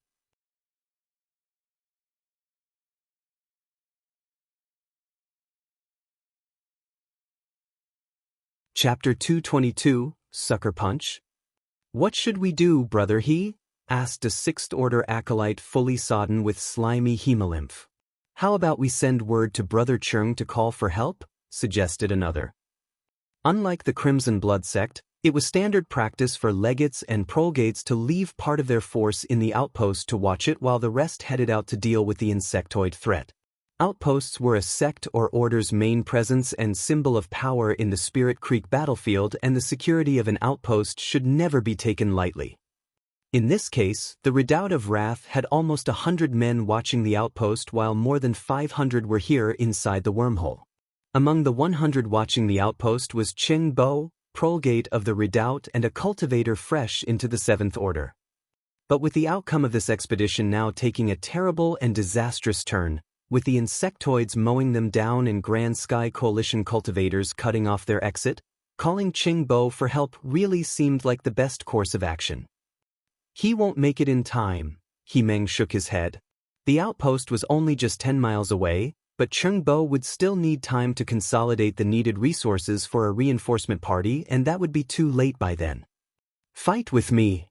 Chapter 222, Sucker Punch. "What should we do, brother he?" asked a 6th Order acolyte fully sodden with slimy hemolymph. "How about we send word to Brother Chung to call for help?" suggested another. Unlike the Crimson Blood sect, it was standard practice for legates and prolegates to leave part of their force in the outpost to watch it while the rest headed out to deal with the insectoid threat. Outposts were a sect or order's main presence and symbol of power in the Spirit Creek battlefield, and the security of an outpost should never be taken lightly. In this case, the Redoubt of Wrath had almost 100 men watching the outpost while more than 500 were here inside the wormhole. Among the 100 watching the outpost was Cheng Bo, prolegate of the Redoubt and a cultivator fresh into the 7th Order. But with the outcome of this expedition now taking a terrible and disastrous turn, with the insectoids mowing them down and Grand Sky Coalition cultivators cutting off their exit, calling Cheng Bo for help really seemed like the best course of action. "He won't make it in time," Meng shook his head. The outpost was only just 10 miles away, but Cheng Bo would still need time to consolidate the needed resources for a reinforcement party, and that would be too late by then. "Fight with me,"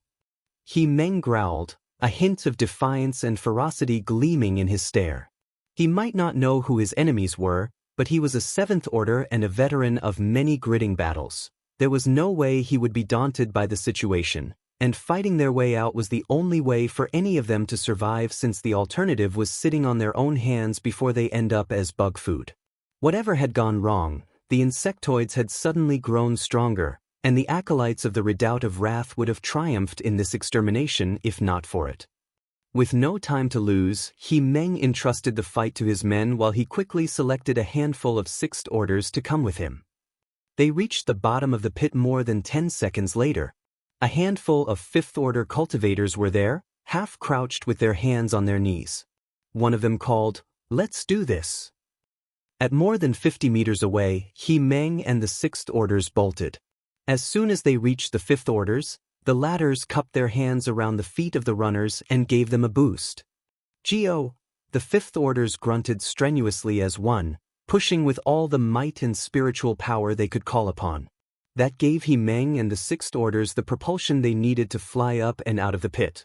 Meng growled, a hint of defiance and ferocity gleaming in his stare. He might not know who his enemies were, but he was a 7th Order and a veteran of many gritting battles. There was no way he would be daunted by the situation, and fighting their way out was the only way for any of them to survive, since the alternative was sitting on their own hands before they end up as bug food. Whatever had gone wrong, the insectoids had suddenly grown stronger, and the acolytes of the Redoubt of Wrath would have triumphed in this extermination if not for it. With no time to lose, Meng entrusted the fight to his men while he quickly selected a handful of 6th Orders to come with him. They reached the bottom of the pit more than 10 seconds later. A handful of fifth-order cultivators were there, half-crouched with their hands on their knees. One of them called, "Let's do this." At more than 50 meters away, Meng and the sixth orders bolted. As soon as they reached the fifth orders, the ladders cupped their hands around the feet of the runners and gave them a boost. "Geo!" The fifth orders grunted strenuously as one, pushing with all the might and spiritual power they could call upon. That gave Meng and the sixth orders the propulsion they needed to fly up and out of the pit.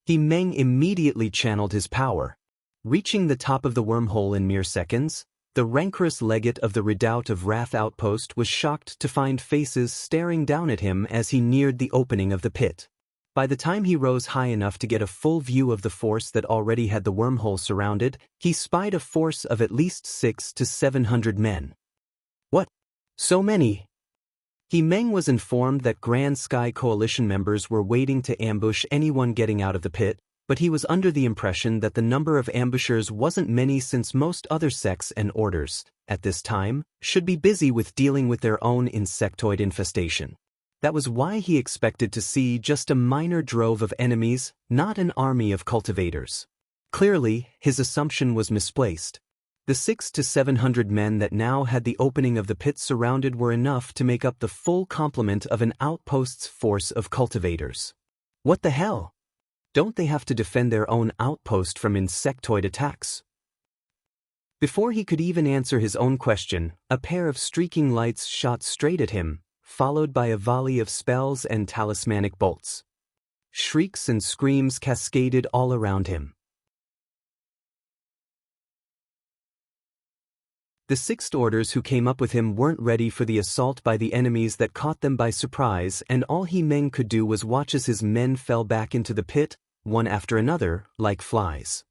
Meng immediately channeled his power. Reaching the top of the wormhole in mere seconds, the rancorous legate of the Redoubt of Wrath outpost was shocked to find faces staring down at him as he neared the opening of the pit. By the time he rose high enough to get a full view of the force that already had the wormhole surrounded, he spied a force of at least 600 to 700 men. What? So many? Meng was informed that Grand Sky Coalition members were waiting to ambush anyone getting out of the pit, but he was under the impression that the number of ambushers wasn't many since most other sects and orders, at this time, should be busy with dealing with their own insectoid infestation. That was why he expected to see just a minor drove of enemies, not an army of cultivators. Clearly, his assumption was misplaced. The 600 to 700 men that now had the opening of the pit surrounded were enough to make up the full complement of an outpost's force of cultivators. What the hell? Don't they have to defend their own outpost from insectoid attacks? Before he could even answer his own question, a pair of streaking lights shot straight at him, followed by a volley of spells and talismanic bolts. Shrieks and screams cascaded all around him. The sixth orders who came up with him weren't ready for the assault by the enemies that caught them by surprise, and all Meng could do was watch as his men fell back into the pit, one after another, like flies.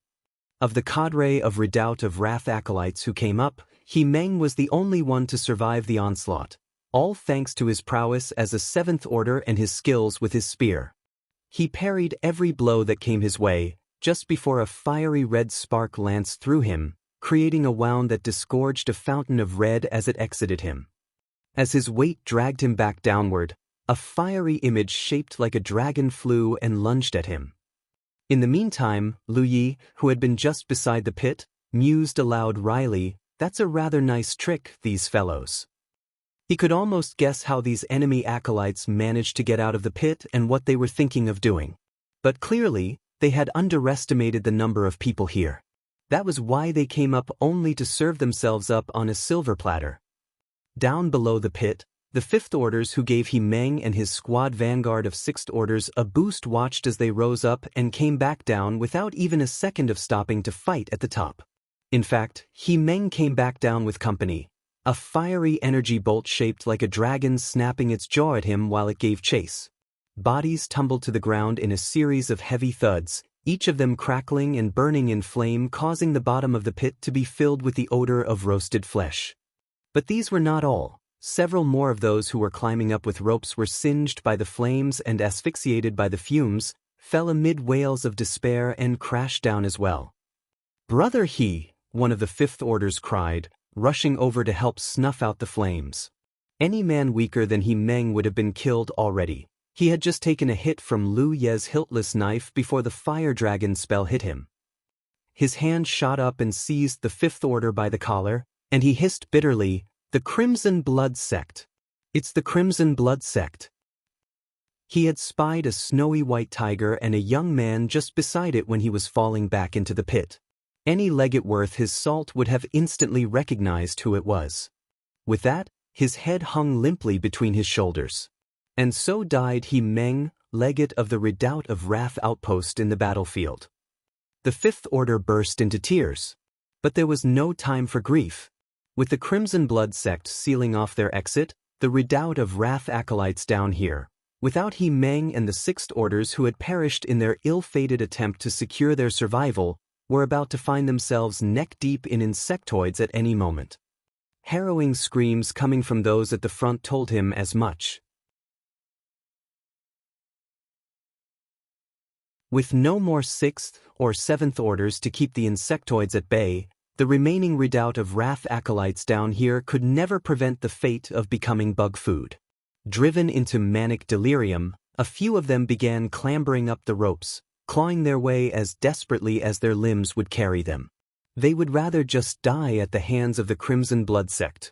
Of the cadre of Redoubt of Wrath acolytes who came up, Meng was the only one to survive the onslaught, all thanks to his prowess as a seventh order and his skills with his spear. He parried every blow that came his way, just before a fiery red spark lanced through him, creating a wound that disgorged a fountain of red as it exited him. As his weight dragged him back downward, a fiery image shaped like a dragon flew and lunged at him. In the meantime, Lu Yi, who had been just beside the pit, mused aloud wryly, "That's a rather nice trick, these fellows." He could almost guess how these enemy acolytes managed to get out of the pit and what they were thinking of doing. But clearly, they had underestimated the number of people here. That was why they came up only to serve themselves up on a silver platter. Down below the pit, the fifth orders who gave Meng and his squad vanguard of sixth orders a boost watched as they rose up and came back down without even a second of stopping to fight at the top. In fact, Meng came back down with company, a fiery energy bolt shaped like a dragon snapping its jaw at him while it gave chase. Bodies tumbled to the ground in a series of heavy thuds, each of them crackling and burning in flame, causing the bottom of the pit to be filled with the odor of roasted flesh. But these were not all. Several more of those who were climbing up with ropes were singed by the flames and asphyxiated by the fumes, fell amid wails of despair and crashed down as well. "Brother one of the fifth orders cried, rushing over to help snuff out the flames. Any man weaker than Meng would have been killed already. He had just taken a hit from Lu Ye's hiltless knife before the fire dragon spell hit him. His hand shot up and seized the fifth order by the collar, and he hissed bitterly, "The Crimson Blood Sect. It's the Crimson Blood Sect." He had spied a snowy white tiger and a young man just beside it when he was falling back into the pit. Any legate worth his salt would have instantly recognized who it was. With that, his head hung limply between his shoulders. And so died Meng, legate of the Redoubt of Wrath outpost in the battlefield. The fifth order burst into tears. But there was no time for grief. With the Crimson Blood Sect sealing off their exit, the Redoubt of Wrath acolytes down here, without Meng and the sixth orders who had perished in their ill-fated attempt to secure their survival, were about to find themselves neck-deep in insectoids at any moment. Harrowing screams coming from those at the front told him as much. With no more sixth or seventh orders to keep the insectoids at bay, The remaining redoubt of Wrath acolytes down here could never prevent the fate of becoming bug food. Driven into manic delirium, a few of them began clambering up the ropes, clawing their way as desperately as their limbs would carry them. They would rather just die at the hands of the Crimson Blood Sect.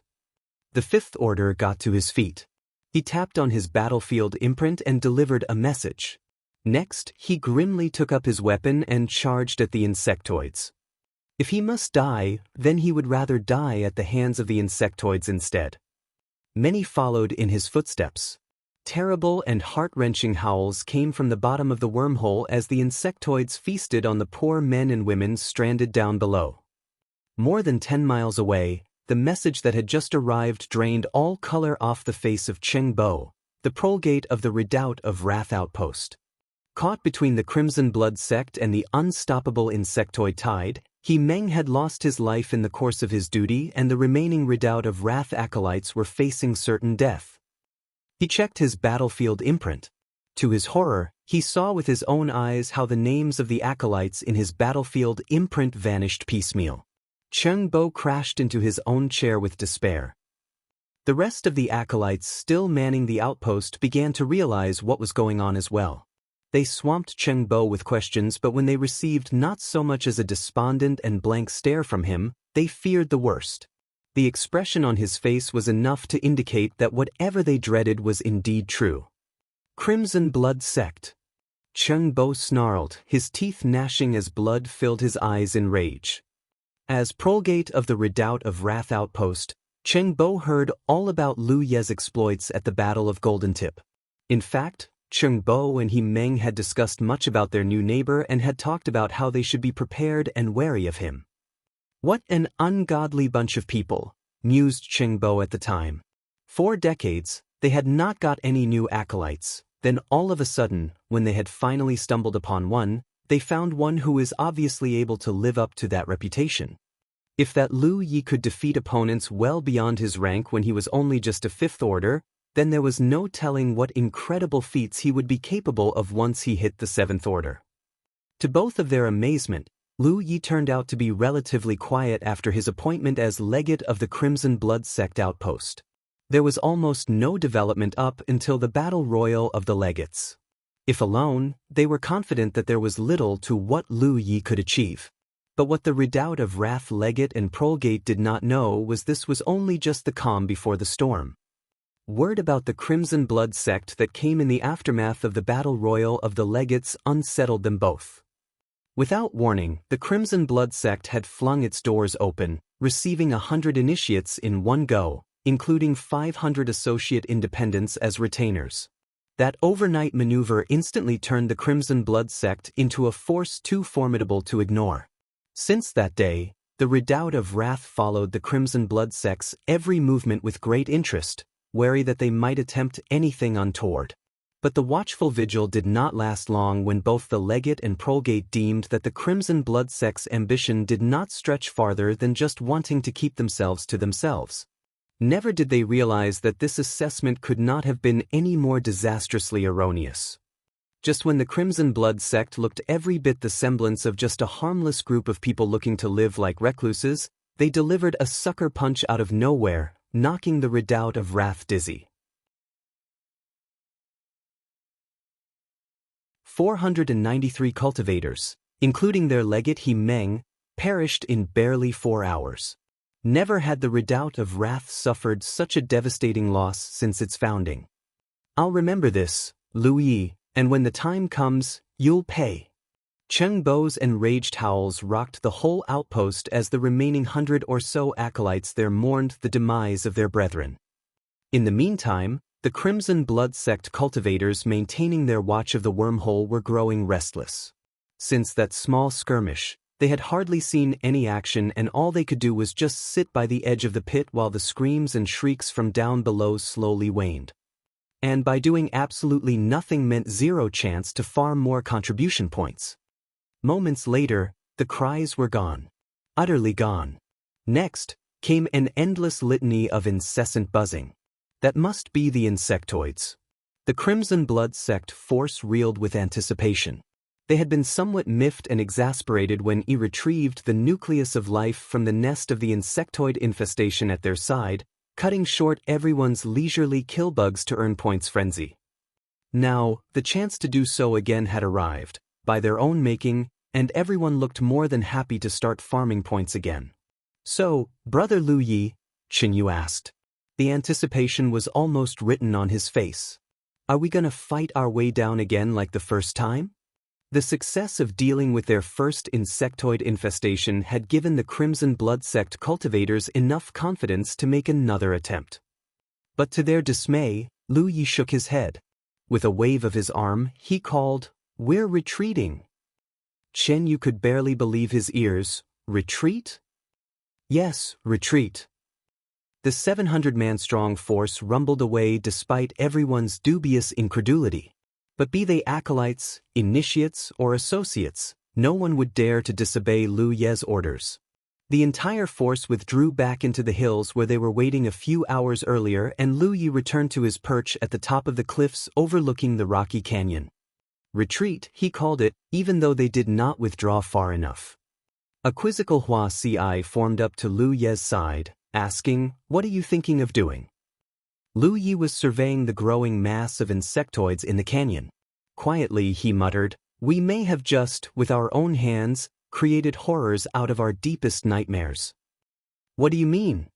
The Fifth Order got to his feet. He tapped on his battlefield imprint and delivered a message. Next, he grimly took up his weapon and charged at the Insectoids. If he must die, then he would rather die at the hands of the Insectoids instead. Many followed in his footsteps. Terrible and heart-wrenching howls came from the bottom of the wormhole as the Insectoids feasted on the poor men and women stranded down below. More than 10 miles away, the message that had just arrived drained all color off the face of Chengbo, the prolgate of the redoubt of Wrath outpost. Caught between the Crimson Blood Sect and the unstoppable Insectoid tide, Meng had lost his life in the course of his duty, and the remaining redoubt of Wrath acolytes were facing certain death. He checked his battlefield imprint. To his horror, he saw with his own eyes how the names of the acolytes in his battlefield imprint vanished piecemeal. Chengbo crashed into his own chair with despair. The rest of the acolytes still manning the outpost began to realize what was going on as well. They swamped Chengbo with questions, but when they received not so much as a despondent and blank stare from him, they feared the worst. The expression on his face was enough to indicate that whatever they dreaded was indeed true. Crimson Blood Sect. Chengbo snarled, his teeth gnashing as blood filled his eyes in rage. As prolgate of the redoubt of Wrath outpost, Chengbo heard all about Lu Ye's exploits at the Battle of Golden Tip. In fact, Chengbo and Meng had discussed much about their new neighbor and had talked about how they should be prepared and wary of him. What an ungodly bunch of people, mused Chengbo at the time. 4 decades, they had not got any new acolytes. Then all of a sudden, when they had finally stumbled upon one, they found one who is obviously able to live up to that reputation. If that Lu Yi could defeat opponents well beyond his rank when he was only just a 5th Order, then there was no telling what incredible feats he would be capable of once he hit the 7th Order. To both of their amazement, Lu Yi turned out to be relatively quiet after his appointment as legate of the Crimson Blood Sect outpost. There was almost no development up until the Battle Royal of the Legates. If alone, they were confident that there was little to what Lu Yi could achieve. But what the redoubt of Wrath legate and prolgate did not know was this was only just the calm before the storm. Word about the Crimson Blood Sect that came in the aftermath of the Battle Royal of the Legates unsettled them both. Without warning, the Crimson Blood Sect had flung its doors open, receiving 100 initiates in one go, including 500 associate independents as retainers. That overnight maneuver instantly turned the Crimson Blood Sect into a force too formidable to ignore. Since that day, the redoubt of Wrath followed the Crimson Blood Sect's every movement with great interest, wary that they might attempt anything untoward. But the watchful vigil did not last long when both the legate and prolgate deemed that the Crimson Blood Sect's ambition did not stretch farther than just wanting to keep themselves to themselves. Never did they realize that this assessment could not have been any more disastrously erroneous. Just when the Crimson Blood Sect looked every bit the semblance of just a harmless group of people looking to live like recluses, they delivered a sucker punch out of nowhere, knocking the redoubt of Wrath dizzy. 493 cultivators, including their legate Meng, perished in barely 4 hours. Never had the redoubt of Wrath suffered such a devastating loss since its founding. I'll remember this, Lu Yi, and when the time comes, you'll pay. Chengbo's enraged howls rocked the whole outpost as the remaining 100 or so acolytes there mourned the demise of their brethren. In the meantime, the Crimson Blood Sect cultivators maintaining their watch of the wormhole were growing restless. Since that small skirmish, they had hardly seen any action, and all they could do was just sit by the edge of the pit while the screams and shrieks from down below slowly waned. And by doing absolutely nothing meant zero chance to farm more contribution points. Moments later, the cries were gone. Utterly gone. Next, came an endless litany of incessant buzzing. That must be the Insectoids. The Crimson Blood Sect force reeled with anticipation. They had been somewhat miffed and exasperated when he retrieved the nucleus of life from the nest of the insectoid infestation at their side, cutting short everyone's leisurely kill bugs to earn points frenzy. Now, the chance to do so again had arrived, by their own making, and everyone looked more than happy to start farming points again. "So, Brother Lu Yi," Qin Yu asked. The anticipation was almost written on his face. "Are we gonna fight our way down again like the first time?" The success of dealing with their first insectoid infestation had given the Crimson Blood Sect cultivators enough confidence to make another attempt. But to their dismay, Lu Yi shook his head. With a wave of his arm, he called, "We're retreating." Chen Yu could barely believe his ears. "Retreat?" "Yes, retreat." The 700-man-strong force rumbled away despite everyone's dubious incredulity. But be they acolytes, initiates, or associates, no one would dare to disobey Lu Ye's orders. The entire force withdrew back into the hills where they were waiting a few hours earlier, and Lu Yi returned to his perch at the top of the cliffs overlooking the rocky canyon. Retreat, he called it, even though they did not withdraw far enough. A quizzical Wuxia formed up to Lu Ye's side, asking, "What are you thinking of doing?" Lu Yi was surveying the growing mass of insectoids in the canyon. Quietly, he muttered, "We may have just, with our own hands, created horrors out of our deepest nightmares." "What do you mean?"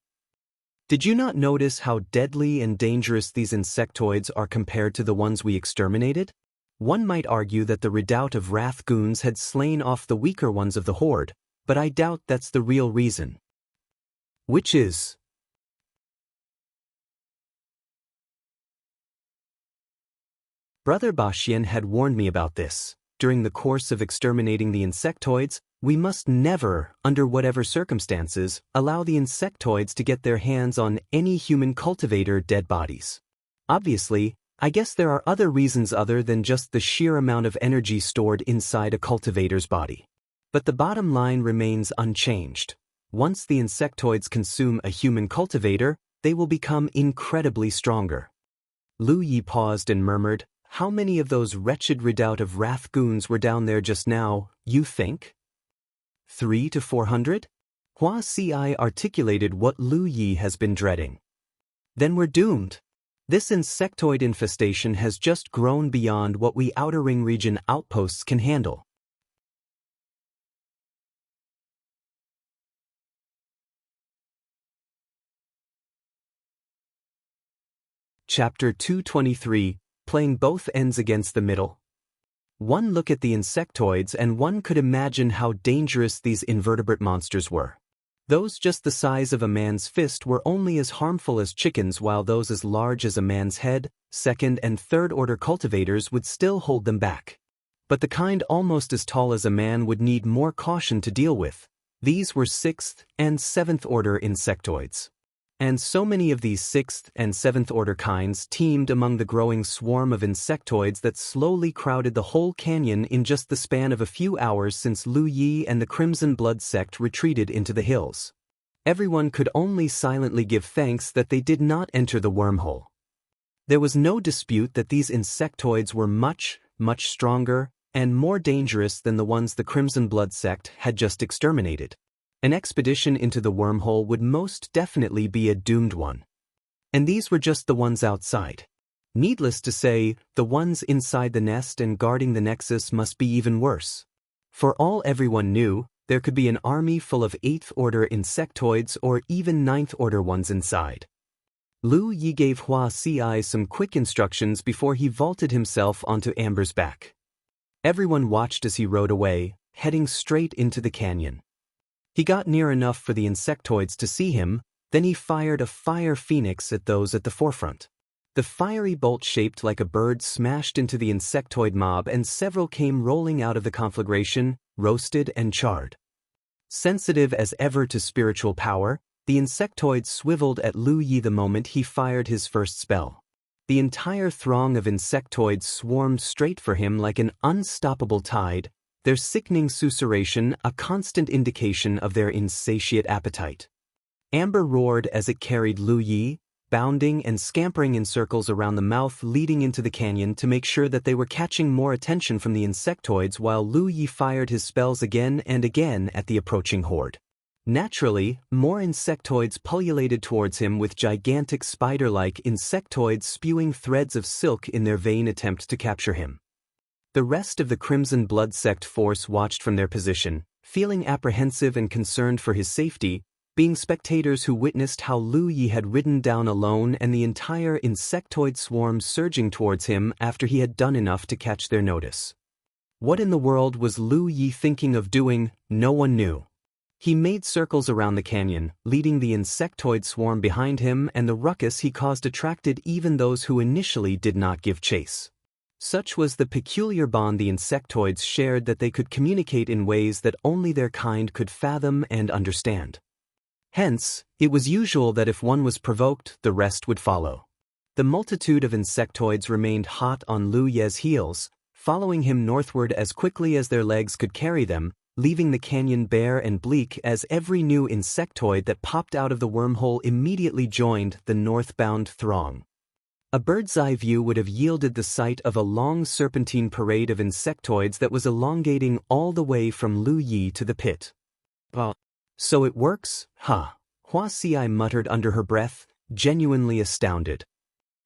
"Did you not notice how deadly and dangerous these insectoids are compared to the ones we exterminated? One might argue that the redoubt of Wrath Goons had slain off the weaker ones of the horde, but I doubt that's the real reason." "Which is?" Brother Baxian had warned me about this. During the course of exterminating the insectoids, we must never, under whatever circumstances, allow the insectoids to get their hands on any human cultivator dead bodies. Obviously, I guess there are other reasons other than just the sheer amount of energy stored inside a cultivator's body. But the bottom line remains unchanged. Once the insectoids consume a human cultivator, they will become incredibly stronger. Lu Yi paused and murmured, "How many of those wretched redoubt of Wrath Goons were down there just now, you think? 300 to 400? Wuxia articulated what Lu Yi has been dreading. "Then we're doomed. This insectoid infestation has just grown beyond what we Outer Ring region outposts can handle." Chapter 223, Playing Both Ends Against the Middle. One look at the insectoids and one could imagine how dangerous these invertebrate monsters were. Those just the size of a man's fist were only as harmful as chickens, while those as large as a man's head, second and third order cultivators would still hold them back. But the kind almost as tall as a man would need more caution to deal with. These were 6th and 7th order insectoids. And so many of these 6th and 7th order kinds teemed among the growing swarm of insectoids that slowly crowded the whole canyon in just the span of a few hours since Lu Yi and the Crimson Blood Sect retreated into the hills. Everyone could only silently give thanks that they did not enter the wormhole. There was no dispute that these insectoids were much, much stronger and more dangerous than the ones the Crimson Blood Sect had just exterminated. An expedition into the wormhole would most definitely be a doomed one. And these were just the ones outside. Needless to say, the ones inside the nest and guarding the nexus must be even worse. For all everyone knew, there could be an army full of 8th order insectoids or even 9th order ones inside. Lu Yi gave Wuxia some quick instructions before he vaulted himself onto Amber's back. Everyone watched as he rode away, heading straight into the canyon. He got near enough for the insectoids to see him, then he fired a fire phoenix at those at the forefront. The fiery bolt shaped like a bird smashed into the insectoid mob, and several came rolling out of the conflagration, roasted and charred. Sensitive as ever to spiritual power, the insectoid swiveled at Lu Yi the moment he fired his first spell. The entire throng of insectoids swarmed straight for him like an unstoppable tide, their sickening susurration a constant indication of their insatiate appetite. Amber roared as it carried Lu Yi, bounding and scampering in circles around the mouth leading into the canyon to make sure that they were catching more attention from the insectoids while Lu Yi fired his spells again and again at the approaching horde. Naturally, more insectoids pullulated towards him with gigantic spider-like insectoids spewing threads of silk in their vain attempt to capture him. The rest of the Crimson Blood Sect force watched from their position, feeling apprehensive and concerned for his safety, being spectators who witnessed how Lu Yi had ridden down alone and the entire insectoid swarm surging towards him after he had done enough to catch their notice. What in the world was Lu Yi thinking of doing? No one knew. He made circles around the canyon, leading the insectoid swarm behind him, and the ruckus he caused attracted even those who initially did not give chase. Such was the peculiar bond the insectoids shared that they could communicate in ways that only their kind could fathom and understand. Hence, it was usual that if one was provoked, the rest would follow. The multitude of insectoids remained hot on Lu Ye's heels, following him northward as quickly as their legs could carry them, leaving the canyon bare and bleak as every new insectoid that popped out of the wormhole immediately joined the northbound throng. A bird's-eye view would have yielded the sight of a long serpentine parade of insectoids that was elongating all the way from Lu Yi to the pit. So it works, huh? Wuxia muttered under her breath, genuinely astounded.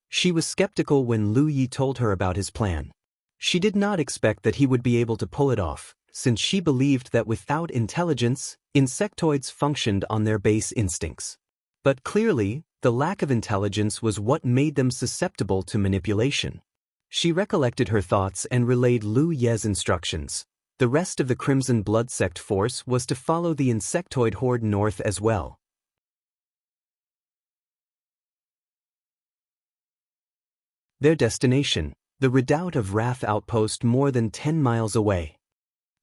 She was skeptical when Lu Yi told her about his plan. She did not expect that he would be able to pull it off, since she believed that without intelligence, insectoids functioned on their base instincts. But clearly, the lack of intelligence was what made them susceptible to manipulation. She recollected her thoughts and relayed Lu Ye's instructions. The rest of the Crimson Blood Sect force was to follow the insectoid horde north as well. Their destination, the Redoubt of Wrath outpost more than 10 miles away.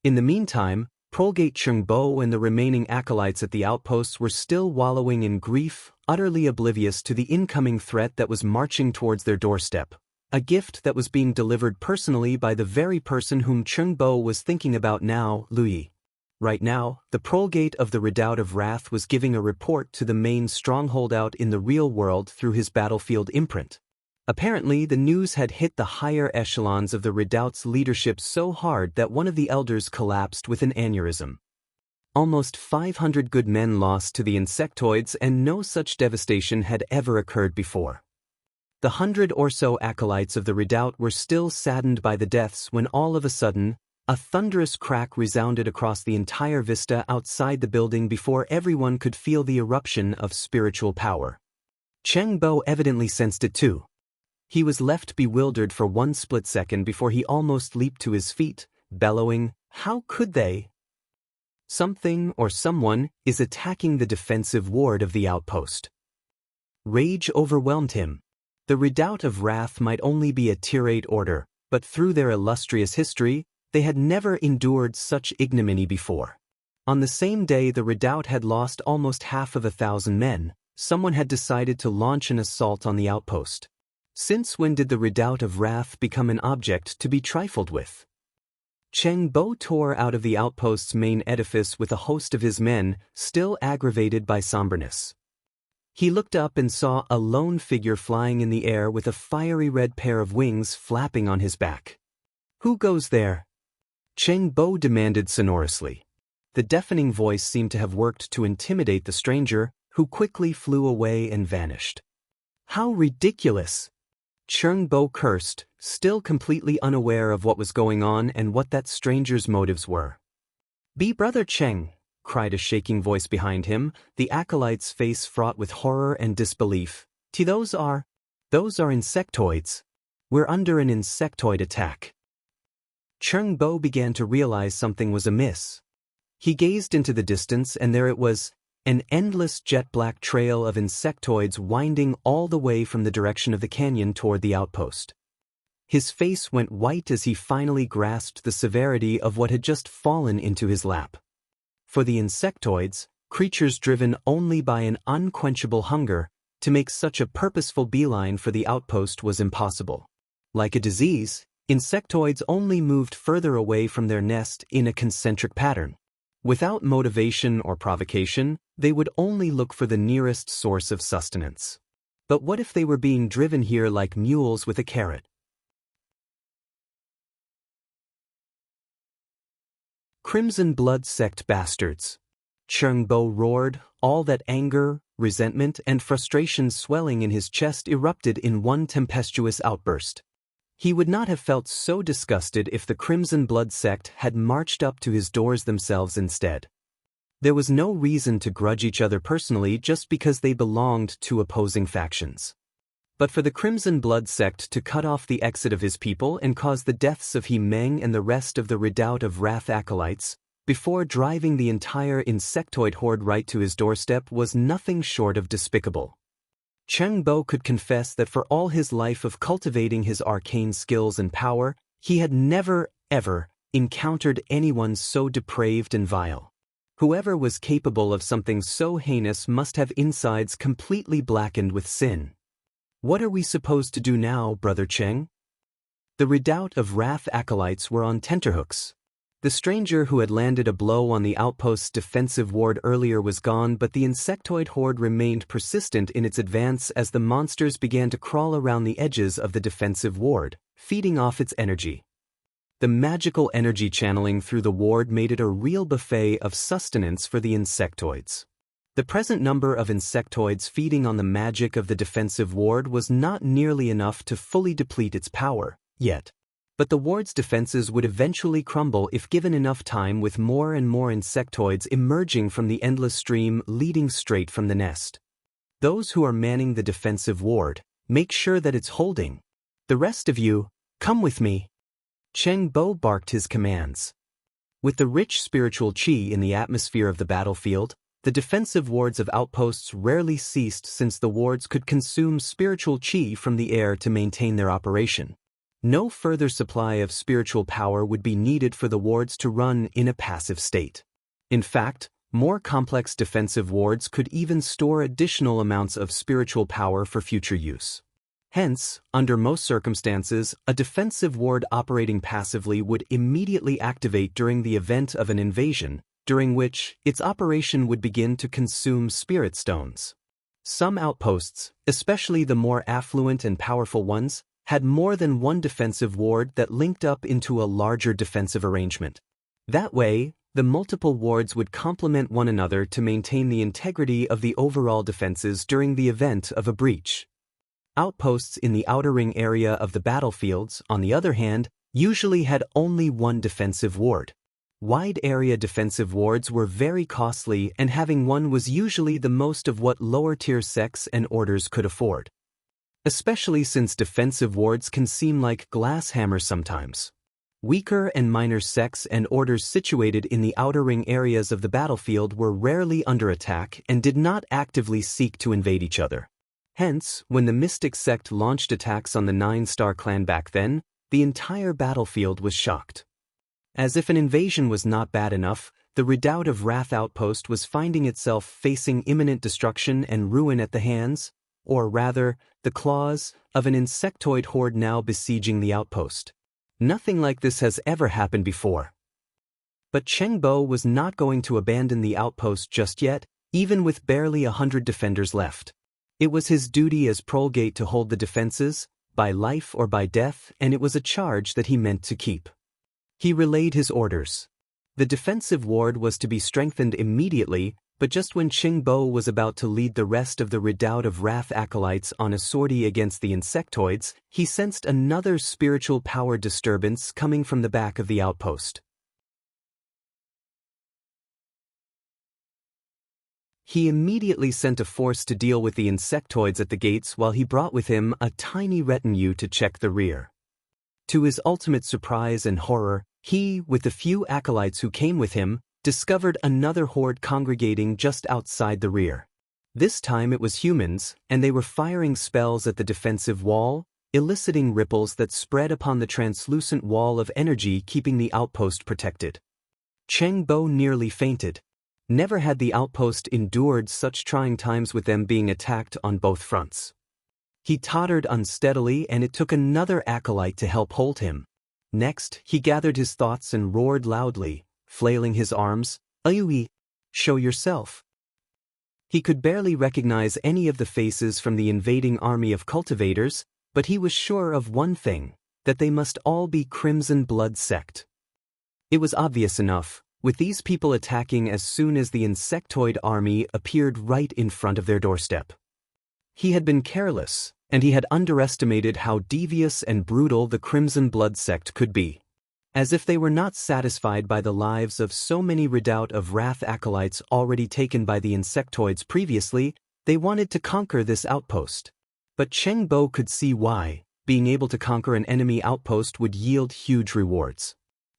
In the meantime, Prolgate Chengbo and the remaining acolytes at the outposts were still wallowing in grief, utterly oblivious to the incoming threat that was marching towards their doorstep. A gift that was being delivered personally by the very person whom Chengbo was thinking about now, Lu Yi. Right now, the Prolgate of the Redoubt of Wrath was giving a report to the main stronghold out in the real world through his battlefield imprint. Apparently, the news had hit the higher echelons of the Redoubt's leadership so hard that one of the elders collapsed with an aneurysm. Almost 500 good men lost to the insectoids, and no such devastation had ever occurred before. The 100 or so acolytes of the Redoubt were still saddened by the deaths when all of a sudden, a thunderous crack resounded across the entire vista outside the building before everyone could feel the eruption of spiritual power. Chengbo evidently sensed it too. He was left bewildered for one split second before he almost leaped to his feet, bellowing, "How could they? Something or someone is attacking the defensive ward of the outpost." Rage overwhelmed him. The Redoubt of Wrath might only be a Tier 8 order, but through their illustrious history, they had never endured such ignominy before. On the same day the Redoubt had lost almost half of 1,000 men, someone had decided to launch an assault on the outpost. Since when did the Redoubt of Wrath become an object to be trifled with? Chengbo tore out of the outpost's main edifice with a host of his men, still aggravated by somberness. He looked up and saw a lone figure flying in the air with a fiery red pair of wings flapping on his back. "Who goes there?" Chengbo demanded sonorously. The deafening voice seemed to have worked to intimidate the stranger, who quickly flew away and vanished. "How ridiculous!" Chengbo cursed, still completely unaware of what was going on and what that stranger's motives were. "Be Brother Cheng!" cried a shaking voice behind him, the acolyte's face fraught with horror and disbelief. Those are insectoids. We're under an insectoid attack." Chengbo began to realize something was amiss. He gazed into the distance, and there it was, an endless jet-black trail of insectoids winding all the way from the direction of the canyon toward the outpost. His face went white as he finally grasped the severity of what had just fallen into his lap. For the insectoids, creatures driven only by an unquenchable hunger, to make such a purposeful beeline for the outpost was impossible. Like a disease, insectoids only moved further away from their nest in a concentric pattern. Without motivation or provocation, they would only look for the nearest source of sustenance. But what if they were being driven here like mules with a carrot? Crimson Blood Sect bastards. Chengbo roared, all that anger, resentment, and frustration swelling in his chest erupted in one tempestuous outburst. He would not have felt so disgusted if the Crimson Blood Sect had marched up to his doors themselves instead. There was no reason to grudge each other personally just because they belonged to opposing factions. But for the Crimson Blood Sect to cut off the exit of his people and cause the deaths of He Meng and the rest of the Redoubt of Wrath acolytes, before driving the entire Insectoid horde right to his doorstep was nothing short of despicable. Chengbo could confess that for all his life of cultivating his arcane skills and power, he had never, ever, encountered anyone so depraved and vile. Whoever was capable of something so heinous must have insides completely blackened with sin. What are we supposed to do now, Brother Cheng? The Redoubt of Wrath acolytes were on tenterhooks. The stranger who had landed a blow on the outpost's defensive ward earlier was gone, but the Insectoid horde remained persistent in its advance as the monsters began to crawl around the edges of the defensive ward, feeding off its energy. The magical energy channeling through the ward made it a real buffet of sustenance for the Insectoids. The present number of Insectoids feeding on the magic of the defensive ward was not nearly enough to fully deplete its power, yet. But the ward's defenses would eventually crumble if given enough time, with more and more Insectoids emerging from the endless stream leading straight from the nest. Those who are manning the defensive ward, make sure that it's holding. The rest of you, come with me. Chengbo barked his commands. With the rich spiritual qi in the atmosphere of the battlefield, the defensive wards of outposts rarely ceased, since the wards could consume spiritual qi from the air to maintain their operation. No further supply of spiritual power would be needed for the wards to run in a passive state. In fact, more complex defensive wards could even store additional amounts of spiritual power for future use. Hence, under most circumstances, a defensive ward operating passively would immediately activate during the event of an invasion, during which its operation would begin to consume spirit stones. Some outposts, especially the more affluent and powerful ones, had more than one defensive ward that linked up into a larger defensive arrangement. That way, the multiple wards would complement one another to maintain the integrity of the overall defenses during the event of a breach. Outposts in the outer ring area of the battlefields, on the other hand, usually had only one defensive ward. Wide area defensive wards were very costly, and having one was usually the most of what lower-tier sects and orders could afford. Especially since defensive wards can seem like glass hammers sometimes. Weaker and minor sects and orders situated in the outer ring areas of the battlefield were rarely under attack and did not actively seek to invade each other. Hence, when the Mystic sect launched attacks on the 9-star clan back then, the entire battlefield was shocked. As if an invasion was not bad enough, the Redoubt of Wrath outpost was finding itself facing imminent destruction and ruin at the hands, or rather, the claws, of an Insectoid horde now besieging the outpost. Nothing like this has ever happened before. But Chengbo was not going to abandon the outpost just yet, even with barely 100 defenders left. It was his duty as Prolgate to hold the defenses, by life or by death, and it was a charge that he meant to keep. He relayed his orders. The defensive ward was to be strengthened immediately, but just when Chengbo was about to lead the rest of the Redoubt of Wrath acolytes on a sortie against the Insectoids, he sensed another spiritual power disturbance coming from the back of the outpost. He immediately sent a force to deal with the Insectoids at the gates, while he brought with him a tiny retinue to check the rear. To his ultimate surprise and horror, he, with the few acolytes who came with him, discovered another horde congregating just outside the rear. This time it was humans, and they were firing spells at the defensive wall, eliciting ripples that spread upon the translucent wall of energy keeping the outpost protected. Chengbo nearly fainted. Never had the outpost endured such trying times with them being attacked on both fronts. He tottered unsteadily, and it took another acolyte to help hold him. Next, he gathered his thoughts and roared loudly, flailing his arms, "Ayui! Show yourself!" He could barely recognize any of the faces from the invading army of cultivators, but he was sure of one thing, that they must all be Crimson Blood sect. It was obvious enough, with these people attacking as soon as the Insectoid army appeared right in front of their doorstep. He had been careless, and he had underestimated how devious and brutal the Crimson Blood sect could be. As if they were not satisfied by the lives of so many Redoubt of Wrath acolytes already taken by the Insectoids previously, they wanted to conquer this outpost. But Cheng Bo could see why. Being able to conquer an enemy outpost would yield huge rewards.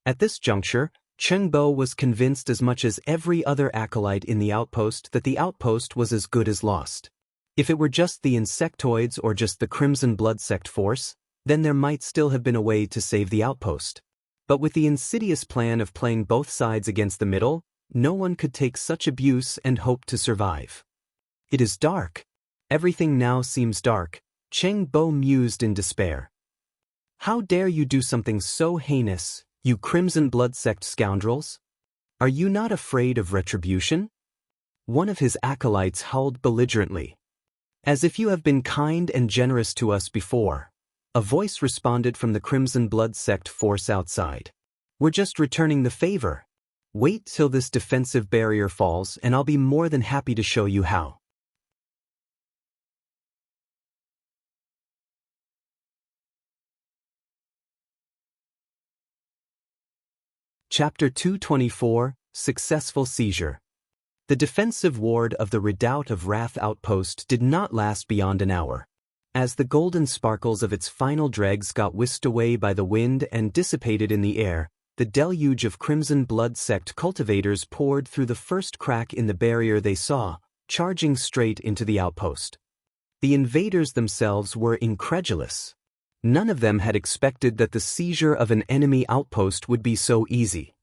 At this juncture, Cheng Bo was convinced as much as every other acolyte in the outpost that the outpost was as good as lost. If it were just the Insectoids or just the Crimson Blood sect force, then there might still have been a way to save the outpost. But with the insidious plan of playing both sides against the middle, no one could take such abuse and hope to survive. It is dark. Everything now seems dark, Cheng Bo mused in despair. How dare you do something so heinous, you Crimson Blood sect scoundrels? Are you not afraid of retribution? One of his acolytes howled belligerently. As if you have been kind and generous to us before. A voice responded from the Crimson Blood sect force outside. We're just returning the favor. Wait till this defensive barrier falls and I'll be more than happy to show you how. Chapter 224, Successful Seizure. The defensive ward of the Redoubt of Wrath outpost did not last beyond an hour. As the golden sparkles of its final dregs got whisked away by the wind and dissipated in the air, the deluge of Crimson Blood sect cultivators poured through the first crack in the barrier they saw, charging straight into the outpost. The invaders themselves were incredulous. None of them had expected that the seizure of an enemy outpost would be so easy.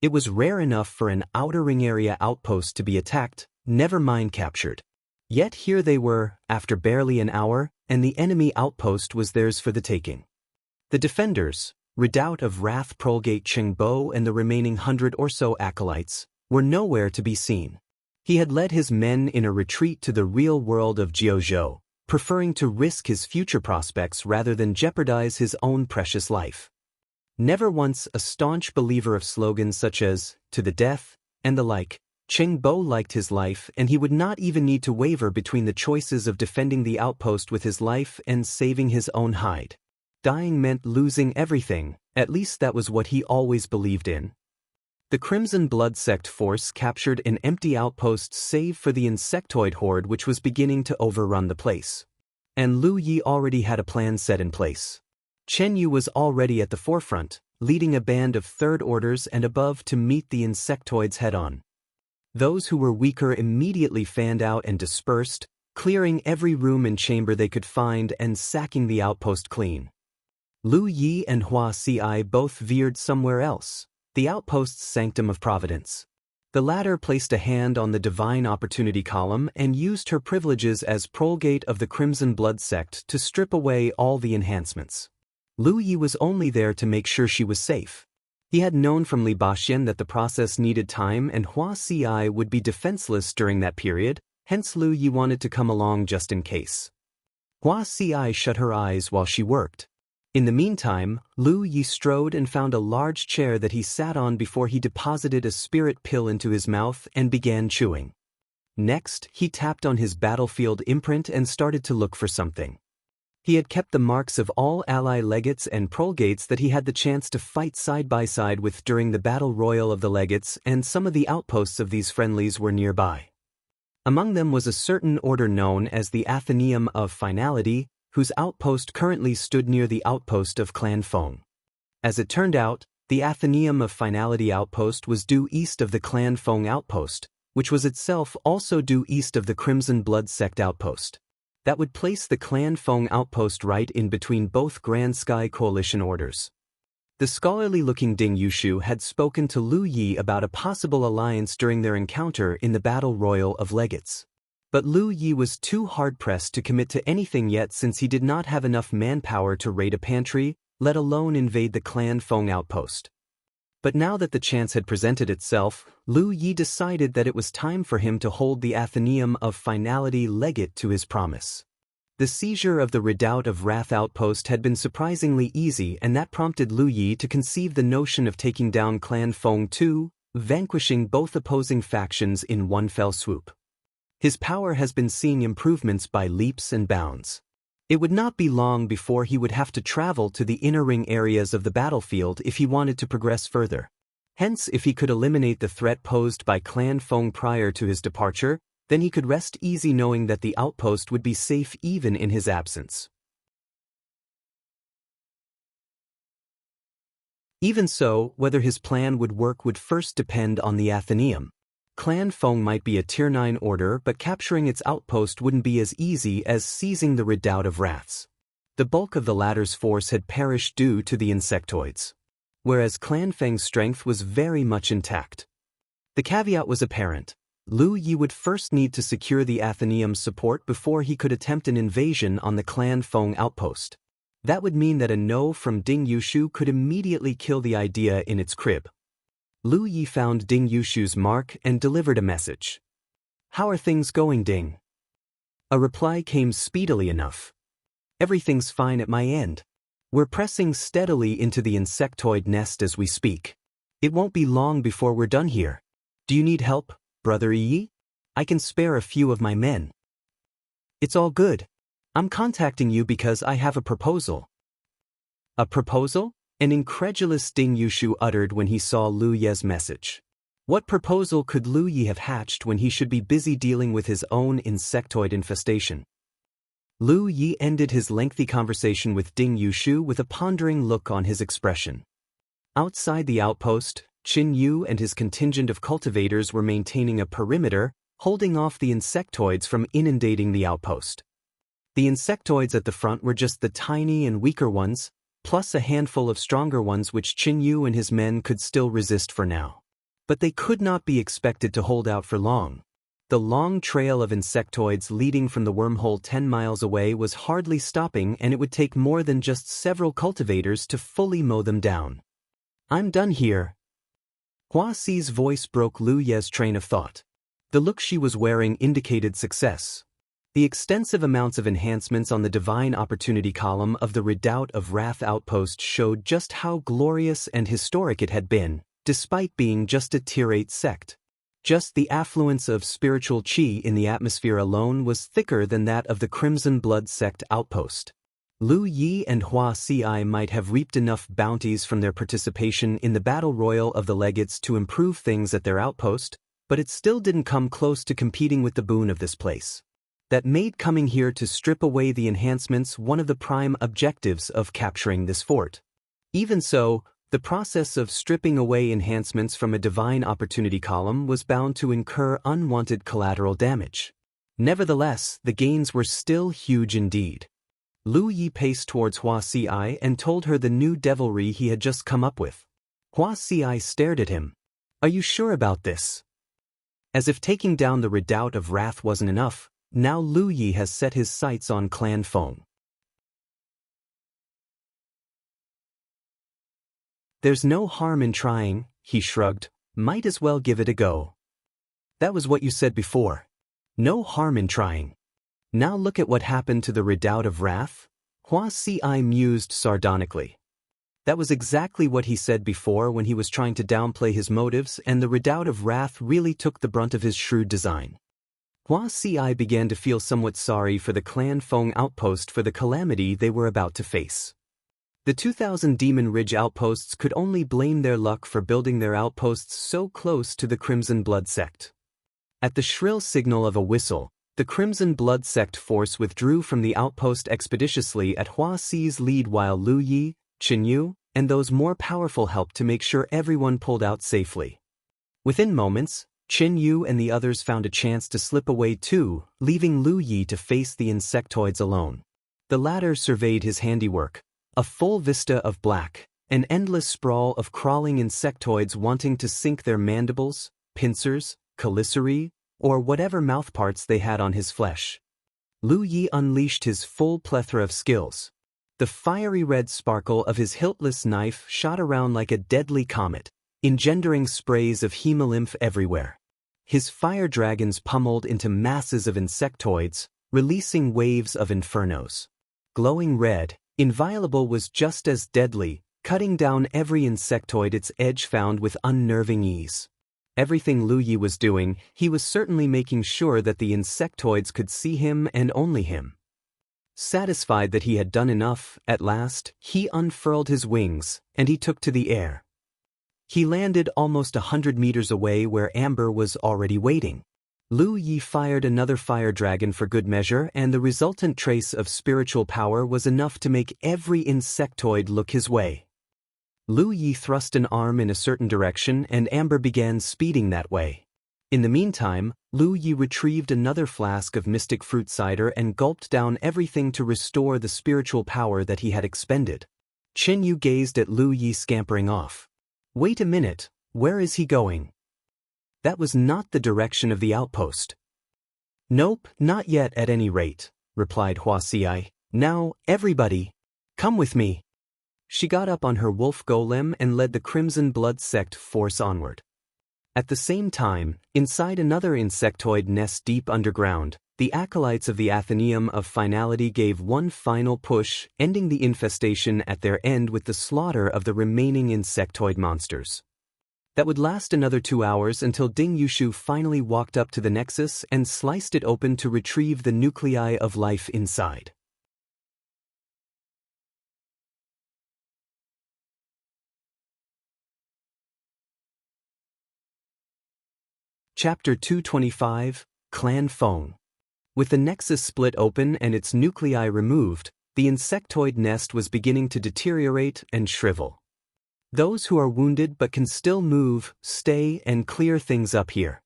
It was rare enough for an outer ring area outpost to be attacked, never mind captured. Yet here they were, after barely an hour, and the enemy outpost was theirs for the taking. The defenders, Redoubt of Wrath Prolgate Cheng Bo and the remaining 100 or so acolytes, were nowhere to be seen. He had led his men in a retreat to the real world of Jianghu, preferring to risk his future prospects rather than jeopardize his own precious life. Never once a staunch believer of slogans such as, "to the death," and the like, Cheng Bo liked his life and he would not even need to waver between the choices of defending the outpost with his life and saving his own hide. Dying meant losing everything, at least that was what he always believed in. The Crimson Blood sect force captured an empty outpost save for the Insectoid horde which was beginning to overrun the place. And Lu Yi already had a plan set in place. Chen Yu was already at the forefront, leading a band of Third Orders and above to meet the Insectoids head-on. Those who were weaker immediately fanned out and dispersed, clearing every room and chamber they could find and sacking the outpost clean. Lu Yi and Hua Ci both veered somewhere else, the outpost's sanctum of providence. The latter placed a hand on the Divine Opportunity column and used her privileges as Prolgate of the Crimson Blood sect to strip away all the enhancements. Lu Yi was only there to make sure she was safe. He had known from Li Baxian that the process needed time and Hua Ci would be defenseless during that period, hence Lu Yi wanted to come along just in case. Hua Ci shut her eyes while she worked. In the meantime, Lu Yi strode and found a large chair that he sat on before he deposited a spirit pill into his mouth and began chewing. Next, he tapped on his battlefield imprint and started to look for something. He had kept the marks of all ally legates and prolgates that he had the chance to fight side by side with during the battle royal of the legates, and some of the outposts of these friendlies were nearby. Among them was a certain order known as the Athenaeum of Finality, whose outpost currently stood near the outpost of Clan Feng. As it turned out, the Athenaeum of Finality outpost was due east of the Clan Feng outpost, which was itself also due east of the Crimson Blood sect outpost. That would place the Clan Feng outpost right in between both Grand Sky Coalition orders. The scholarly-looking Ding Yushu had spoken to Lu Yi about a possible alliance during their encounter in the Battle Royal of Legates. But Lu Yi was too hard-pressed to commit to anything yet since he did not have enough manpower to raid a pantry, let alone invade the Clan Feng outpost. But now that the chance had presented itself, Lu Yi decided that it was time for him to hold the Athenaeum of Finality legate to his promise. The seizure of the Redoubt of Wrath outpost had been surprisingly easy, and that prompted Lu Yi to conceive the notion of taking down Clan Feng too, vanquishing both opposing factions in one fell swoop. His power has been seeing improvements by leaps and bounds. It would not be long before he would have to travel to the inner ring areas of the battlefield if he wanted to progress further. Hence, if he could eliminate the threat posed by Clan Feng prior to his departure, then he could rest easy knowing that the outpost would be safe even in his absence. Even so, whether his plan would work would first depend on the Athenaeum. Clan Feng might be a Tier 9 order, but capturing its outpost wouldn't be as easy as seizing the Redoubt of Wraths. The bulk of the latter's force had perished due to the Insectoids, whereas Clan Feng's strength was very much intact. The caveat was apparent. Lu Yi would first need to secure the Athenaeum's support before he could attempt an invasion on the Clan Feng outpost. That would mean that a no from Ding Yushu could immediately kill the idea in its crib. Lu Yi found Ding Yushu's mark and delivered a message. "How are things going, Ding?" A reply came speedily enough. "Everything's fine at my end. We're pressing steadily into the Insectoid nest as we speak. It won't be long before we're done here. Do you need help, Brother Yi? I can spare a few of my men." "It's all good. I'm contacting you because I have a proposal." "A proposal?" an incredulous Ding Yushu uttered when he saw Lu Ye's message. What proposal could Lu Yi have hatched when he should be busy dealing with his own insectoid infestation? Lu Yi ended his lengthy conversation with Ding Yushu with a pondering look on his expression. Outside the outpost, Qin Yu and his contingent of cultivators were maintaining a perimeter, holding off the insectoids from inundating the outpost. The insectoids at the front were just the tiny and weaker ones, plus a handful of stronger ones which Qin Yu and his men could still resist for now. But they could not be expected to hold out for long. The long trail of insectoids leading from the wormhole 10 miles away was hardly stopping, and it would take more than just several cultivators to fully mow them down. "I'm done here." Hua Xi's voice broke Lu Ye's train of thought. The look she was wearing indicated success. The extensive amounts of enhancements on the Divine Opportunity column of the Redoubt of Wrath outpost showed just how glorious and historic it had been, despite being just a Tier 8 sect. Just the affluence of spiritual qi in the atmosphere alone was thicker than that of the Crimson Blood sect outpost. Lu Yi and Hua Xi might have reaped enough bounties from their participation in the battle royal of the legates to improve things at their outpost, but it still didn't come close to competing with the boon of this place. That made coming here to strip away the enhancements one of the prime objectives of capturing this fort. Even so, the process of stripping away enhancements from a Divine Opportunity column was bound to incur unwanted collateral damage. Nevertheless, the gains were still huge indeed. Lu Yi paced towards Hua Xi and told her the new devilry he had just come up with. Hua Xi stared at him. "Are you sure about this?" As if taking down the Redoubt of Wrath wasn't enough, now Lu Yi has set his sights on Clan Feng. "There's no harm in trying," he shrugged. "Might as well give it a go." "That was what you said before. No harm in trying. Now look at what happened to the Redoubt of Wrath." Hua Xi mused sardonically. That was exactly what he said before when he was trying to downplay his motives, and the Redoubt of Wrath really took the brunt of his shrewd design. Hua Xi began to feel somewhat sorry for the Clan Feng outpost for the calamity they were about to face. The 2,000 Demon Ridge outposts could only blame their luck for building their outposts so close to the Crimson Blood sect. At the shrill signal of a whistle, the Crimson Blood sect force withdrew from the outpost expeditiously at Hua Xi's lead, while Lu Yi, Qin Yu, and those more powerful helped to make sure everyone pulled out safely. Within moments, Qin Yu and the others found a chance to slip away too, leaving Lu Yi to face the insectoids alone. The latter surveyed his handiwork, a full vista of black, an endless sprawl of crawling insectoids wanting to sink their mandibles, pincers, chelicerae, or whatever mouthparts they had on his flesh. Lu Yi unleashed his full plethora of skills. The fiery red sparkle of his hiltless knife shot around like a deadly comet, engendering sprays of hemolymph everywhere. His fire dragons pummeled into masses of insectoids, releasing waves of infernos. Glowing red, Inviolable was just as deadly, cutting down every insectoid its edge found with unnerving ease. Everything Lu Yi was doing, he was certainly making sure that the insectoids could see him and only him. Satisfied that he had done enough, at last, he unfurled his wings, and he took to the air. He landed almost 100 meters away where Amber was already waiting. Lu Yi fired another fire dragon for good measure, and the resultant trace of spiritual power was enough to make every insectoid look his way. Lu Yi thrust an arm in a certain direction, and Amber began speeding that way. In the meantime, Lu Yi retrieved another flask of mystic fruit cider and gulped down everything to restore the spiritual power that he had expended. Qin Yu gazed at Lu Yi scampering off. Wait a minute, where is he going? That was not the direction of the outpost. Nope, not yet at any rate, replied Wuxia. Now, everybody, come with me. She got up on her wolf golem and led the Crimson Blood sect force onward. At the same time, inside another insectoid nest deep underground, the acolytes of the Athenaeum of Finality gave one final push, ending the infestation at their end with the slaughter of the remaining insectoid monsters. That would last another 2 hours until Ding Yushu finally walked up to the nexus and sliced it open to retrieve the nuclei of life inside. Chapter 225, Clan Feng. With the nexus split open and its nuclei removed, the insectoid nest was beginning to deteriorate and shrivel. Those who are wounded but can still move, stay and clear things up here.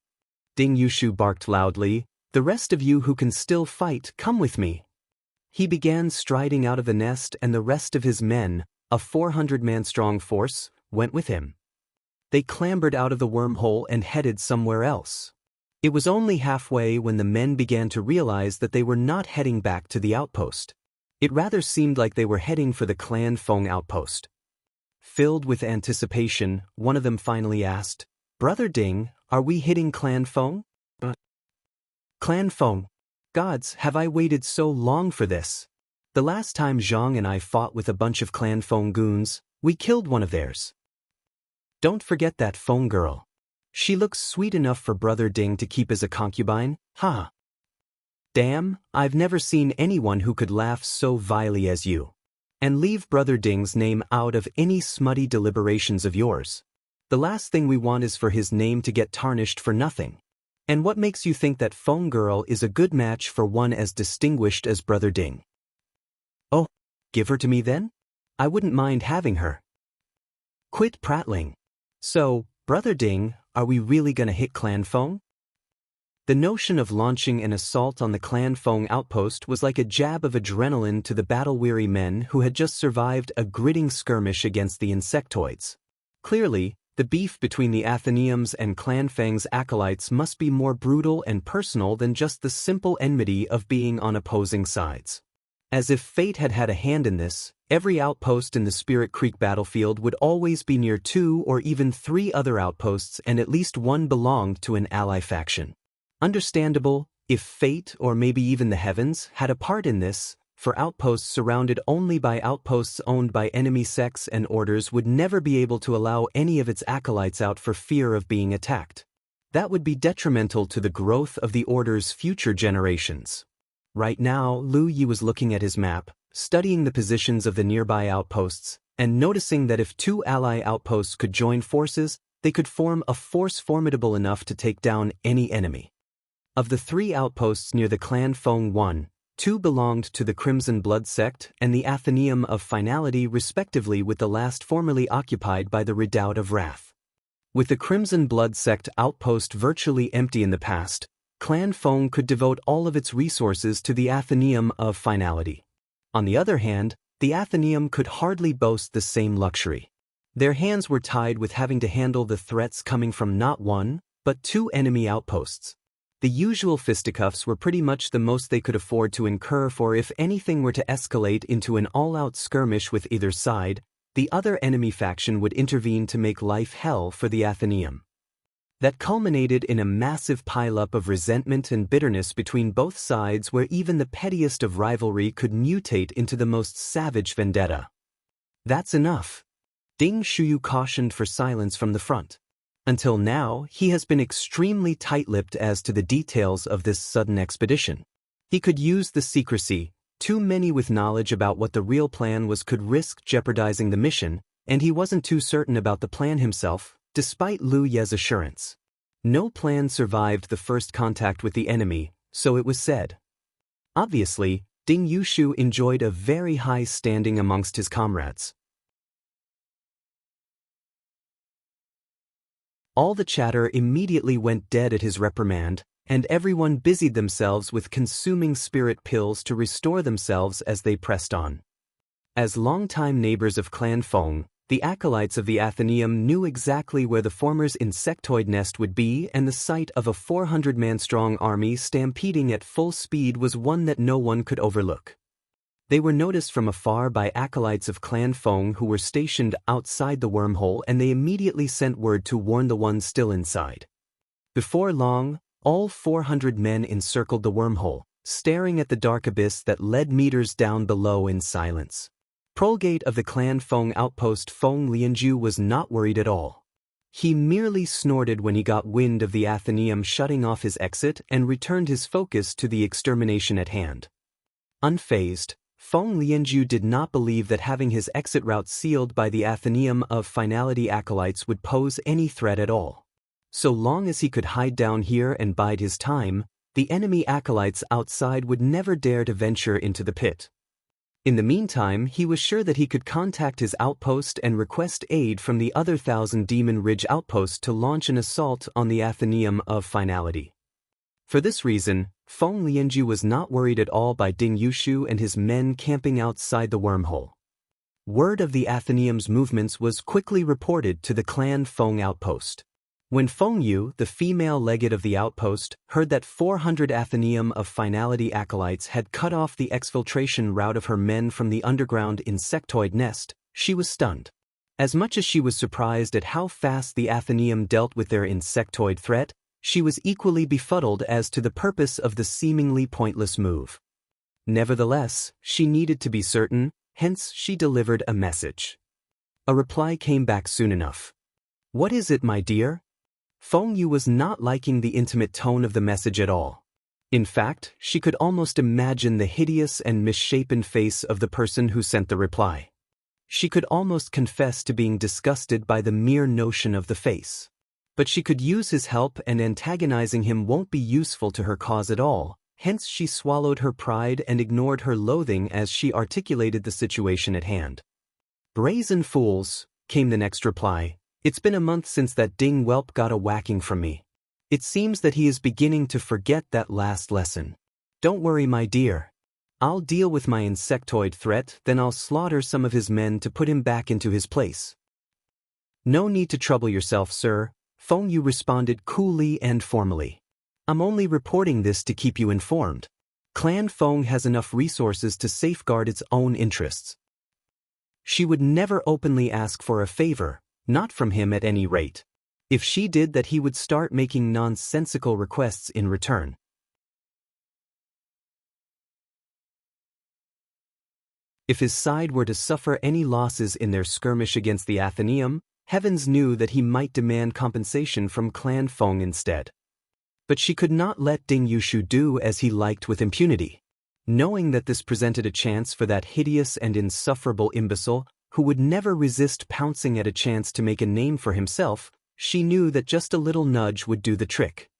Ding Yushu barked loudly, the rest of you who can still fight, come with me. He began striding out of the nest, and the rest of his men, a 400-man-strong force, went with him. They clambered out of the wormhole and headed somewhere else. It was only halfway when the men began to realize that they were not heading back to the outpost. It rather seemed like they were heading for the Clan Feng outpost. Filled with anticipation, one of them finally asked, Brother Ding, are we hitting Clan Feng? Clan Feng. Gods, have I waited so long for this? The last time Zhang and I fought with a bunch of Clan Feng goons, we killed one of theirs. Don't forget that Feng girl. She looks sweet enough for Brother Ding to keep as a concubine, huh? Damn, I've never seen anyone who could laugh so vilely as you. And leave Brother Ding's name out of any smutty deliberations of yours. The last thing we want is for his name to get tarnished for nothing. And what makes you think that Feng girl is a good match for one as distinguished as Brother Ding? Oh, give her to me then? I wouldn't mind having her. Quit prattling. So, Brother Ding, are we really gonna hit Clan Feng? The notion of launching an assault on the Clan Feng outpost was like a jab of adrenaline to the battle-weary men who had just survived a gritting skirmish against the insectoids. Clearly, the beef between the Athenaeums and Clan Feng's acolytes must be more brutal and personal than just the simple enmity of being on opposing sides. As if fate had had a hand in this, every outpost in the Spirit Creek battlefield would always be near 2 or even 3 other outposts, and at least one belonged to an ally faction. Understandable, if fate or maybe even the heavens had a part in this, for outposts surrounded only by outposts owned by enemy sects and orders would never be able to allow any of its acolytes out for fear of being attacked. That would be detrimental to the growth of the order's future generations. Right now, Lu Yi was looking at his map, studying the positions of the nearby outposts, and noticing that if 2 ally outposts could join forces, they could form a force formidable enough to take down any enemy. Of the 3 outposts near the Clan Feng, 2 belonged to the Crimson Blood sect and the Athenaeum of Finality respectively, with the last formerly occupied by the Redoubt of Wrath. With the Crimson Blood sect outpost virtually empty in the past, Clan Feng could devote all of its resources to the Athenaeum of Finality. On the other hand, the Athenaeum could hardly boast the same luxury. Their hands were tied with having to handle the threats coming from not 1, but 2 enemy outposts. The usual fisticuffs were pretty much the most they could afford to incur, for if anything were to escalate into an all-out skirmish with either side, the other enemy faction would intervene to make life hell for the Athenaeum. That culminated in a massive pileup of resentment and bitterness between both sides, where even the pettiest of rivalry could mutate into the most savage vendetta. That's enough. Ding Shuyu cautioned for silence from the front. Until now, he has been extremely tight-lipped as to the details of this sudden expedition. He could use the secrecy. Too many with knowledge about what the real plan was could risk jeopardizing the mission, and he wasn't too certain about the plan himself, despite Lu Ye's assurance. No plan survived the first contact with the enemy, so it was said. Obviously, Ding Yushu enjoyed a very high standing amongst his comrades. All the chatter immediately went dead at his reprimand, and everyone busied themselves with consuming spirit pills to restore themselves as they pressed on. As longtime neighbors of Clan Feng, the acolytes of the Athenaeum knew exactly where the former's insectoid nest would be, and the sight of a 400-man-strong army stampeding at full speed was one that no one could overlook. They were noticed from afar by acolytes of Clan Feng who were stationed outside the wormhole, and they immediately sent word to warn the ones still inside. Before long, all 400 men encircled the wormhole, staring at the dark abyss that led meters down below in silence. Prolgate of the Clan Feng outpost Feng Lianju was not worried at all. He merely snorted when he got wind of the Athenaeum shutting off his exit and returned his focus to the extermination at hand. Unfazed, Feng Lianju did not believe that having his exit route sealed by the Athenaeum of Finality acolytes would pose any threat at all. So long as he could hide down here and bide his time, the enemy acolytes outside would never dare to venture into the pit. In the meantime, he was sure that he could contact his outpost and request aid from the other 1,000 Demon Ridge outposts to launch an assault on the Athenaeum of Finality. For this reason, Feng Lianju was not worried at all by Ding Yushu and his men camping outside the wormhole. Word of the Athenaeum's movements was quickly reported to the Clan Feng outpost. When Feng Yu, the female legate of the outpost, heard that 400 Athenaeum of Finality acolytes had cut off the exfiltration route of her men from the underground insectoid nest, she was stunned. As much as she was surprised at how fast the Athenaeum dealt with their insectoid threat, she was equally befuddled as to the purpose of the seemingly pointless move. Nevertheless, she needed to be certain, hence she delivered a message. A reply came back soon enough. "What is it, my dear?" Feng Yu was not liking the intimate tone of the message at all. In fact, she could almost imagine the hideous and misshapen face of the person who sent the reply. She could almost confess to being disgusted by the mere notion of the face. But she could use his help, and antagonizing him won't be useful to her cause at all, hence she swallowed her pride and ignored her loathing as she articulated the situation at hand. "Brazen fools," came the next reply. "It's been a month since that ding whelp got a whacking from me. It seems that he is beginning to forget that last lesson. Don't worry, my dear. I'll deal with my insectoid threat, then I'll slaughter some of his men to put him back into his place." "No need to trouble yourself, sir," Feng Yu responded coolly and formally. "I'm only reporting this to keep you informed. Clan Feng has enough resources to safeguard its own interests. She would never openly ask for a favor, not from him at any rate. If she did that, he would start making nonsensical requests in return." If his side were to suffer any losses in their skirmish against the Athenaeum, heavens knew that he might demand compensation from Clan Feng instead. But she could not let Ding Yushu do as he liked with impunity. Knowing that this presented a chance for that hideous and insufferable imbecile, who would never resist pouncing at a chance to make a name for himself, she knew that just a little nudge would do the trick.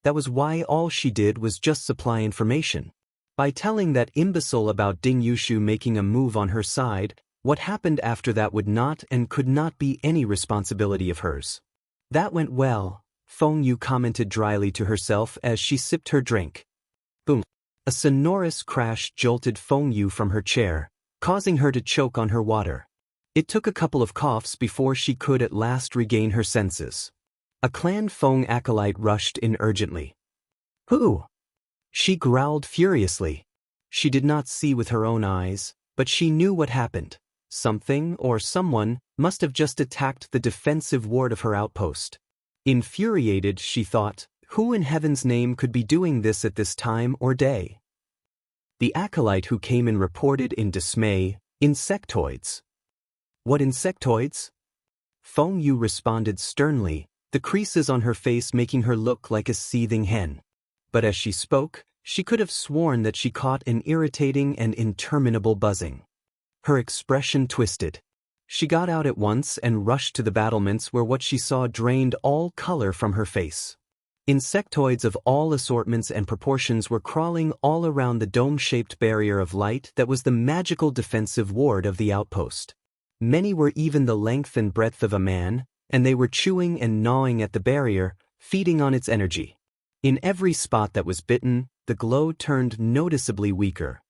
That was why all she did was just supply information. By telling that imbecile about Ding Yushu making a move on her side, what happened after that would not and could not be any responsibility of hers. "That went well," Feng Yu commented dryly to herself as she sipped her drink. Boom. A sonorous crash jolted Feng Yu from her chair, causing her to choke on her water. It took a couple of coughs before she could at last regain her senses. A Clan Feng acolyte rushed in urgently. "Who?" She growled furiously. She did not see with her own eyes, but she knew what happened. something or someone must have just attacked the defensive ward of her outpost. Infuriated, she thought, who in heaven's name could be doing this at this time or day? The acolyte who came in reported in dismay, "Insectoids." "What insectoids?" Feng Yu responded sternly, the creases on her face making her look like a seething hen. But as she spoke, she could have sworn that she caught an irritating and interminable buzzing. Her expression twisted. She got out at once and rushed to the battlements where what she saw drained all color from her face. Insectoids of all assortments and proportions were crawling all around the dome-shaped barrier of light that was the magical defensive ward of the outpost. Many were even the length and breadth of a man, and they were chewing and gnawing at the barrier, feeding on its energy. In every spot that was bitten, the glow turned noticeably weaker.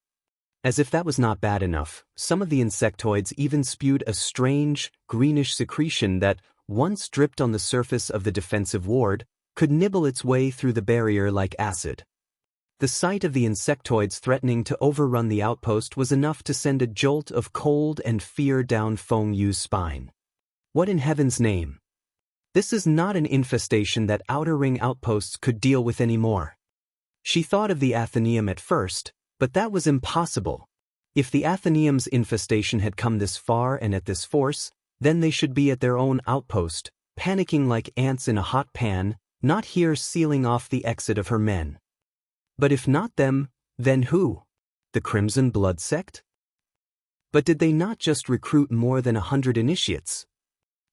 As if that was not bad enough, some of the insectoids even spewed a strange, greenish secretion that, once dripped on the surface of the defensive ward, could nibble its way through the barrier like acid. The sight of the insectoids threatening to overrun the outpost was enough to send a jolt of cold and fear down Feng Yu's spine. What in heaven's name? This is not an infestation that Outer Ring outposts could deal with anymore. She thought of the Athenaeum at first, but that was impossible. If the Athenaeum's infestation had come this far and at this force, then they should be at their own outpost, panicking like ants in a hot pan, not here sealing off the exit of her men. But if not them, then who? The Crimson Blood sect? But did they not just recruit more than 100 initiates?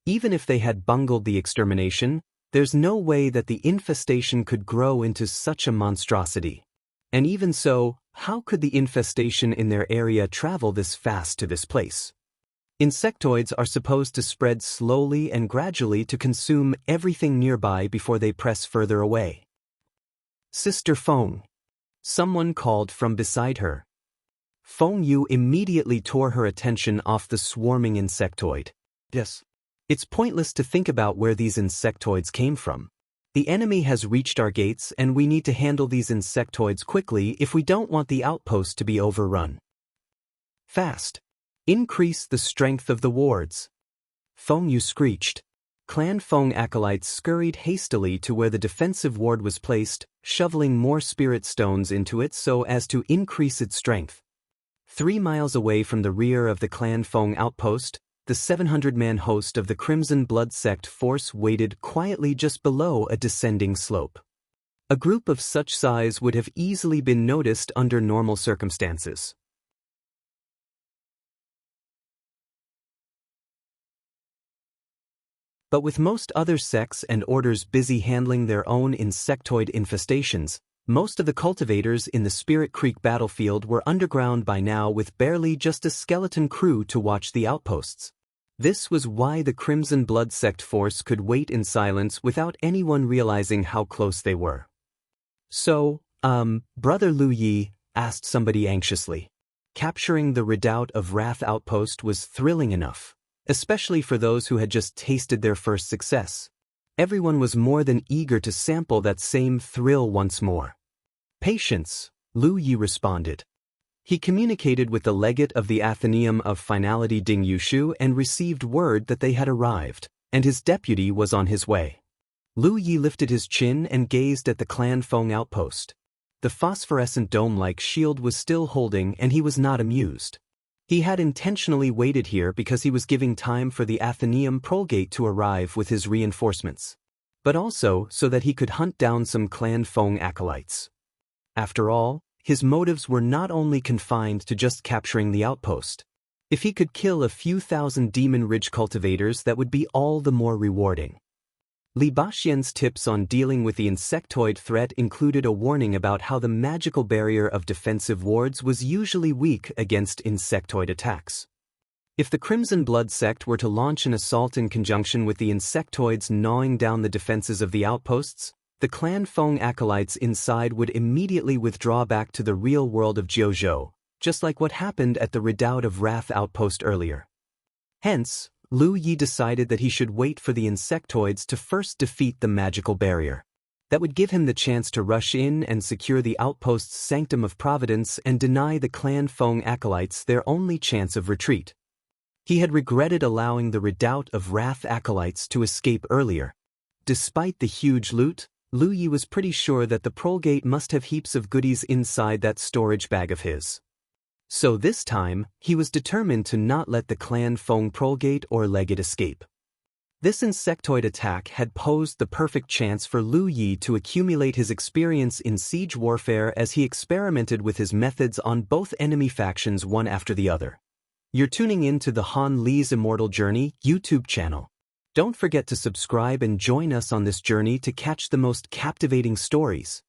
Even if they had bungled the extermination, there's no way that the infestation could grow into such a monstrosity. And even so, how could the infestation in their area travel this fast to this place? Insectoids are supposed to spread slowly and gradually to consume everything nearby before they press further away. "Sister Feng." Someone called from beside her. Feng Yu immediately tore her attention off the swarming insectoid. "Yes. It's pointless to think about where these insectoids came from. The enemy has reached our gates and we need to handle these insectoids quickly if we don't want the outpost to be overrun. Fast. Increase the strength of the wards." Feng Yu screeched. Clan Feng acolytes scurried hastily to where the defensive ward was placed, shoveling more spirit stones into it so as to increase its strength. 3 miles away from the rear of the Clan Feng outpost, the 700-man host of the Crimson Blood sect force waited quietly just below a descending slope. A group of such size would have easily been noticed under normal circumstances. But with most other sects and orders busy handling their own insectoid infestations, most of the cultivators in the Spirit Creek battlefield were underground by now with barely just a skeleton crew to watch the outposts. This was why the Crimson Blood sect force could wait in silence without anyone realizing how close they were. "So, Brother Lu Yi," asked somebody anxiously. Capturing the Redoubt of Wrath outpost was thrilling enough, especially for those who had just tasted their first success. Everyone was more than eager to sample that same thrill once more. "Patience," Lu Yi responded. He communicated with the legate of the Athenaeum of Finality Ding Yushu and received word that they had arrived, and his deputy was on his way. Lu Yi lifted his chin and gazed at the Clan Feng outpost. The phosphorescent dome-like shield was still holding and he was not amused. He had intentionally waited here because he was giving time for the Athenaeum Prolgate to arrive with his reinforcements, but also so that he could hunt down some Clan Feng acolytes. After all, his motives were not only confined to just capturing the outpost. If he could kill a few thousand Demon Ridge cultivators, that would be all the more rewarding. Li Baxian's tips on dealing with the insectoid threat included a warning about how the magical barrier of defensive wards was usually weak against insectoid attacks. If the Crimson Blood sect were to launch an assault in conjunction with the insectoids gnawing down the defenses of the outposts, the Clan Feng acolytes inside would immediately withdraw back to the real world of Jianghu, just like what happened at the Redoubt of Wrath outpost earlier. Hence, Lu Yi decided that he should wait for the insectoids to first defeat the magical barrier. That would give him the chance to rush in and secure the outpost's sanctum of providence and deny the Clan Feng acolytes their only chance of retreat. He had regretted allowing the redoubt of Wrath acolytes to escape earlier. Despite the huge loot, Lu Yi was pretty sure that the Prolgate must have heaps of goodies inside that storage bag of his. So this time, he was determined to not let the clan Feng Prolgate or Legate escape. This insectoid attack had posed the perfect chance for Lu Yi to accumulate his experience in siege warfare as he experimented with his methods on both enemy factions one after the other. You're tuning in to the Han Li's Immortal Journey YouTube channel. Don't forget to subscribe and join us on this journey to catch the most captivating stories.